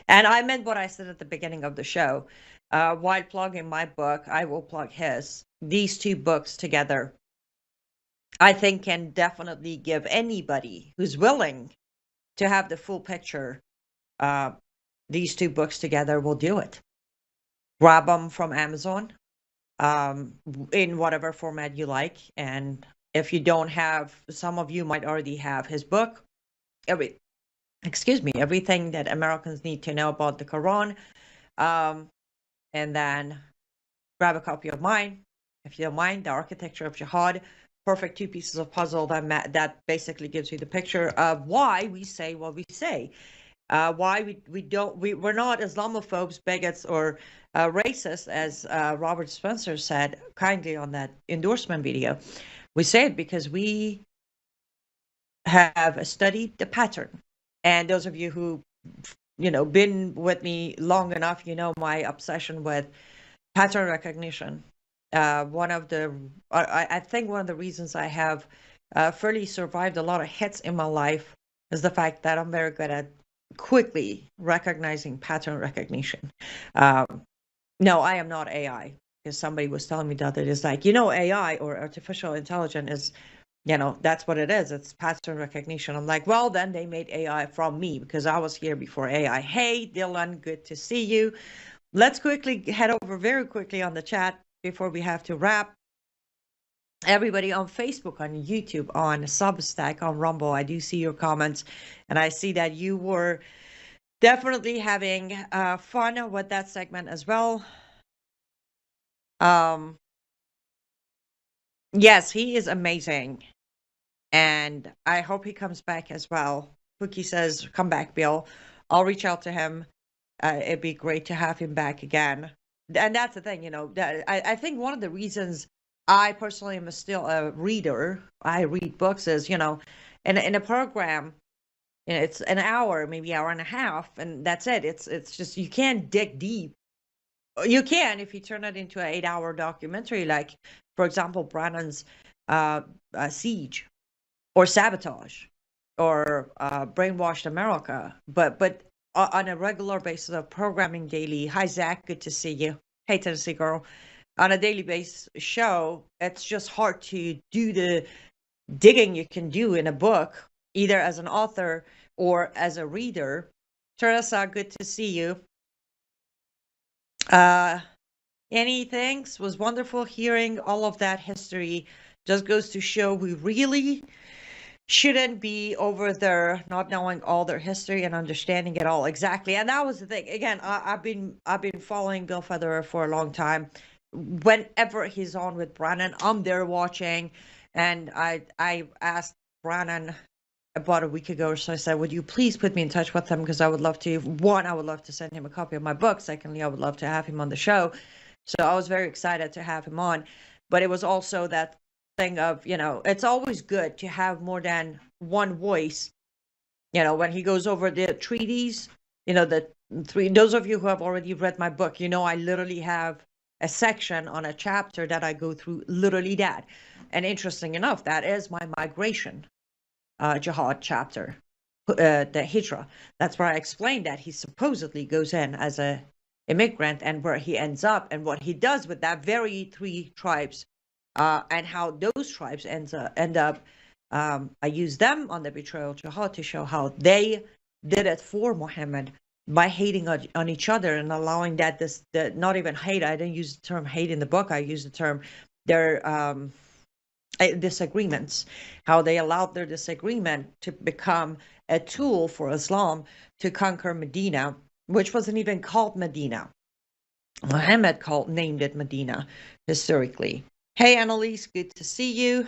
And I meant what I said at the beginning of the show. While plugging my book, I will plug his. These two books together, I think, can definitely give anybody who's willing to have the full picture, these two books together will do it. Grab them from Amazon in whatever format you like. And if you don't have, some of you might already have his book, everything that Americans need to know about the Quran. And then grab a copy of mine, if you don't mind, The Architecture of Jihad. Perfect two pieces of puzzle that basically gives you the picture of why we say what we say. Why we're not Islamophobes, bigots, or racist, as Robert Spencer said kindly on that endorsement video. We say it because we have studied the pattern. And those of you who, been with me long enough, my obsession with pattern recognition. I think one of the reasons I have fairly survived a lot of hits in my life is the fact that I'm very good at quickly recognizing pattern recognition. No, I am not AI, because somebody was telling me that it is like, AI or artificial intelligence is, that's what it is. It's pattern recognition. I'm like, well, then they made AI from me, because I was here before AI. Hey, Dylan, good to see you. Let's quickly head over very quickly on the chat before we have to wrap. Everybody on Facebook, on YouTube, on Substack, on Rumble, I do see your comments, and I see that you were definitely having fun with that segment as well. Yes, he is amazing, and I hope he comes back as well. Cookie says, come back, Bill. I'll reach out to him. It'd be great to have him back again. And that's the thing, I think one of the reasons I personally am still a reader, I read books, is, in a program, it's an hour, maybe hour and a half, and that's it. It's just, you can't dig deep. You can if you turn it into an 8-hour documentary, like, for example, Brennan's Siege, or Sabotage, or Brainwashed America. But on a regular basis of programming daily, hi Zach, good to see you. Hey Tennessee girl. On a daily basis show, it's just hard to do the digging you can do in a book, either as an author or as a reader. Teresa, good to see you. Any thanks? Was wonderful hearing all of that history. Just goes to show we really shouldn't be over there not knowing all their history and understanding it all exactly. And that was the thing. Again, I've been following Bill Federer for a long time. Whenever he's on with Brannon, I'm there watching. And I asked Brannon about a week ago or so. I said, would you please put me in touch with him? Because I would love to, one, I would love to send him a copy of my book. Secondly, I would love to have him on the show. So I was very excited to have him on. But it was also that thing of, it's always good to have more than one voice. When he goes over the treaties, the three, those of you who have already read my book, I literally have a section on a chapter that I go through literally that. And interesting enough, that is my migration jihad chapter, the Hijra. That's where I explained that he supposedly goes in as a immigrant and where he ends up and what he does with that very three tribes, and how those tribes end up. I use them on the betrayal jihad to show how they did it for Muhammad by hating on each other and allowing that not even hate. I didn't use the term hate in the book. I used the term their disagreements, how they allowed their disagreement to become a tool for Islam to conquer Medina, which wasn't even called Medina. Muhammad named it Medina historically. Hey, Annalise, good to see you.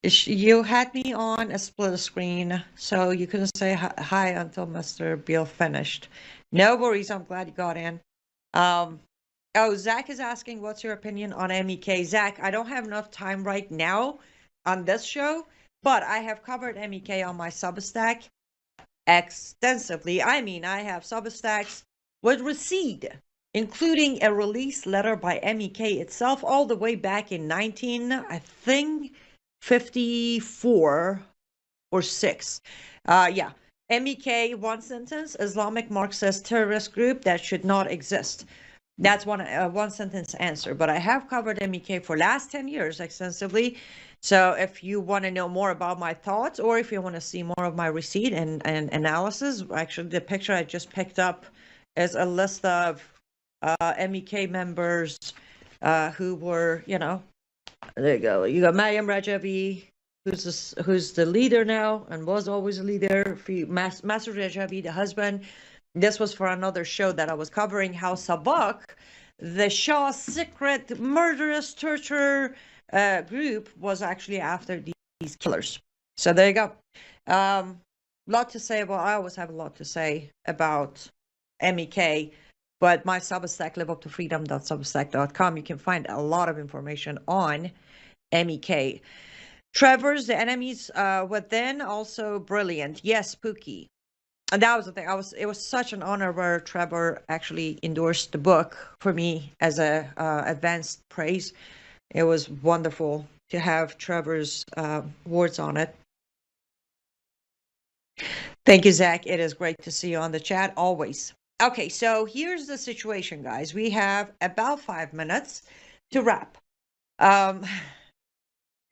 You had me on a split screen, so you couldn't say hi until Mr. Beal finished. No worries, I'm glad you got in. Oh, Zach is asking, what's your opinion on MEK? Zach, I don't have enough time right now on this show, but I have covered MEK on my Substack extensively. I mean, I have Substacks with receipt, including a release letter by MEK itself all the way back in 54 or 6. Yeah. MEK, one sentence, Islamic Marxist terrorist group that should not exist. That's one sentence answer. But I have covered MEK for last 10 years extensively. So if you want to know more about my thoughts, or if you want to see more of my receipt and analysis, actually the picture I just picked up is a list of MEK members who were, there you go. You got Mayim Rajavi, who's the leader now and was always a leader. Masud Rajavi, the husband. This was for another show that I was covering, how Sabak, the Shah's secret murderous torture group, was actually after these killers. So there you go. Lot to say about. I always have a lot to say about MEK. But my Substack, liveuptofreedom.substack.com, you can find a lot of information on MEK. Trevor's The Enemies Within, also brilliant. Yes, spooky. And that was the thing. It was such an honor where Trevor actually endorsed the book for me as a advanced praise. It was wonderful to have Trevor's words on it. Thank you, Zach. It is great to see you on the chat always. Okay, so here's the situation, guys. We have about 5 minutes to wrap.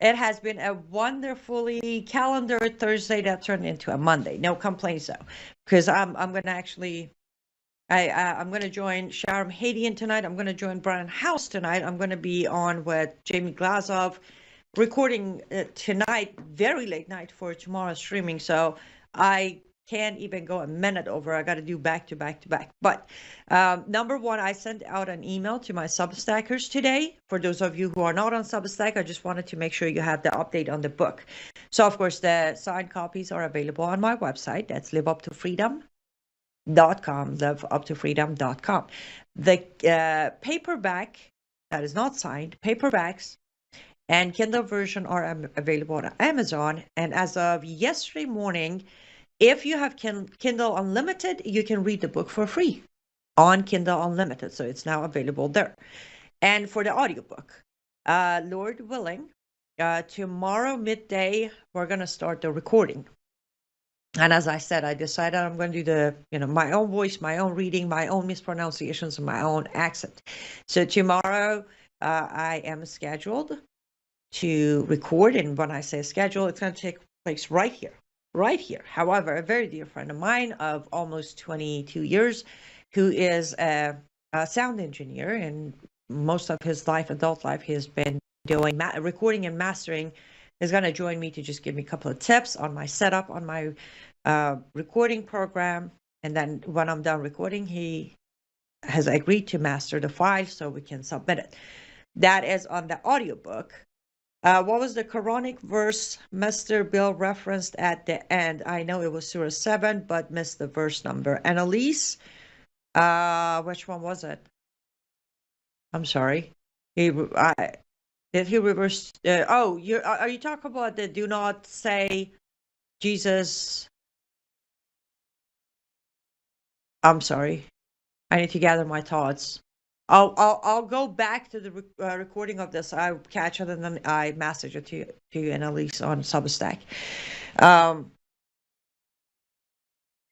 It has been a wonderfully calendared Thursday that turned into a Monday. No complaints though, because I'm going to actually, I'm going to join Sharm Hadian tonight. I'm going to join Brian House tonight. I'm going to be on with Jamie Glazov, recording tonight, very late night for tomorrow's streaming. So I can't even go a minute over. I got to do back to back to back. But number one, I sent out an email to my Substackers today. For those of you who are not on Substack, I just wanted to make sure you have the update on the book. So, of course, the signed copies are available on my website. That's liveuptofreedom.com, liveuptofreedom.com. The paperback that is not signed, paperbacks and Kindle version are available on Amazon. And as of yesterday morning, if you have Kindle Unlimited, you can read the book for free on Kindle Unlimited. So it's now available there. And for the audiobook, Lord willing, tomorrow midday, we're going to start the recording. And as I said, I decided I'm going to do my own voice, my own reading, my own mispronunciations, and my own accent. So tomorrow, I am scheduled to record. And when I say schedule, it's going to take place right here. However, a very dear friend of mine of almost 22 years who is a sound engineer, and most of his life, adult life, he has been doing recording and mastering, is going to join me to just give me a couple of tips on my setup on my recording program. And then when I'm done recording, he has agreed to master the file so we can submit it. That is on the audiobook. What was the Quranic verse Mr. Bill referenced at the end? I know it was Surah 7, but missed the verse number. Annalise, which one was it? I'm sorry. Did he reverse? Are you talking about the do not say Jesus? I'm sorry. I need to gather my thoughts. I'll go back to the recording of this. I'll catch it and then I message it to you, Annalise, on Substack.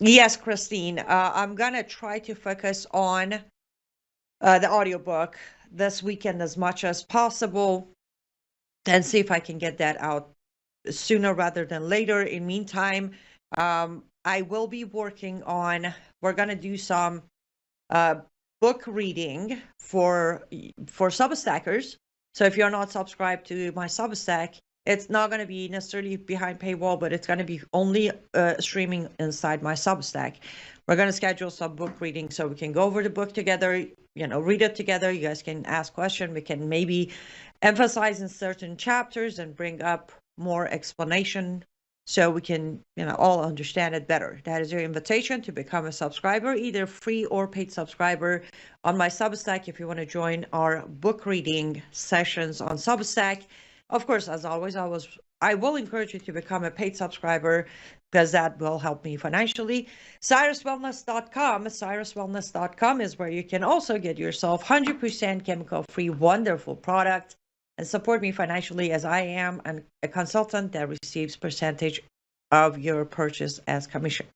Yes, Christine. I'm gonna try to focus on the audiobook this weekend as much as possible and see if I can get that out sooner rather than later. In meantime, I will be working on, we're gonna do some book reading for Substackers. So if you're not subscribed to my Substack, it's not going to be necessarily behind paywall, but it's going to be only streaming inside my Substack. We're going to schedule some book reading so we can go over the book together, read it together. You guys can ask questions. We can maybe emphasize in certain chapters and bring up more explanation so we can, all understand it better. That is your invitation to become a subscriber, either free or paid subscriber on my Substack if you want to join our book reading sessions on Substack. Of course, as always, I will encourage you to become a paid subscriber because that will help me financially. CyrusWellness.com. CyrusWellness.com is where you can also get yourself 100% chemical-free, wonderful product and support me financially, as I am a consultant that receives percentage of your purchase as commission.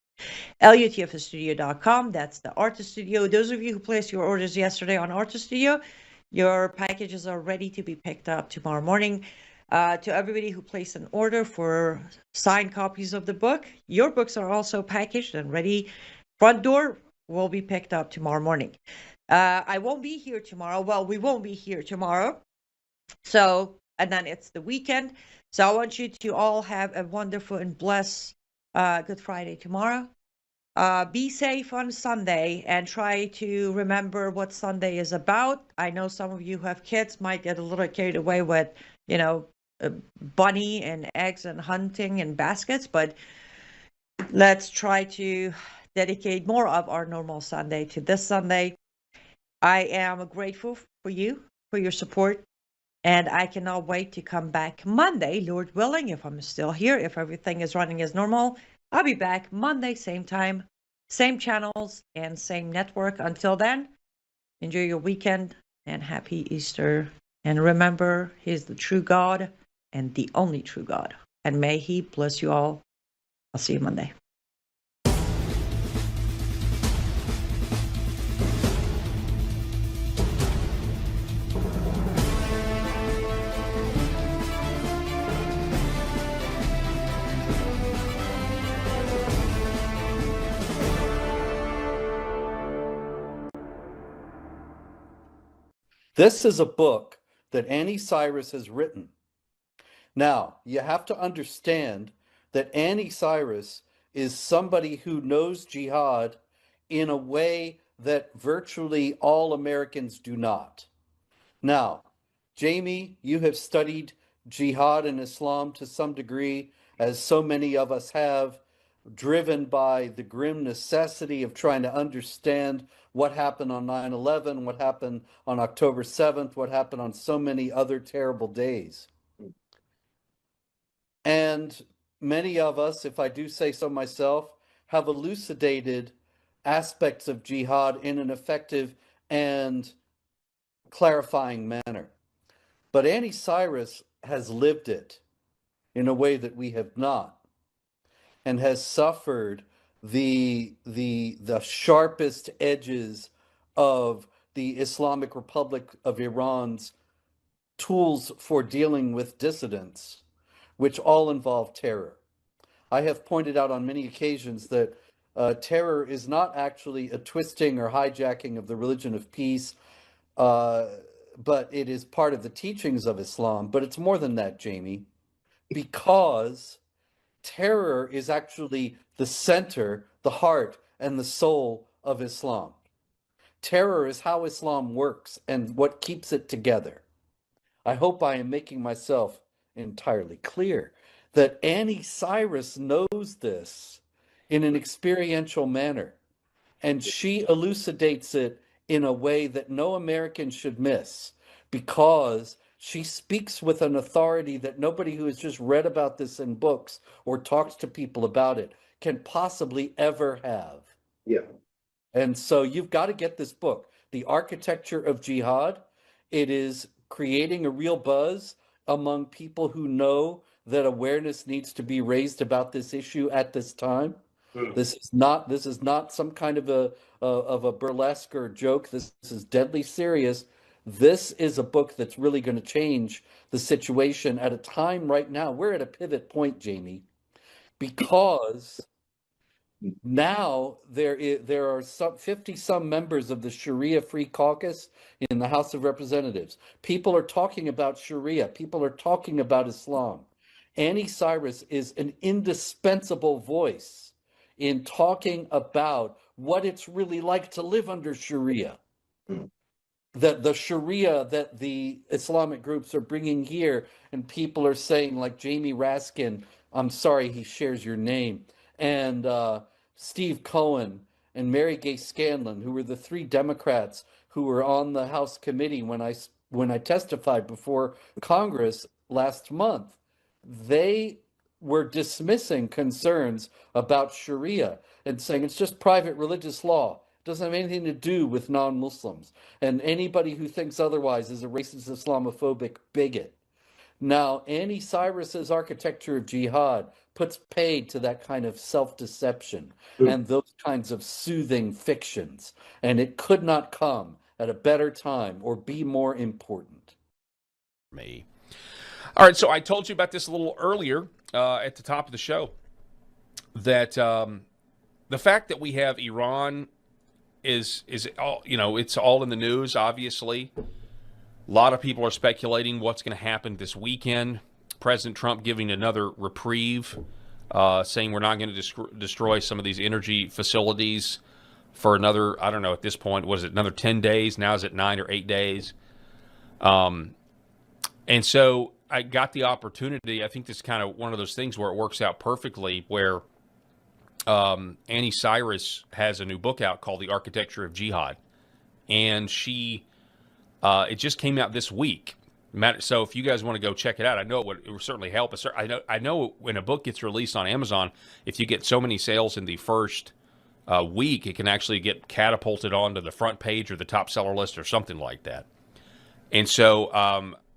LUTFstudio.com, that's the Artist Studio. Those of you who placed your orders yesterday on Artist Studio, your packages are ready to be picked up tomorrow morning. To everybody who placed an order for signed copies of the book, your books are also packaged and ready. Front door will be picked up tomorrow morning. I won't be here tomorrow. Well, we won't be here tomorrow. So, and then it's the weekend. So I want you to all have a wonderful and blessed Good Friday tomorrow. Be safe on Sunday and try to remember what Sunday is about. I know some of you who have kids might get a little carried away with, bunny and eggs and hunting and baskets, but let's try to dedicate more of our normal Sunday to this Sunday. I am grateful for you, for your support. And I cannot wait to come back Monday, Lord willing, if I'm still here, if everything is running as normal. I'll be back Monday, same time, same channels, and same network. Until then, enjoy your weekend and happy Easter. And remember, He's the true God and the only true God. And may He bless you all. I'll see you Monday. This is a book that Annie Cyrus has written. Now, you have to understand that Annie Cyrus is somebody who knows jihad in a way that virtually all Americans do not. Now, Jamie, you have studied jihad and Islam to some degree, as so many of us have, driven by the grim necessity of trying to understand what happened on 9/11, what happened on October 7th, what happened on so many other terrible days. And many of us, if I do say so myself, have elucidated aspects of jihad in an effective and clarifying manner. But Annie Cyrus has lived it in a way that we have not, and has suffered the sharpest edges of the Islamic Republic of Iran's tools for dealing with dissidents, which all involve terror. I have pointed out on many occasions that terror is not actually a twisting or hijacking of the religion of peace, but it is part of the teachings of Islam. But it's more than that, Jamie, because terror is actually the center, the heart, and the soul of Islam. Terror is how Islam works and what keeps it together. I hope I am making myself entirely clear that Annie Cyrus knows this in an experiential manner, and she elucidates it in a way that no American should miss, because she speaks with an authority that nobody who has just read about this in books or talks to people about it can possibly ever have. Yeah. And so you've got to get this book, The Architecture of Jihad. It is creating a real buzz among people who know that awareness needs to be raised about this issue at this time. This is not some kind of a burlesque or joke. This is deadly serious. This is a book that's really going to change the situation at a time right now. We're at a pivot point, Jamie, because now there are some 50 some members of the Sharia Free Caucus in the House of Representatives. People are talking about Sharia. People are talking about Islam. Annie Cyrus is an indispensable voice in talking about what it's really like to live under Sharia. That the Sharia that the Islamic groups are bringing here, and people are saying, like Jamie Raskin, I'm sorry he shares your name, and Steve Cohen and Mary Gay Scanlon, who were the three Democrats who were on the House committee when I testified before Congress last month. They were dismissing concerns about Sharia and saying it's just private religious law. It doesn't have anything to do with non-Muslims. And anybody who thinks otherwise is a racist Islamophobic bigot. Now, Annie Cyrus's Architecture of Jihad puts paid to that kind of self-deception and those kinds of soothing fictions. And it could not come at a better time or be more important. Me. All right, so I told you about this a little earlier at the top of the show, that the fact that we have Iran is all, it's all in the news, obviously. A lot of people are speculating what's going to happen this weekend. President Trump giving another reprieve, saying we're not going to destroy some of these energy facilities for another, I don't know, at this point, was it another 10 days? Now is it 9 or 8 days? And so I got the opportunity. I think this is kind of one of those things where it works out perfectly, where Annie Cyrus has a new book out called The Architecture of Jihad. And she, it just came out this week. So if you guys want to go check it out, I know it would certainly help. I know when a book gets released on Amazon, if you get so many sales in the first week, it can actually get catapulted onto the front page or the top seller list or something like that. And so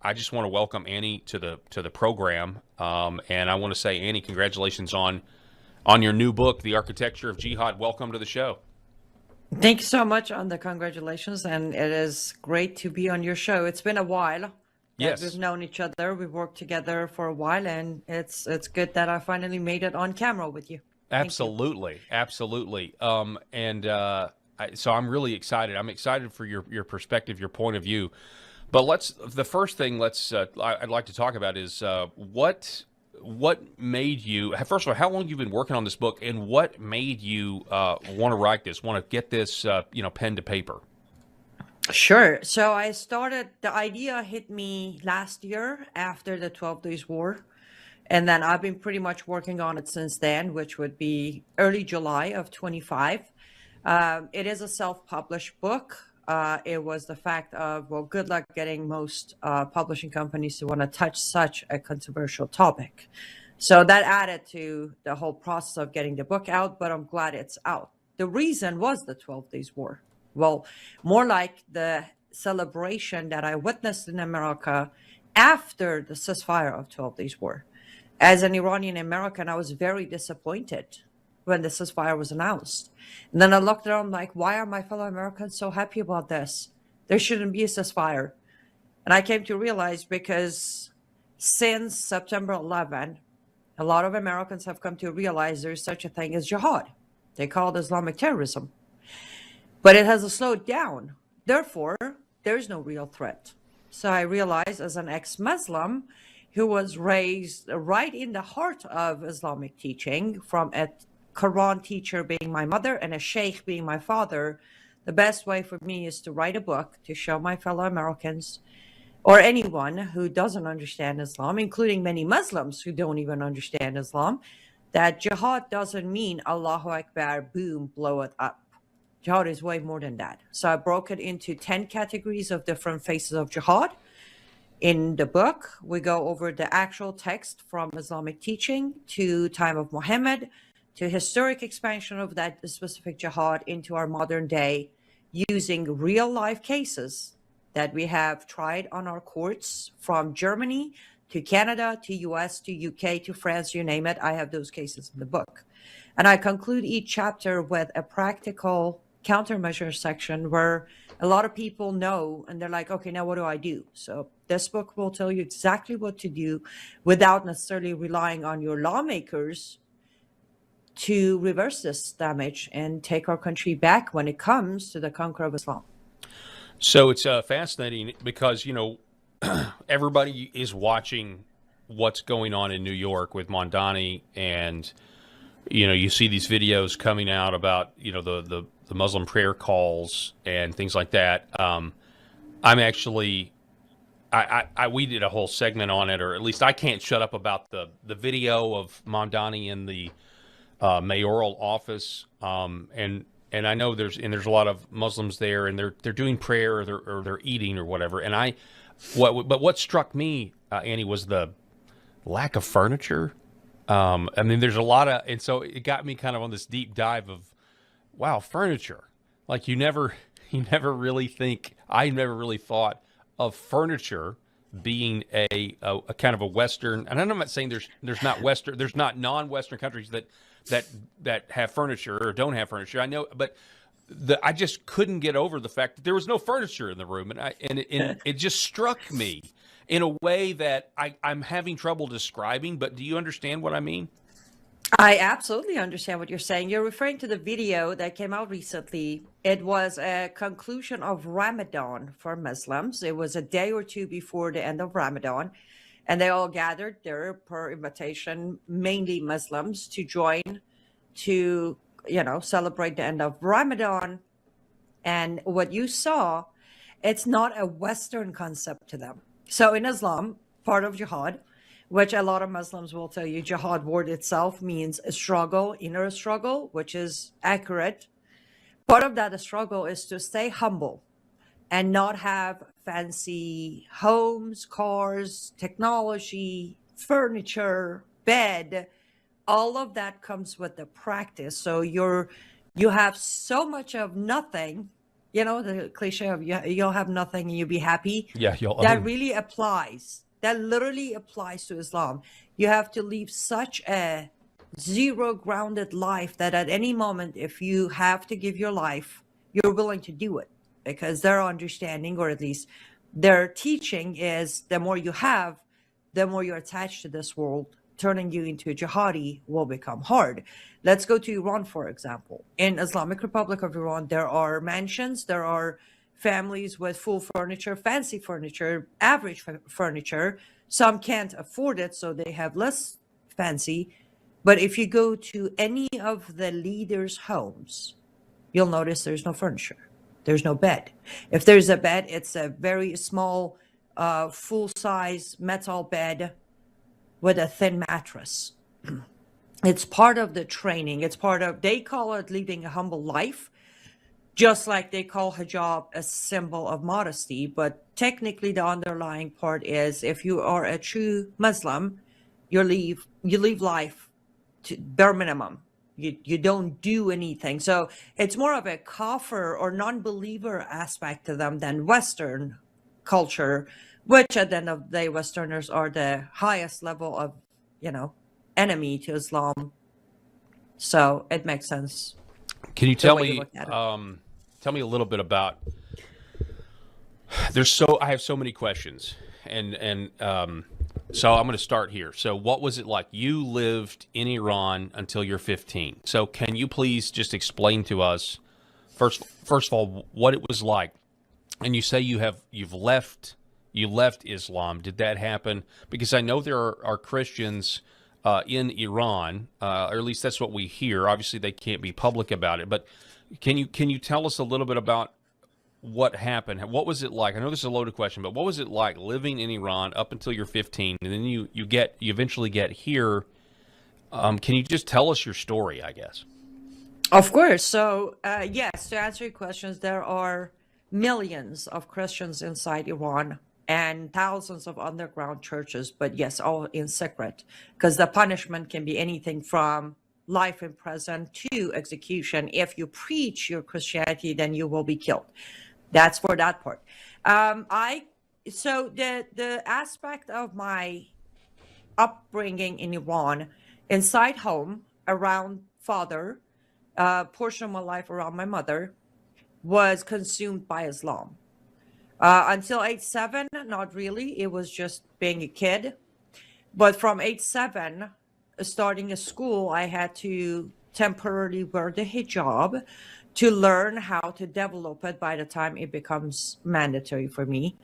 I just want to welcome Annie to the program, and I want to say, Annie, congratulations on your new book, The Architecture of Jihad. Welcome to the show. Thank you so much on the congratulations, and it is great to be on your show. It's been a while. Yes, we've known each other. We've worked together for a while, and it's good that I finally made it on camera with you. Absolutely, absolutely. So I'm really excited. I'm excited for your perspective, your point of view. But the first thing I'd like to talk about is what made you, first of all, how long you've been working on this book, and what made you want to write this, want to get this pen to paper? Sure. So the idea hit me last year after the 12 Days War. And then I've been pretty much working on it since then, which would be early July of 25. It is a self-published book. It was the fact of, well, good luck getting most publishing companies to want to touch such a controversial topic. So that added to the whole process of getting the book out, but I'm glad it's out. The reason was the 12 Days War. Well, more like the celebration that I witnessed in America after the ceasefire of 12 Days War. As an Iranian American, I was very disappointed when the ceasefire was announced. And then I looked around like, why are my fellow Americans so happy about this? There shouldn't be a ceasefire. And I came to realize because since September 11, a lot of Americans have come to realize there's such a thing as jihad. They call it Islamic terrorism. But it has slowed down. Therefore, there's no real threat. So I realized, as an ex-Muslim who was raised right in the heart of Islamic teaching, from a Quran teacher being my mother and a sheikh being my father, the best way for me is to write a book to show my fellow Americans or anyone who doesn't understand Islam, including many Muslims who don't even understand Islam, that jihad doesn't mean Allahu Akbar, boom, blow it up. Jihad is way more than that. So I broke it into 10 categories of different phases of jihad. In the book, we go over the actual text from Islamic teaching to time of Muhammad, to historic expansion of that specific jihad into our modern day, using real life cases that we have tried on our courts, from Germany to Canada to US to UK to France, you name it. I have those cases in the book. And I conclude each chapter with a practical countermeasure section where a lot of people know and they're like, okay, now what do I do? So this book will tell you exactly what to do without necessarily relying on your lawmakers to reverse this damage and take our country back when it comes to the conquer of Islam. So it's fascinating because, everybody is watching what's going on in New York with Mondani, and, you see these videos coming out about, the Muslim prayer calls and things like that. I'm actually, we did a whole segment on it, or at least I can't shut up about the video of Mondani in the mayoral office, and I know there's a lot of Muslims there, and they're doing prayer, or they're eating or whatever. And what struck me, Annie, was the lack of furniture. There's a lot of, and so it got me kind of on this deep dive of, wow, furniture. Like I never really thought of furniture being a kind of a Western, and I'm not saying there's not non-Western countries that have furniture or don't have furniture. I know, but I just couldn't get over the fact that there was no furniture in the room, and it just struck me in a way that I'm having trouble describing. But do you understand what I mean? I absolutely understand what you're saying. You're referring to the video that came out recently. It was a conclusion of Ramadan for Muslims. It was a day or two before the end of Ramadan, and they all gathered there per invitation, mainly Muslims, to join to, celebrate the end of Ramadan. And what you saw, it's not a Western concept to them. So in Islam, part of jihad, which a lot of Muslims will tell you, jihad word itself means a struggle, inner struggle, which is accurate. Part of that struggle is to stay humble and not have fancy homes, cars, technology, furniture, bed. All of that comes with the practice. So you have so much of nothing, the cliche of you'll have nothing and you'll be happy. Yeah, that really applies. That literally applies to Islam. You have to live such a zero grounded life that at any moment, if you have to give your life, you're willing to do it, because their understanding, or at least their teaching, is the more you have, the more you're attached to this world. Turning you into a jihadi will become hard. Let's go to Iran, for example. In Islamic Republic of Iran, there are mansions, there are families with full furniture, fancy furniture, average furniture. Some can't afford it, so they have less fancy. But if you go to any of the leaders' homes, you'll notice there's no furniture. There's no bed. If there's a bed, it's a very small, full-size metal bed with a thin mattress. It's part of the training. They call it leading a humble life, just like they call hijab a symbol of modesty. But technically the underlying part is, if you are a true Muslim, you leave life to bare minimum. You don't do anything. So it's more of a kafir or non-believer aspect to them than Western culture, which at the end of the day, Westerners are the highest level of, enemy to Islam. So it makes sense. Can you tell me a little bit about, I have so many questions, and So I'm going to start here. So what was it like? You lived in Iran until you're 15. So can you please just explain to us first of all what it was like? And you say you left Islam. Did that happen? Because I know there are Christians in Iran, or at least that's what we hear. Obviously, they can't be public about it. But can you tell us a little bit about what happened? What was it like? I know this is a loaded question, but what was it like living in Iran up until you're 15, and then you eventually get here? Can you just tell us your story, I guess? Of course. So, yes, to answer your questions, there are millions of Christians inside Iran and thousands of underground churches, but yes, all in secret, because the punishment can be anything from life in prison to execution. If you preach your Christianity, then you will be killed. That's for that part. So the aspect of my upbringing in Iran, inside home, around father, portion of my life around my mother, was consumed by Islam. Until age 7, not really. It was just being a kid. But from age 7, starting a school, I had to temporarily wear the hijab to learn how to develop it by the time it becomes mandatory for me.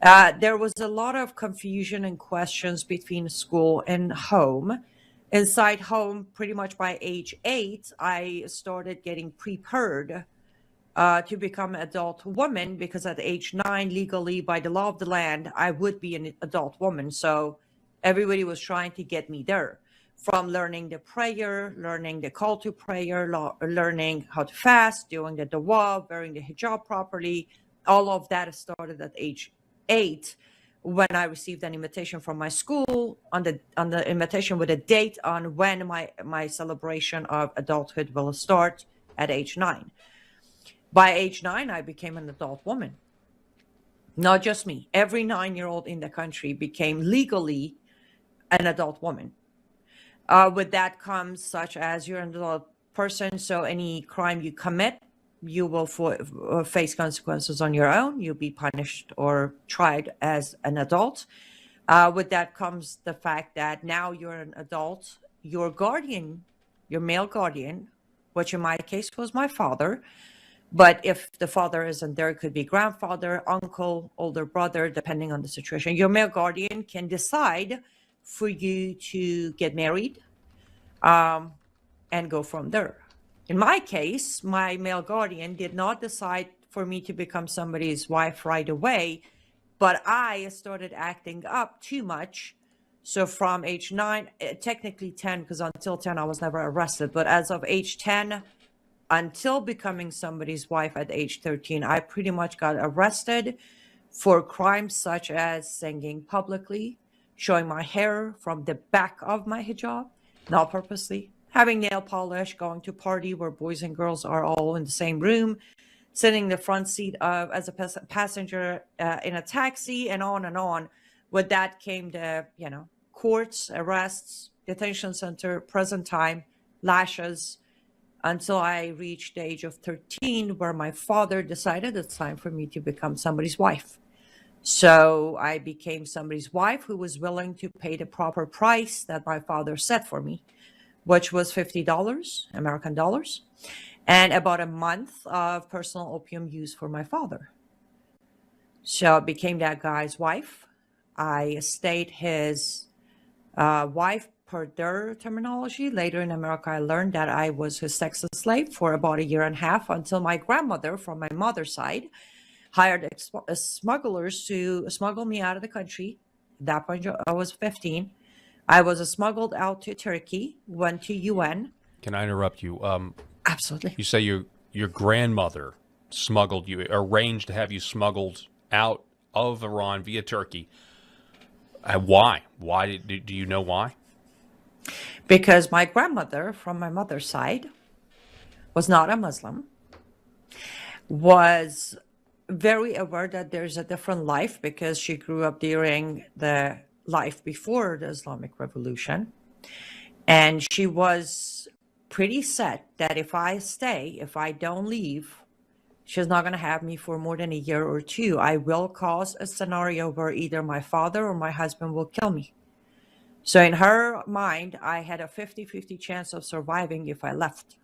There was a lot of confusion and questions between school and home. Inside home, pretty much by age 8, I started getting prepared to become an adult woman, because at age 9, legally, by the law of the land, I would be an adult woman. So everybody was trying to get me there. From learning the prayer, learning the call to prayer, learning how to fast, doing the dua, wearing the hijab properly. All of that started at age 8, when I received an invitation from my school, on the invitation with a date on when my celebration of adulthood will start at age 9. By age 9, I became an adult woman. Not just me. Every 9-year-old in the country became legally an adult woman. With that comes such as you're an adult person, so any crime you commit, you will face consequences on your own. You'll be punished or tried as an adult. With that comes the fact that now you're an adult, your guardian, your male guardian, which in my case was my father, but if the father isn't there, it could be grandfather, uncle, older brother, depending on the situation. Your male guardian can decide for you to get married and go from there. In my case, my male guardian did not decide for me to become somebody's wife right away, but I started acting up too much. So from age 9, technically 10, because until 10 I was never arrested, but as of age 10 until becoming somebody's wife at age 13, I pretty much got arrested for crimes such as singing publicly, showing my hair from the back of my hijab, not purposely, having nail polish, going to party where boys and girls are all in the same room, sitting in the front seat as a passenger in a taxi, and on and on. With that came the, courts, arrests, detention center, prison time, lashes, until I reached the age of 13, where my father decided it's time for me to become somebody's wife. So I became somebody's wife who was willing to pay the proper price that my father set for me, which was $50 American dollars, and about a month of personal opium use for my father. So I became that guy's wife. I stayed his wife per their terminology. Later in America, I learned that I was his sex slave for about a year and a half, until my grandmother from my mother's side hired smugglers to smuggle me out of the country. At that point, I was 15. I was smuggled out to Turkey, went to UN. Can I interrupt you? Absolutely. You say your grandmother smuggled you, arranged to have you smuggled out of Iran via Turkey. Why? Why do you know why? Because my grandmother from my mother's side was not a Muslim, was very aware that there's a different life, because she grew up during the life before the Islamic Revolution. And she was pretty set that if I stay, if I don't leave, she's not going to have me for more than a year or two. I will cause a scenario where either my father or my husband will kill me. So in her mind, I had a 50-50 chance of surviving if I left.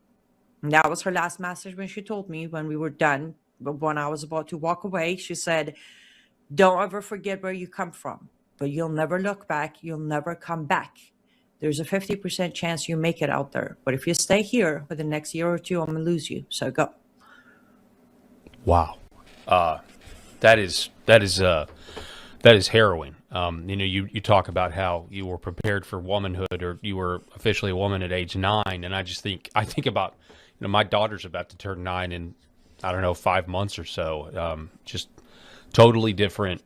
And that was her last message when she told me when we were done. But when I was about to walk away, she said, don't ever forget where you come from, but you'll never look back. You'll never come back. There's a 50% chance you make it out there. But if you stay here for the next year or two, I'm going to lose you. So go. Wow. That is harrowing. You talk about how you were prepared for womanhood, or you were officially a woman at age 9. And I think about, my daughter's about to turn 9 in, I don't know, 5 months or so. Just totally different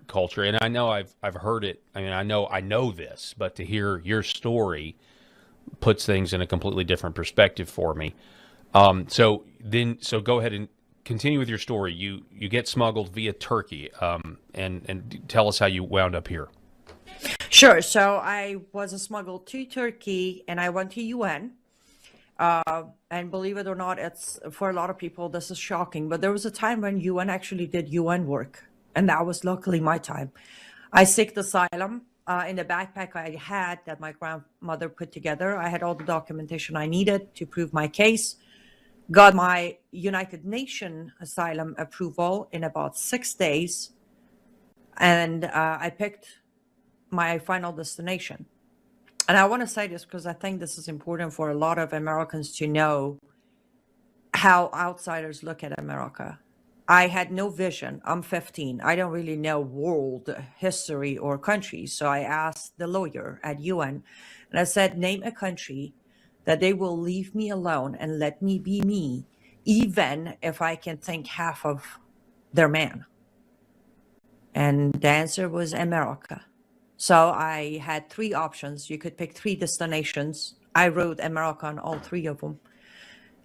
culture. And I know I've heard it. I mean, I know this, but to hear your story puts things in a completely different perspective for me. So go ahead and continue with your story. You get smuggled via Turkey, and tell us how you wound up here. Sure. So I was smuggled to Turkey, and I went to UN. And believe it or not, it's for a lot of people, this is shocking, but there was a time when UN actually did UN work, and that was luckily my time. I sought asylum in the backpack I had that my grandmother put together. I had all the documentation I needed to prove my case, got my United Nations asylum approval in about 6 days, and I picked my final destination. And I want to say this because I think this is important for a lot of Americans to know how outsiders look at America. I had no vision. I'm 15. I don't really know world history or countries. So I asked the lawyer at UN, and I said, name a country that they will leave me alone and let me be me, even if I can think half of their man. And the answer was America. So I had 3 options. You could pick 3 destinations. I wrote America on all 3 of them.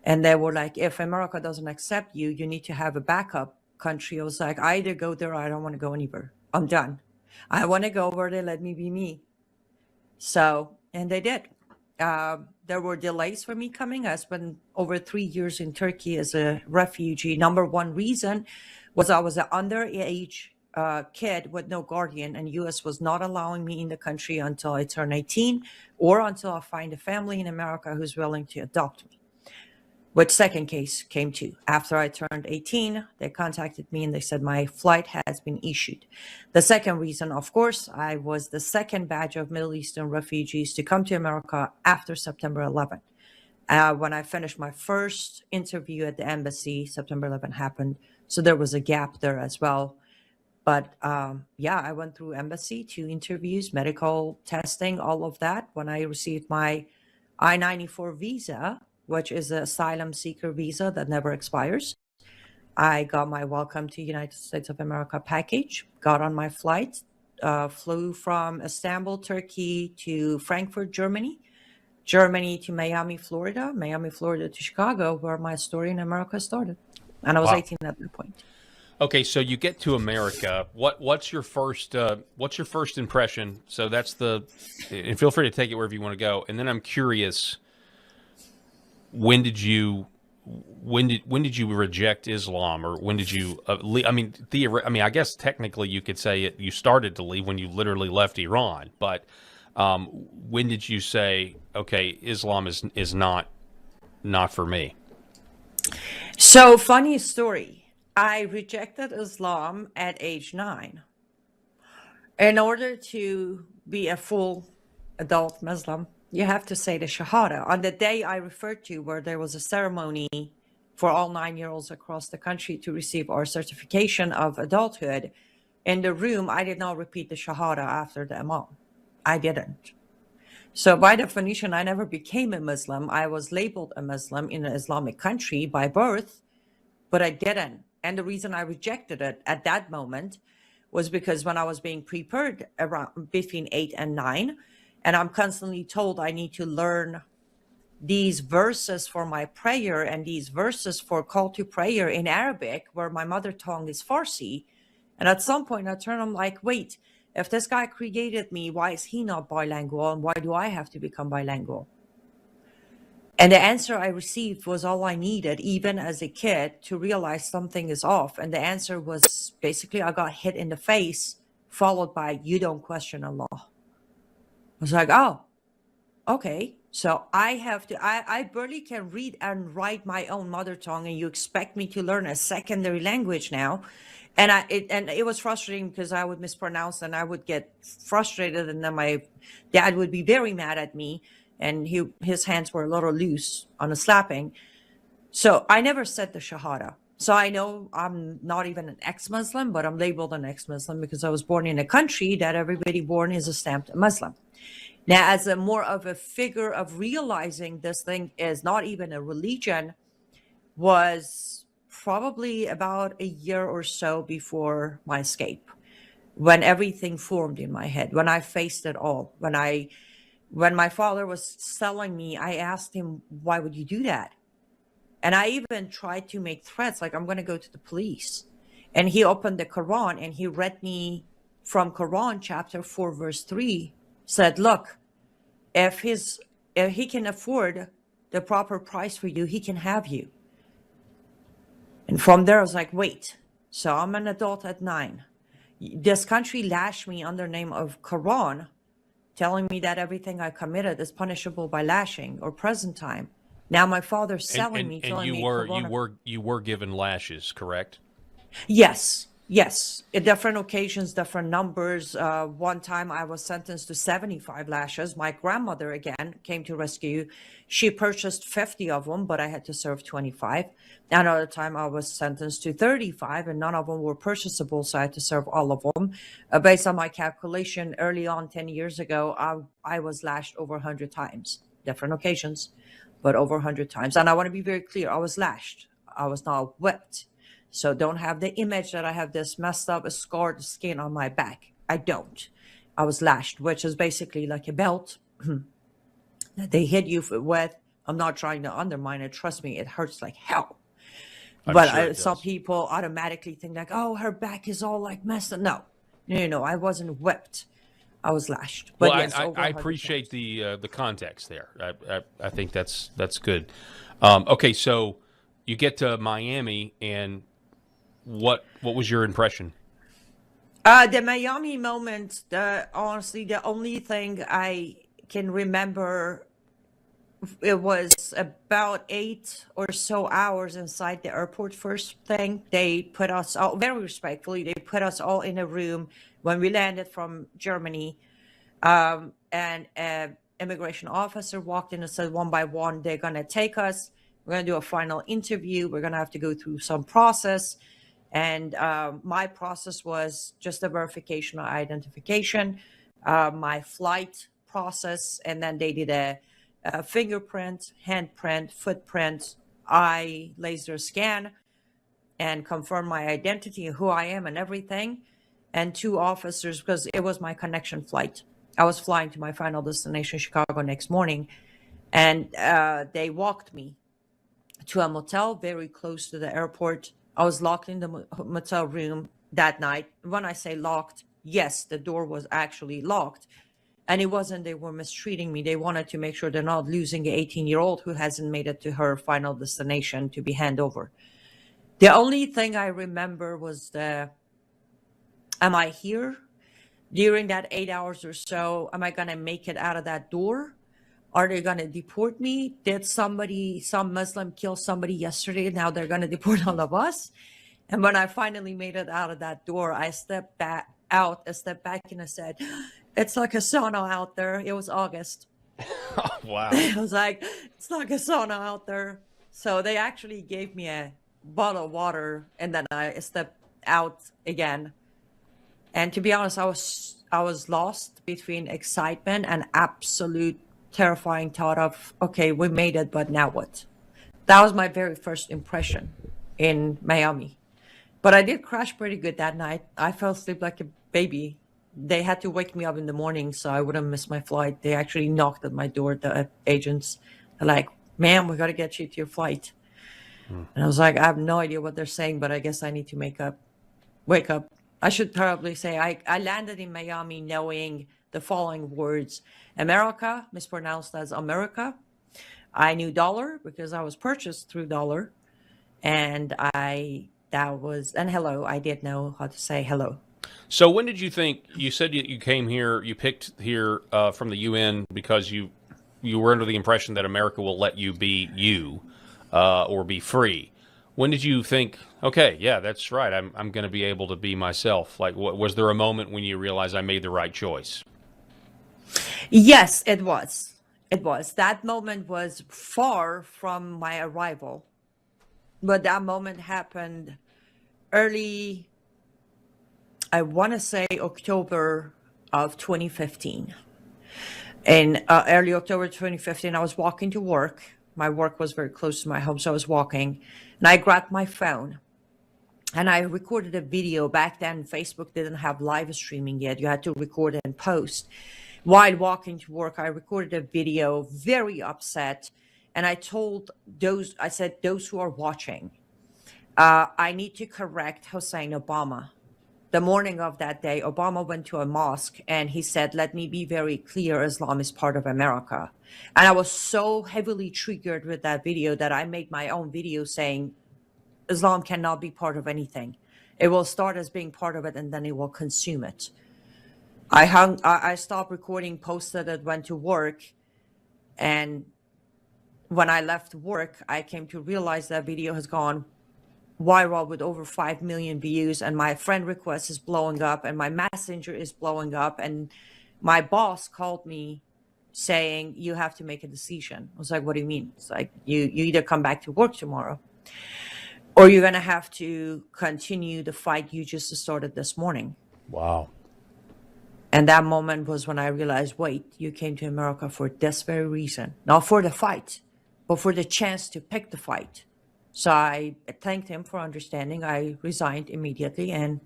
And they were like, if America doesn't accept you, you need to have a backup country. I was like, I either go there or I don't want to go anywhere. I'm done. I want to go where they let me be me. So, and they did. There were delays for me coming. I spent over 3 years in Turkey as a refugee. Number 1 reason was I was an underage kid with no guardian, and U.S. was not allowing me in the country until I turn 18 or until I find a family in America who's willing to adopt me. Which second case came to after I turned 18, they contacted me and they said my flight has been issued. The second reason, of course, I was the second batch of Middle Eastern refugees to come to America after September 11th. When I finished my first interview at the embassy, September 11th happened. So there was a gap there as well. But I went through embassy, 2 interviews, medical testing, all of that. When I received my I-94 visa, which is an asylum seeker visa that never expires, I got my Welcome to United States of America package, got on my flight, flew from Istanbul, Turkey to Frankfurt, Germany to Miami, Florida to Chicago, where my story in America started. And I was 18 at that point. Okay, so you get to America. What's your first impression? So that's and feel free to take it wherever you want to go. And then I'm curious, when did you reject Islam, or when did you leave? I guess technically you could say you started to leave when you literally left Iran, but when did you say, okay, Islam is not for me? So funny story. I rejected Islam at age 9. In order to be a full adult Muslim, you have to say the Shahada. On the day I referred to, where there was a ceremony for all 9-year-olds across the country to receive our certification of adulthood, in the room, I did not repeat the Shahada after the Imam. I didn't. So by definition, I never became a Muslim. I was labeled a Muslim in an Islamic country by birth, but I didn't. And the reason I rejected it at that moment was because when I was being prepared around between 8 and 9, and I'm constantly told I need to learn these verses for my prayer and these verses for call to prayer in Arabic, where my mother tongue is Farsi. And at some point I turn, I'm like, wait, if this guy created me, why is he not bilingual? And why do I have to become bilingual? And the answer I received was all I needed, even as a kid, to realize something is off. And the answer was basically I got hit in the face, followed by, you don't question Allah. was like, oh, okay. So I barely can read and write my own mother tongue, and you expect me to learn a secondary language now. And it was frustrating because I would mispronounce and I would get frustrated, and then my dad would be very mad at me, and his hands were a little loose on the slapping. So I never said the Shahada. So I know I'm not even an ex-Muslim, but I'm labeled an ex-Muslim because I was born in a country that everybody born is a stamped Muslim. Now, as a more of a figure of realizing this thing is not even a religion, was probably about a year or so before my escape, when everything formed in my head, when I faced it all. When my father was selling me, I asked him, why would you do that? And I even tried to make threats, like, I'm going to go to the police. And he opened the Quran and he read me from Quran chapter 4, verse 3, said, look, if he can afford the proper price for you, he can have you. And from there, I was like, wait, so I'm an adult at 9. This country lashed me under the name of Quran, telling me that everything I committed is punishable by lashing or prison time. Now my father's selling me, telling me you were given lashes, correct? Yes. At different occasions, different numbers. One time I was sentenced to 75 lashes. My grandmother, again, came to rescue. She purchased 50 of them, but I had to serve 25. Another time I was sentenced to 35, and none of them were purchasable, so I had to serve all of them. Based on my calculation, early on, 10 years ago, I was lashed over 100 times. Different occasions, but over 100 times. And I want to be very clear, I was lashed. I was not whipped. So don't have the image that I have this messed up, scarred skin on my back. I don't. I was lashed, which is basically like a belt that they hit you with. I'm not trying to undermine it. Trust me, it hurts like hell. But some people automatically think like, oh, her back is all like messed up. No, I wasn't whipped. I was lashed. But well, yes, I appreciate the context there. I think that's good. Okay, so you get to Miami, and what was your impression? The Miami moment, honestly, the only thing I can remember, it was about 8 or so hours inside the airport. First thing, they put us all, very respectfully, they put us all in a room when we landed from Germany. And an immigration officer walked in and said, one by one, they're going to take us. We're going to do a final interview. We're going to have to go through some process. And my process was just a verification or identification, my flight process, and then they did a fingerprint, handprint, footprint, eye laser scan, and confirm my identity, who I am and everything. And 2 officers, because it was my connection flight. I was flying to my final destination, Chicago, next morning. And they walked me to a motel very close to the airport. I was locked in the motel room that night. When I say locked, yes, the door was actually locked. And it wasn't they were mistreating me. They wanted to make sure they're not losing an 18-year-old who hasn't made it to her final destination to be handed over. The only thing I remember was am I here? During that 8 hours or so, am I going to make it out of that door? Are they going to deport me? Did some Muslim kill somebody yesterday? Now they're going to deport all of us. And when I finally made it out of that door, I stepped back and I said, it's like a sauna out there. It was August. Oh, wow. I was like, it's like a sauna out there. So they actually gave me a bottle of water, and then I stepped out again. And to be honest, I was lost between excitement and absolute terrifying thought of, okay, we made it, but now what? That was my very first impression in Miami. But I did crash pretty good that night. I fell asleep like a baby. They had to wake me up in the morning so I wouldn't miss my flight. They actually knocked at my door, the agents. They're like, ma'am, we got to get you to your flight. And I was like, I have no idea what they're saying, but I guess I need to wake up. I should probably say I landed in Miami knowing the following words: America, mispronounced as America. I knew dollar because I was purchased through dollar. And hello, I did know how to say hello. So when did you think, you said you came here, you picked here from the UN because you were under the impression that America will let you be you or be free. When did you think, okay, yeah, that's right, I'm going to be able to be myself? Like, was there a moment when you realized I made the right choice? Yes, it was. It was. That moment was far from my arrival, but that moment happened early, I want to say October of 2015. In early October 2015, I was walking to work. My work was very close to my home, so I was walking, and I grabbed my phone, and I recorded a video. Back then, Facebook didn't have live streaming yet. You had to record and post. While walking to work, I recorded a video, very upset, and I said, those who are watching, I need to correct Hussein Obama. The morning of that day, Obama went to a mosque and he said, let me be very clear, Islam is part of America. And I was so heavily triggered with that video that I made my own video saying, Islam cannot be part of anything. It will start as being part of it and then it will consume it. I stopped recording, posted it, went to work. And when I left work, I came to realize that video has gone viral with over 5 million views, and my friend request is blowing up, and my messenger is blowing up, and my boss called me saying, you have to make a decision. I was like, what do you mean? It's like, you either come back to work tomorrow or you're going to have to continue the fight you just started this morning. Wow. And that moment was when I realized, wait, you came to America for this very reason, not for the fight, but for the chance to pick the fight. So I thanked him for understanding. I resigned immediately, and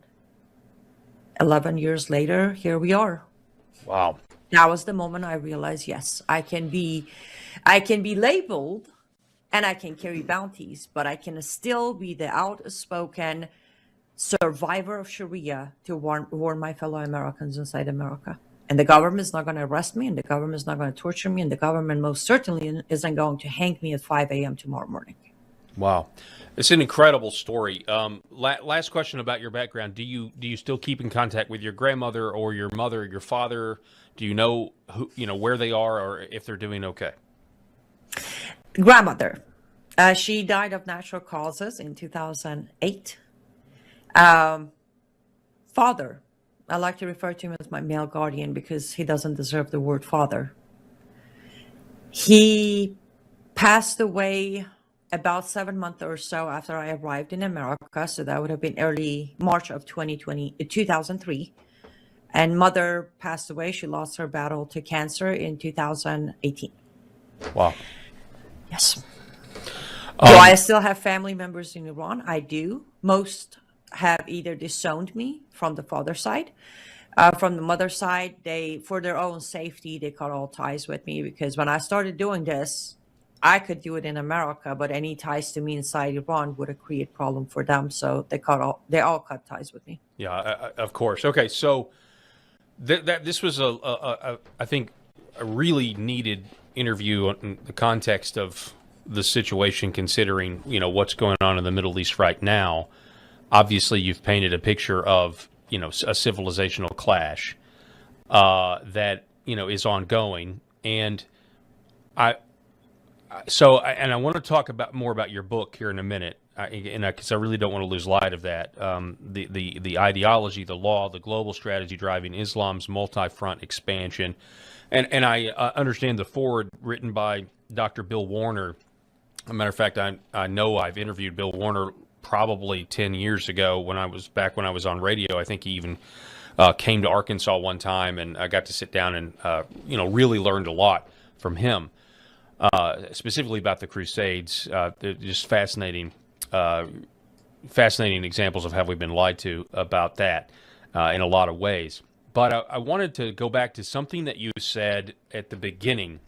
11 years later, here we are. Wow. That was the moment I realized, yes, I can be labeled and I can carry bounties, but I can still be the outspoken survivor of Sharia to warn my fellow Americans inside America. And the government is not going to arrest me, and the government is not going to torture me, and the government most certainly isn't going to hang me at 5 a.m. tomorrow morning. Wow. It's an incredible story. Last question about your background. Do you still keep in contact with your grandmother or your mother or your father? Do you know where they are or if they're doing okay? Grandmother. She died of natural causes in 2008. Father. I like to refer to him as my male guardian because he doesn't deserve the word father. He passed away about 7 months or so after I arrived in America. So that would have been early March of 2003. And mother passed away. She lost her battle to cancer in 2018. Wow. Yes. Do I still have family members in Iran? I do. Most have either disowned me from the father's side. From the mother's side, for their own safety, they cut all ties with me because when I started doing this, I could do it in America, but any ties to me inside Iran would have created problem for them. So they all cut ties with me. Yeah, of course. Okay, so this was I think a really needed interview in the context of the situation, considering what's going on in the Middle East right now. Obviously, you've painted a picture of a civilizational clash that is ongoing, and I want to talk more about your book here in a minute, because I really don't want to lose light of that. The ideology, the law, the global strategy driving Islam's multi-front expansion, and I understand the foreword written by Dr. Bill Warner. As a matter of fact, I know I've interviewed Bill Warner probably 10 years ago when I was on radio. I think he even came to Arkansas one time, and I got to sit down and really learned a lot from him. Specifically about the Crusades. They're just fascinating examples of how we've been lied to about that in a lot of ways. But I wanted to go back to something that you said at the beginning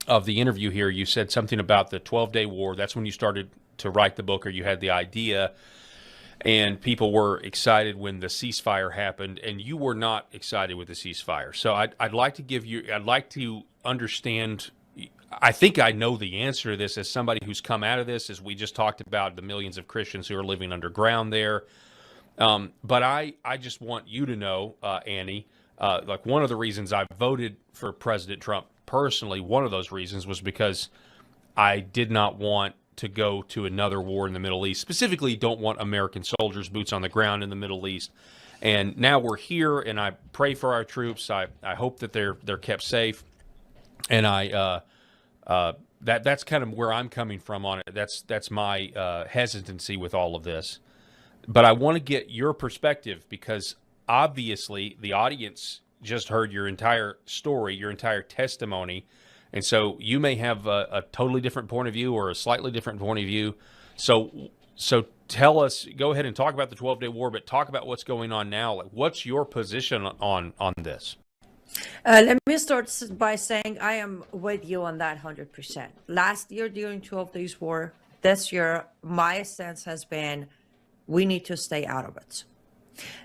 of the interview here. You said something about the 12-day war. That's when you started to write the book, or you had the idea, and people were excited when the ceasefire happened, and you were not excited with the ceasefire. So I'd like to understand. I think I know the answer to this as somebody who's come out of this, as we just talked about the millions of Christians who are living underground there. But I just want you to know, Annie, like one of the reasons I voted for President Trump personally, one of those reasons was because I did not want to go to another war in the Middle East. Specifically, don't want American soldiers, boots on the ground in the Middle East. And now we're here, and I pray for our troops. I hope that they're kept safe, and that's kind of where I'm coming from on it. That's my hesitancy with all of this. But I want to get your perspective because obviously the audience just heard your entire story, your entire testimony. And so you may have a totally different point of view or a slightly different point of view. So tell us, go ahead and talk about the 12-day war, but talk about what's going on now. Like, what's your position on this? Let me start by saying I am with you on that 100%. Last year during 12 days war, this year, my stance has been we need to stay out of it.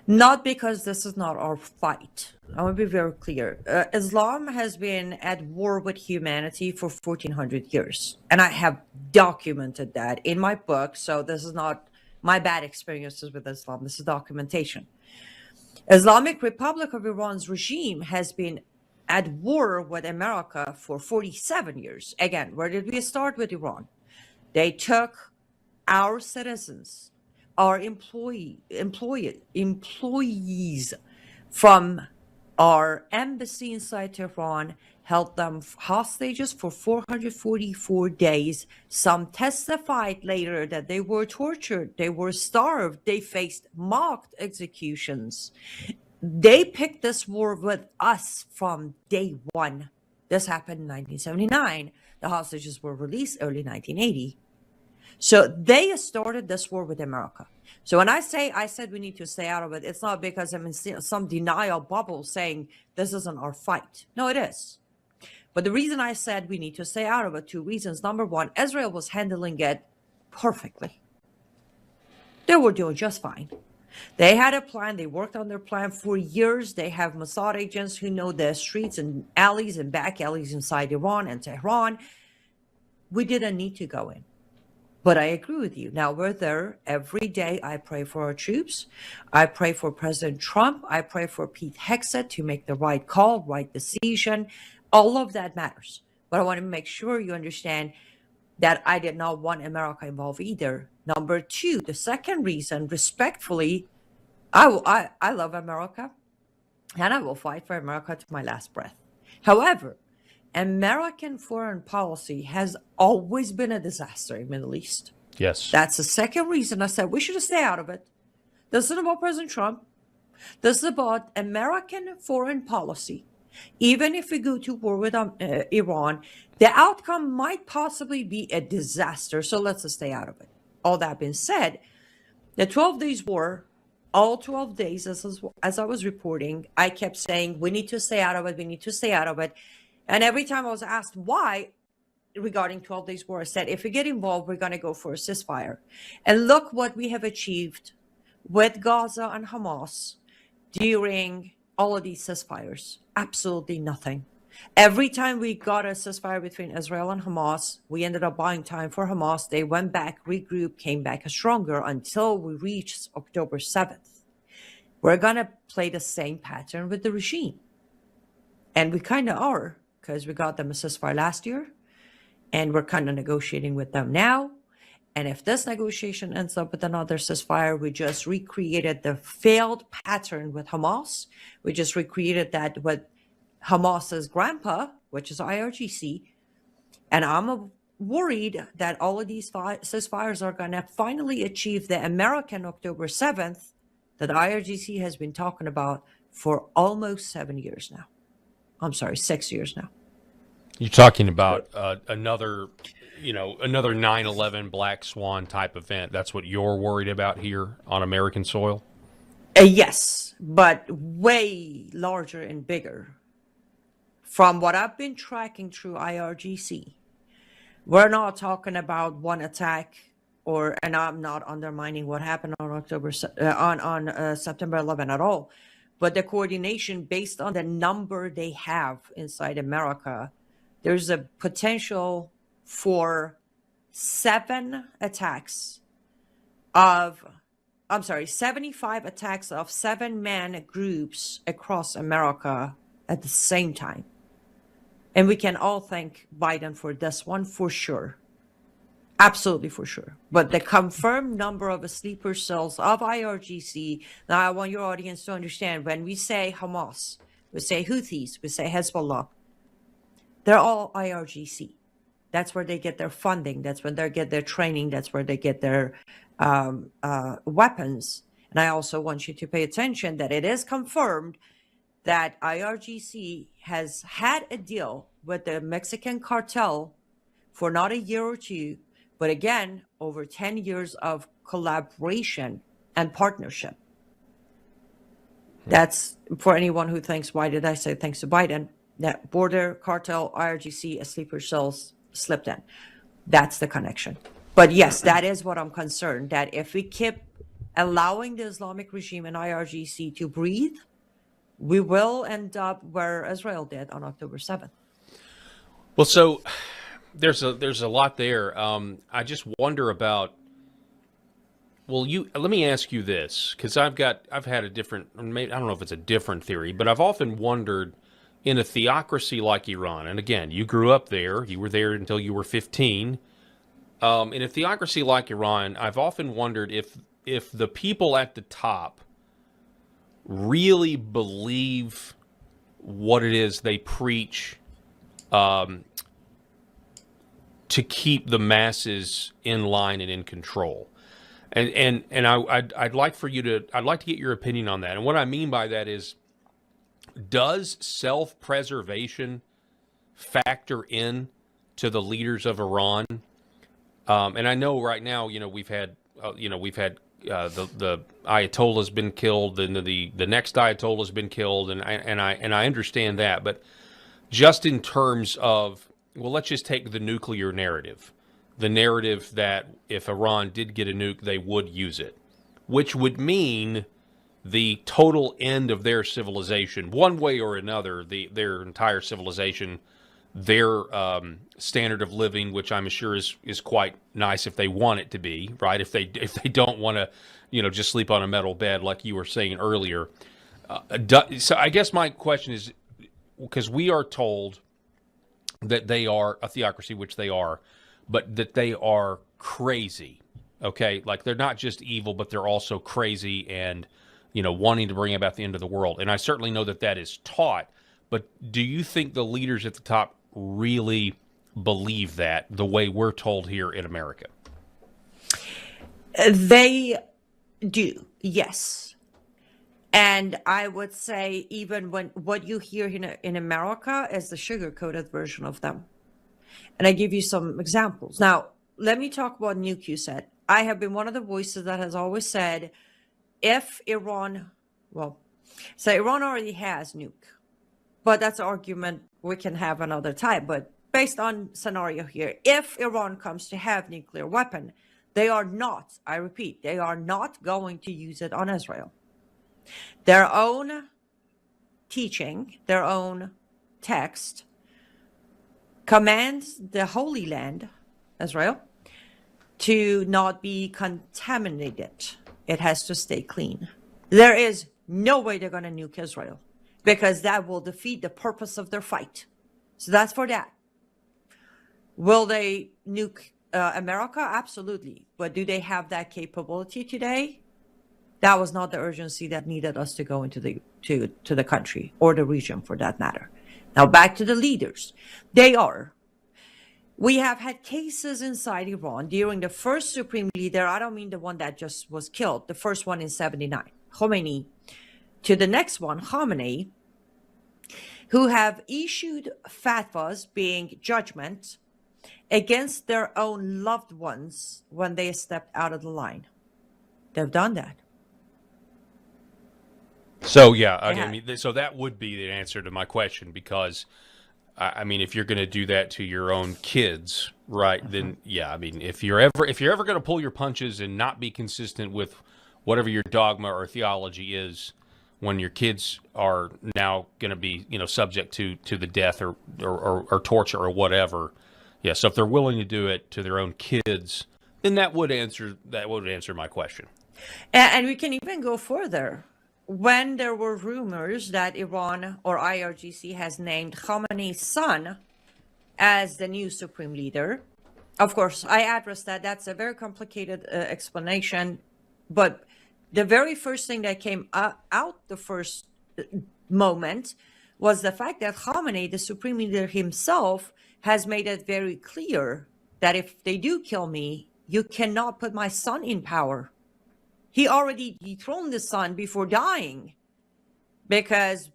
Not because this is not our fight. I want to be very clear. Islam has been at war with humanity for 1400 years. And I have documented that in my book. So this is not my bad experiences with Islam. This is documentation. Islamic Republic of Iran's regime has been at war with America for 47 years. Again, where did we start with Iran? They took our citizens, our employees from our embassy inside Tehran, held them hostages for 444 days. Some testified later that they were tortured, they were starved, they faced mocked executions. They picked this war with us from day one. This happened in 1979. The hostages were released early 1980. So they started this war with America. So when I said we need to stay out of it, it's not because I'm in some denial bubble saying this isn't our fight. No, it is. But the reason I said we need to stay out of it, two reasons. Number one, Israel was handling it perfectly. They were doing just fine. They had a plan. They worked on their plan for years. They have Mossad agents who know the streets and alleys and back alleys inside Iran and Tehran. We didn't need to go in. But I agree with you. Now we're there every day. I pray for our troops. I pray for President Trump. I pray for Pete Hegseth to make the right call, right decision. All of that matters. But I want to make sure you understand that I did not want America involved either. Number two, the second reason, respectfully, I love America and I will fight for America to my last breath. However, American foreign policy has always been a disaster in the Middle East. Yes. That's the second reason I said we should stay out of it. This isn't about President Trump. This is about American foreign policy. Even if we go to war with Iran, the outcome might possibly be a disaster. So let's stay out of it. All that being said, the 12 days war, all 12 days, as I was reporting, I kept saying, we need to stay out of it. We need to stay out of it. And every time I was asked why regarding 12 days war, I said, if we get involved, we're going to go for a ceasefire. And look what we have achieved with Gaza and Hamas during all of these ceasefires. Absolutely nothing. Every time we got a ceasefire between Israel and Hamas, we ended up buying time for Hamas. They went back, regrouped, came back stronger until we reached October 7th. We're going to play the same pattern with the regime. And we kind of are, because we got them a ceasefire last year, and we're kind of negotiating with them now. And if this negotiation ends up with another ceasefire, we just recreated the failed pattern with Hamas. We just recreated that with Hamas's grandpa, which is IRGC. And I'm worried that all of these ceasefires are going to finally achieve the American October 7th that IRGC has been talking about for almost 7 years now. I'm sorry, 6 years now. You're talking about another 9/11 Black Swan type event. That's what you're worried about here on American soil? Yes, but way larger and bigger. From what I've been tracking through IRGC, we're not talking about one attack, and I'm not undermining what happened on September 11 at all. But the coordination based on the number they have inside America, there's a potential for 7 attacks of 75 attacks of 7-man groups across America at the same time. And we can all thank Biden for this one for sure. Absolutely for sure. But the confirmed number of sleeper cells of IRGC, now I want your audience to understand, when we say Hamas, we say Houthis, we say Hezbollah, they're all IRGC. That's where they get their funding. That's when they get their training. That's where they get their weapons. And I also want you to pay attention that it is confirmed that IRGC has had a deal with the Mexican cartel for not a year or two, but again, over 10 years of collaboration and partnership. That's for anyone who thinks, why did I say thanks to Biden? That border cartel, IRGC, a sleeper cells slipped in. That's the connection. But yes, that is what I'm concerned, that if we keep allowing the Islamic regime and IRGC to breathe, we will end up where Israel did on October 7th. Well, so there's a lot there. I just wonder about. Well, let me ask you this, because I've had a different. Maybe, I don't know if it's a different theory, but I've often wondered, in a theocracy like Iran, and again, you grew up there, you were there until you were 15. In a theocracy like Iran, I've often wondered if the people at the top really believe what it is they preach to keep the masses in line and in control. And I'd like to get your opinion on that. And what I mean by that is, does self-preservation factor in to the leaders of Iran? And I know right now, we've had the Ayatollah's been killed, and the next Ayatollah's been killed, and I understand that, but just in terms of, well, let's just take the nuclear narrative, the narrative that if Iran did get a nuke, they would use it, which would mean the total end of their civilization, one way or another, their entire civilization, their standard of living, which I'm sure is quite nice if they want it to be, right? If they don't want to, just sleep on a metal bed like you were saying earlier. So I guess my question is, because we are told that they are a theocracy, which they are, but that they are crazy, okay? Like, they're not just evil, but they're also crazy and, wanting to bring about the end of the world. And I certainly know that is taught, but do you think the leaders at the top really believe that the way we're told here in America? They do, yes. And I would say even when what you hear in America is the sugar-coated version of them. And I give you some examples. Now, let me talk about nuke, you said. I have been one of the voices that has always said, if Iran, Iran already has nuke, but that's an argument we can have another time. But based on scenario here, if Iran comes to have nuclear weapon, they are not, I repeat, they are not going to use it on Israel. Their own teaching, their own text commands the Holy Land, Israel, to not be contaminated. It has to stay clean. There is no way they're going to nuke Israel, because that will defeat the purpose of their fight. So that's for that. Will they nuke America? Absolutely. But do they have that capability today? That was not the urgency that needed us to go into the country or the region, for that matter. Now back to the leaders. We have had cases inside Iran during the first supreme leader. I don't mean the one that just was killed, the first one in 79, Khomeini, to the next one, Khamenei, who have issued fatwas, being judgment, against their own loved ones when they stepped out of the line. They've done that. So, yeah, I mean, so that would be the answer to my question, because, I mean, if you're going to do that to your own kids, right, then, yeah, I mean, if you're ever going to pull your punches and not be consistent with whatever your dogma or theology is, when your kids are now going to be, subject to the death or torture or whatever, yeah, so if they're willing to do it to their own kids, then that would answer my question. And we can even go further. When there were rumors that Iran or IRGC has named Khamenei's son as the new supreme leader, of course, I addressed that. That's a very complicated explanation. But the very first thing that came out the first moment was the fact that Khamenei, the supreme leader himself, has made it very clear that if they do kill me, you cannot put my son in power. He already dethroned the son before dying, because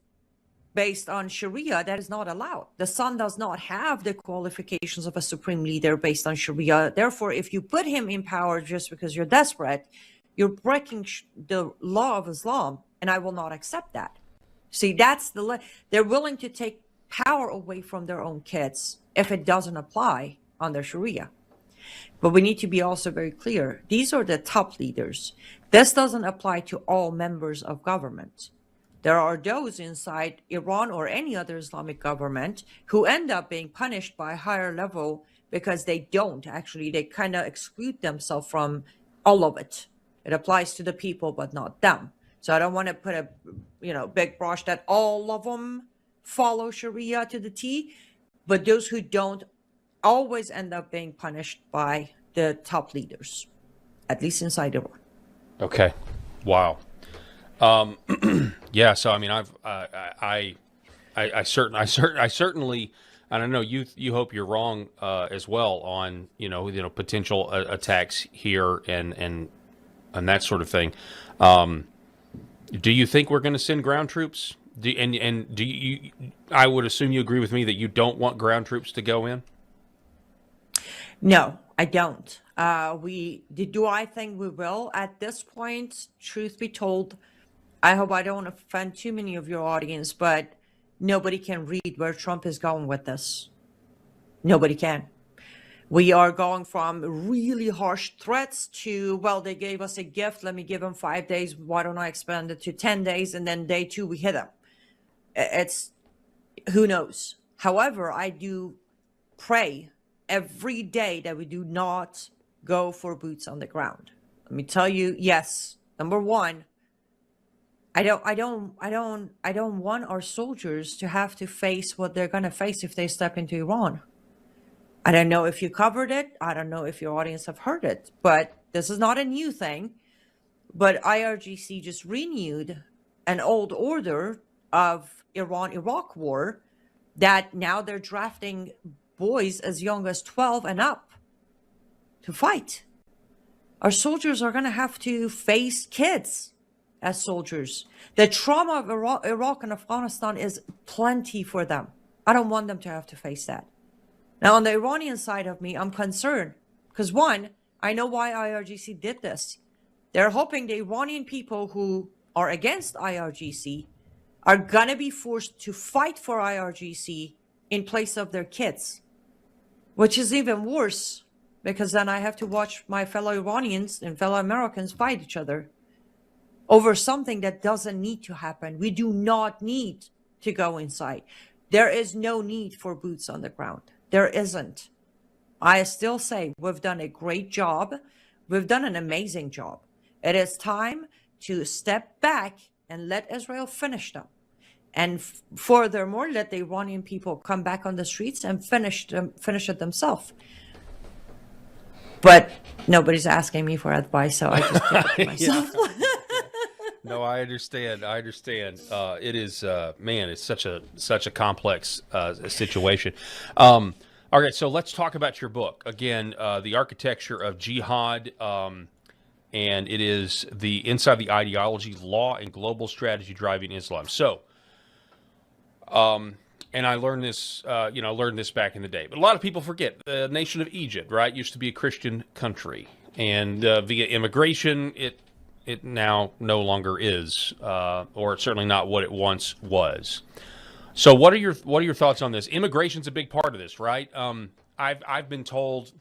based on Sharia, that is not allowed. The son does not have the qualifications of a supreme leader based on Sharia. Therefore, if you put him in power just because you're desperate, you're breaking the law of Islam, and I will not accept that. See, that's they're willing to take power away from their own kids if it doesn't apply under Sharia. But we need to be also very clear. These are the top leaders. This doesn't apply to all members of government. There are those inside Iran or any other Islamic government who end up being punished by a higher level because they kind of exclude themselves from all of it. It applies to the people, but not them. So I don't want to put a big brush that all of them follow Sharia to the T, but those who don't always end up being punished by the top leaders, at least inside Iran. Okay. Wow. Yeah. So I mean, I certainly, and I know you hope you're wrong as well on potential attacks here and that sort of thing. Do you think we're going to send ground troops? Do you? I would assume you agree with me that you don't want ground troops to go in. No, I don't. Do I think we will at this point? Truth be told, I hope I don't offend too many of your audience, but nobody can read where Trump is going with this. Nobody can. We are going from really harsh threats to, well, they gave us a gift. Let me give them 5 days. Why don't I expand it to 10 days? And then day 2, we hit them. It's, who knows? However, I do pray every day that we do not go for boots on the ground. Let me tell you, yes, number one, I don't want our soldiers to have to face what they're going to face if they step into Iran. I don't know if you covered it. I don't know if your audience have heard it, but this is not a new thing. But IRGC just renewed an old order of Iran-Iraq war that now they're drafting boys as young as 12 and up to fight. Our soldiers are going to have to face kids as soldiers. The trauma of Iraq and Afghanistan is plenty for them. I don't want them to have to face that. Now, on the Iranian side of me, I'm concerned because, one, I know why IRGC did this. They're hoping the Iranian people who are against IRGC are going to be forced to fight for IRGC in place of their kids, which is even worse because then I have to watch my fellow Iranians and fellow Americans fight each other over something that doesn't need to happen. We do not need to go inside. There is no need for boots on the ground. There isn't. I still say we've done a great job. We've done an amazing job. It is time to step back and let Israel finish them. And furthermore, let the Iranian people come back on the streets and finish it themselves. But nobody's asking me for advice, so I just keep it to myself. No, I understand. It is, man, it's such a complex situation. All right, so let's talk about your book again, The Architecture of Jihad, and it is the Inside the Ideology, Law, and Global Strategy Driving Islam. So, and I learned this, back in the day. But a lot of people forget the nation of Egypt, right? Used to be a Christian country, and via immigration, it now no longer is, or it's certainly not what it once was. So what are your thoughts on this? Immigration's a big part of this, right? I've been told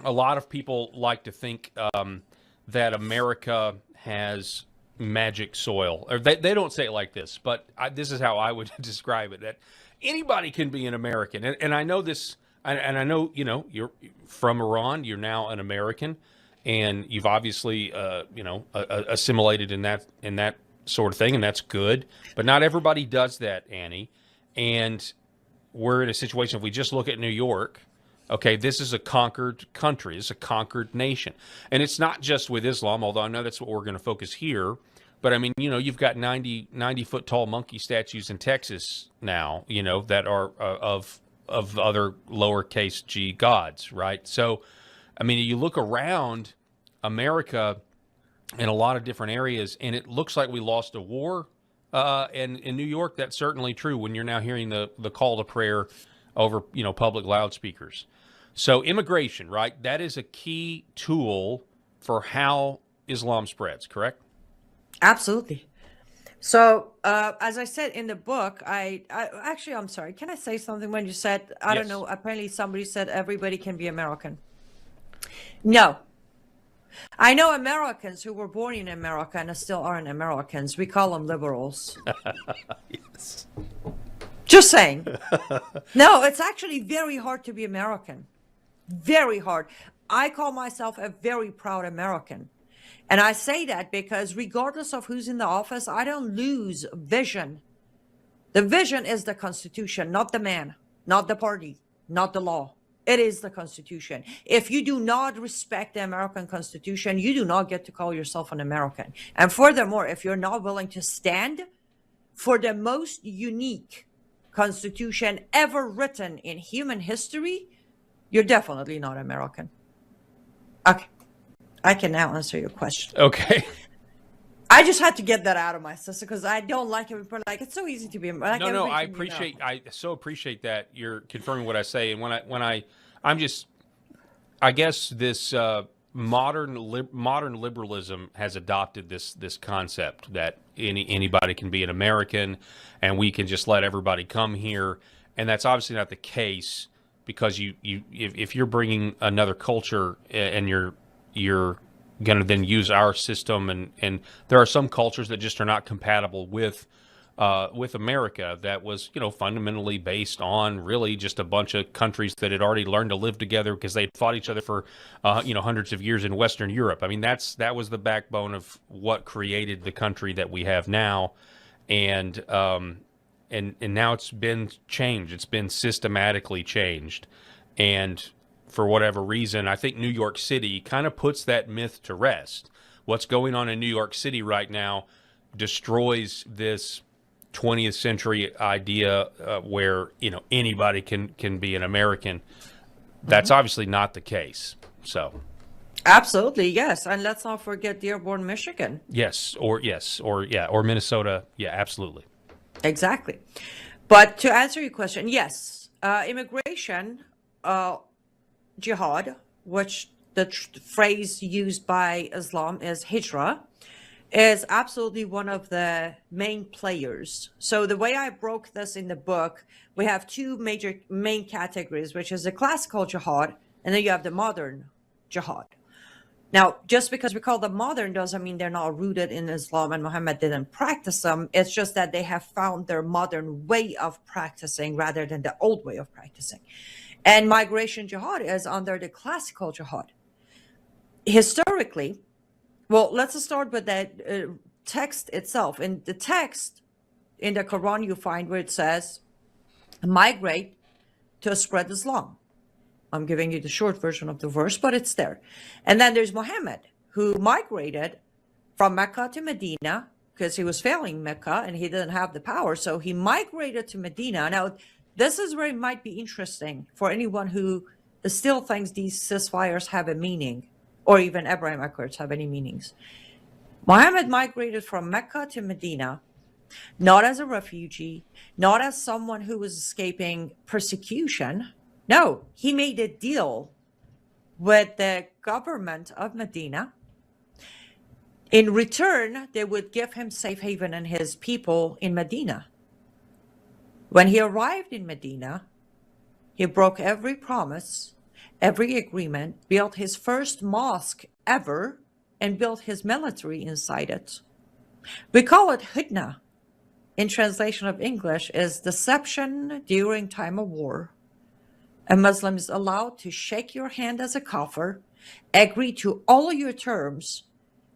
a lot of people like to think that America has magic soil. Or they don't say it like this, but this is how I would describe it, that anybody can be an American. And I know this, and I know, you're from Iran, you're now an American. and you've obviously assimilated in that sort of thing, and that's good. But not everybody does that, Annie. And we're in a situation, if we just look at New York, okay, this is a conquered country. It's a conquered nation. And it's not just with Islam, although I know that's what we're going to focus here. But I mean, you've got 90-foot tall monkey statues in Texas now, that are of other lowercase g gods, right? So, I mean, you look around America in a lot of different areas, and it looks like we lost a war. And in New York, that's certainly true when you're now hearing the call to prayer over, public loudspeakers. So immigration, right? That is a key tool for how Islam spreads, correct? Absolutely. So, as I said in the book, I'm sorry. Can I say something when you said, I don't Yes. know, apparently somebody said everybody can be American. No. I know Americans who were born in America and still aren't Americans. We call them liberals. Yes. Just saying. No, it's actually very hard to be American. Very hard. I call myself a very proud American. And I say that because regardless of who's in the office, I don't lose vision. The vision is the Constitution, not the man, not the party, not the law. It is the Constitution. If you do not respect the American Constitution, you do not get to call yourself an American. And furthermore, if you're not willing to stand for the most unique Constitution ever written in human history, you're definitely not American. Okay. I can now answer your question. Okay. I just had to get that out of my system because I don't like it. Like, it's so easy to be. Like, No, I so appreciate that you're confirming what I say. And I guess this modern liberalism has adopted this concept that anybody can be an American, and we can just let everybody come here, and that's obviously not the case, because if you're bringing another culture and you're going to then use our system, and there are some cultures that just are not compatible with America, that was fundamentally based on really just a bunch of countries that had already learned to live together because they had fought each other for hundreds of years in Western Europe. I mean, that was the backbone of what created the country that we have now, and now it's been changed. It's been systematically changed, and for whatever reason, I think New York City kind of puts that myth to rest. What's going on in New York City right now destroys this 20th century idea where anybody can be an American. That's obviously not the case. So, absolutely, yes, and let's not forget Dearborn, Michigan. or Minnesota. Yeah, absolutely. Exactly. But to answer your question, yes, immigration. Jihad, which the phrase used by Islam is hijrah, is absolutely one of the main players. So the way I broke this in the book, we have two main categories, which is the classical jihad, and then you have the modern jihad. Now, just because we call them modern doesn't mean they're not rooted in Islam and Muhammad didn't practice them. It's just that they have found their modern way of practicing rather than the old way of practicing. And migration jihad is under the classical jihad. Historically, well, let's start with the text itself. In the text in the Quran, you find where it says, migrate to spread Islam. I'm giving you the short version of the verse, but it's there. And then there's Muhammad, who migrated from Mecca to Medina because he was failing Mecca and he didn't have the power. So he migrated to Medina. Now, this is where it might be interesting for anyone who still thinks these ceasefires have a meaning, or even Abraham Accords have any meanings. Muhammad migrated from Mecca to Medina, not as a refugee, not as someone who was escaping persecution. No, he made a deal with the government of Medina. In return, they would give him safe haven and his people in Medina. When he arrived in Medina, he broke every promise, every agreement, built his first mosque ever, and built his military inside it. We call it hudna. In translation of English, is deception during time of war. A Muslim is allowed to shake your hand as a kafir agree to all your terms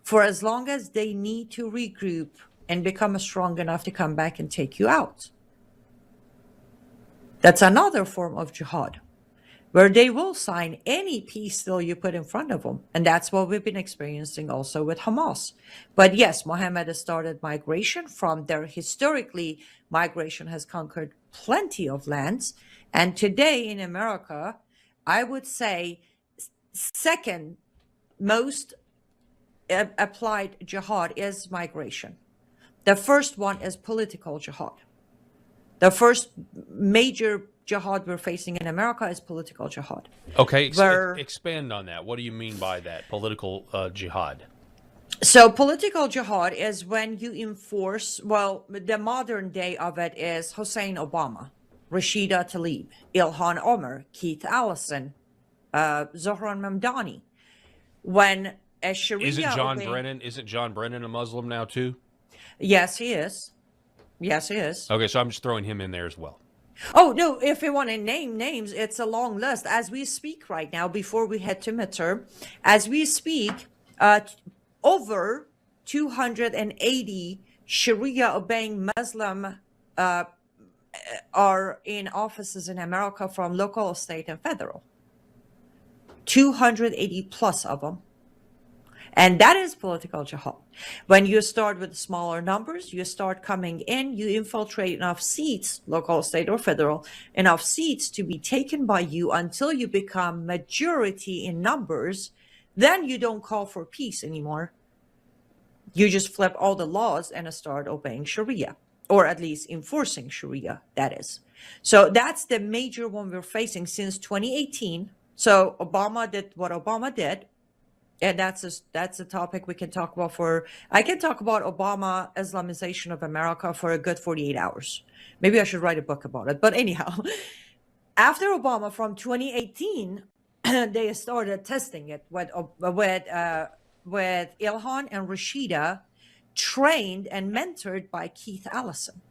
for as long as they need to regroup and become strong enough to come back and take you out. That's another form of jihad, where they will sign any peace deal you put in front of them. And that's what we've been experiencing also with Hamas. But yes, Mohammed has started migration from there. Historically, migration has conquered plenty of lands. And today in America, I would say second most applied jihad is migration. The first one is political jihad. The first major jihad we're facing in America is political jihad. Okay, expand on that. What do you mean by that, political jihad? So political jihad is when you enforce, well, the modern day of it is Hussein Obama, Rashida Tlaib, Ilhan Omar, Keith Allison, Zohran Mamdani. When a Sharia... Isn't John Brennan a Muslim now too? Yes, he is. Yes, he is. Okay, so I'm just throwing him in there as well. Oh, no, if you want to name names, it's a long list. As we speak right now, before we head to midterm, as we speak, over 280 Sharia-obeying Muslim are in offices in America from local, state, and federal. 280 plus of them. And that is political jihad. When you start with smaller numbers, you start coming in, you infiltrate enough seats, local, state, or federal, enough seats to be taken by you until you become majority in numbers. Then you don't call for peace anymore. You just flip all the laws and start obeying Sharia, or at least enforcing Sharia, that is. So that's the major one we're facing since 2018. So Obama did what Obama did. And that's a topic we can talk about I can talk about Obama Islamization of America for a good 48 hours. Maybe I should write a book about it. But anyhow, after Obama from 2018, they started testing it with Ilhan and Rashida, trained and mentored by Keith Allison.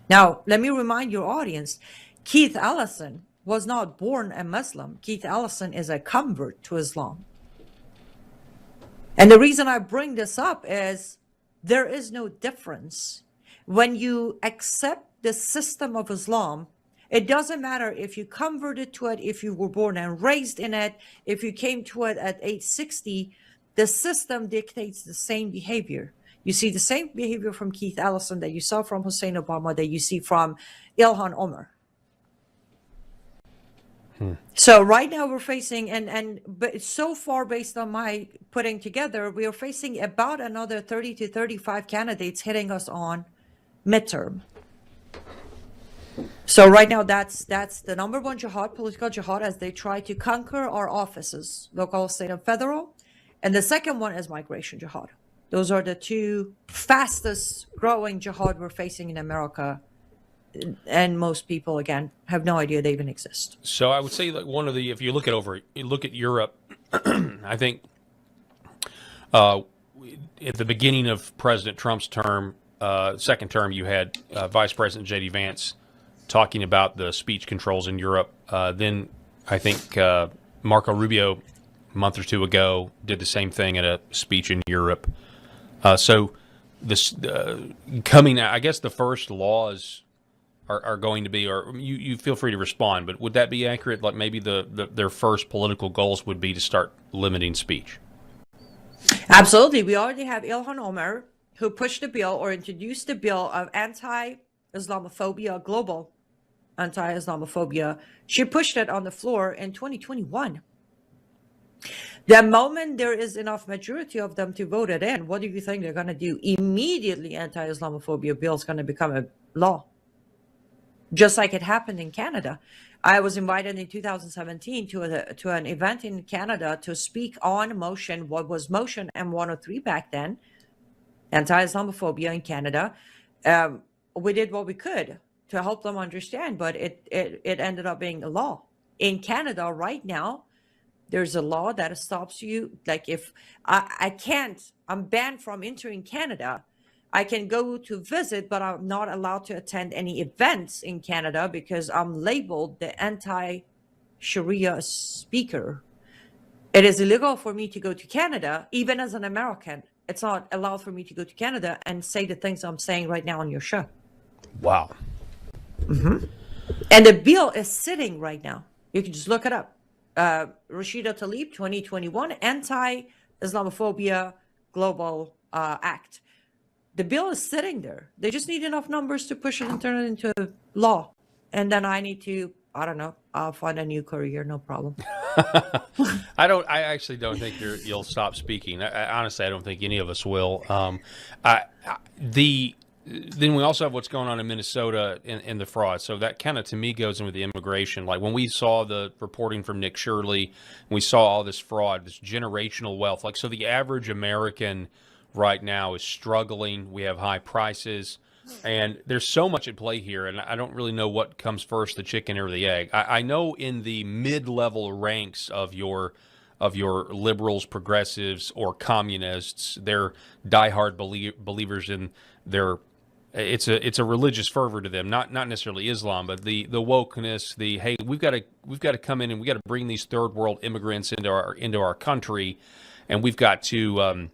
Now, let me remind your audience, Keith Allison was not born a Muslim. Keith Allison is a convert to Islam. And the reason I bring this up is there is no difference. When you accept the system of Islam, it doesn't matter if you converted to it, if you were born and raised in it, if you came to it at age 60, the system dictates the same behavior. You see the same behavior from Keith Allison that you saw from Hussein Obama, that you see from Ilhan Omar. So right now we're facing, but so far based on my putting together, we are facing about another 30 to 35 candidates hitting us on midterm. So right now that's the number one jihad, political jihad, as they try to conquer our offices, local, state, and federal. And the second one is migration jihad. Those are the two fastest growing jihad we're facing in America. And most people, again, have no idea they even exist. So I would say that if you look at Europe, I think at the beginning of President Trump's term, second term, you had Vice President J.D. Vance talking about the speech controls in Europe. Then I think Marco Rubio, a month or two ago, did the same thing at a speech in Europe. So this I guess the first laws are going to be, or you feel free to respond, but would that be accurate? Like maybe their first political goals would be to start limiting speech? Absolutely. We already have Ilhan Omar, who pushed the bill or introduced the bill of anti-Islamophobia, global anti-Islamophobia. She pushed it on the floor in 2021. The moment there is enough majority of them to vote it in, what do you think they're going to do? Immediately, anti-Islamophobia bill is going to become a law. Just like it happened in Canada. I was invited in 2017 to an event in Canada to speak on motion, what was motion M103 back then, anti-Islamophobia in Canada. We did what we could to help them understand, but it ended up being a law. In Canada right now, there's a law that stops you. Like if I'm banned from entering Canada. I can go to visit, but I'm not allowed to attend any events in Canada because I'm labeled the anti-Sharia speaker. It is illegal for me to go to Canada, even as an American. It's not allowed for me to go to Canada and say the things I'm saying right now on your show. Wow. And the bill is sitting right now. You can just look it up. Rashida Tlaib, 2021, Anti-Islamophobia Global Act. The bill is sitting there. They just need enough numbers to push it and turn it into law. And then I need to, I don't know, I'll find a new career, no problem. I actually don't think you'll stop speaking. Honestly, I don't think any of us will. Then we also have what's going on in Minnesota in the fraud. So that kind of, to me, goes in with the immigration. Like when we saw the reporting from Nick Shirley, we saw all this fraud, this generational wealth. Like, so the average American right now is struggling. We have high prices. And there's so much at play here, and I don't really know what comes first, the chicken or the egg. I know in the mid-level ranks of your liberals, progressives, or communists, they're diehard believers in their. It's a religious fervor to them, not necessarily Islam, but the wokeness, the hey, we've got to come in and we got to bring these third world immigrants into our country, and we've got to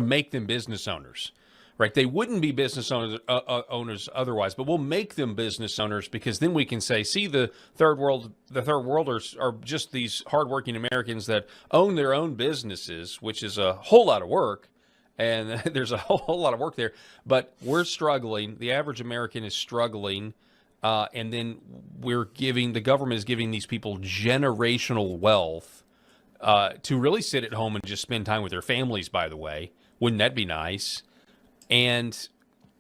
make them business owners. Right, they wouldn't be business owners otherwise, but we'll make them business owners because then we can say, see, the third worlders are just these hardworking Americans that own their own businesses, which is a whole lot of work, and there's a whole lot of work there. But we're struggling. The average American is struggling, and then the government is giving these people generational wealth to really sit at home and just spend time with their families. By the way, wouldn't that be nice? And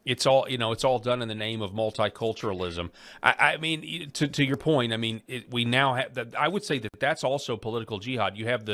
it's all done in the name of multiculturalism. I mean, to your point, I mean, we now have that. I would say that's also political jihad. You have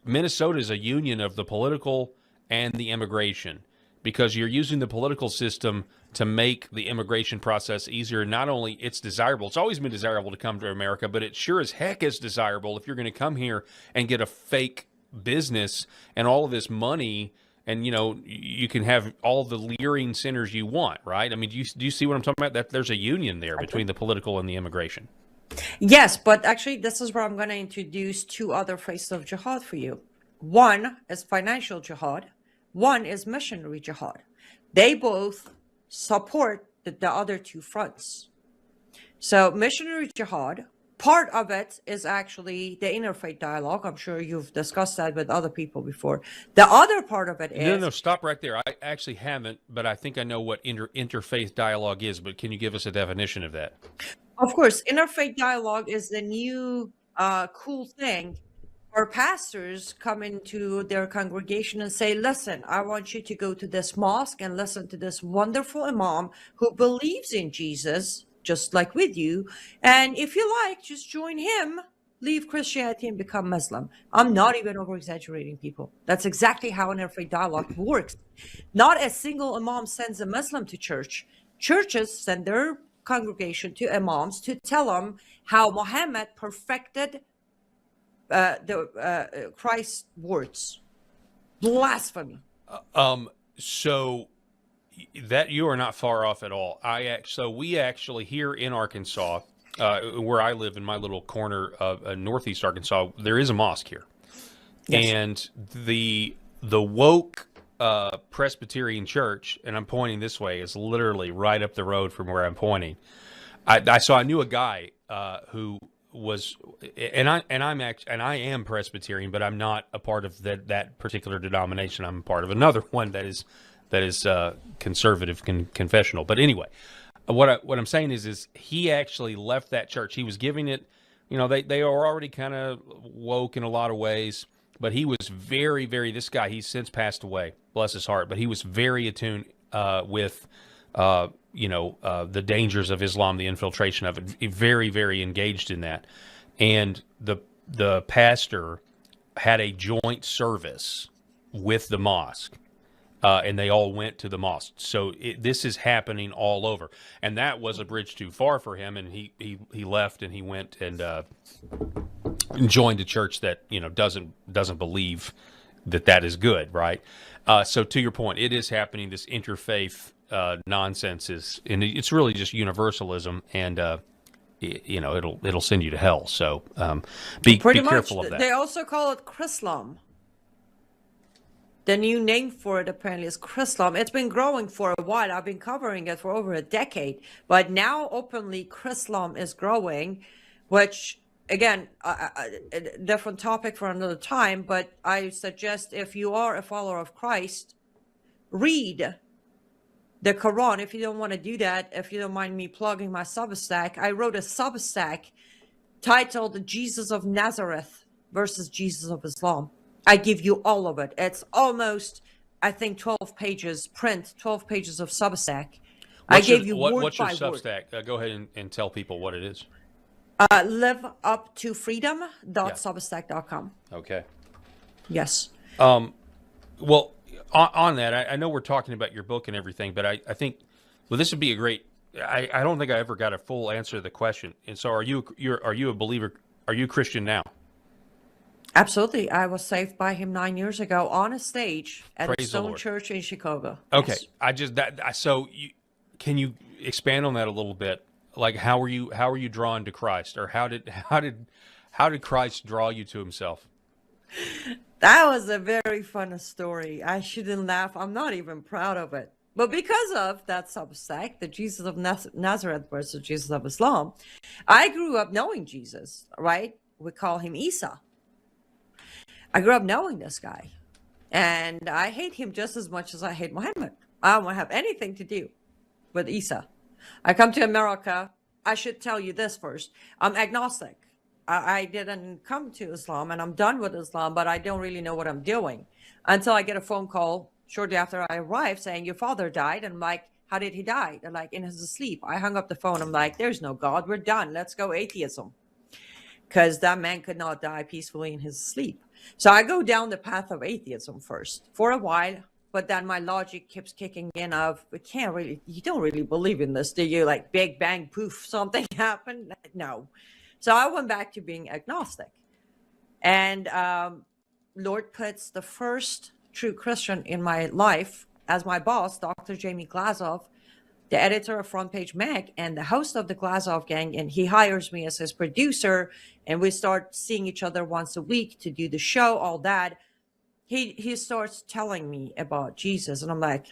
Minnesota is a union of the political and the immigration, because you're using the political system to make the immigration process easier. Not only it's desirable, it's always been desirable to come to America, but it sure as heck is desirable if you're going to come here and get a fake business and all of this money. And, you can have all the leering centers you want, right? I mean, do you see what I'm talking about? That there's a union there between the political and the immigration. Yes, but actually, this is where I'm going to introduce two other faces of jihad for you. One is financial jihad. One is missionary jihad. They both support the other two fronts. So missionary jihad, part of it is actually the interfaith dialogue. I'm sure you've discussed that with other people before. The other part of it is... No, stop right there. I actually haven't, but I think I know what interfaith dialogue is, but can you give us a definition of that? Of course. Interfaith dialogue is the new cool thing where pastors come into their congregation and say, listen, I want you to go to this mosque and listen to this wonderful imam who believes in Jesus, just like with you. And if you like, just join him, leave Christianity and become Muslim. I'm not even over-exaggerating, people. That's exactly how interfaith dialogue works. Not a single imam sends a Muslim to church. Churches send their congregation to imams to tell them how Muhammad perfected Christ's words. Blasphemy. So that you are not far off at all. So we actually here in Arkansas, where I live in my little corner of northeast Arkansas, there is a mosque here. Yes. And the woke Presbyterian church, and I'm pointing this way, is literally right up the road from where I'm pointing. I knew a guy who was, and I am Presbyterian, but I'm not a part of that particular denomination. I'm a part of another one that is conservative confessional. But anyway, what I'm saying is he actually left that church. He was giving it, they are already kind of woke in a lot of ways, but he was very, very, this guy, he's since passed away, bless his heart, but he was very attuned with, the dangers of Islam, the infiltration of it, very, very engaged in that. And the pastor had a joint service with the mosque. And they all went to the mosque. So this is happening all over. And that was a bridge too far for him. And he left and he went and joined a church that, doesn't believe that is good, right? So to your point, it is happening. This interfaith nonsense and it's really just universalism. And it'll send you to hell. So be careful of that. They also call it Chrislam. The new name for it apparently is Chrislam. It's been growing for a while. I've been covering it for over a decade, but now openly Chrislam is growing, which again, a different topic for another time. But I suggest if you are a follower of Christ, read the Quran. If you don't want to do that, if you don't mind me plugging my Substack, I wrote a Substack titled Jesus of Nazareth versus Jesus of Islam. I give you all of it. It's almost, I think, 12 pages, 12 pages of Substack. I gave you word what's your by word. Substack? Go ahead and tell people what it is. liveuptofreedom.substack.com. Okay. Yes. Well, on that, I know we're talking about your book and everything, but I think, well, this would be a great. I don't think I ever got a full answer to the question. And so, are you a believer? Are you Christian now? Absolutely. I was saved by him 9 years ago on a stage at Praise the the Stone Lord. Church in Chicago. Okay. Yes. Can you expand on that a little bit? Like, how were you drawn to Christ, or how did Christ draw you to himself? That was a very fun story. I shouldn't laugh. I'm not even proud of it. But because of that Substack, the Jesus of Nazareth versus Jesus of Islam, I grew up knowing Jesus, right? We call him Isa. I grew up knowing this guy. And I hate him just as much as I hate Muhammad. I don't want to have anything to do with Isa. I come to America. I should tell you this first. I'm agnostic. I didn't come to Islam, and I'm done with Islam, but I don't really know what I'm doing until I get a phone call shortly after I arrived saying, your father died. And I'm like, how did he die? They're like, in his sleep. I hung up the phone. I'm like, there's no God. We're done. Let's go atheism. Because that man could not die peacefully in his sleep. So I go down the path of atheism first for a while, but then my logic keeps kicking in of, you don't really believe in this, do you? Like big bang, poof, something happened? No. So I went back to being agnostic. And Lord puts the first true Christian in my life as my boss, Dr. Jamie Glazoff, the editor of Front Page Mag and the host of the Glazoff Gang. And he hires me as his producer. And we start seeing each other once a week to do the show, all that. He starts telling me about Jesus. And I'm like,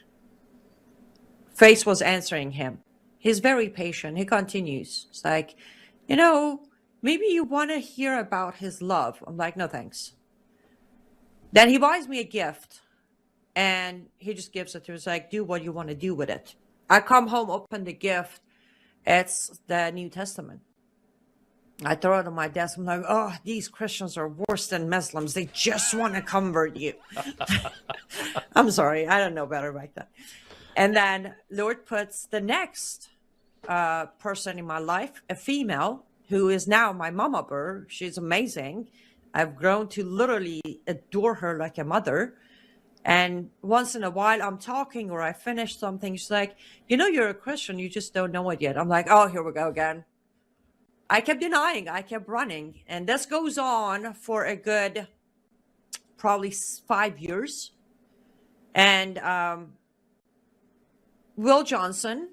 face was answering him. He's very patient. He continues. It's like, maybe you want to hear about his love. I'm like, no, thanks. Then he buys me a gift and he just gives it to me. It's like, do what you want to do with it. I come home, open the gift. It's the New Testament. I throw it on my desk. I'm like, oh, these Christians are worse than Muslims. They just want to convert you. I'm sorry. I don't know better right then. And then Lord puts the next person in my life, a female, who is now my mama bear. She's amazing. I've grown to literally adore her like a mother. And once in a while I'm talking or I finish something. She's like, you're a Christian. You just don't know it yet. I'm like, oh, here we go again. I kept denying. I kept running. And this goes on for a good probably 5 years. And Will Johnson,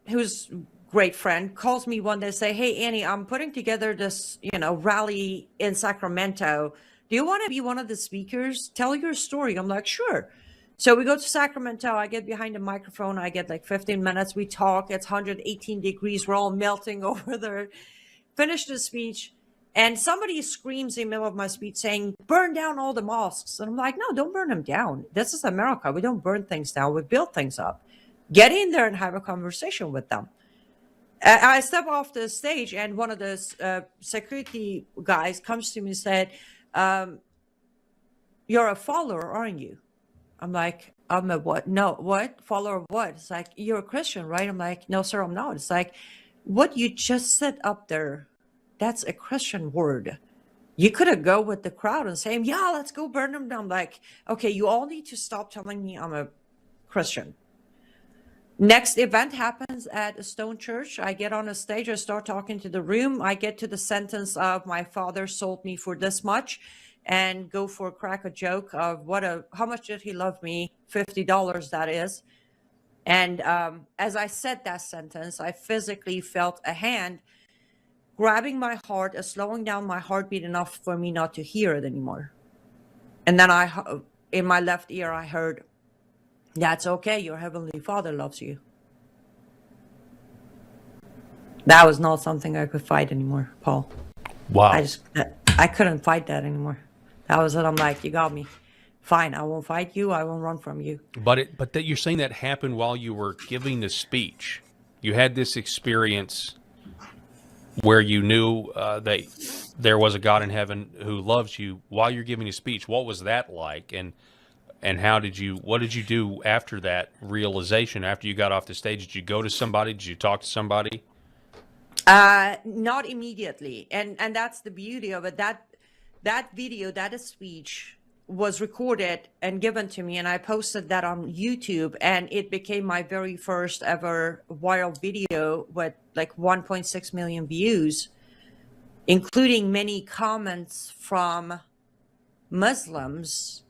who's great friend, calls me one day and say, hey, Annie, I'm putting together this, rally in Sacramento. Do you want to be one of the speakers? Tell your story. I'm like, sure. So we go to Sacramento. I get behind the microphone. I get like 15 minutes. We talk. It's 118 degrees. We're all melting over there. Finish the speech. And somebody screams in the middle of my speech saying, burn down all the mosques. And I'm like, no, don't burn them down. This is America. We don't burn things down. We build things up. Get in there and have a conversation with them. I step off the stage and one of the security guys comes to me and said, you're a follower, aren't you? I'm like, I'm a what? No, what? Follower of what? It's like, you're a Christian, right? I'm like, no, sir, I'm not. It's like, what you just said up there, that's a Christian word. You could have go with the crowd and say, yeah, let's go burn them down. I'm like, okay, you all need to stop telling me I'm a Christian. Next event happens at a Stone Church. I get on a stage. I start talking to the room. I get to the sentence of my father sold me for this much and go for a crack a joke of how much did he love me? $50, that is. And as I said that sentence, I physically felt a hand grabbing my heart and slowing down my heartbeat enough for me not to hear it anymore. And then in my left ear, I heard, "That's okay. Your Heavenly Father loves you." That was not something I could fight anymore, Paul. Wow. I couldn't fight that anymore. That was it. I'm like, you got me. Fine, I won't fight you. I won't run from you. But that you're saying that happened while you were giving the speech. You had this experience where you knew that there was a God in heaven who loves you while you're giving a speech. What was that like? And what did you do after that realization, after you got off the stage? Did you go to somebody? Did you talk to somebody? Not immediately. And that's the beauty of it. That video, that speech was recorded and given to me, and I posted that on YouTube, and it became my very first ever viral video with like 1.6 million views, including many comments from Muslims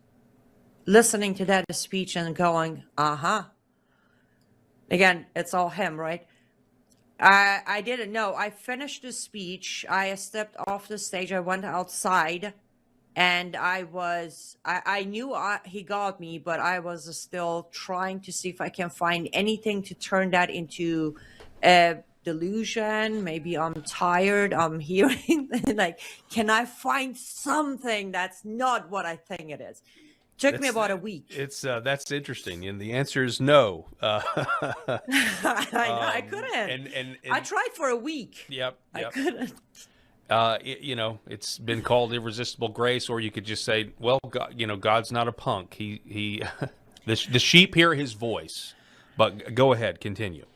listening to that speech and going, uh-huh. Again, it's all him, right? I didn't know. I finished the speech. I stepped off the stage. I went outside, and I knew he got me, but I was still trying to see if I can find anything to turn that into a delusion. Maybe I'm tired. I'm hearing, like, can I find something that's not what I think it is? Took me about a week. That's interesting, and the answer is no. I couldn't. And I tried for a week. Yep. I couldn't. It's been called irresistible grace, or you could just say, well, God, God's not a punk. He the sheep hear his voice. But go ahead, continue.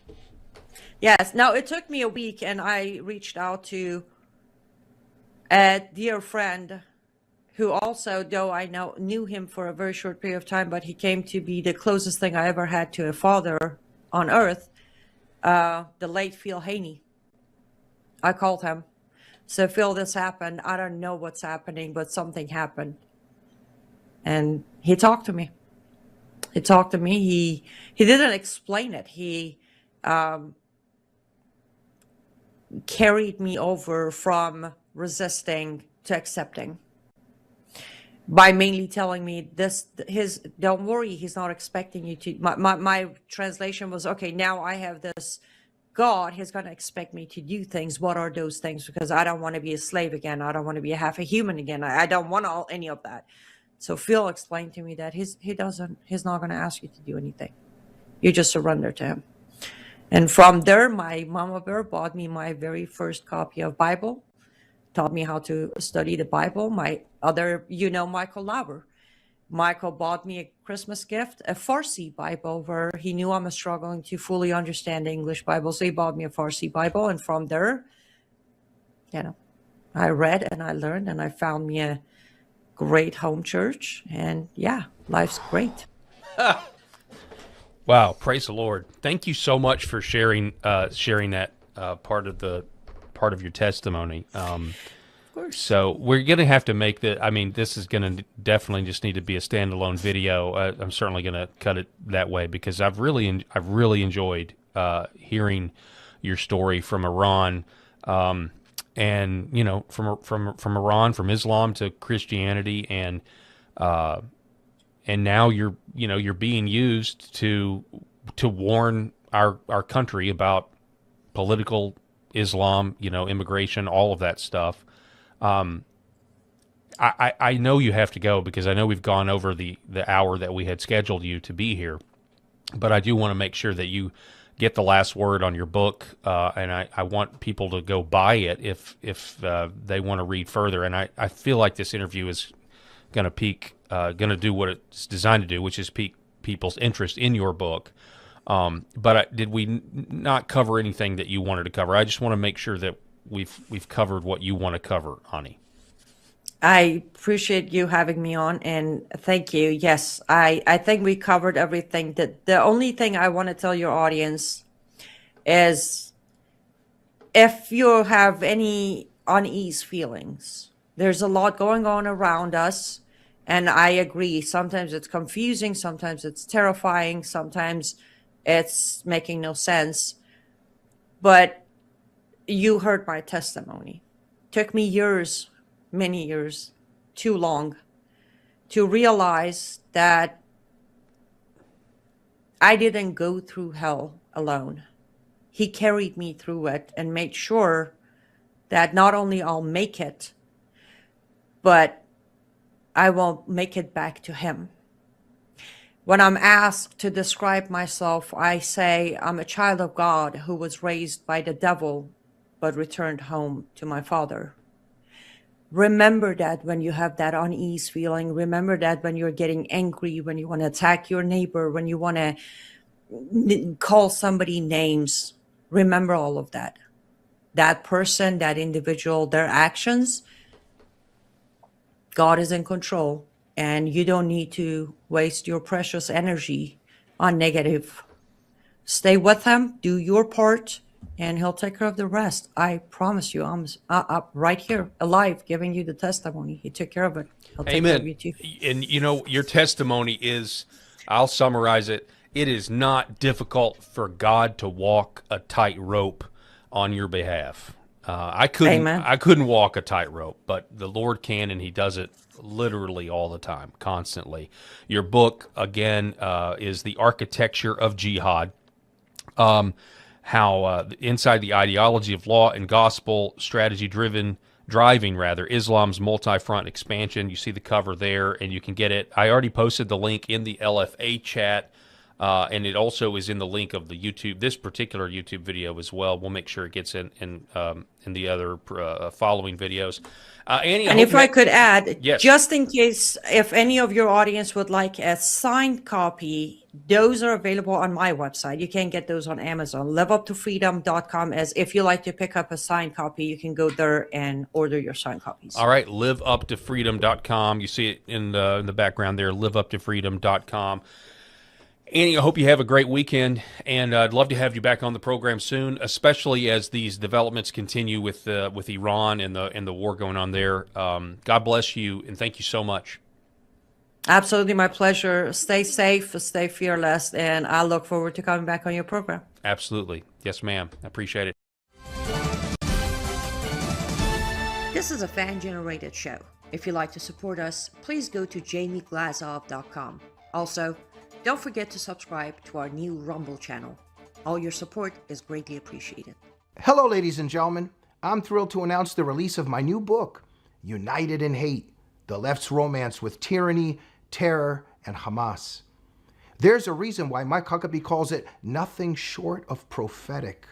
Yes. Now, it took me a week, and I reached out to a dear friend who also, though I knew him for a very short period of time, but he came to be the closest thing I ever had to a father on earth, the late Phil Haney. I called him. So, Phil, this happened. I don't know what's happening, but something happened. And he talked to me. He talked to me. He didn't explain it. He carried me over from resisting to accepting, by mainly telling me don't worry, he's not expecting you to. My translation was, okay, now I have this God, he's going to expect me to do things. What are those things? Because I don't want to be a slave again. I don't want to be half a human again. I don't want any of that. So Phil explained to me that he's not going to ask you to do anything. You just surrender to him. And from there, my mama bear bought me my very first copy of Bible, taught me how to study the Bible. My other, Michael Lauer. Michael bought me a Christmas gift, a Farsi Bible, where he knew I was struggling to fully understand the English Bible. So he bought me a Farsi Bible. And from there, I read and I learned, and I found me a great home church. And yeah, life's great. Wow. Praise the Lord. Thank you so much for sharing that part of your testimony. So we're going to have to make this is going to definitely just need to be a standalone video. I'm certainly going to cut it that way, because I've really enjoyed hearing your story from Iran, and from Iran, from Islam to Christianity, and now you're being used to warn our country about political Islam, immigration, all of that stuff. I know you have to go, because I know we've gone over the hour that we had scheduled you to be here, but I do want to make sure that you get the last word on your book, and I want people to go buy it if they want to read further. And I feel like this interview is going to do what it's designed to do, which is pique people's interest in your book. But did we not cover anything that you wanted to cover? I just want to make sure that we've covered what you want to cover, Ani. I appreciate you having me on, and thank you. Yes, I think we covered everything. The only thing I want to tell your audience is, if you have any unease feelings, there's a lot going on around us, and I agree. Sometimes it's confusing, sometimes it's terrifying, sometimes it's making no sense. But you heard my testimony. Took me years, many years, too long, to realize that I didn't go through hell alone. He carried me through it and made sure that not only I'll make it, but I will make it back to him. When I'm asked to describe myself, I say I'm a child of God who was raised by the devil, but returned home to my Father. Remember that when you have that unease feeling. Remember that when you're getting angry, when you want to attack your neighbor, when you want to call somebody names. Remember all of that. That person, that individual, their actions, God is in control, and you don't need to waste your precious energy on negative. Stay with him, do your part, and he'll take care of the rest. I promise you, I'm right here, alive, giving you the testimony. He took care of it. He'll take care of you too. And you know, your testimony is, I'll summarize it, it is not difficult for God to walk a tightrope on your behalf. I couldn't walk a tightrope, but the Lord can, and he does it literally all the time, constantly. Your book, again, is The Architecture of Jihad. How inside the ideology of law and gospel strategy driving Islam's multi-front expansion. You see the cover there, and you can get it. I already posted the link in the LFA chat, and it also is in the link of the YouTube, this particular YouTube video as well. We'll make sure it gets in the other following videos. Annie, and if I could add, yes, just in case, if any of your audience would like a signed copy, those are available on my website. You can get those on Amazon. liveuptofreedom.com. As if you like to pick up a signed copy, you can go there and order your signed copies. All right, liveuptofreedom.com. You see it in the background there, liveuptofreedom.com. Annie, I hope you have a great weekend, and I'd love to have you back on the program soon, especially as these developments continue with Iran and the war going on there. God bless you, and thank you so much. Absolutely, my pleasure. Stay safe, stay fearless, and I look forward to coming back on your program. Absolutely. Yes, ma'am. I appreciate it. This is a fan-generated show. If you'd like to support us, please go to jamieglasov.com. Also, don't forget to subscribe to our new Rumble channel. All your support is greatly appreciated. Hello, ladies and gentlemen. I'm thrilled to announce the release of my new book, United in Hate, The Left's Romance with Tyranny, Terror, and Hamas. There's a reason why Mike Huckabee calls it nothing short of prophetic,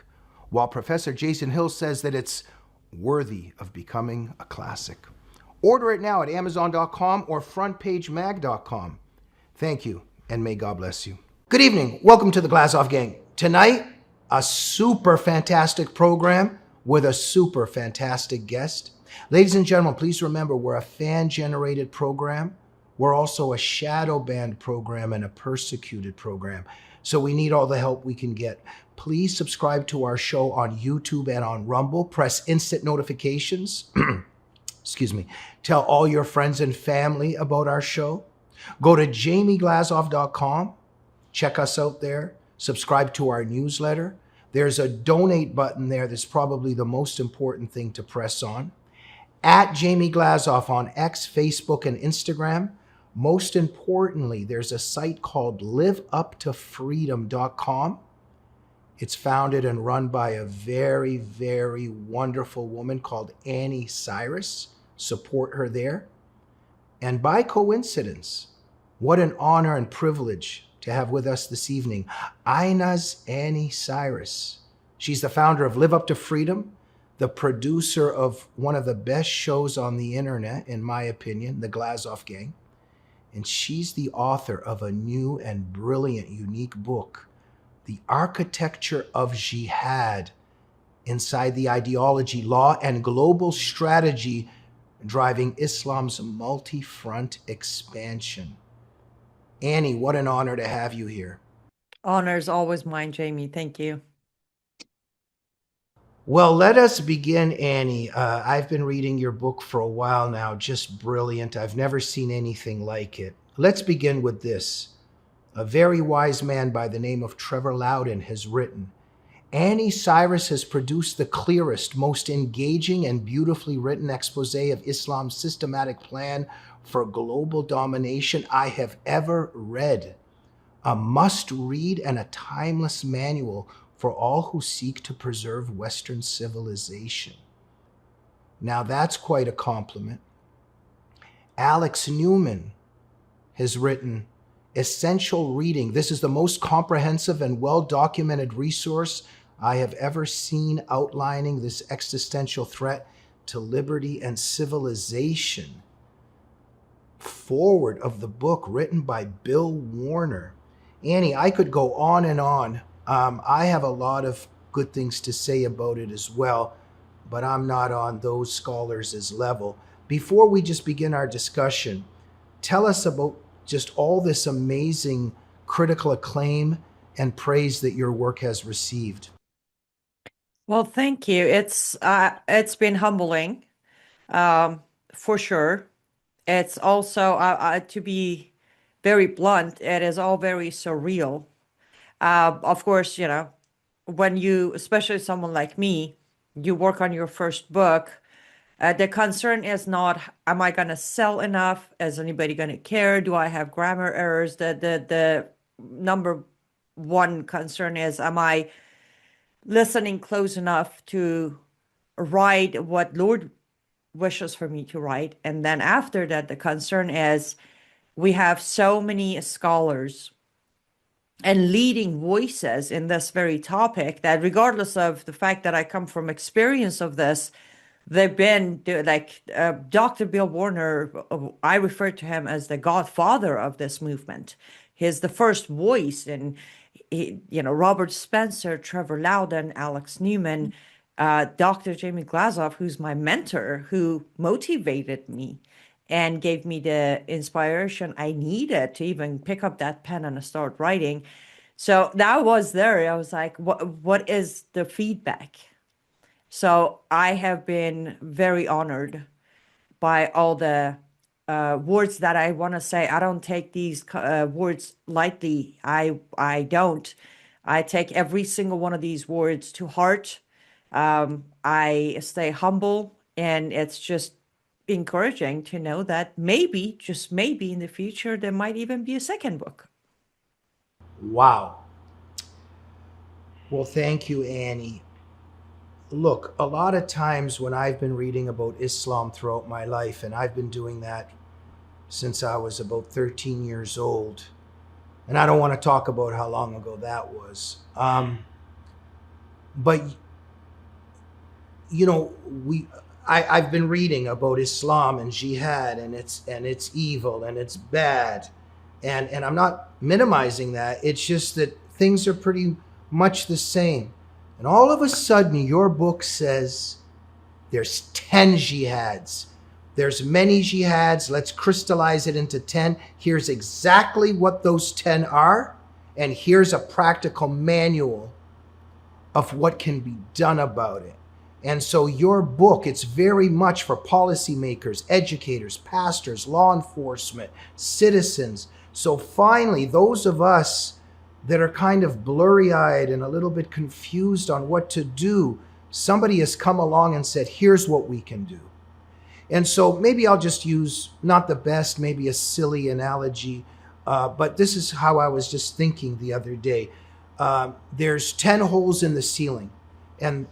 while Professor Jason Hill says that it's worthy of becoming a classic. Order it now at Amazon.com or FrontPageMag.com. Thank you, and may God bless you. Good evening. Welcome to the Glasoff Gang. Tonight, a super fantastic program with a super fantastic guest. Ladies and gentlemen, please remember we're a fan-generated program. We're also a shadow banned program and a persecuted program. So we need all the help we can get. Please subscribe to our show on YouTube and on Rumble. Press instant notifications. Excuse me. Tell all your friends and family about our show. Go to jamieglasov.com. Check us out there. Subscribe to our newsletter. There's a donate button there that's probably the most important thing to press on. At Jamie Glasoff on X, Facebook, and Instagram. Most importantly, there's a site called liveuptofreedom.com. It's founded and run by a very, very wonderful woman called Annie Cyrus. Support her there. And by coincidence, what an honor and privilege to have with us this evening, Ina's Annie Cyrus. She's the founder of Live Up to Freedom, the producer of one of the best shows on the internet, in my opinion, The Glasoff Gang. And she's the author of a new and brilliant, unique book, The Architecture of Jihad, inside the ideology, law, and global strategy driving Islam's multi-front expansion. Annie, what an honor to have you here. Honor is always mine, Jamie. Thank you. Well, let us begin, Annie. I've been reading your book for a while now, just brilliant. I've never seen anything like it. Let's begin with this. A very wise man by the name of Trevor Loudon has written, Annie Cyrus has produced the clearest, most engaging, and beautifully written expose of Islam's systematic plan for global domination I have ever read. A must-read and a timeless manual for all who seek to preserve Western civilization. Now that's quite a compliment. Alex Newman has written Essential Reading. This is the most comprehensive and well-documented resource I have ever seen outlining this existential threat to liberty and civilization. Forward of the book written by Bill Warner. Annie, I could go on and on. I have a lot of good things to say about it as well, but I'm not on those scholars' level. Before we just begin our discussion, tell us about just all this amazing critical acclaim and praise that your work has received. Well, thank you. It's been humbling, for sure. It's also, to be very blunt, it is all very surreal. Of course, you know, when you, especially someone like me, you work on your first book, the concern is not, am I going to sell enough? Is anybody going to care? Do I have grammar errors? The number one concern is, am I listening close enough to write what Lord wishes for me to write? And then after that, the concern is, we have so many scholars and leading voices in this very topic that regardless of the fact that I come from experience of this, they've been like Dr. Bill Warner, I refer to him as the godfather of this movement. He's the first voice, and you know, Robert Spencer, Trevor Loudon, Alex Newman, Dr. Jamie Glazoff, who's my mentor, who motivated me and gave me the inspiration I needed to even pick up that pen and start writing. So that was there. I was like, what is the feedback? So I have been very honored by all the words that I want to say. I don't take these words lightly. I don't. I take every single one of these words to heart. I stay humble, and it's just encouraging to know that maybe, just maybe in the future, there might even be a second book. Wow. Well, thank you, Annie. Look, a lot of times when I've been reading about Islam throughout my life, and I've been doing that since I was about 13 years old, and I don't want to talk about how long ago that was. But, you know, I've been reading about Islam and jihad, and it's evil and it's bad. And I'm not minimizing that. It's just that things are pretty much the same. And all of a sudden, your book says there's 10 jihads. There's many jihads. Let's crystallize it into 10. Here's exactly what those 10 are. And here's a practical manual of what can be done about it. And so your book, it's very much for policymakers, educators, pastors, law enforcement, citizens. So finally, those of us that are kind of blurry-eyed and a little bit confused on what to do, somebody has come along and said, here's what we can do. And so maybe I'll just use, not the best, maybe a silly analogy, but this is how I was just thinking the other day. There's 10 holes in the ceiling, and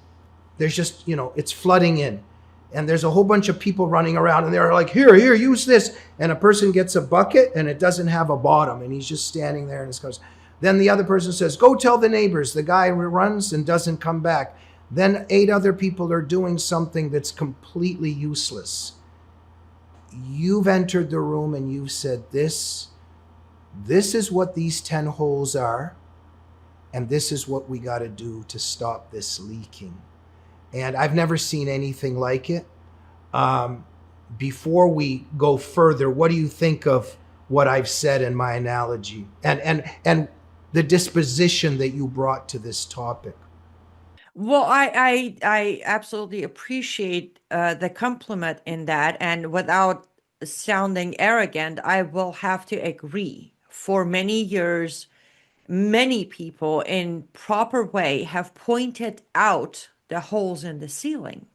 there's just, you know, it's flooding in. And there's a whole bunch of people running around, and they're like, here, use this. And a person gets a bucket, and it doesn't have a bottom, and he's just standing there, and it goes. Then the other person says, go tell the neighbors. The guy runs and doesn't come back. Then 8 other people are doing something that's completely useless. You've entered the room and you've said, this is what these 10 holes are, and this is what we got to do to stop this leaking. And I've never seen anything like it. Before we go further, what do you think of what I've said in my analogy and the disposition that you brought to this topic? Well, I absolutely appreciate the compliment in that, and without sounding arrogant, I will have to agree. For many years, many people in proper way have pointed out the holes in the ceiling.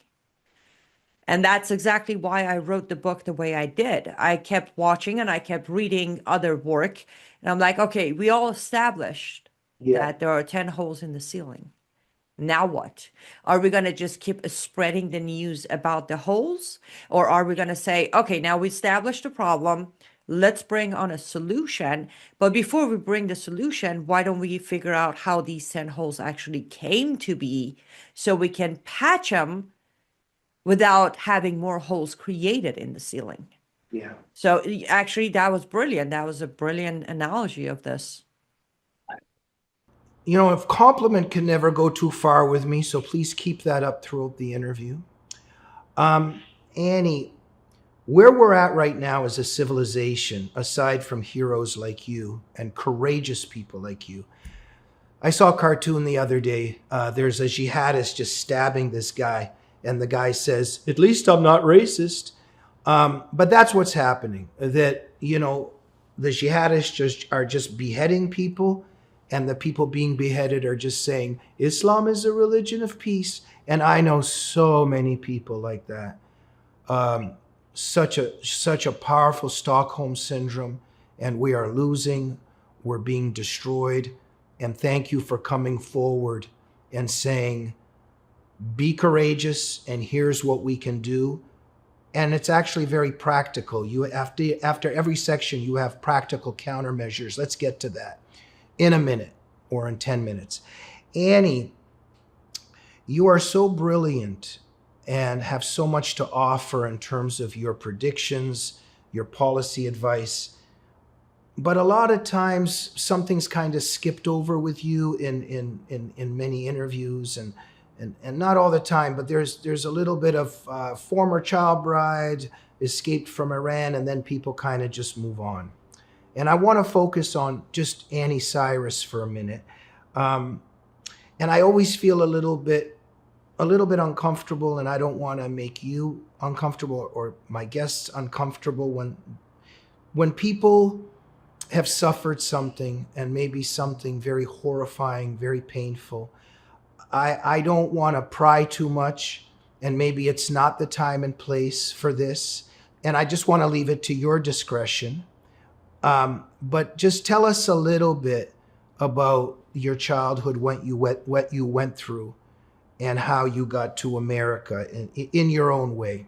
And that's exactly why I wrote the book the way I did. I kept watching and I kept reading other work. And I'm like, okay, we all established that there are 10 holes in the ceiling. Now what? Are we going to just keep spreading the news about the holes? Or are we going to say, okay, now we established the problem. Let's bring on a solution. But before we bring the solution, why don't we figure out how these 10 holes actually came to be so we can patch them without having more holes created in the ceiling? Yeah. So actually, that was brilliant. That was a brilliant analogy of this. You know, if compliment can never go too far with me, so please keep that up throughout the interview. Annie, where we're at right now as a civilization, aside from heroes like you and courageous people like you, I saw a cartoon the other day. There's a jihadist just stabbing this guy, and the guy says, "At least I'm not racist." But that's what's happening. That, you know, the jihadists are just beheading people, and the people being beheaded are just saying, Islam is a religion of peace. And I know so many people like that. Such a powerful Stockholm syndrome, and we are losing, we're being destroyed. And thank you for coming forward and saying, be courageous, and here's what we can do. And it's actually very practical. You after every section, you have practical countermeasures. Let's get to that in a minute or in 10 minutes. Annie, you are so brilliant and have so much to offer in terms of your predictions, your policy advice. But a lot of times something's kind of skipped over with you in many interviews, and not all the time, but there's a little bit of former child bride, escaped from Iran, and then people kind of just move on. And I want to focus on just Annie Cyrus for a minute. And I always feel a little bit uncomfortable, and I don't want to make you uncomfortable or my guests uncomfortable when people have suffered something, and maybe something very horrifying, very painful. I don't want to pry too much, and maybe it's not the time and place for this, and I just want to leave it to your discretion. But just tell us a little bit about your childhood, what you went through, and how you got to America in your own way.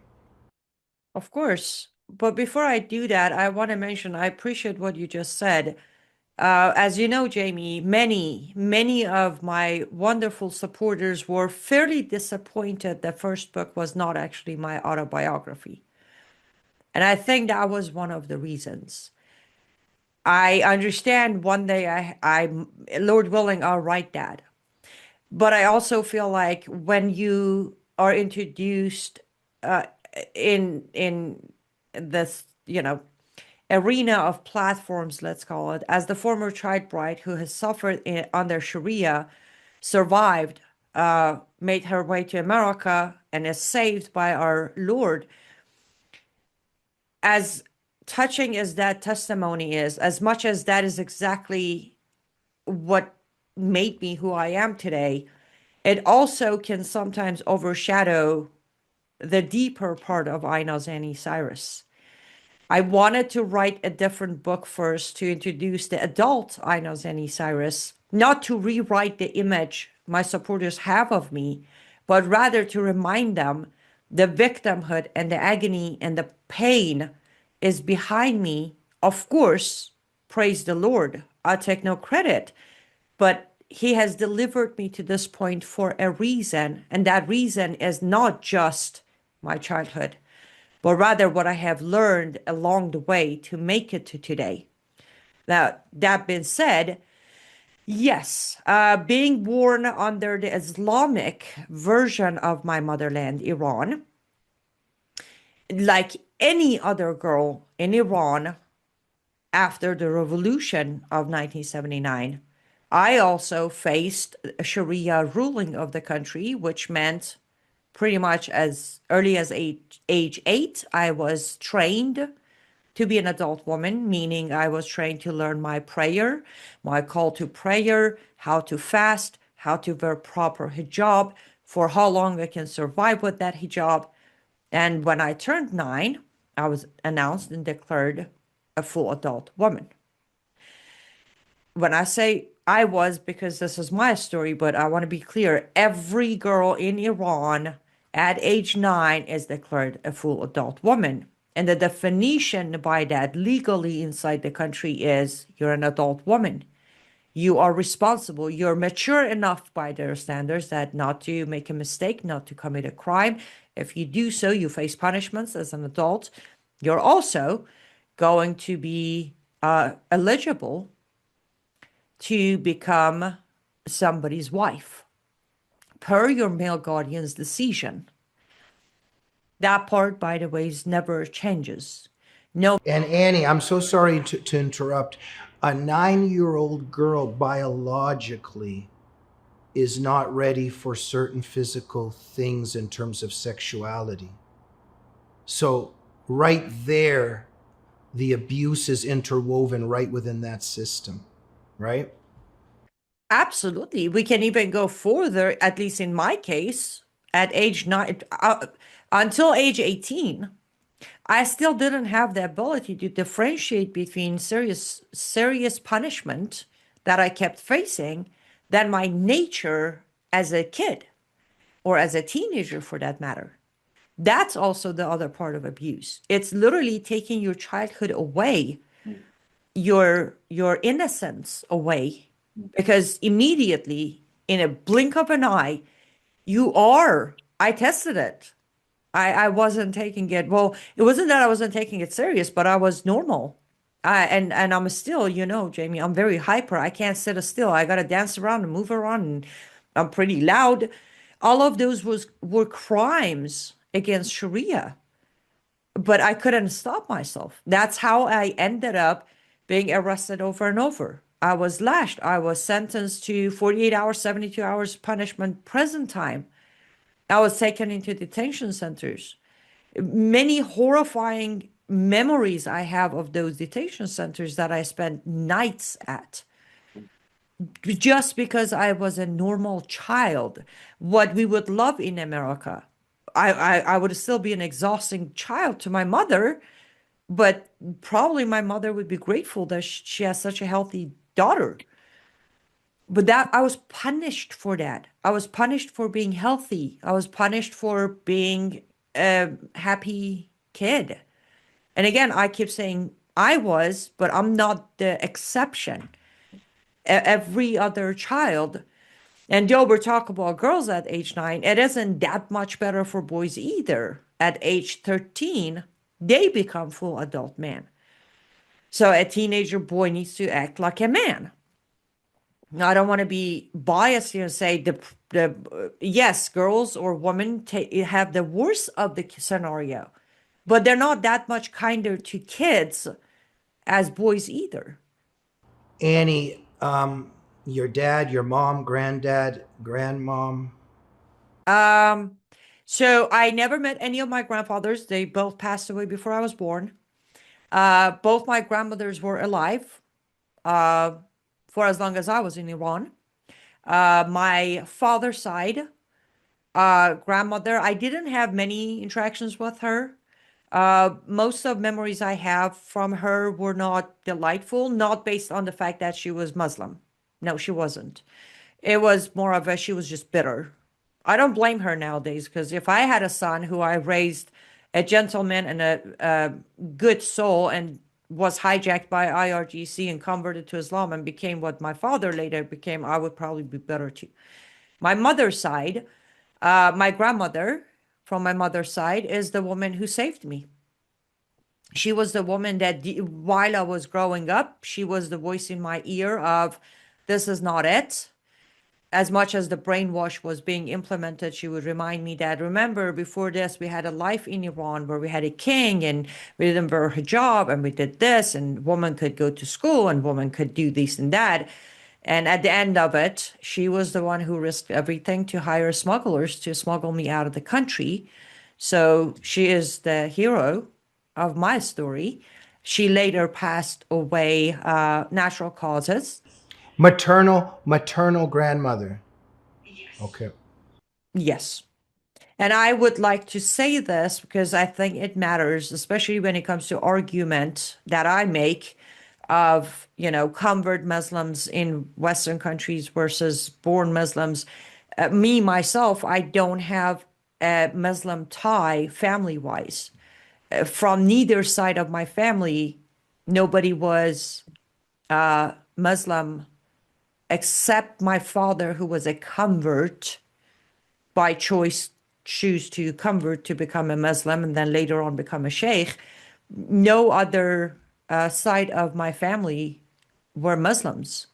Of course. But before I do that, I want to mention I appreciate what you just said. As you know, Jamie, many of my wonderful supporters were fairly disappointed the first book was not actually my autobiography. And I think that was one of the reasons. I understand one day Lord willing, I'll write that. But I also feel like when you are introduced in this, arena of platforms, let's call it, as the former child bride who has suffered under Sharia, survived, made her way to America, and is saved by our Lord. As touching as that testimony is, as much as that is exactly what made me who I am today, it also can sometimes overshadow the deeper part of Ainaz Annie Cyrus. I wanted to write a different book first to introduce the adult Ainaz Annie Cyrus, not to rewrite the image my supporters have of me, but rather to remind them the victimhood and the agony and the pain is behind me. Of course, praise the Lord. I take no credit, but he has delivered me to this point for a reason. And that reason is not just my childhood, but rather what I have learned along the way to make it to today. Now, that being said, yes, being born under the Islamic version of my motherland, Iran, like any other girl in Iran after the revolution of 1979, I also faced a Sharia ruling of the country, which meant pretty much as early as age 8, I was trained to be an adult woman, meaning I was trained to learn my prayer, my call to prayer, how to fast, how to wear proper hijab, for how long I can survive with that hijab. And when I turned 9, I was announced and declared a full adult woman. When I say I was, because this is my story, but I want to be clear, every girl in Iran at age 9 is declared a full adult woman. And the definition by that legally inside the country is you're an adult woman. You are responsible. You're mature enough by their standards that not to make a mistake, not to commit a crime. If you do so, you face punishments as an adult. You're also going to be eligible to become somebody's wife per your male guardian's decision. That part, by the way, never changes. No. And Annie, I'm so sorry to interrupt. A 9-year-old girl biologically is not ready for certain physical things in terms of sexuality. So right there, the abuse is interwoven right within that system, right? Absolutely. We can even go further, at least in my case, at age 9, until age 18. I still didn't have the ability to differentiate between serious punishment that I kept facing than my nature as a kid or as a teenager for that matter. That's also the other part of abuse. It's literally taking your childhood away, your innocence away, because immediately in a blink of an eye, I tested it. I wasn't taking it. Well, it wasn't that I wasn't taking it serious, but I was normal. And I'm still, Jamie, I'm very hyper. I can't sit still. I got to dance around and move around, and I'm pretty loud. All of those were crimes against Sharia, but I couldn't stop myself. That's how I ended up being arrested over and over. I was lashed. I was sentenced to 48 hours, 72 hours punishment, prison time. I was taken into detention centers. Many horrifying memories I have of those detention centers that I spent nights at, just because I was a normal child. What we would love in America. I would still be an exhausting child to my mother, but probably my mother would be grateful that she has such a healthy daughter. But that I was punished for that. I was punished for being healthy. I was punished for being a happy kid. And again, I keep saying I was, but I'm not the exception. Every other child, and though we're talking about girls at age 9, it isn't that much better for boys either. At age 13, they become full adult men. So a teenager boy needs to act like a man. Now, I don't want to be biased here and say yes, girls or women have the worst of the scenario, but they're not that much kinder to kids as boys either. Annie, your dad, your mom, granddad, grandmom? So I never met any of my grandfathers. They both passed away before I was born. Both my grandmothers were alive for as long as I was in Iran. My father's side, grandmother, I didn't have many interactions with her. Most of memories I have from her were not delightful, not based on the fact that she was Muslim. No, she wasn't. It was more of she was just bitter. I don't blame her nowadays, because if I had a son who I raised a gentleman and a good soul and was hijacked by IRGC and converted to Islam and became what my father later became, I would probably be better too. My mother's side, my grandmother from my mother's side is the woman who saved me. She was the woman that while I was growing up, she was the voice in my ear of, this is not it. As much as the brainwash was being implemented, she would remind me that, remember, before this, we had a life in Iran where we had a king and we didn't wear hijab and we did this, and women could go to school and women could do this and that. And at the end of it, she was the one who risked everything to hire smugglers to smuggle me out of the country. So she is the hero of my story. She later passed away, natural causes. Maternal grandmother. Okay. Yes. And I would like to say this because I think it matters, especially when it comes to argument that I make of, convert Muslims in Western countries versus born Muslims. Me, myself, I don't have a Muslim tie family-wise. From neither side of my family, nobody was Muslim except my father, who was a convert by choice, choose to convert to become a Muslim and then later on become a sheikh. No other side of my family were Muslims.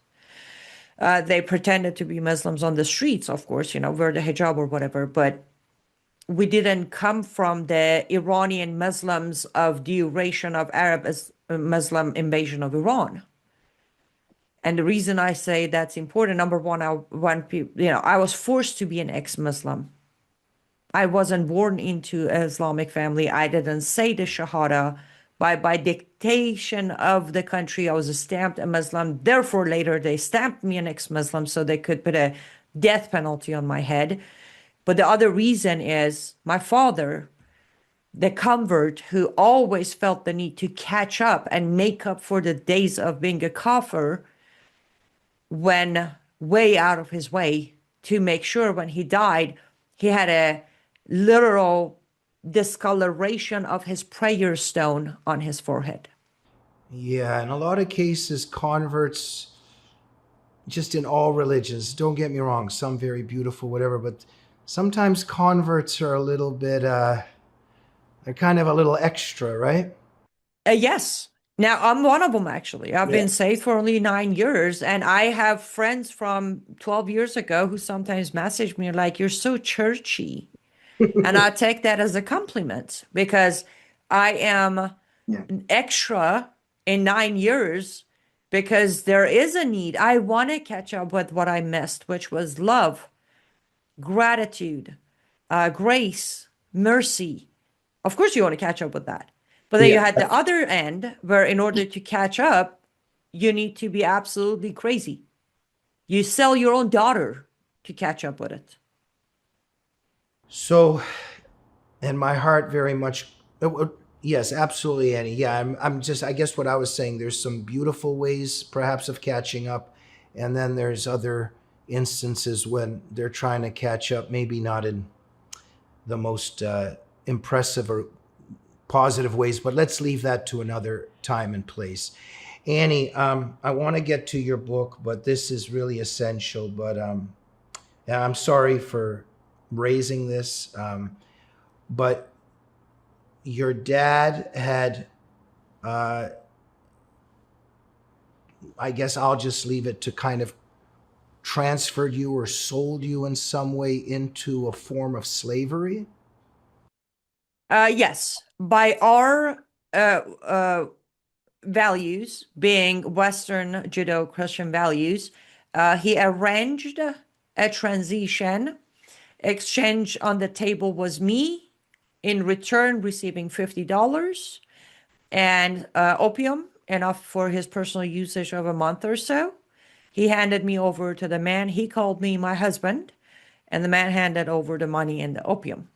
They pretended to be Muslims on the streets, of course, wear the hijab or whatever, but we didn't come from the Iranian Muslims of duration of Arab Muslim invasion of Iran. And the reason I say that's important, number one, I was forced to be an ex-Muslim. I wasn't born into an Islamic family. I didn't say the Shahada. By dictation of the country, I was stamped a Muslim. Therefore, later they stamped me an ex-Muslim so they could put a death penalty on my head. But the other reason is my father, the convert who always felt the need to catch up and make up for the days of being a kafir, went way out of his way to make sure when he died, he had a literal discoloration of his prayer stone on his forehead. Yeah, in a lot of cases, converts, just in all religions, don't get me wrong, some very beautiful, whatever, but sometimes converts are a little bit, they're kind of a little extra, right? Yes. Now, I'm one of them, actually. I've been saved for only 9 years, and I have friends from 12 years ago who sometimes message me like, you're so churchy. And I take that as a compliment because I am extra in 9 years because there is a need. I want to catch up with what I missed, which was love, gratitude, grace, mercy. Of course, you want to catch up with that. But then you had the other end where in order to catch up, you need to be absolutely crazy. You sell your own daughter to catch up with it. So, and my heart very much, yes, absolutely, Annie. Yeah, I'm just, I guess what I was saying, there's some beautiful ways perhaps of catching up. And then there's other instances when they're trying to catch up, maybe not in the most impressive or positive ways, but let's leave that to another time and place. Annie, I want to get to your book, but this is really essential. But I'm sorry for raising this, but your dad had, I guess I'll just leave it to kind of transferred you or sold you in some way into a form of slavery? Yes, by our values, being Western Judeo-Christian values, he arranged a transition. Exchange on the table was me, in return receiving $50 and opium, enough for his personal usage of a month or so. He handed me over to the man. He called me my husband, and the man handed over the money and the opium.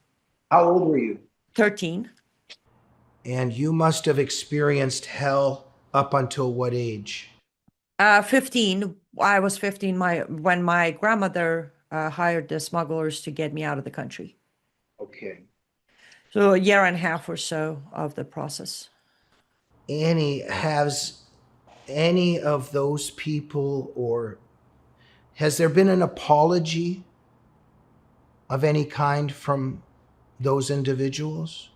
How old were you? 13. And you must have experienced hell up until what age? 15. I was 15 when my grandmother hired the smugglers to get me out of the country. Okay. So a year and a half or so of the process. Annie, has any of those people, or has there been an apology of any kind from those individuals?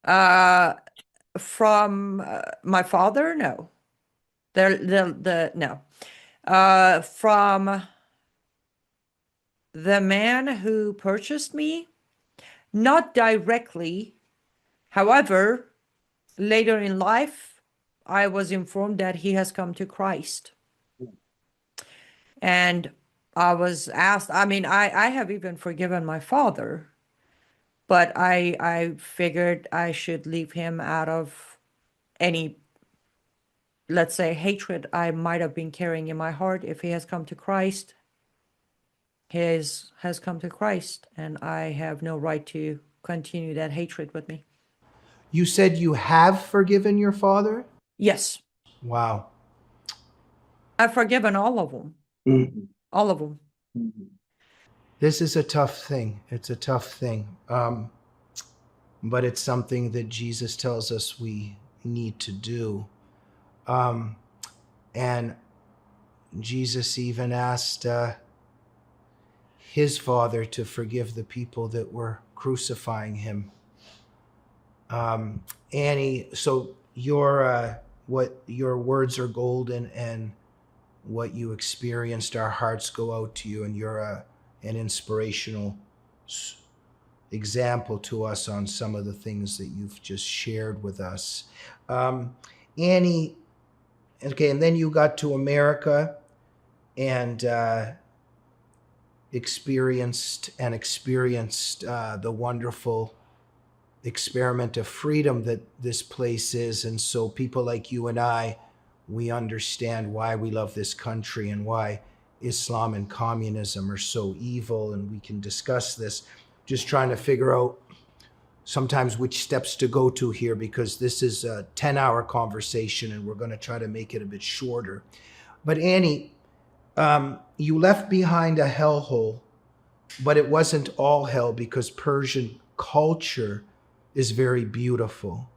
From my father, no. No. From the man who purchased me, not directly. However, later in life, I was informed that he has come to Christ. And I was asked, I have even forgiven my father, but I figured I should leave him out of any, let's say, hatred I might have been carrying in my heart. If he has come to Christ, has come to Christ, and I have no right to continue that hatred with me. You said you have forgiven your father? Yes, Wow. I've forgiven all of them. All of them. This is a tough thing. It's a tough thing. But it's something that Jesus tells us we need to do. And Jesus even asked his father to forgive the people that were crucifying him. Annie, so your words are golden, and what you experienced, our hearts go out to you, and you're an inspirational example to us on some of the things that you've just shared with us. Annie, okay, and then you got to America and experienced the wonderful experiment of freedom that this place is. And so people like you and I, we understand why we love this country and why Islam and communism are so evil, and we can discuss this. Just trying to figure out sometimes which steps to go to here, because this is a 10-hour conversation and we're going to try to make it a bit shorter. But Annie, you left behind a hellhole, but it wasn't all hell, because Persian culture is very beautiful.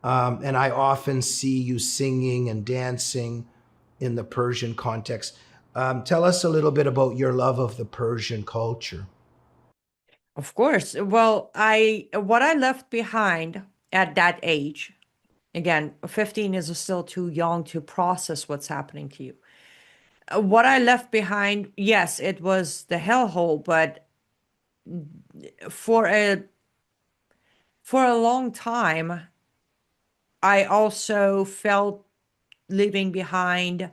And I often see you singing and dancing in the Persian context. Tell us a little bit about your love of the Persian culture. Of course. Well, what I left behind at that age, again, 15 is still too young to process what's happening to you. What I left behind, yes, it was the hellhole, but for a long time, I also felt leaving behind,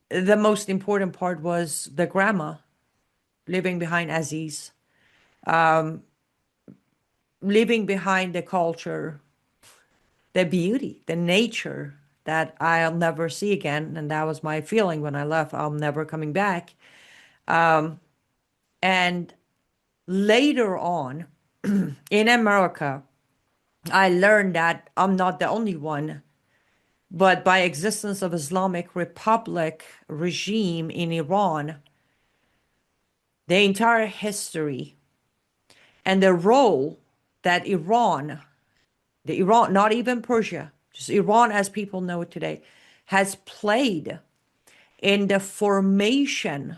the most important part was the grandma, leaving behind Aziz, leaving behind the culture, the beauty, the nature that I'll never see again. And that was my feeling when I left. I'm never coming back. And later on in America, I learned that I'm not the only one, but by existence of Islamic Republic regime in Iran, the entire history and the role that Iran, not even Persia, just Iran as people know it today, has played in the formation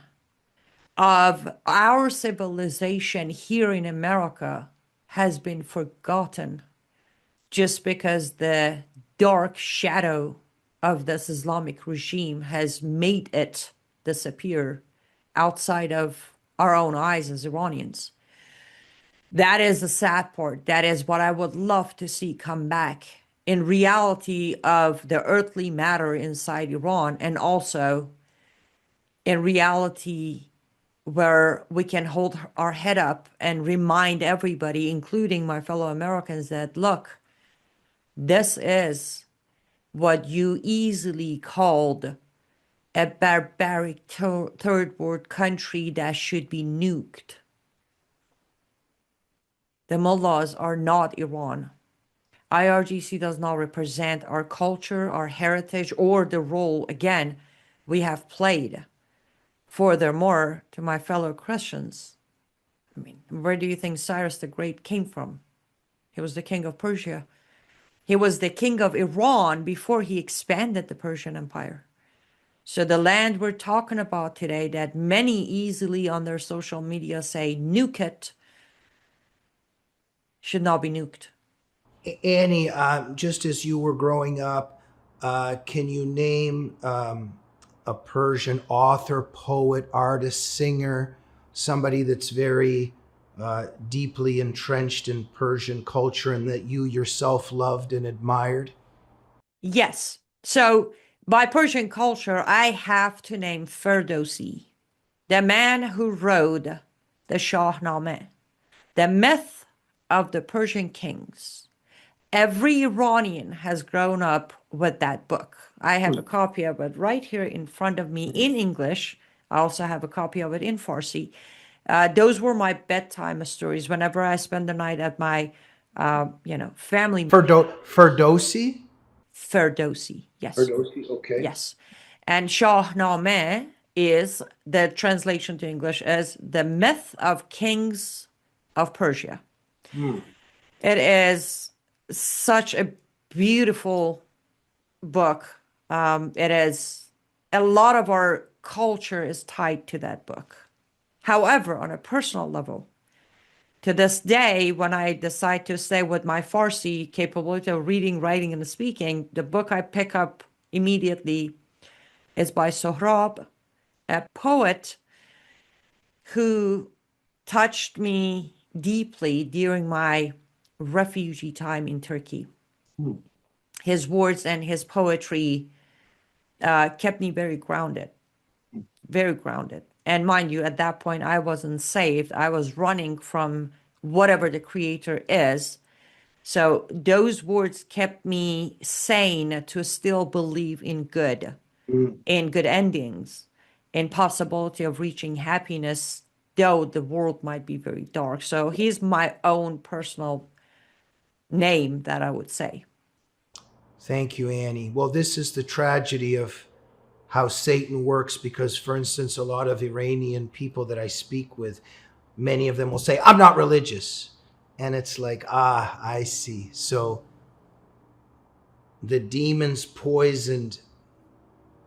of our civilization here in America has been forgotten, just because the dark shadow of this Islamic regime has made it disappear outside of our own eyes as Iranians. That is the sad part. That is what I would love to see come back in reality of the earthly matter inside Iran, and also in reality where we can hold our head up and remind everybody, including my fellow Americans, that look, this is what you easily called a barbaric third world country that should be nuked. The mullahs are not Iran. IRGC does not represent our culture, our heritage, or the role, again, we have played. Furthermore, to my fellow Christians, I mean, where do you think Cyrus the Great came from? He was the king of Persia. He was the king of Iran before he expanded the Persian Empire. So the land we're talking about today, that many easily on their social media say, nuke it, should not be nuked. Annie, just as you were growing up, can you name a Persian author, poet, artist, singer, somebody that's very deeply entrenched in Persian culture and that you yourself loved and admired? Yes. So by Persian culture, I have to name Ferdowsi, the man who wrote the Shahnameh, the myth of the Persian kings. Every Iranian has grown up with that book. I have a copy of it right here in front of me in English. I also have a copy of it in Farsi. Those were my bedtime stories whenever I spend the night at my, family. Ferdosi? Ferdowsi, yes. Ferdosi, okay. Yes. And Shahnameh is, the translation to English is the myth of kings of Persia. It is such a beautiful book. It is, a lot of our culture is tied to that book. However, on a personal level, to this day, when I decide to stay with my Farsi capability of reading, writing, and speaking, the book I pick up immediately is by Sohrab, a poet who touched me deeply during my refugee time in Turkey. His words and his poetry kept me very grounded, very grounded. And mind you, at that point, I wasn't saved. I was running from whatever the creator is. So those words kept me sane to still believe in good, in good endings, in possibility of reaching happiness, though the world might be very dark. So he's my own personal name that I would say. Thank you, Annie. Well, this is the tragedy of how Satan works because, for instance, a lot of Iranian people that I speak with, many of them will say, I'm not religious. And it's like, I see. So the demons poisoned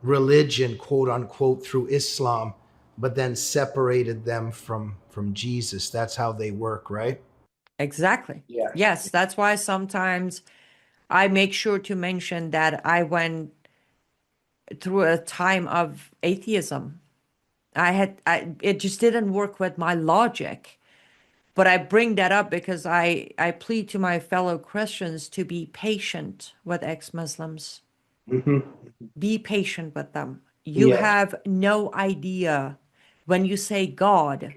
religion, quote unquote, through Islam, but then separated them from Jesus. That's how they work, right? Exactly. Yeah. Yes, that's why sometimes I make sure to mention that I went through a time of atheism. It just didn't work with my logic. But I bring that up because I plead to my fellow Christians to be patient with ex-Muslims. Be patient with them. You Yeah. have no idea when you say God,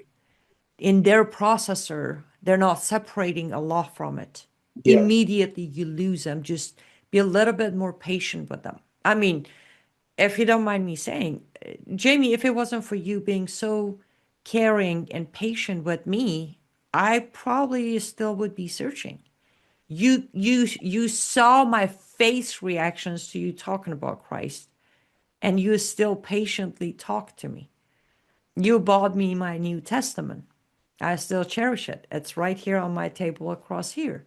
in their processor, they're not separating Allah from it. Yeah. Immediately you lose them. Just be a little bit more patient with them. I mean, if you don't mind me saying, Jamie, if it wasn't for you being so caring and patient with me, I probably still would be searching. You saw my face reactions to you talking about Christ, and you still patiently talk to me. You bought me my New Testament. I still cherish it. It's right here on my table across here.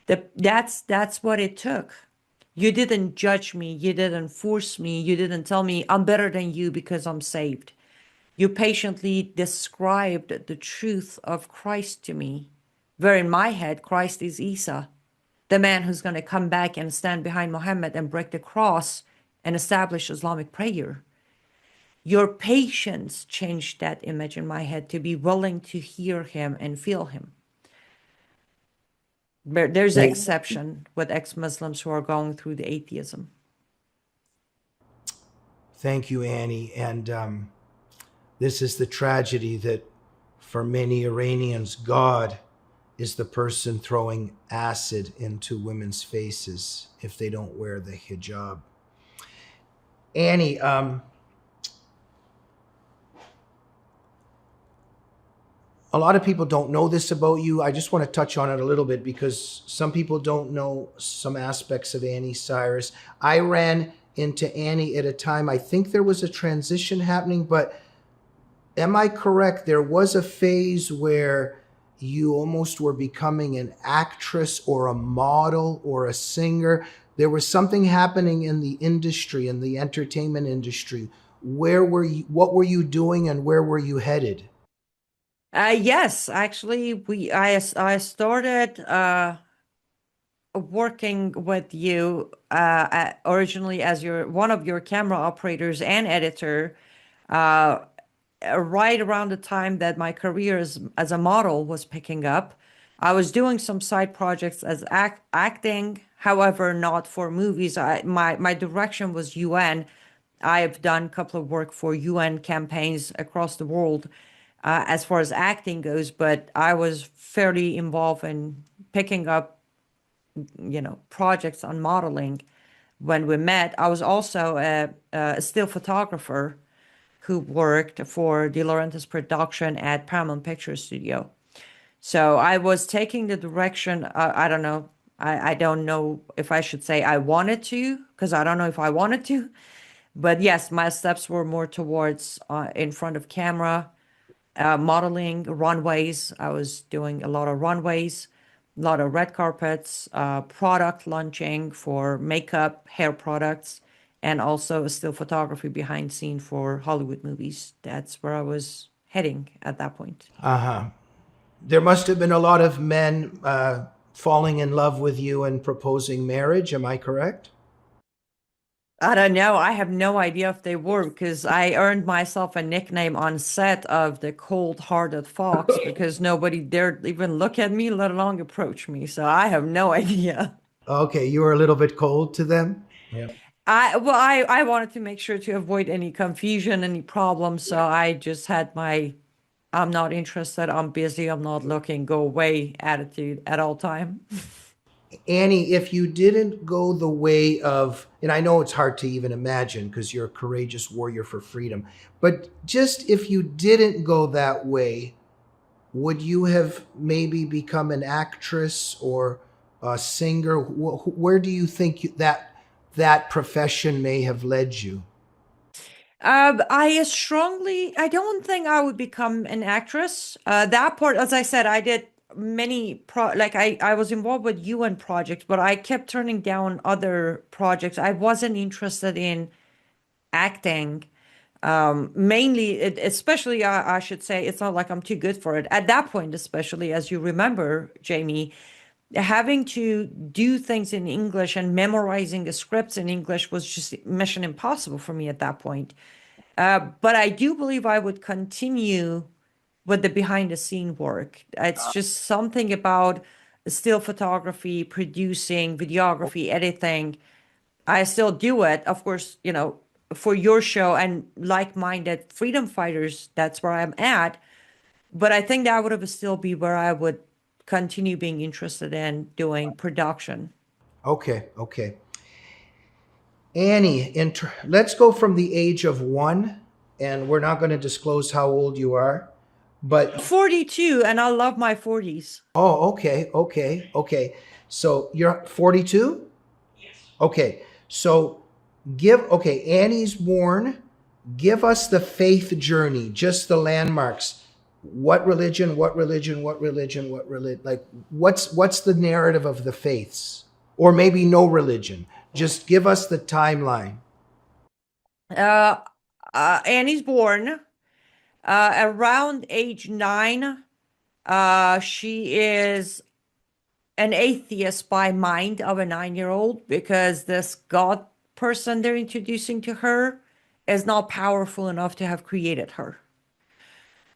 That's what it took. You didn't judge me. You didn't force me. You didn't tell me I'm better than you because I'm saved. You patiently described the truth of Christ to me, where in my head, Christ is Isa, the man who's going to come back and stand behind Muhammad and break the cross and establish Islamic prayer. Your patience changed that image in my head to be willing to hear him and feel him. There's an exception with ex-Muslims who are going through the atheism. Thank you, Annie. And this is the tragedy that for many Iranians, God is the person throwing acid into women's faces if they don't wear the hijab. Annie, a lot of people don't know this about you. I just want to touch on it a little bit because some people don't know some aspects of Annie Cyrus. I ran into Annie at a time, I think there was a transition happening, but am I correct? There was a phase where you almost were becoming an actress or a model or a singer. There was something happening in the industry, in the entertainment industry. Where were you? What were you doing and where were you headed? Yes, actually, I started working with you originally as one of your camera operators and editor, right around the time that my career as a model was picking up. I was doing some side projects as acting, however, not for movies. My direction was UN. I've done a couple of work for UN campaigns across the world as far as acting goes, but I was fairly involved in picking up projects on modeling when we met. I was also a still photographer who worked for De Laurentiis production at Paramount Pictures Studio. So I was taking the direction, I don't know, I don't know if I should say I wanted to, because I don't know if I wanted to. But yes, my steps were more towards in front of camera, modeling, runways. I was doing a lot of runways, a lot of red carpets, product launching for makeup, hair products, and also still photography behind scene for Hollywood movies. That's where I was heading at that point. Uh-huh. There must have been a lot of men falling in love with you and proposing marriage. Am I correct? I don't know. I have no idea if they were, because I earned myself a nickname on set of the cold-hearted fox because nobody dared even look at me, let alone approach me. So I have no idea. Okay, you were a little bit cold to them? Yeah. I wanted to make sure to avoid any confusion, any problems. So I just had my I'm not interested, I'm busy, I'm not looking, go away attitude at all time. Annie, if you didn't go the way of, and I know it's hard to even imagine because you're a courageous warrior for freedom, but just if you didn't go that way, would you have maybe become an actress or a singer? Where do you think that profession may have led you? I don't think I would become an actress. That part, as I said, I did I was involved with UN projects, but I kept turning down other projects. I wasn't interested in acting. Mainly, especially, I should say, it's not like I'm too good for it. At that point, especially, as you remember, Jamie, having to do things in English and memorizing the scripts in English was just mission impossible for me at that point. But I do believe I would continue with the behind the scene work. It's just something about still photography, producing, videography, editing. I still do it, of course, for your show and like-minded freedom fighters. That's where I'm at. But I think that would have still be where I would continue being interested in doing production. Okay, okay. Annie, let's go from the age of 1, and we're not going to disclose how old you are, but 42, and I love my 40s. Oh, okay, okay, okay. So you're 42? Yes. Okay. So Annie's born. Give us the faith journey, just the landmarks. What religion, what religion, what religion, what religion? Like what's the narrative of the faiths? Or maybe no religion. Just give us the timeline. Annie's born around age 9. She is an atheist by mind of a 9-year-old because this God person they're introducing to her is not powerful enough to have created her.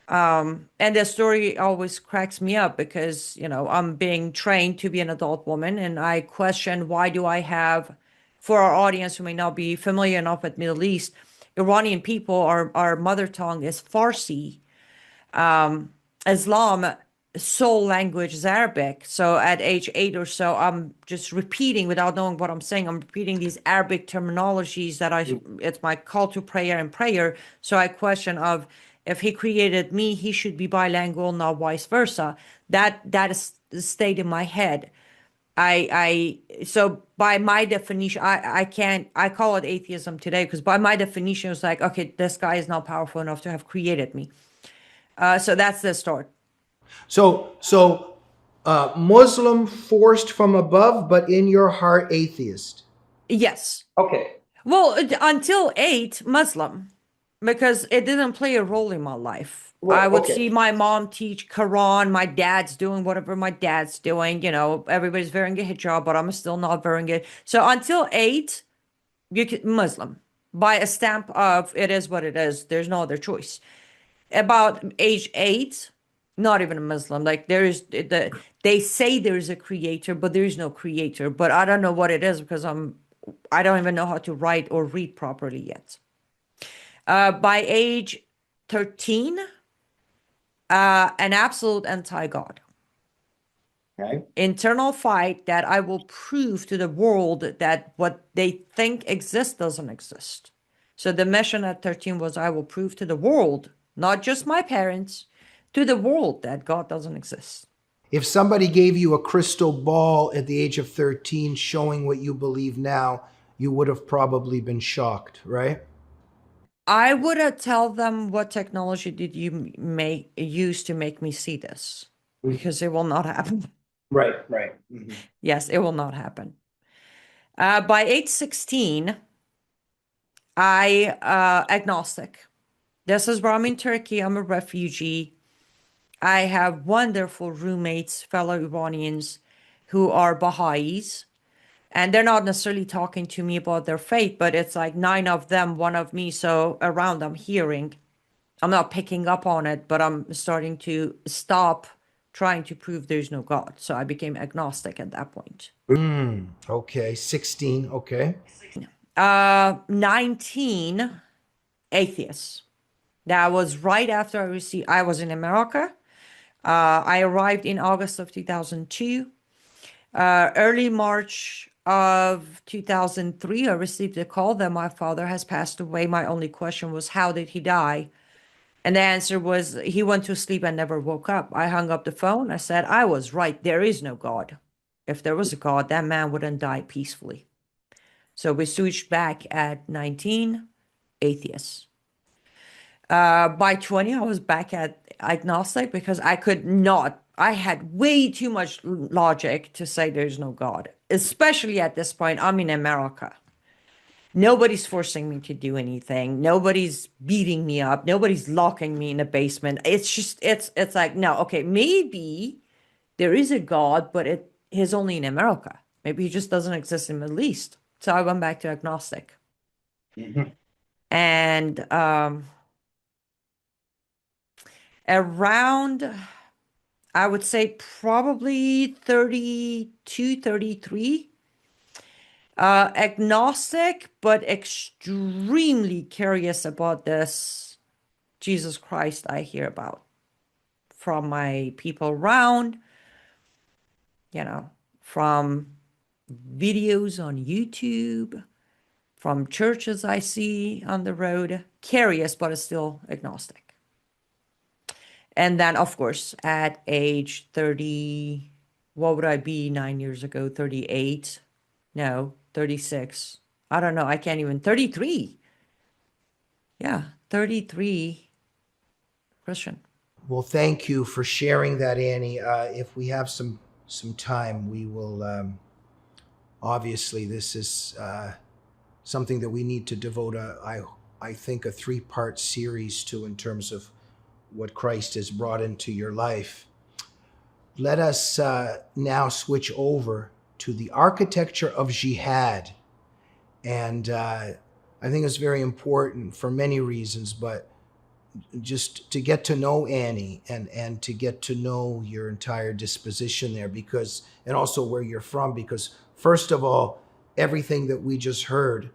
And the story always cracks me up because, I'm being trained to be an adult woman, and I question why do I have, for our audience who may not be familiar enough with Middle East, Iranian people, our mother tongue is Farsi. Islam sole language is Arabic. So at age 8 or so, I'm just repeating without knowing what I'm saying. I'm repeating these Arabic terminologies it's my call to prayer and prayer. So I question of if he created me, he should be bilingual, not vice versa. That is stayed in my head. So by my definition, I call it atheism today because by my definition, it's like, okay, this guy is not powerful enough to have created me. So that's the start. So Muslim forced from above, but in your heart, atheist. Yes. Okay. Well, until 8, Muslim, because it didn't play a role in my life. Well, I would okay. see my mom teach Quran, my dad's doing whatever my dad's doing, everybody's wearing a hijab, but I'm still not wearing it. So until 8, Muslim, by a stamp of it is what it is. There's no other choice. About age 8, not even a Muslim. Like they say there's a creator, but there is no creator. But I don't know what it is because I don't even know how to write or read properly yet. By age 13, an absolute anti-God. Okay. internal fight that I will prove to the world that what they think exists doesn't exist. So the mission at 13 was I will prove to the world, not just my parents, to the world that God doesn't exist. If somebody gave you a crystal ball at the age of 13 showing what you believe now, you would have probably been shocked, right? I would have tell them what technology did you use to make me see this, because it will not happen. Right, right. Yes, it will not happen. By age 16, I agnostic. This is where I'm in Turkey. I'm a refugee. I have wonderful roommates, fellow Iranians, who are Baha'is. And they're not necessarily talking to me about their faith, but it's like 9 of them, 1 of me. So around I'm hearing. I'm not picking up on it, but I'm starting to stop trying to prove there's no God. So I became agnostic at that point. Okay, 16, okay. 19, atheists. That was right after I was in America. I arrived in August of 2002. Early March of 2003, I received a call that my father has passed away. My only question was, how did he die? And the answer was, he went to sleep and never woke up. I hung up the phone. I said, I was right. There is no God. If there was a God, that man wouldn't die peacefully. So we switched back at 19, atheists. By 20, I was back at agnostic because I could not. I had way too much logic to say there's no God, especially at this point. I'm in America. Nobody's forcing me to do anything. Nobody's beating me up. Nobody's locking me in a basement. It's just, it's like, no, okay, maybe there is a God, but he's only in America. Maybe he just doesn't exist in the Middle East. So I went back to agnostic. And around, I would say probably 32, 33, agnostic, but extremely curious about this Jesus Christ I hear about from my people around, from videos on YouTube, from churches I see on the road. Curious, but still agnostic. And then, of course, at age 30, what would I be 9 years ago? 38? No, 36. I don't know. I can't even. 33. Yeah, 33 Christian. Well, thank you for sharing that, Annie. If we have some time, we will, obviously, this is something that we need to devote, I think, a 3-part series to in terms of what Christ has brought into your life. Let us now switch over to the Architecture of Jihad. And I think it's very important for many reasons, but just to get to know Annie and to get to know your entire disposition there, because, and also where you're from, because first of all, everything that we just heard,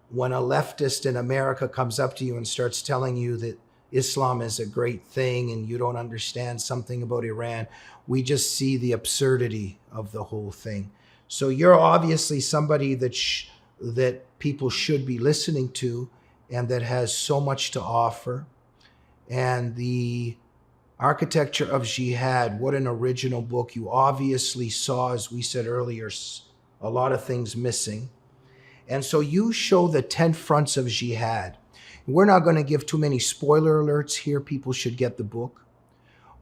when a leftist in America comes up to you and starts telling you that Islam is a great thing and you don't understand something about Iran, we just see the absurdity of the whole thing. So you're obviously somebody that people should be listening to and that has so much to offer. And the Architecture of Jihad, what an original book. You obviously saw, as we said earlier, a lot of things missing. And so you show the 10 fronts of jihad. We're not going to give too many spoiler alerts here. People should get the book.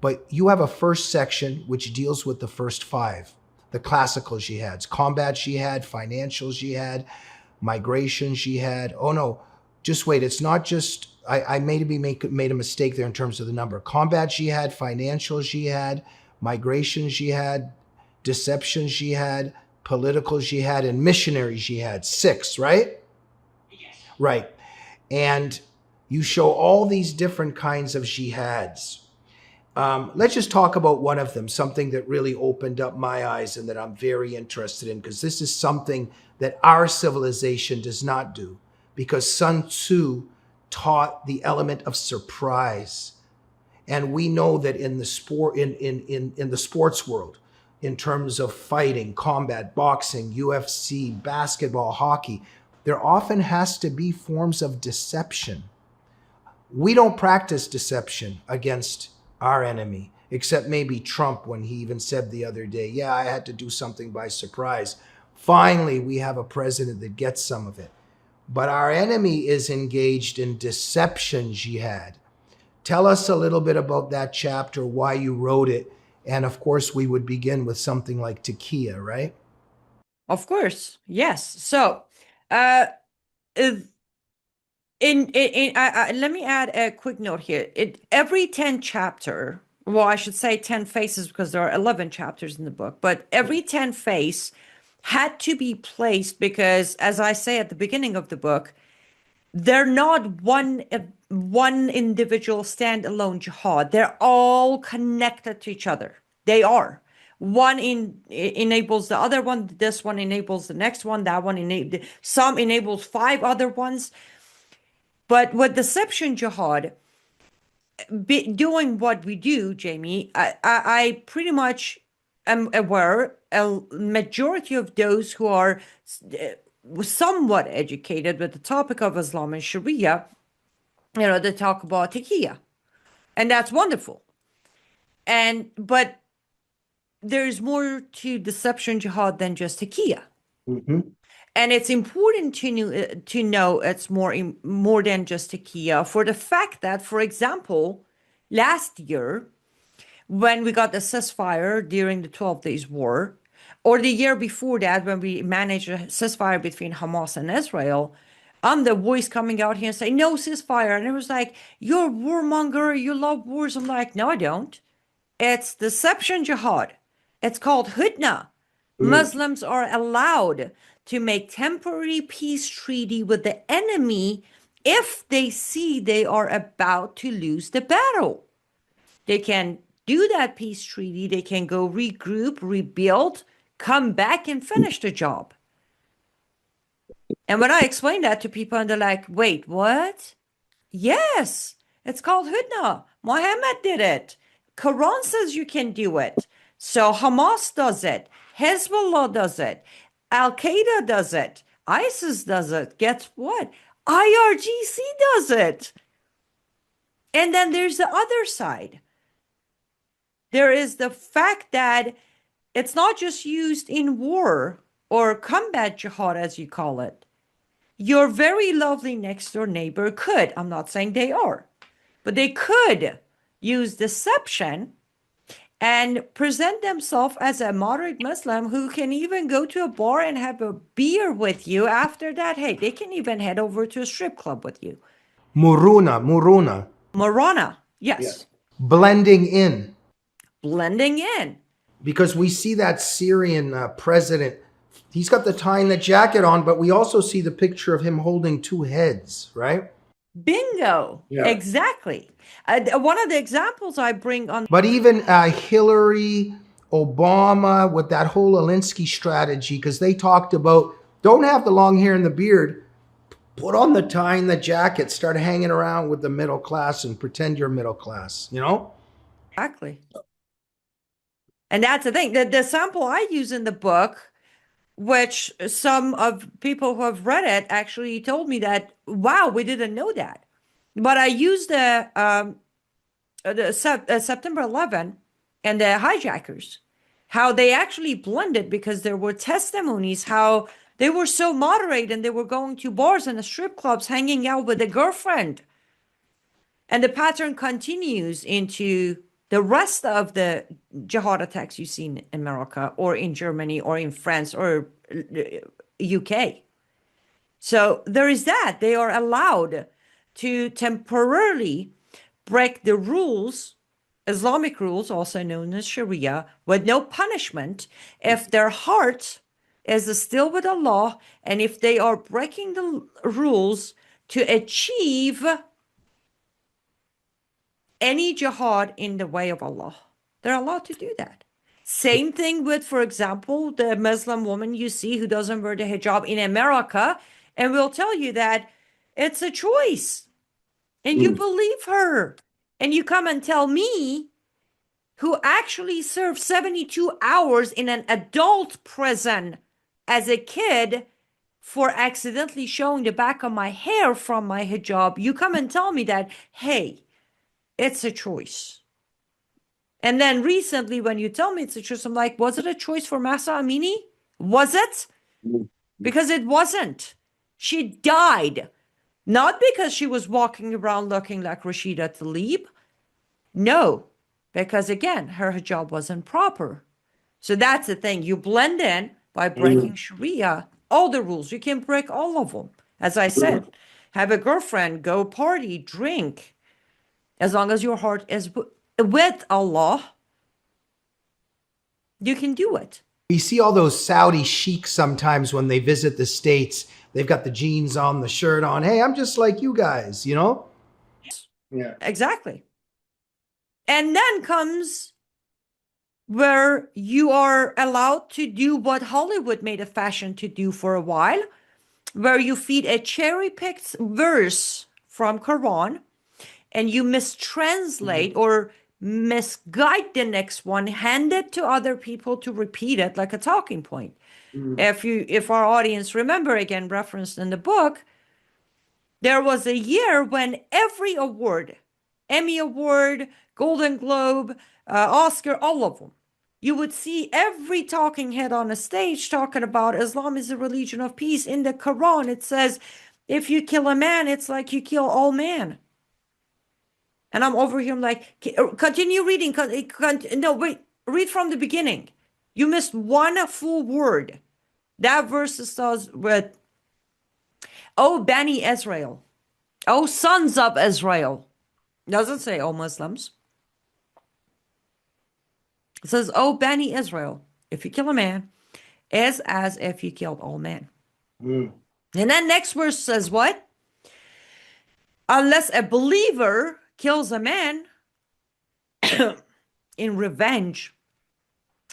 But you have a first section which deals with the first 5, the classical jihads: combat jihad, financial jihad, migration jihad. Oh no, just wait. It's not just, I maybe made a mistake there in terms of the number. Combat jihad, financial jihad, migration jihad, deception jihad, political jihad, and missionary jihad. 6, right? Yes. Right. And you show all these different kinds of jihads. Let's just talk about one of them, something that really opened up my eyes and that I'm very interested in, because this is something that our civilization does not do, because Sun Tzu taught the element of surprise. And we know that in the sport, in the sports world, in terms of fighting, combat, boxing, UFC, basketball, hockey, there often has to be forms of deception. We don't practice deception against our enemy, except maybe Trump when he even said the other day, yeah, I had to do something by surprise. Finally, we have a president that gets some of it. But our enemy is engaged in deception jihad. Tell us a little bit about that chapter, why you wrote it. And of course, we would begin with something like Takia, right? Of course, yes. So, uh, let me add a quick note here. Every 10 chapter, well, I should say 10 phases because there are 11 chapters in the book, but every 10 phase had to be placed because, as I say at the beginning of the book, they're not one individual standalone jihad. They're all connected to each other. They are. One enables the other one. This one enables the next one. That one some enables 5 other ones. But with deception jihad, doing what we do, Jamie, I pretty much am aware a majority of those who are somewhat educated with the topic of Islam and Sharia, they talk about taqiyya, and that's wonderful. But there's more to deception jihad than just taqiyya. Mm-hmm. And it's important to know it's more than just taqiyya for the fact that, for example, last year, when we got the ceasefire during the 12 Days War, or the year before that, when we managed a ceasefire between Hamas and Israel, I'm the voice coming out here and saying, no ceasefire. And it was like, you're a warmonger, you love wars. I'm like, no, I don't. It's deception jihad. It's called hudna. Muslims are allowed to make temporary peace treaty with the enemy if they see they are about to lose the battle. They can do that peace treaty. They can go regroup, rebuild, come back and finish the job. And when I explain that to people and they're like, wait, what? Yes, it's called hudna. Muhammad did it. Quran says you can do it. So Hamas does it. Hezbollah does it. Al-Qaeda does it. ISIS does it. Guess what? IRGC does it. And then there's the other side. There is the fact that it's not just used in war or combat jihad, as you call it. Your very lovely next door neighbor could, I'm not saying they are, but they could use deception and present themselves as a moderate Muslim who can even go to a bar and have a beer with you. After that, hey, they can even head over to a strip club with you. Muruna. Morana, yes. Blending in. Blending in. Because we see that Syrian president, he's got the tie and the jacket on, but we also see the picture of him holding 2 heads, right? Bingo. Yeah. Exactly. One of the examples I bring on. But even Hillary, Obama, with that whole Alinsky strategy, because they talked about don't have the long hair and the beard, put on the tie and the jacket, start hanging around with the middle class and pretend you're middle class, Exactly. And that's the thing. The sample I use in the book, which some of people who have read it actually told me that, wow, we didn't know that. But I used the September 11 and the hijackers, how they actually blended because there were testimonies, how they were so moderate and they were going to bars and the strip clubs, hanging out with a girlfriend. And the pattern continues into the rest of the jihad attacks you see in America or in Germany or in France or UK. So there is that. They are allowed to temporarily break the rules, Islamic rules, also known as Sharia, with no punishment if their heart is still with Allah and if they are breaking the rules to achieve any jihad in the way of Allah. They're allowed to do that. Same thing with, for example, the Muslim woman you see who doesn't wear the hijab in America, and will tell you that it's a choice. And you believe her. And you come and tell me, who actually served 72 hours in an adult prison as a kid for accidentally showing the back of my hair from my hijab, you come and tell me that, hey, it's a choice. And then recently, when you tell me it's a choice, I'm like, was it a choice for Mahsa Amini? Was it? Because it wasn't. She died. Not because she was walking around looking like Rashida Tlaib. No, because again, her hijab wasn't proper. So that's the thing. You blend in by breaking Sharia, all the rules. You can break all of them. As I said, have a girlfriend, go party, drink. As long as your heart is with Allah, you can do it. We see all those Saudi sheiks sometimes when they visit the States. They've got the jeans on, the shirt on. Hey, I'm just like you guys, you know? Yeah. Exactly. And then comes where you are allowed to do what Hollywood made a fashion to do for a while, where you feed a cherry-picked verse from Quran and you mistranslate or misguide the next one, hand it to other people to repeat it like a talking point. If our audience remember, again, referenced in the book, there was a year when every award, Emmy Award, Golden Globe, Oscar, all of them, you would see every talking head on a stage talking about Islam is a religion of peace. In the Quran, it says, if you kill a man, it's like you kill all men. And I'm over here, I'm like, continue reading. No, wait, read from the beginning. You missed one full word. That verse starts with, "O Bani Israel, O sons of Israel." Doesn't say, "O Muslims." It says, "O Bani Israel, if you kill a man, is as if you killed all men." And then next verse says what? Unless a believer kills a man in revenge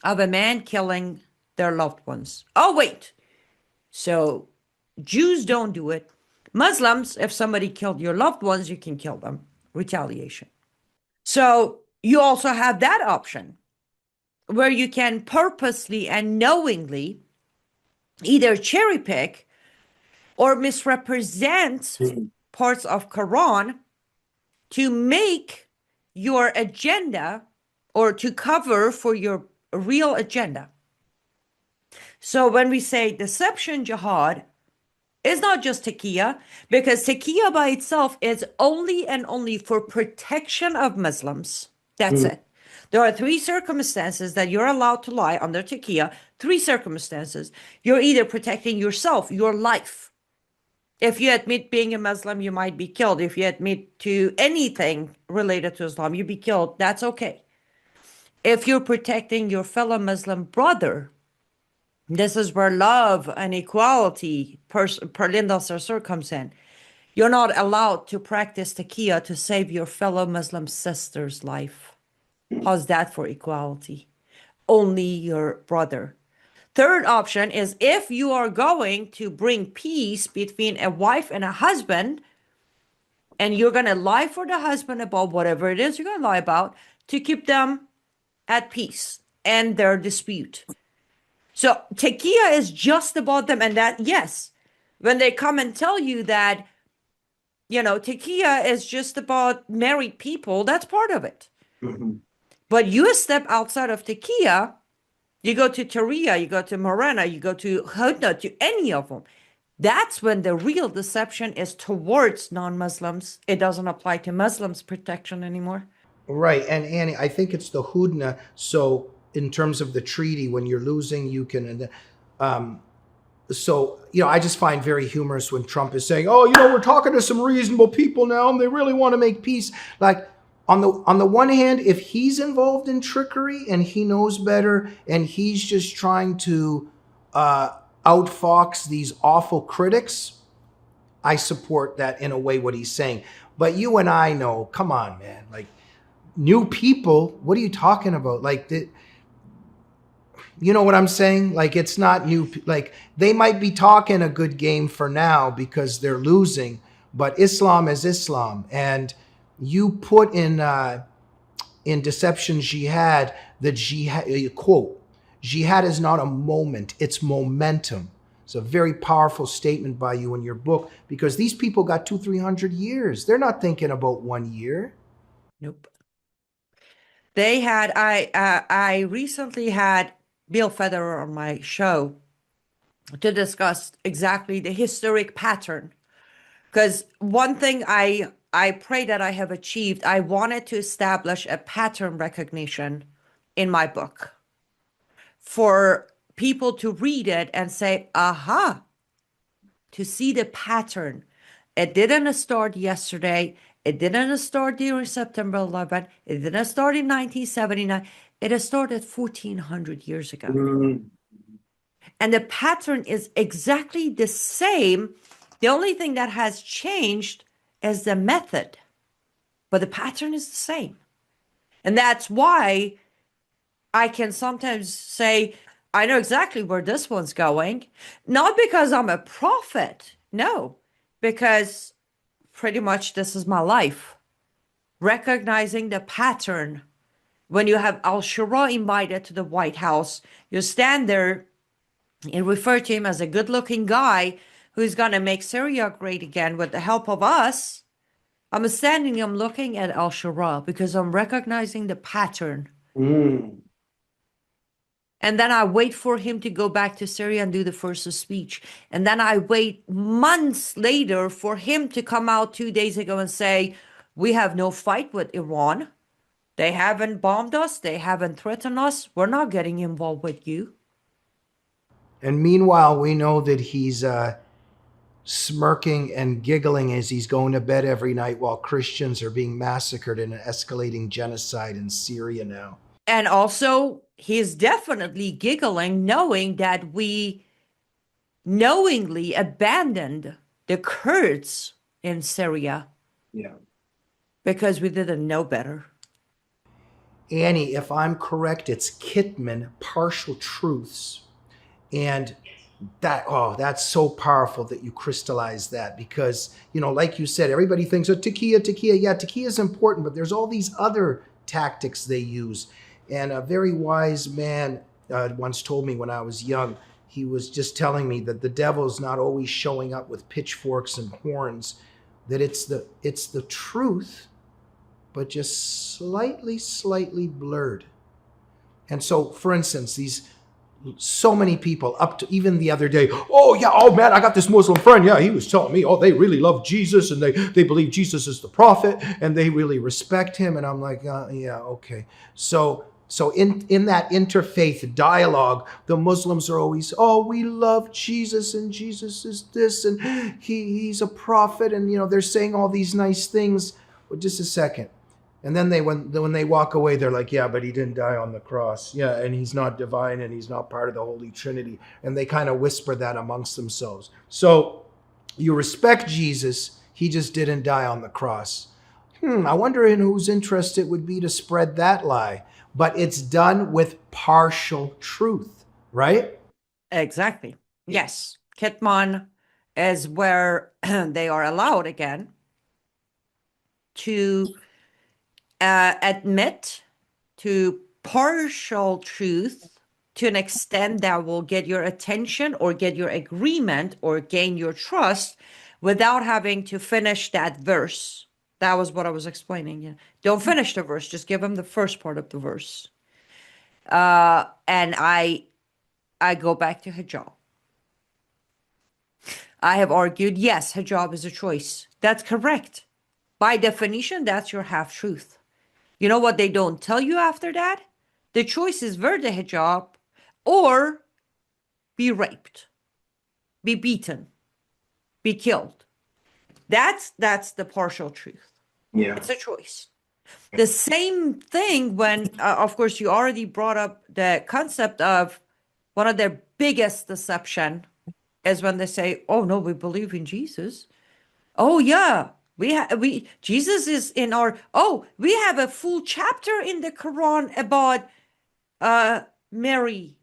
of a man killing their loved ones. Oh, wait. So Jews don't do it. Muslims, if somebody killed your loved ones, you can kill them. Retaliation. So you also have that option where you can purposely and knowingly either cherry pick or misrepresent parts of Quran to make your agenda or to cover for your real agenda. So when we say deception jihad, it's not just taqiyya, because taqiyya by itself is only and only for protection of Muslims. That's it. There are 3 circumstances that you're allowed to lie under taqiyya. 3 circumstances. You're either protecting yourself, your life. If you admit being a Muslim, you might be killed. If you admit to anything related to Islam, you'd be killed. That's okay. If you're protecting your fellow Muslim brother, this is where love and equality per linda Sarsour comes in. You're not allowed to practice taqiyya to save your fellow Muslim sister's life. How's that for equality? Only your brother. Third option is if you are going to bring peace between a wife and a husband, and you're going to lie for the husband about whatever it is you're going to lie about to keep them at peace and their dispute. So taqiyya is just about them. And that, yes, when they come and tell you that, you know, taqiyya is just about married people, that's part of it. But you step outside of taqiyya, you go to Tariya, you go to Morena, you go to Hudna, to any of them. That's when the real deception is towards non-Muslims. It doesn't apply to Muslims' protection anymore. Right. And Annie, I think it's the Hudna. So in terms of the treaty, when you're losing, you can, so, you know, I just find very humorous when Trump is saying, oh, you know, we're talking to some reasonable people now and they really want to make peace. Like, on the one hand, if he's involved in trickery and he knows better and he's just trying to outfox these awful critics, I support that in a way what he's saying. But you and I know, come on, man, like new people, what are you talking about? Like, you know what I'm saying? Like, it's not new. Like, they might be talking a good game for now because they're losing, but Islam is Islam. And you put in in Deception Jihad that jihad, quote, jihad is not a moment, it's momentum. It's a very powerful statement by you in your book, because these people got 200-300 years. They're not thinking about 1 year. Nope. They had, I recently had Bill Federer on my show to discuss exactly the historic pattern. Because one thing I pray that I have achieved, I wanted to establish a pattern recognition in my book for people to read it and say, aha, to see the pattern. It didn't start yesterday. It didn't start during September 11th. It didn't start in 1979. It started 1400 years ago. And the pattern is exactly the same. The only thing that has changed is the method, but the pattern is the same. And that's why I can sometimes say, I know exactly where this one's going. Not because I'm a prophet, no, because pretty much this is my life. Recognizing the pattern. When you have al-Shura invited to the White House, you stand there and refer to him as a good-looking guy who's going to make Syria great again with the help of us. I'm standing, I'm looking at al-Shura because I'm recognizing the pattern. And then I wait for him to go back to Syria and do the first speech. And then I wait months later for him to come out 2 days ago and say, we have no fight with Iran. They haven't bombed us. They haven't threatened us. We're not getting involved with you. And meanwhile, we know that he's smirking and giggling as he's going to bed every night while Christians are being massacred in an escalating genocide in Syria now. And also, he's definitely giggling, knowing that we knowingly abandoned the Kurds in Syria. Yeah. Because we didn't know better. Annie, if I'm correct, it's Kitman, Partial Truths. And that's so powerful that you crystallize that, because, like you said, everybody thinks, taqiyya. Yeah, taqiyya is important, but there's all these other tactics they use. And a very wise man once told me when I was young, he was just telling me that the devil's not always showing up with pitchforks and horns, that it's the truth, but just slightly blurred. And so, for instance, so many people up to even the other day, oh man, I got this Muslim friend. Yeah, he was telling me, they really love Jesus and they believe Jesus is the prophet and they really respect him. And I'm like, yeah, okay. So in that interfaith dialogue, the Muslims are always, we love Jesus and Jesus is this and he's a prophet and they're saying all these nice things. Well, just a second. And then when they walk away, they're like, yeah, but he didn't die on the cross. Yeah, and he's not divine and he's not part of the Holy Trinity. And they kind of whisper that amongst themselves. So you respect Jesus, he just didn't die on the cross. I wonder in whose interest it would be to spread that lie. But it's done with partial truth, right? Exactly. Yes. Kitman is where they are allowed again to admit to partial truth to an extent that will get your attention or get your agreement or gain your trust without having to finish that verse. That was what I was explaining. Yeah. Don't finish the verse. Just give them the first part of the verse. And I go back to hijab. I have argued, yes, hijab is a choice. That's correct. By definition, that's your half-truth. You know what they don't tell you after that? The choice is wear the hijab or be raped, be beaten, be killed. That's the partial truth. Yeah. It's a choice. The same thing when, of course, you already brought up the concept of one of their biggest deception is when they say, oh, no, we believe in Jesus. Oh, yeah. Jesus is in our, we have a full chapter in the Quran about Mary.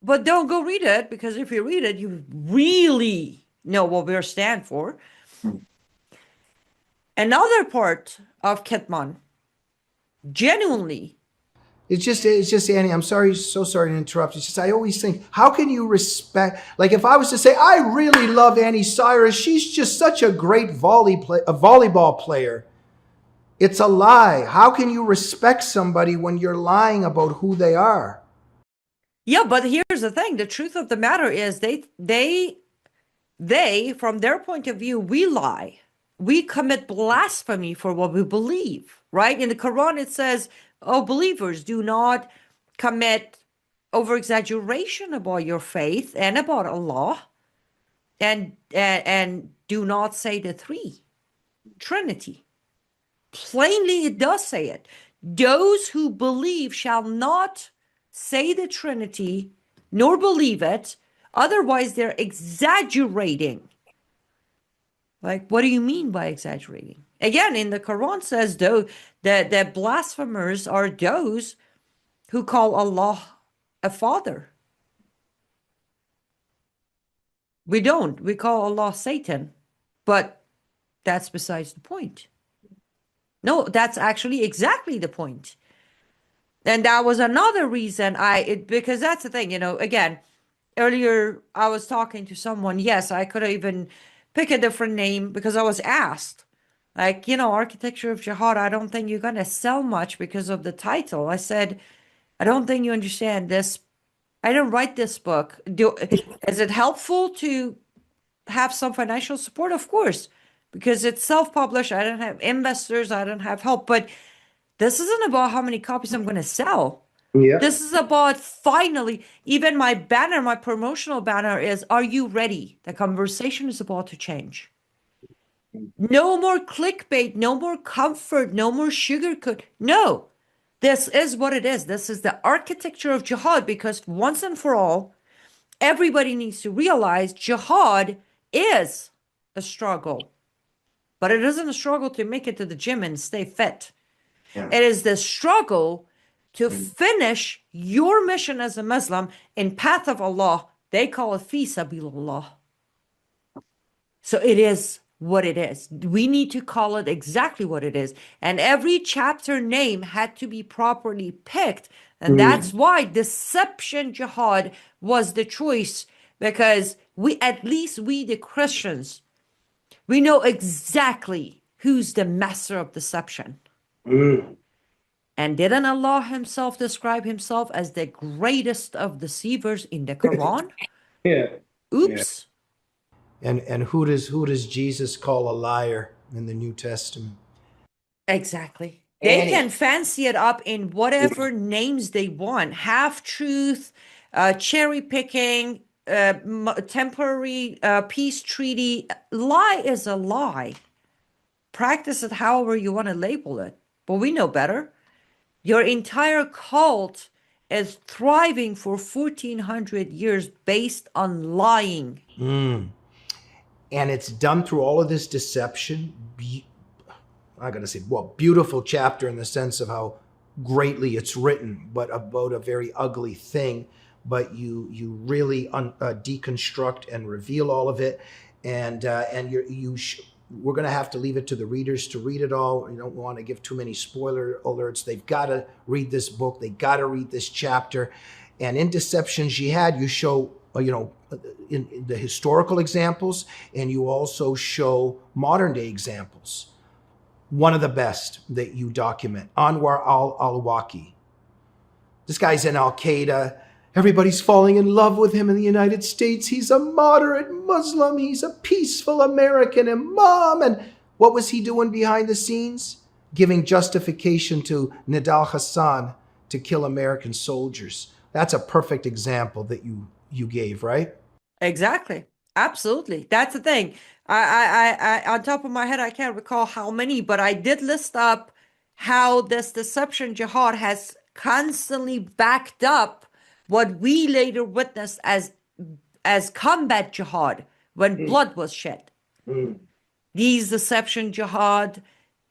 But don't go read it, because if you read it, you really know what we stand for. Another part of Kitman Genuinely. It's just Annie, I'm sorry, so sorry to interrupt. It's just, I always think, how can you respect, like if I was to say, I really love Annie Cyrus, she's just such a great volleyball player. It's a lie. How can you respect somebody when you're lying about who they are? Yeah, but here's the thing. The truth of the matter is they, from their point of view, we lie. We commit blasphemy for what we believe, right? In the Quran, it says, oh, believers, do not commit over-exaggeration about your faith and about Allah, and do not say the Trinity. Plainly, it does say it. Those who believe shall not say the Trinity, nor believe it, otherwise they're exaggerating. Like, what do you mean by exaggerating? Again, in the Quran says, though, that blasphemers are those who call Allah a father. We don't. We call Allah Satan. But that's besides the point. No, that's actually exactly the point. And that was another reason because that's the thing, again, earlier I was talking to someone. Yes, I could even pick a different name because I was asked, like, Architecture of Jihad, I don't think you're going to sell much because of the title. I said, I don't think you understand this. I didn't write this book. Is it helpful to have some financial support? Of course, because it's self-published. I don't have investors. I don't have help. But this isn't about how many copies I'm going to sell. Yeah. This is about finally, even my banner, my promotional banner is, are you ready? The conversation is about to change. No more clickbait, no more comfort, no more sugarcoat. No, this is what it is. This is the architecture of jihad, because once and for all, everybody needs to realize jihad is a struggle. But it isn't a struggle to make it to the gym and stay fit. Yeah. It is the struggle to finish your mission as a Muslim in path of Allah. They call it fi sabilillah. So it is what it is. We need to call it exactly what it is. And every chapter name had to be properly picked. And that's why Deception Jihad was the choice, because at least we, the Christians, we know exactly who's the master of deception. And didn't Allah himself describe himself as the greatest of deceivers in the Quran? Yeah. Oops. Yeah. And who does Jesus call a liar in the New Testament? Exactly. They can fancy it up in whatever names they want. Half-truth, cherry picking, temporary peace treaty. Lie is a lie. Practice it however you want to label it. But we know better. Your entire cult is thriving for 1400 years based on lying. And it's done through all of this deception. I gotta say, well, beautiful chapter in the sense of how greatly it's written, but about a very ugly thing. But you really deconstruct and reveal all of it, and we're going to have to leave it to the readers to read it all. We don't want to give too many spoiler alerts. They've got to read this book. They got to read this chapter. And in Deception Jihad, you show, in the historical examples, and you also show modern day examples. One of the best that you document, Anwar al-Awlaki. This guy's in Al-Qaeda. Everybody's falling in love with him in the United States. He's a moderate Muslim. He's a peaceful American imam. And what was he doing behind the scenes? Giving justification to Nidal Hassan to kill American soldiers. That's a perfect example that you gave, right? Exactly. Absolutely. That's the thing. I on top of my head, I can't recall how many, but I did list up how this Deception Jihad has constantly backed up what we later witnessed as combat jihad, when blood was shed. These Deception Jihad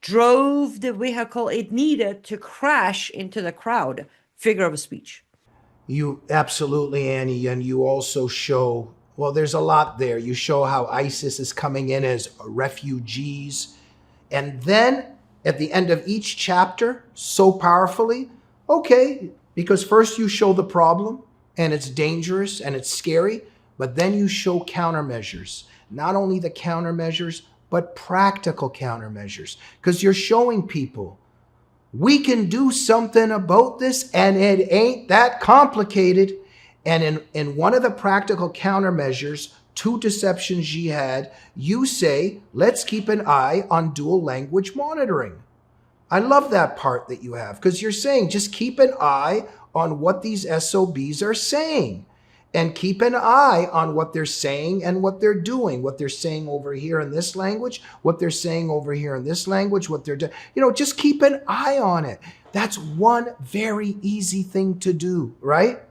drove the vehicle it needed to crash into the crowd. Figure of speech. You absolutely, Annie, and you also show, well, there's a lot there. You show how ISIS is coming in as refugees. And then at the end of each chapter so powerfully? Okay, because first you show the problem and it's dangerous and it's scary, but then you show countermeasures. Not only the countermeasures, but practical countermeasures, because you're showing people we can do something about this and it ain't that complicated. And in one of the practical countermeasures to Deception Jihad, you say, let's keep an eye on dual language monitoring. I love that part that you have, because you're saying just keep an eye on what these SOBs are saying, and keep an eye on what they're saying and what they're doing, what they're saying over here in this language, what they're saying over here in this language, what they're doing. Just keep an eye on it. That's one very easy thing to do, right?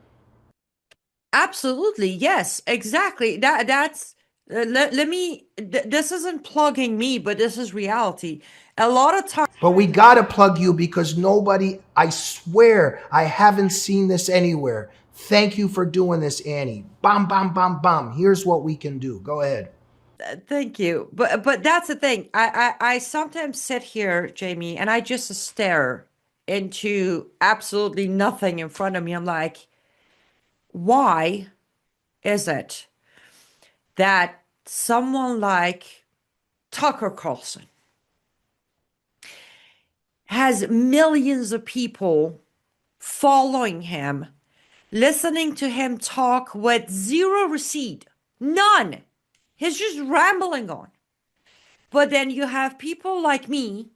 Absolutely. Yes, exactly. That's let me this isn't plugging me, but this is reality. A lot of times. But we got to plug you, because nobody, I swear, I haven't seen this anywhere. Thank you for doing this, Annie. Bam, bam, bam, bam. Here's what we can do. Go ahead. Thank you. But that's the thing. I sometimes sit here, Jamie, and I just stare into absolutely nothing in front of me. I'm like, why is it that someone like Tucker Carlson has millions of people following him, listening to him talk with zero receipt? None. He's just rambling on. But then you have people like me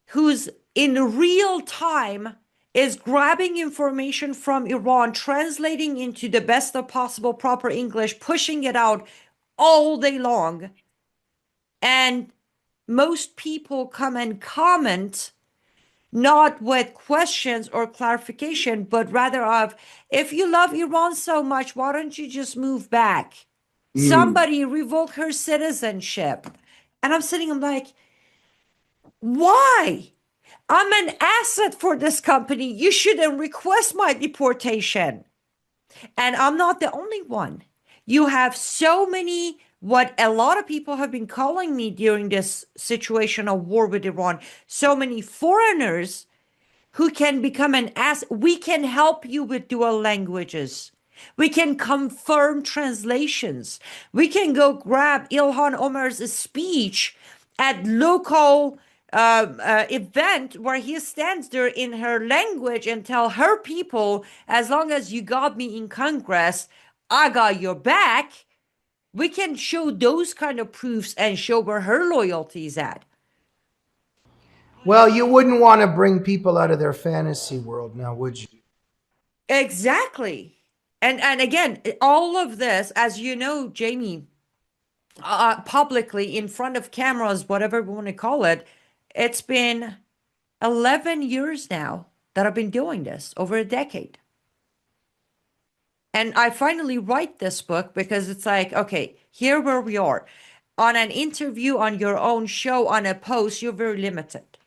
who's in real time is grabbing information from Iran, translating into the best of possible proper English, pushing it out all day long. And most people come and comment not with questions or clarification, but rather of, if you love Iran so much, why don't you just move back? Somebody revoke her citizenship. And I'm like, why? I'm an asset for this company. You shouldn't request my deportation. And I'm not the only one. You have so many, what a lot of people have been calling me during this situation of war with Iran, so many foreigners who can become an asset. We can help you with dual languages. We can confirm translations. We can go grab Ilhan Omar's speech at local event where he stands there in her language and tell her people, as long as you got me in Congress, I got your back. We can show those kind of proofs and show where her loyalty is at. Well, you wouldn't want to bring people out of their fantasy world now, would you? Exactly. And again, all of this, as you know, Jamie, publicly in front of cameras, whatever we want to call it, it's been 11 years now that I've been doing this, over a decade. And I finally write this book because it's like, okay, here where we are. On an interview, on your own show, on a post, you're very limited.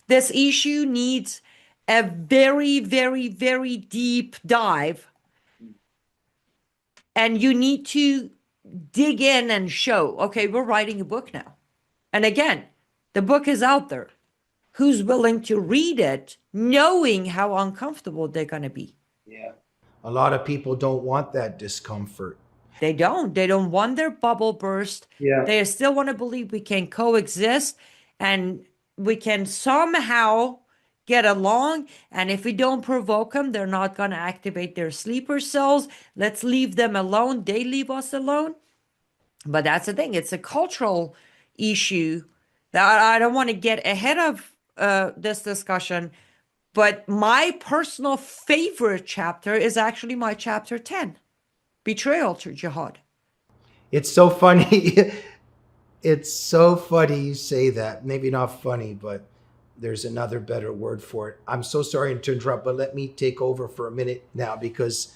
This issue needs a very, very, very deep dive. And you need to dig in and show, okay, we're writing a book now. And again, the book is out there. Who's willing to read it, knowing how uncomfortable they're going to be? Yeah. A lot of people don't want that discomfort. They don't. They don't want their bubble burst. Yeah. They still want to believe we can coexist and we can somehow get along. And if we don't provoke them, they're not going to activate their sleeper cells. Let's leave them alone. They leave us alone. But that's the thing. It's a cultural issue that I don't want to get ahead of this discussion. But my personal favorite chapter is actually my chapter 10, Betrayal to Jihad. It's so funny. It's so funny you say that. Maybe not funny, but there's another better word for it. I'm so sorry to interrupt, but let me take over for a minute now, because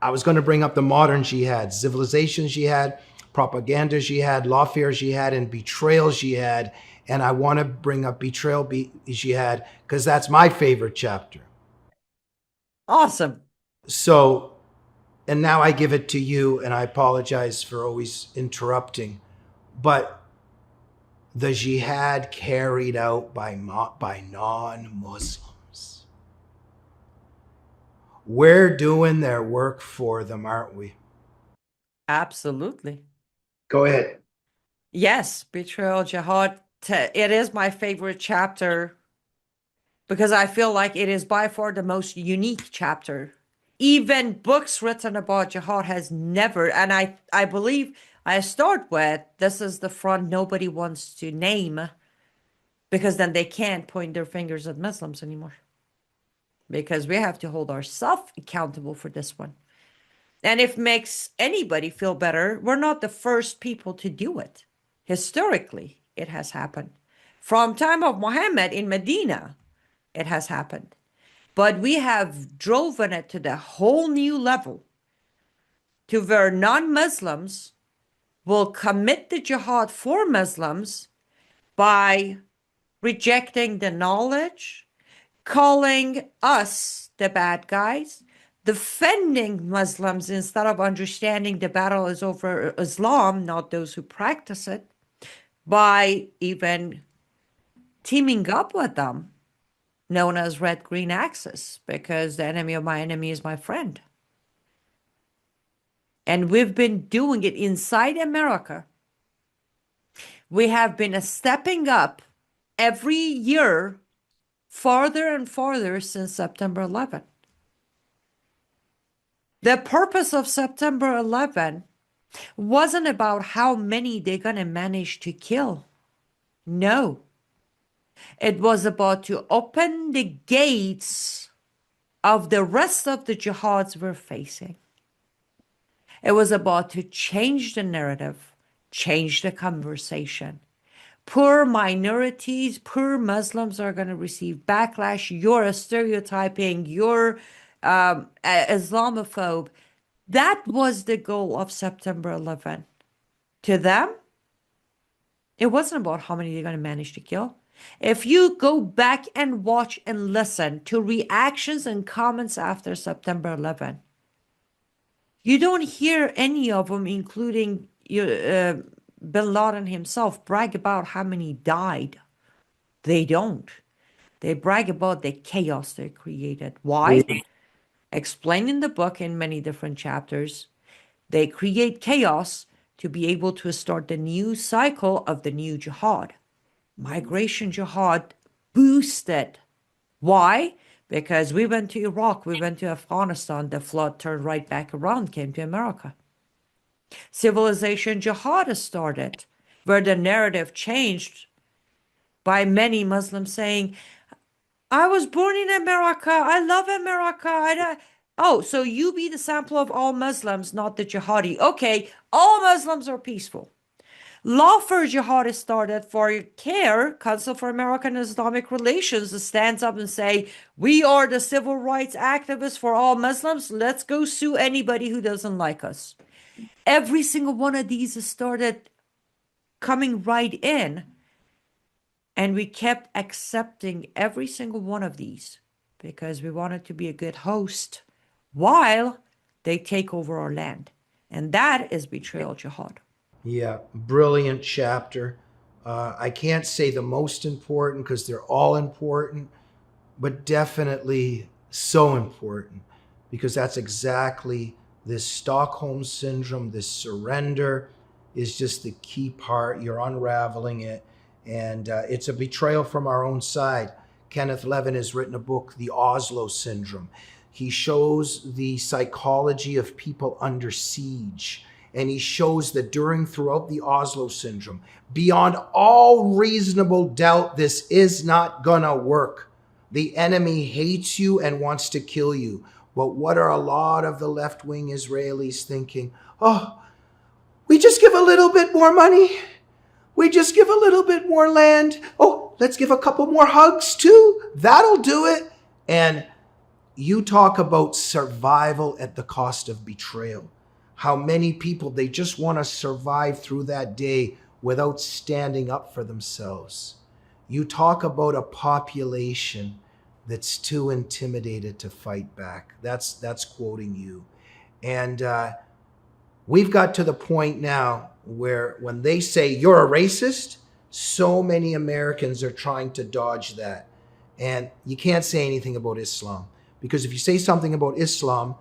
I was going to bring up the modern jihad, civilization jihad, propaganda jihad, lawfare jihad, and betrayal jihad. And I want to bring up betrayal jihad because that's my favorite chapter. Awesome. So, and now I give it to you, and I apologize for always interrupting. But the jihad carried out by non-Muslims. We're doing their work for them, aren't we? Absolutely. Go ahead. Yes, Betrayal Jihad. It is my favorite chapter because I feel like it is by far the most unique chapter. Even books written about jihad has never, and I believe I start with, this is the front nobody wants to name, because then they can't point their fingers at Muslims anymore. Because we have to hold ourselves accountable for this one. And if it makes anybody feel better, we're not the first people to do it. Historically, it has happened. From time of Muhammad in Medina, it has happened. But we have driven it to the whole new level, to where non-Muslims will commit the jihad for Muslims by rejecting the knowledge, calling us the bad guys, defending Muslims instead of understanding the battle is over Islam, not those who practice it, by even teaming up with them, known as red-green axis, because the enemy of my enemy is my friend. And we've been doing it inside America. We have been stepping up every year farther and farther since September 11. The purpose of September 11 wasn't about how many they're going to manage to kill. No. It was about to open the gates of the rest of the jihads we're facing. It was about to change the narrative, change the conversation. Poor minorities, poor Muslims are going to receive backlash. You're a stereotyping, you're Islamophobe. That was the goal of September 11. To them, it wasn't about how many they're going to manage to kill. If you go back and watch and listen to reactions and comments after September 11, you don't hear any of them, including Bin Laden himself, brag about how many died. They don't. They brag about the chaos they created. Why? Explained in the book in many different chapters. They create chaos to be able to start the new cycle of the new jihad. Migration jihad boosted. Why? Because we went to Iraq, we went to Afghanistan, the flood turned right back around, came to America. Civilization jihad has started, where the narrative changed by many Muslims saying, I was born in America, I love America. Oh, so you be the sample of all Muslims, not the jihadi. Okay, all Muslims are peaceful. Law for Jihad is started for CARE, Council for American Islamic Relations, that stands up and say, we are the civil rights activists for all Muslims. Let's go sue anybody who doesn't like us. Every single one of these has started coming right in. And we kept accepting every single one of these because we wanted to be a good host while they take over our land. And that is betrayal jihad. Yeah, brilliant chapter. I can't say the most important because they're all important, but definitely so important because that's exactly this Stockholm syndrome, this surrender is just the key part. You're unraveling it, and it's a betrayal from our own side. Kenneth Levin has written a book, The Oslo Syndrome. He shows the psychology of people under siege. And he shows that throughout the Oslo Syndrome, beyond all reasonable doubt, this is not gonna work. The enemy hates you and wants to kill you. But what are a lot of the left-wing Israelis thinking? Oh, we just give a little bit more money. We just give a little bit more land. Oh, let's give a couple more hugs too. That'll do it. And you talk about survival at the cost of betrayal. How many people, they just want to survive through that day without standing up for themselves. You talk about a population that's too intimidated to fight back. That's quoting you. And we've got to the point now where when they say you're a racist, So many Americans are trying to dodge that. And you can't say anything about Islam, because if you say something about Islam,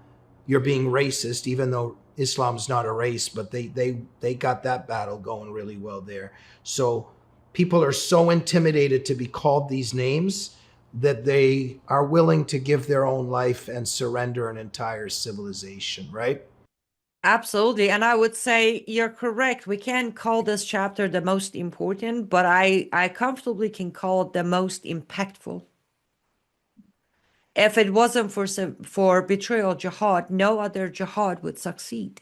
you're being racist, even though Islam's not a race, but they got that battle going really well there. So people are so intimidated to be called these names that they are willing to give their own life and surrender an entire civilization, right? Absolutely. And I would say you're correct. We can't call this chapter the most important, but I comfortably can call it the most impactful. If it wasn't for betrayal jihad, no other jihad would succeed.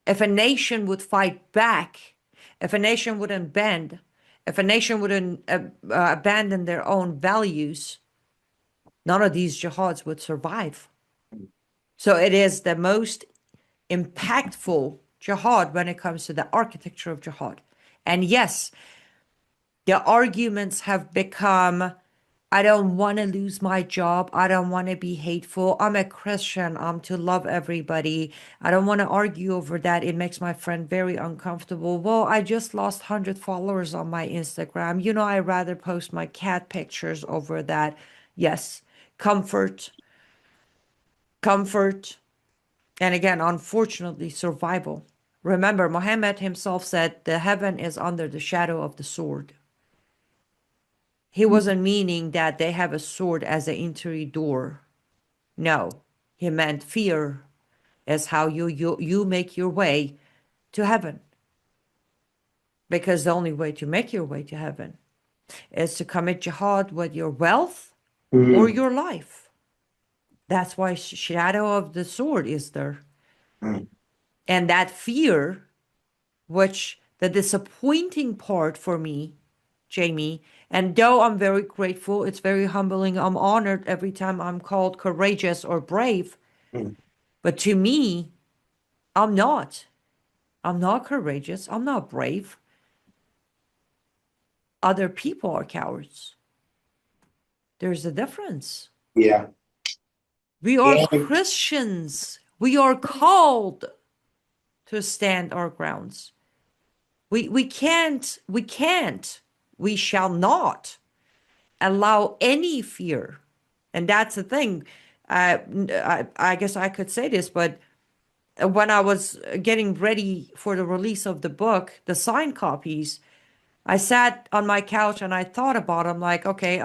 If a nation would fight back, if a nation wouldn't bend, if a nation wouldn't abandon their own values, none of these jihads would survive. So it is the most impactful jihad when it comes to the architecture of jihad. And yes, the arguments have become, I don't want to lose my job. I don't want to be hateful. I'm a Christian. I'm to love everybody. I don't want to argue over that. It makes my friend very uncomfortable. Well, I just lost 100 followers on my Instagram. You know, I'd rather post my cat pictures over that. Yes, comfort. And again, unfortunately, survival. Remember, Muhammad himself said, the heaven is under the shadow of the sword. He wasn't meaning that they have a sword as an entry door. No, he meant fear is how you make your way to heaven. Because the only way to make your way to heaven is to commit jihad with your wealth or your life. That's why shadow of the sword is there. And that fear, which the disappointing part for me, Jamie, and though I'm very grateful, it's very humbling, I'm honored every time I'm called courageous or brave. But to me, I'm not. I'm not courageous. I'm not brave. Other people are cowards. There's a difference. Yeah. We are Christians. We are called to stand our grounds. We shall not allow any fear. And that's the thing. I guess I could say this, but when I was getting ready for the release of the book, the signed copies, I sat on my couch and I thought about it. I'm like, okay,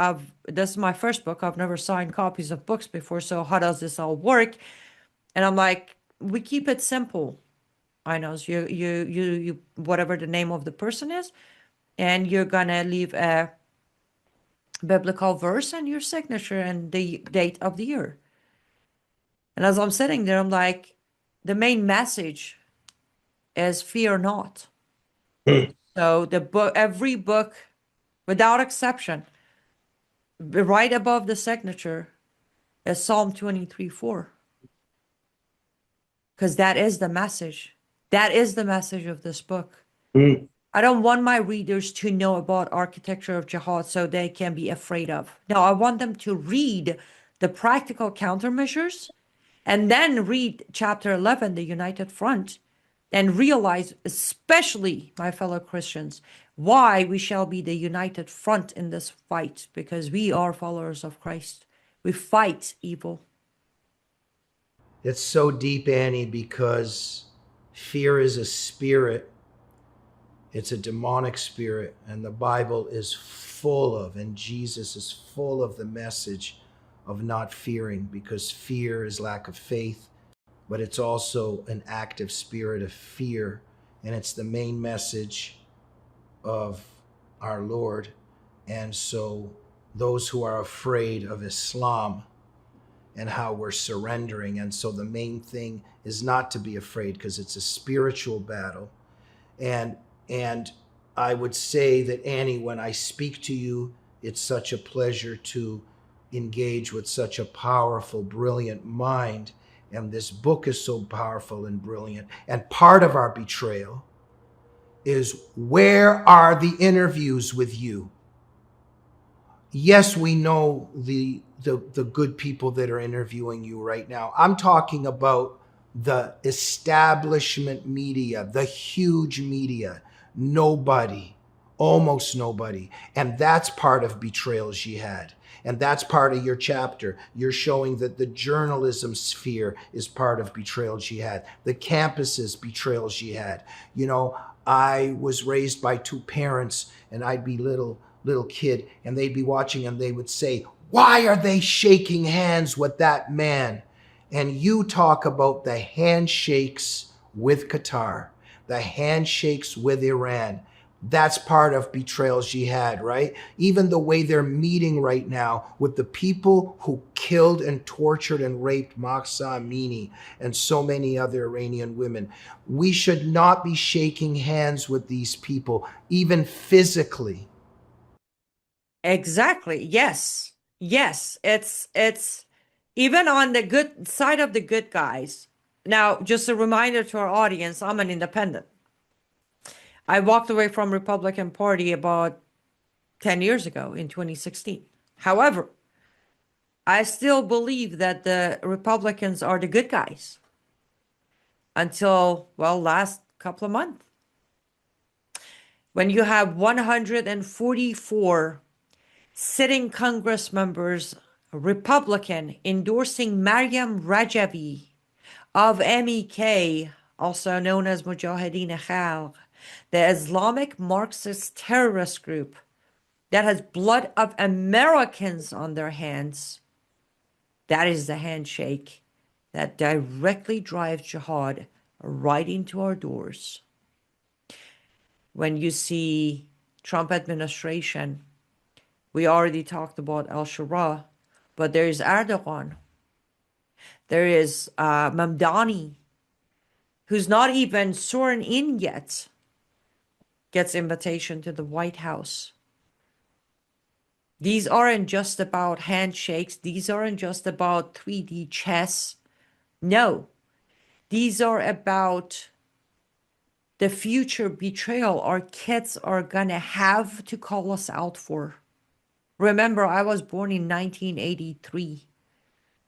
this is my first book. I've never signed copies of books before. So how does this all work? And I'm like, we keep it simple. I know, so you whatever the name of the person is, and you're gonna leave a biblical verse and your signature and the date of the year. And as I'm sitting there, I'm like, the main message is fear not. So the book, every book, without exception, right above the signature is Psalm 23:4. Because that is the message. That is the message of this book. I don't want my readers to know about Architecture of Jihad so they can be afraid of. No, I want them to read the practical countermeasures and then read chapter 11, the United Front, and realize, especially my fellow Christians, why we shall be the united front in this fight, because we are followers of Christ. We fight evil. It's so deep, Annie, because fear is a spirit. It's a demonic spirit, and the Bible is full of, and Jesus is full of the message of not fearing, because fear is lack of faith, but it's also an active spirit of fear, and it's the main message of our Lord. And so those who are afraid of Islam and how we're surrendering, and so the main thing is not to be afraid, because it's a spiritual battle. And I would say that, Annie, when I speak to you, it's such a pleasure to engage with such a powerful, brilliant mind. And this book is so powerful and brilliant. And part of our betrayal is, where are the interviews with you? Yes, we know the good people that are interviewing you right now. I'm talking about the establishment media, the huge media. Nobody Almost nobody. And that's part of Betrayal Jihad. And that's part of your chapter. You're showing that the journalism sphere is part of Betrayal Jihad. The campuses, Betrayal Jihad. You know, I was raised by two parents, and I'd be little kid, and they'd be watching, and they would say, "Why are they shaking hands with that man?" And you talk about the handshakes with Qatar, the handshakes with Iran. That's part of Betrayal Jihad, right? Even the way they're meeting right now with the people who killed and tortured and raped Mahsa Amini and so many other Iranian women. We should not be shaking hands with these people, even physically. Exactly. Yes. Yes. It's even on the good side of the good guys. Now, just a reminder to our audience, I'm an independent. I walked away from Republican Party about 10 years ago in 2016. However, I still believe that the Republicans are the good guys until, well, last couple of months. When you have 144 sitting Congress members, Republican, endorsing Maryam Rajavi of MEK, also known as Mujahideen Khalq, the Islamic Marxist terrorist group that has blood of Americans on their hands. That is the handshake that directly drives jihad right into our doors. When you see Trump administration, we already talked about al-Shura, but there is Erdogan. There is Mamdani, who's not even sworn in yet, gets invitation to the White House. These aren't just about handshakes. These aren't just about 3D chess. No, these are about the future betrayal our kids are going to have to call us out for. Remember, I was born in 1983.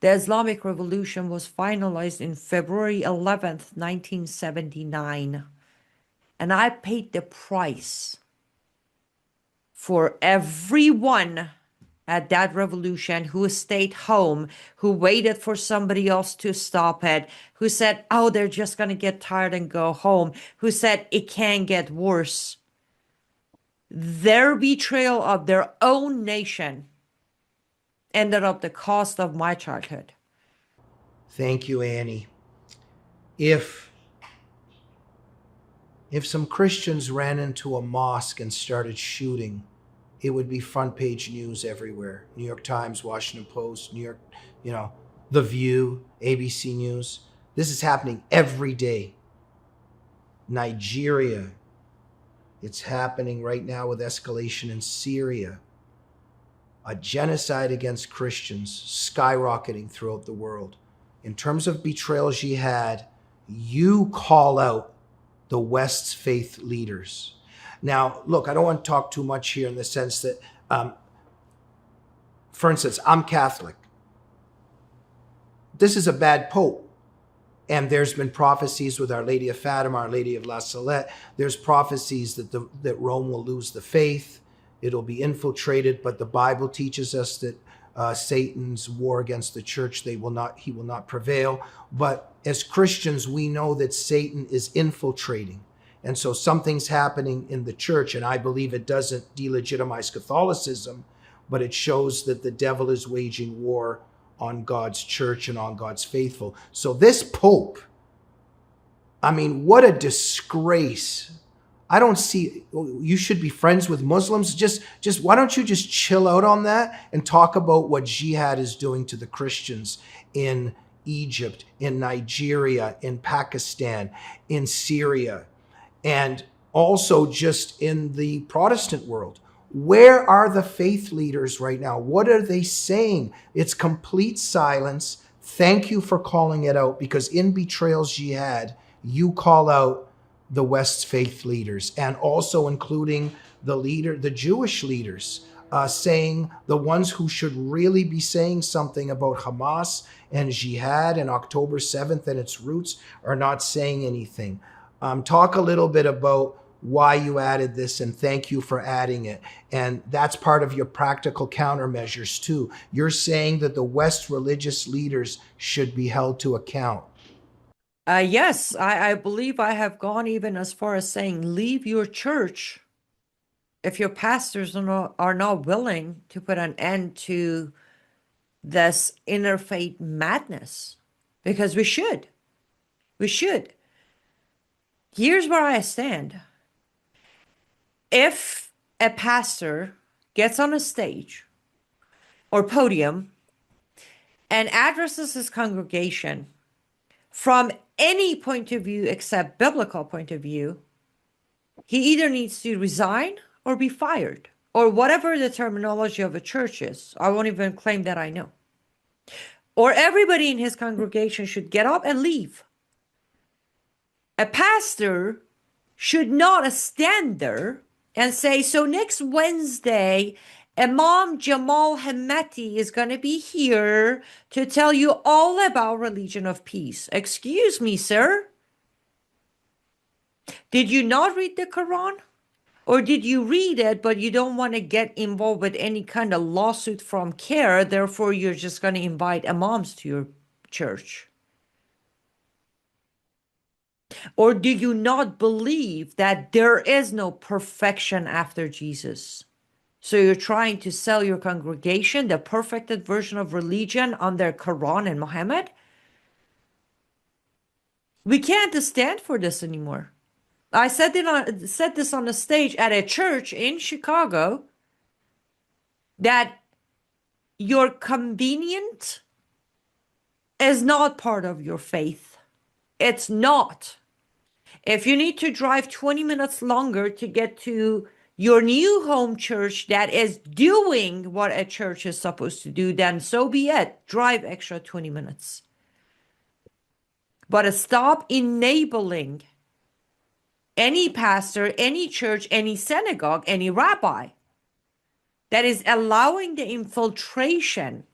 The Islamic Revolution was finalized in February 11th, 1979. And I paid the price for everyone at that revolution who stayed home, who waited for somebody else to stop it, who said, oh, they're just going to get tired and go home, who said it can get worse. Their betrayal of their own nation ended up the cost of my childhood. Thank you, Annie. If some Christians ran into a mosque and started shooting, it would be front page news everywhere. New York Times, Washington Post, New York, The View, ABC News. This is happening every day. Nigeria. It's happening right now with escalation in Syria. A genocide against Christians skyrocketing throughout the world. In terms of Betrayal Jihad, you call out the West's faith leaders. Now, look, I don't want to talk too much here in the sense that, for instance, I'm Catholic. This is a bad pope. And there's been prophecies with Our Lady of Fatima, Our Lady of La Salette. There's prophecies that Rome will lose the faith. It'll be infiltrated, but the Bible teaches us that Satan's war against the church, he will not prevail. But as Christians, we know that Satan is infiltrating. And so something's happening in the church, and I believe it doesn't delegitimize Catholicism, but it shows that the devil is waging war on God's church and on God's faithful. So this Pope, I mean, what a disgrace. I don't see, you should be friends with Muslims. Just why don't you just chill out on that and talk about what jihad is doing to the Christians in Egypt, in Nigeria, in Pakistan, in Syria, and also just in the Protestant world. Where are the faith leaders right now? What are they saying? It's complete silence. Thank you for calling it out, because in Betrayal Jihad, you call out the West's faith leaders, and also including the Jewish leaders, saying the ones who should really be saying something about Hamas and jihad and October 7th and its roots are not saying anything. Talk a little bit about why you added this and thank you for adding it. And that's part of your practical countermeasures too. You're saying that the West's religious leaders should be held to account. Yes, I believe I have gone even as far as saying leave your church if your pastors are not willing to put an end to this interfaith madness, because we should. We should. Here's where I stand. If a pastor gets on a stage or podium and addresses his congregation from any point of view except biblical point of view, he either needs to resign or be fired, or whatever the terminology of a church is. I won't even claim that I know. Or everybody in his congregation should get up and leave. A pastor should not stand there and say, so next Wednesday, Imam Jamal Hameti is going to be here to tell you all about religion of peace. Excuse me, sir. Did you not read the Quran? Or did you read it, but you don't want to get involved with any kind of lawsuit from CARE, therefore you're just going to invite imams to your church? Or do you not believe that there is no perfection after Jesus? So you're trying to sell your congregation the perfected version of religion on their Quran and Muhammad? We can't stand for this anymore. I said this on the stage at a church in Chicago, that your convenient is not part of your faith. It's not. If you need to drive 20 minutes longer to get to your new home church that is doing what a church is supposed to do, then so be it. Drive extra 20 minutes. But stop enabling any pastor, any church, any synagogue, any rabbi that is allowing the infiltration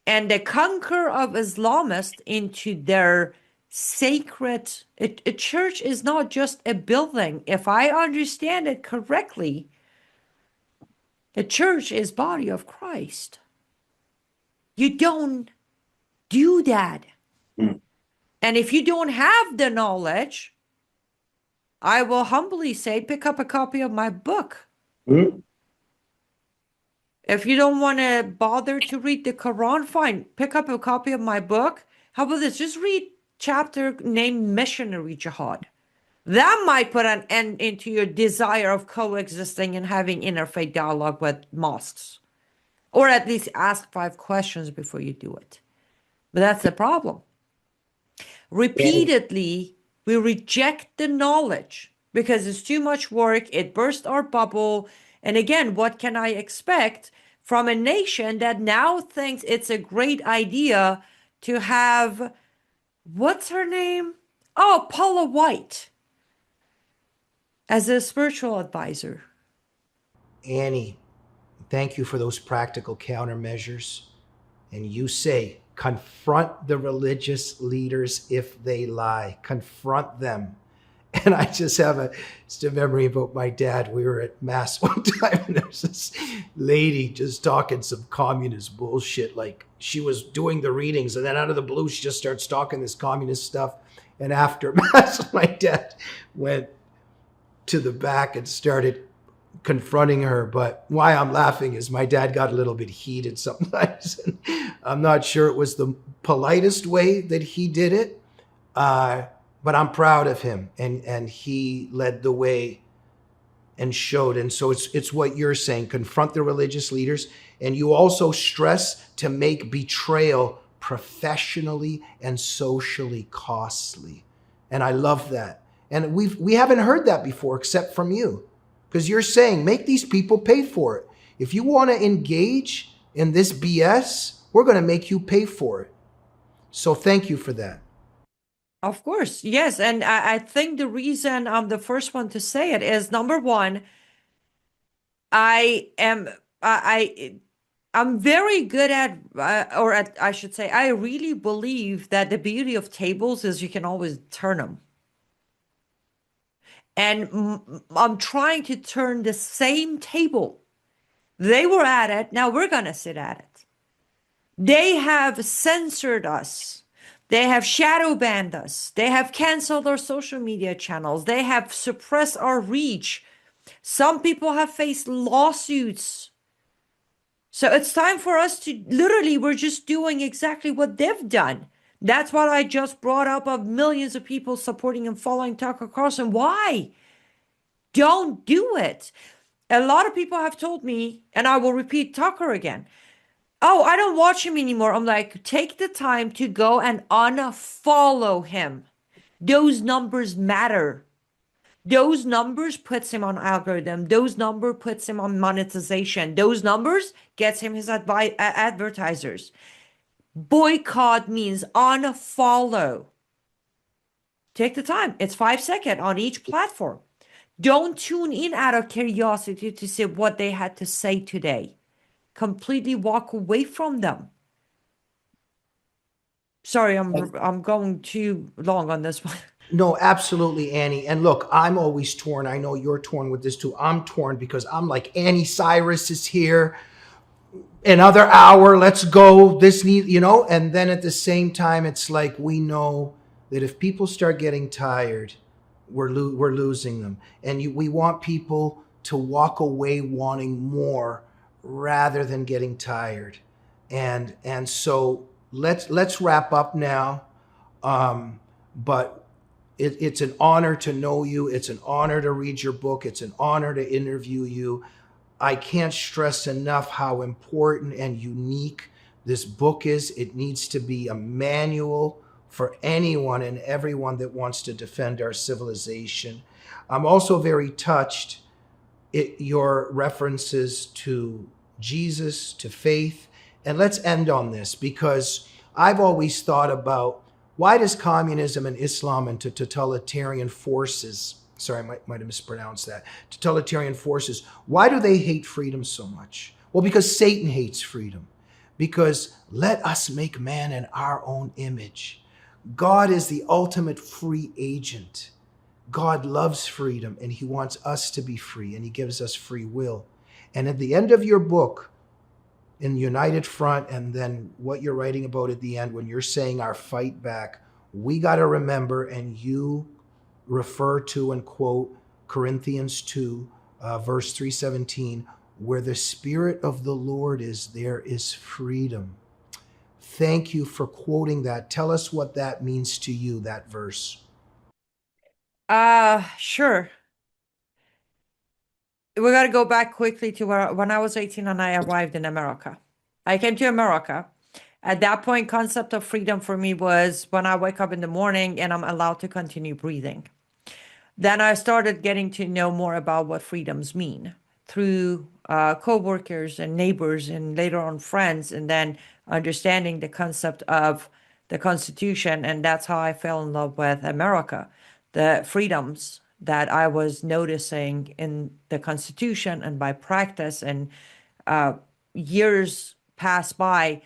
and the conquer of Islamists into their sacred. A church is not just a building. If I understand it correctly, the church is body of Christ. You don't do that. And if you don't have the knowledge, I will humbly say, pick up a copy of my book. If you don't want to bother to read the Quran, fine. Pick up a copy of my book. How about this? Just read chapter named Missionary Jihad. That might put an end into your desire of coexisting and having interfaith dialogue with mosques. Or at least ask 5 questions before you do it. But that's the problem. Repeatedly, we reject the knowledge because it's too much work. It burst our bubble. And again, what can I expect from a nation that now thinks it's a great idea to have, what's her name? Oh, Paula White as a spiritual advisor. Annie, thank you for those practical countermeasures. And you say, confront the religious leaders if they lie. Confront them. And I just have a memory about my dad. We were at Mass one time, and there was this lady just talking some communist bullshit. Like, she was doing the readings, and then out of the blue, she just starts talking this communist stuff. And after Mass, my dad went to the back and started confronting her. But why I'm laughing is my dad got a little bit heated sometimes. And I'm not sure it was the politest way that he did it, but I'm proud of him, and he led the way and showed. And so it's what you're saying, confront the religious leaders. And you also stress to make betrayal professionally and socially costly. And I love that. And we haven't heard that before except from you. Because you're saying, make these people pay for it. If you want to engage in this BS, we're going to make you pay for it. So thank you for that. Of course, yes. And I think the reason I'm the first one to say it is, number one, I'm very good at, I should say, I really believe that the beauty of tables is you can always turn them. And I'm trying to turn the same table. They were at it. Now we're going to sit at it. They have censored us. They have shadow banned us. They have canceled our social media channels. They have suppressed our reach. Some people have faced lawsuits. So it's time for us to literally, we're just doing exactly what they've done. That's what I just brought up of millions of people supporting and following Tucker Carlson. Why? Don't do it. A lot of people have told me, and I will repeat Tucker again. Oh, I don't watch him anymore. I'm like, take the time to go and unfollow him. Those numbers matter. Those numbers puts him on algorithm. Those number puts him on monetization. Those numbers gets him his advertisers. Boycott means unfollow. Take the time. It's 5 seconds on each platform. Don't tune in out of curiosity to see what they had to say today. Completely walk away from them. Sorry, I'm going too long on this one. No, absolutely, Annie. And look, I'm always torn. I know you're torn with this too. I'm torn because I'm like, Annie Cyrus is here. Another hour, let's go. This needs, and then at the same time, it's like we know that if people start getting tired, we're losing them. And we want people to walk away wanting more rather than getting tired. And so let's wrap up now. But it's an honor to know you. It's an honor to read your book. It's an honor to interview you. I can't stress enough how important and unique this book is. It needs to be a manual for anyone and everyone that wants to defend our civilization. I'm also very touched at your references to Jesus, to faith. And let's end on this, because I've always thought about, why does communism and Islam and totalitarian forces, sorry, I might have mispronounced that, totalitarian forces, why do they hate freedom so much? Well, because Satan hates freedom. Because let us make man in our own image. God is the ultimate free agent. God loves freedom, and he wants us to be free, and he gives us free will. And at the end of your book, in United Front, and then what you're writing about at the end, when you're saying our fight back, we got to remember, and you refer to and quote Corinthians 2, verse 317, where the Spirit of the Lord is, there is freedom. Thank you for quoting that. Tell us what that means to you, that verse. Sure. We got to go back quickly to when I was 18 and I arrived in America. I came to America. At that point, concept of freedom for me was when I wake up in the morning and I'm allowed to continue breathing. Then I started getting to know more about what freedoms mean through co-workers and neighbors and later on friends, and then understanding the concept of the Constitution. And that's how I fell in love with America. The freedoms that I was noticing in the Constitution and by practice, and years pass by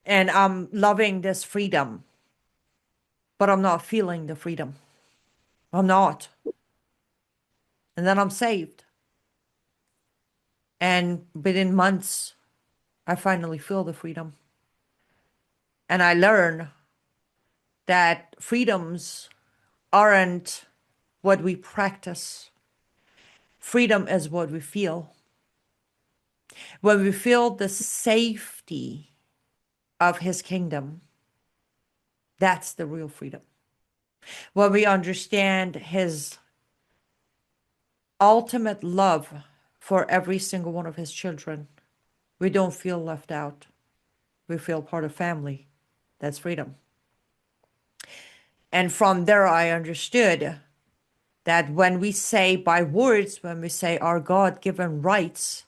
and I'm loving this freedom, but I'm not feeling the freedom. I'm not. And then I'm saved. And within months, I finally feel the freedom. And I learn that freedoms aren't what we practice. Freedom is what we feel. When we feel the safety of his kingdom, that's the real freedom. When we understand his ultimate love for every single one of his children, we don't feel left out. We feel part of family. That's freedom. And from there, I understood that when we say by words, when we say our God-given rights,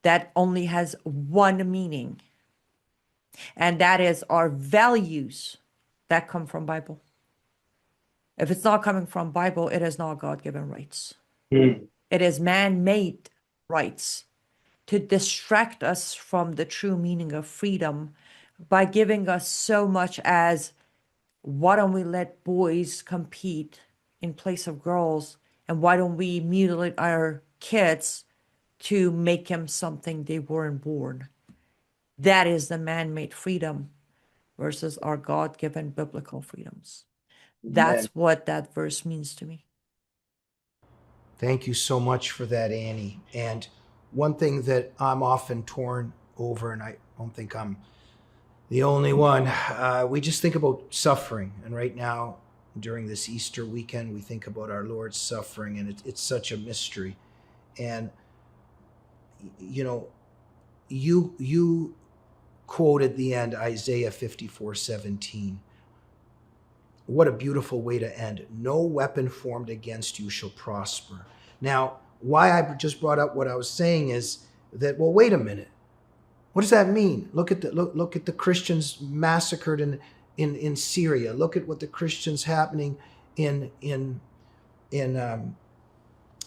that only has one meaning. And that is our values that come from Bible. If it's not coming from Bible, it is not God-given rights. It is man-made rights to distract us from the true meaning of freedom by giving us so much as, why don't we let boys compete in place of girls? And why don't we mutilate our kids to make them something they weren't born? That is the man-made freedom versus our God-given biblical freedoms. That's Amen. what that verse means to me. Thank you so much for that, Annie. And one thing that I'm often torn over, and I don't think I'm the only one, we just think about suffering. And right now, during this Easter weekend, we think about our Lord's suffering, and it's such a mystery. And, you know, you quote at the end Isaiah 54:17. What a beautiful way to end. No weapon formed against you shall prosper. Now, why I just brought up what I was saying is that, well, wait a minute. What does that mean? Look at the Christians massacred in Syria. Look at what the Christians happening in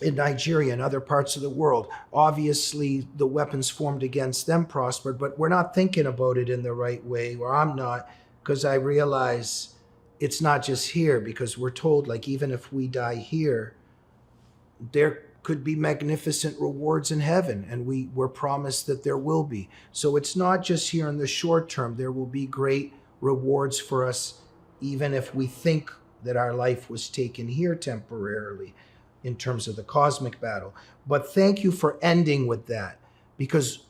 Nigeria and other parts of the world. Obviously, the weapons formed against them prospered, but we're not thinking about it in the right way, or I'm not, because I realize it's not just here, because we're told, like, even if we die here, there could be magnificent rewards in heaven, and we're promised that there will be. So it's not just here in the short term. There will be great rewards for us, even if we think that our life was taken here temporarily in terms of the cosmic battle. But thank you for ending with that, because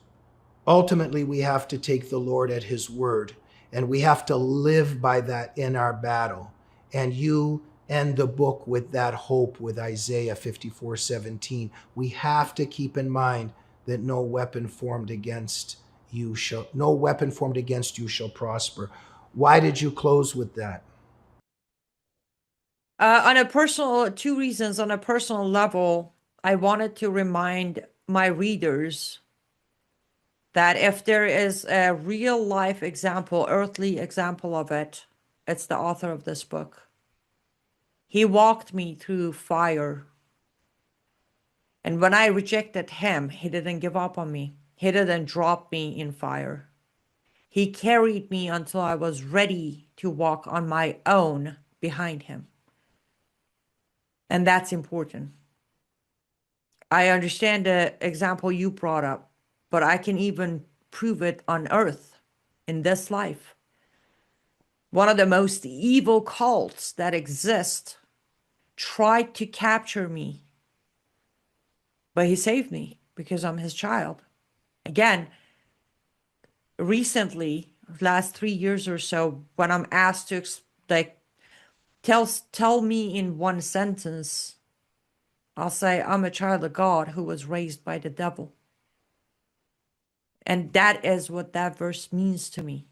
ultimately we have to take the Lord at his word, and we have to live by that in our battle. And you end the book with that hope, with Isaiah 54:17. We have to keep in mind that no weapon formed against you shall prosper. Why did you close with that? Two reasons. On a personal level, I wanted to remind my readers that if there is a real life example, earthly example of it, it's the author of this book. He walked me through fire. And when I rejected him, he didn't give up on me. He didn't drop me in fire. He carried me until I was ready to walk on my own behind him. And that's important. I understand the example you brought up, but I can even prove it on earth in this life. One of the most evil cults that exist tried to capture me, but he saved me because I'm his child. Again, recently, last 3 years or so, when I'm asked to tell me in one sentence, I'll say I'm a child of God who was raised by the devil. And that is what that verse means to me.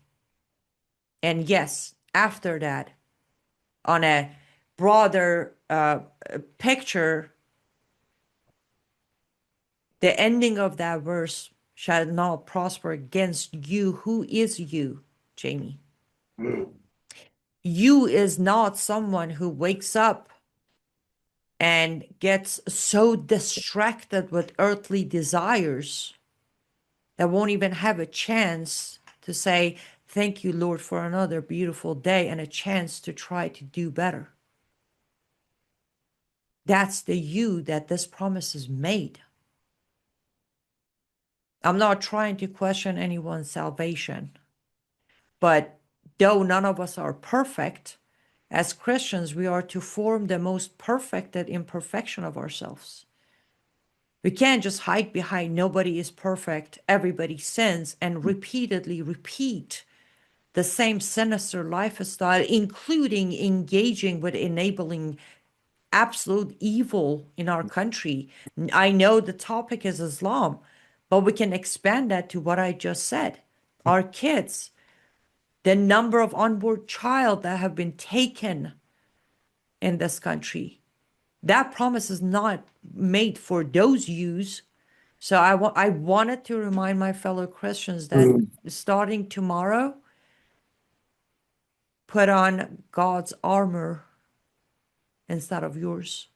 And yes, after that, on a broader picture, the ending of that verse shall not prosper against you. Who is you, Jamie? You is not someone who wakes up and gets so distracted with earthly desires that won't even have a chance to say, thank you, Lord, for another beautiful day and a chance to try to do better. That's the you that this promise is made. I'm not trying to question anyone's salvation, but though none of us are perfect, as Christians, we are to form the most perfected imperfection of ourselves. We can't just hide behind nobody is perfect, everybody sins, and repeatedly repeat the same sinister lifestyle, including engaging with enabling absolute evil in our country. I know the topic is Islam, but we can expand that to what I just said. Our kids, the number of unborn child that have been taken in this country, that promise is not made for those yous. So I wanted to remind my fellow Christians that starting tomorrow, put on God's armor instead of yours,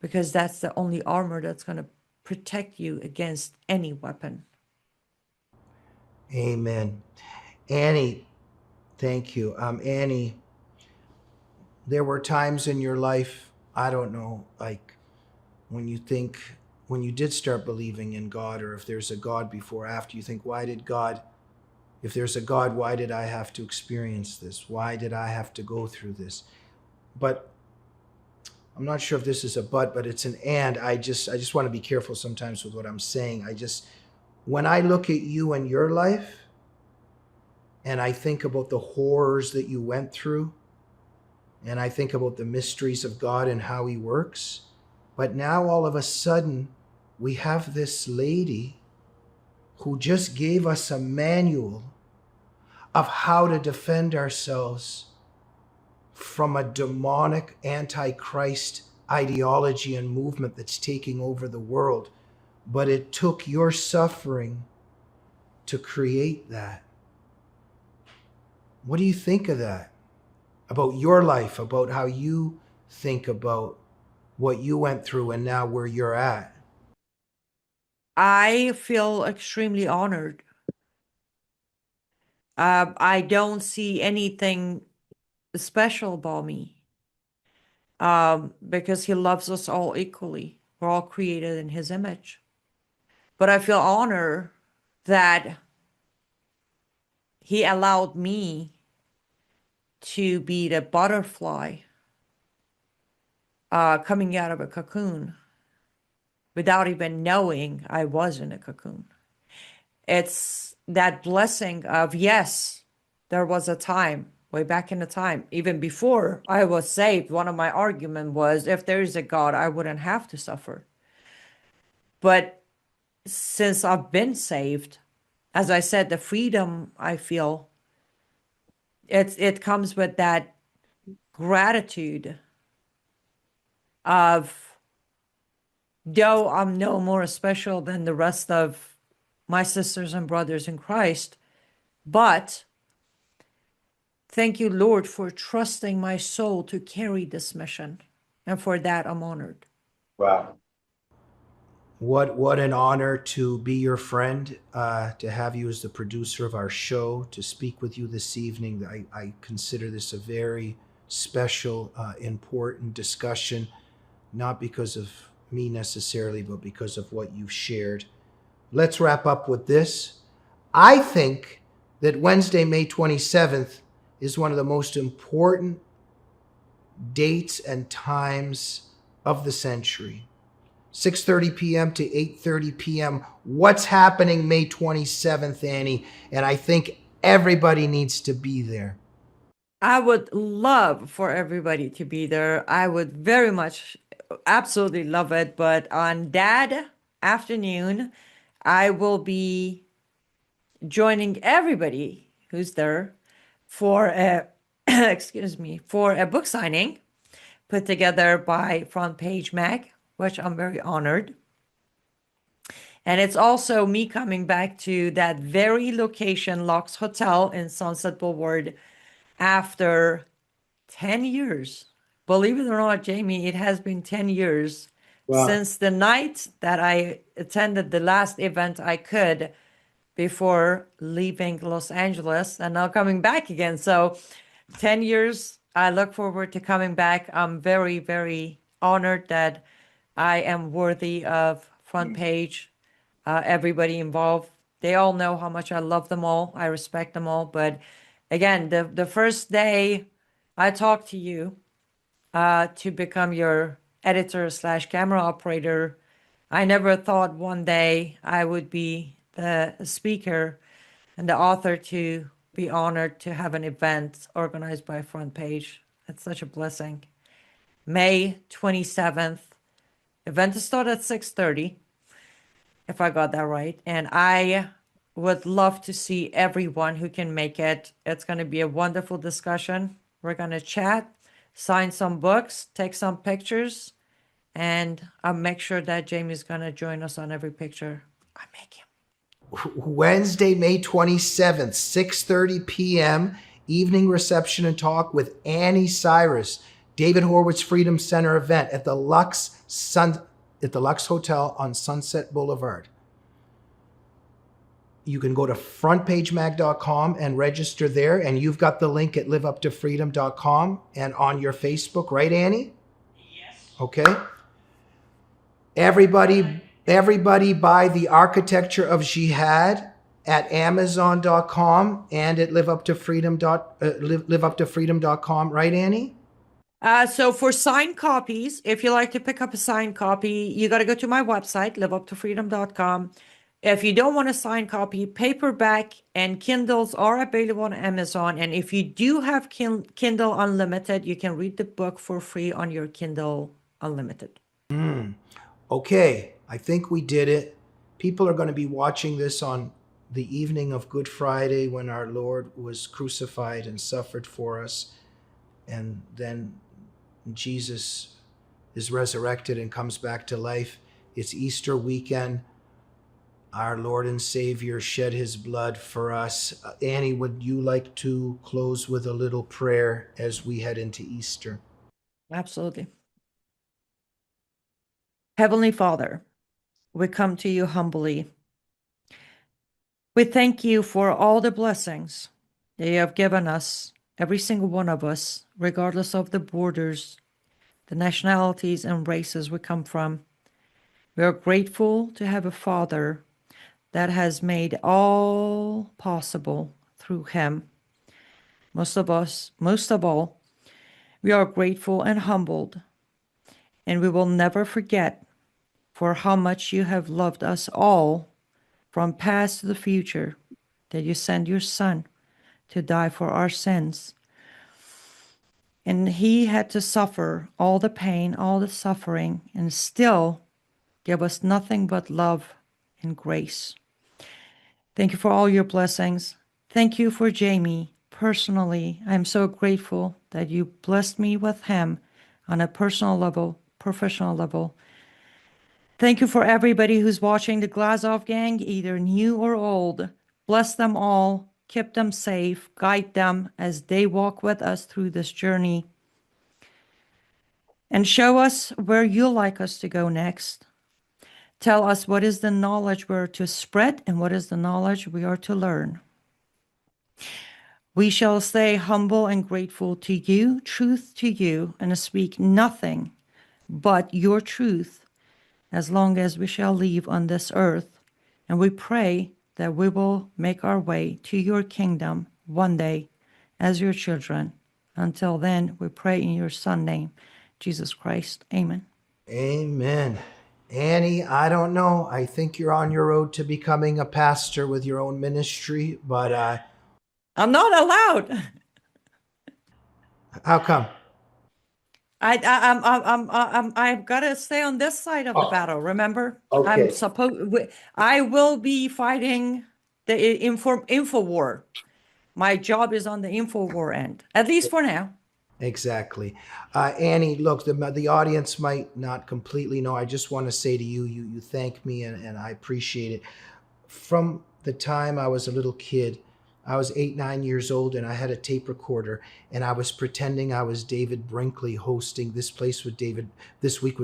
because that's the only armor that's going to protect you against any weapon. Amen. Annie, thank you. Annie, there were times in your life, I don't know, like when you did start believing in God, or if there's a God before, after, you think, if there's a God, why did I have to experience this? Why did I have to go through this? But I'm not sure if this is a but it's an and. I just want to be careful sometimes with what I'm saying. When I look at you and your life, and I think about the horrors that you went through, and I think about the mysteries of God and how he works, but now all of a sudden we have this lady who just gave us a manual of how to defend ourselves from a demonic antichrist ideology and movement that's taking over the world. But it took your suffering to create that. What do you think of that? About your life, about how you think about what you went through and now where you're at? I feel extremely honored. I don't see anything special about me, because he loves us all equally. We're all created in his image. But I feel honored that he allowed me to be the butterfly coming out of a cocoon without even knowing I was in a cocoon. It's that blessing of, yes, there was a time, way back in the time, even before I was saved, one of my arguments was, if there is a God, I wouldn't have to suffer. But since I've been saved, as I said, the freedom I feel, it comes with that gratitude of, though I'm no more special than the rest of my sisters and brothers in Christ, but thank you, Lord, for trusting my soul to carry this mission. And for that, I'm honored. Wow. What an honor to be your friend, to have you as the producer of our show, to speak with you this evening. I consider this a very special, important discussion, not because of me necessarily, but because of what you've shared. Let's wrap up with this. I think that Wednesday, May 27th, is one of the most important dates and times of the century. 6:30 p.m. to 8:30 p.m. What's happening May 27th, Annie? And I think everybody needs to be there. I would love for everybody to be there. I would very much, absolutely love it. But on that afternoon, I will be joining everybody who's there for a for a book signing put together by Front Page Mag, which I'm very honored. And it's also me coming back to that very location, Lux Hotel in Sunset Boulevard, after 10 years. Believe it or not, Jamie, it has been 10 years since the night that I attended the last event I could before leaving Los Angeles and now coming back again. So 10 years, I look forward to coming back. I'm very, very honored that I am worthy of Front Page. Everybody involved, they all know how much I love them all. I respect them all. But again, the first day I talked to you to become your editor / camera operator, I never thought one day I would be the speaker and the author to be honored to have an event organized by Front Page. It's such a blessing. May 27th. Event is start at 6:30, if I got that right. And I would love to see everyone who can make it. It's going to be a wonderful discussion. We're going to chat, sign some books, take some pictures, and I'll make sure that Jamie's going to join us on every picture I make him. Wednesday, May 27th, 6:30 p.m., evening reception and talk with Annie Cyrus, David Horwitz Freedom Center event at the Lux Hotel on Sunset Boulevard. You can go to frontpagemag.com and register there, and you've got the link at liveuptofreedom.com and on your Facebook, right, Annie? Yes, Okay? Everybody buy The Architecture of Jihad at Amazon.com and at liveuptofreedom.com, right, Annie? So for signed copies, if you like to pick up a signed copy, you got to go to my website, liveuptofreedom.com. If you don't want a signed copy, paperback and Kindles are available on Amazon. And if you do have Kindle Unlimited, you can read the book for free on your Kindle Unlimited. Okay, I think we did it. People are going to be watching this on the evening of Good Friday when our Lord was crucified and suffered for us. And then Jesus is resurrected and comes back to life. It's Easter weekend. Our Lord and Savior shed his blood for us. Annie, would you like to close with a little prayer as we head into Easter? Absolutely. Heavenly Father, we come to you humbly. We thank you for all the blessings that you have given us, every single one of us, regardless of the borders, the nationalities and races we come from. We are grateful to have a Father that has made all possible through him. Most of all, we are grateful and humbled, and we will never forget for how much you have loved us all from past to the future, that you send your Son to die for our sins. And he had to suffer all the pain, all the suffering, and still give us nothing but love and grace. Thank you for all your blessings. Thank you for Jamie. Personally, I'm so grateful that you blessed me with him on a personal level, professional level. Thank you for everybody who's watching the Glazov Gang, either new or old. Bless them all, keep them safe, guide them as they walk with us through this journey. And show us where you'd like us to go next. Tell us what is the knowledge we're to spread and what is the knowledge we are to learn. We shall stay humble and grateful to you, truth to you, and speak nothing but your truth as long as we shall live on this earth. And we pray that we will make our way to your kingdom one day as your children. Until then, we pray in your Son's name, Jesus Christ. Amen. Amen. Annie, I don't know. I think you're on your road to becoming a pastor with your own ministry, but I'm not allowed. How come? I've got to stay on this side of the battle. Remember, Okay. I will be fighting the info war. My job is on the info war end, at least for now. Exactly. Annie, look, the audience might not completely know. I just want to say to you, you thank me and I appreciate it. From the time I was a little kid, I was 8, 9 years old, and I had a tape recorder, and I was pretending I was David Brinkley hosting This Week with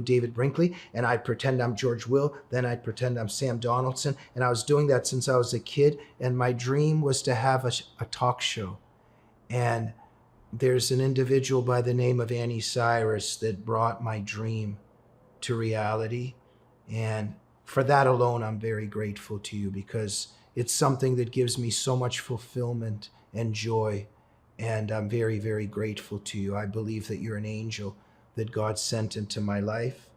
David Brinkley, and I'd pretend I'm George Will, then I'd pretend I'm Sam Donaldson, and I was doing that since I was a kid, and my dream was to have a talk show. And there's an individual by the name of Annie Cyrus that brought my dream to reality, and for that alone, I'm very grateful to you, because it's something that gives me so much fulfillment and joy, and I'm very, very grateful to you. I believe that you're an angel that God sent into my life,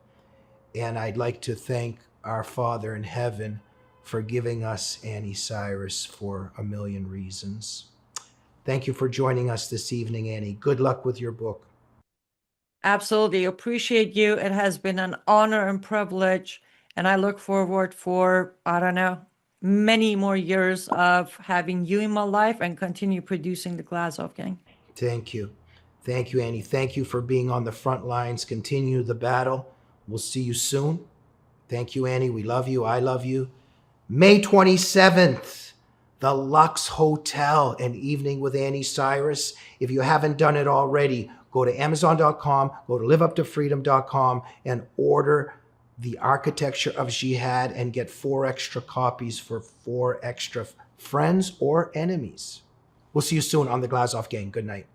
and I'd like to thank our Father in heaven for giving us Annie Cyrus for a million reasons. Thank you for joining us this evening, Annie. Good luck with your book. Absolutely. Appreciate you. It has been an honor and privilege, and I look forward for, many more years of having you in my life and continue producing the Glazov Gang. Thank you. Thank you, Annie. Thank you for being on the front lines. Continue the battle. We'll see you soon. Thank you, Annie. We love you. I love you. May 27th, the Lux Hotel, an evening with Annie Cyrus. If you haven't done it already, go to Amazon.com, go to liveuptofreedom.com and order The Architecture of Jihad and get 4 extra copies for 4 extra friends or enemies. We'll see you soon on the Glazov Gang. Good night.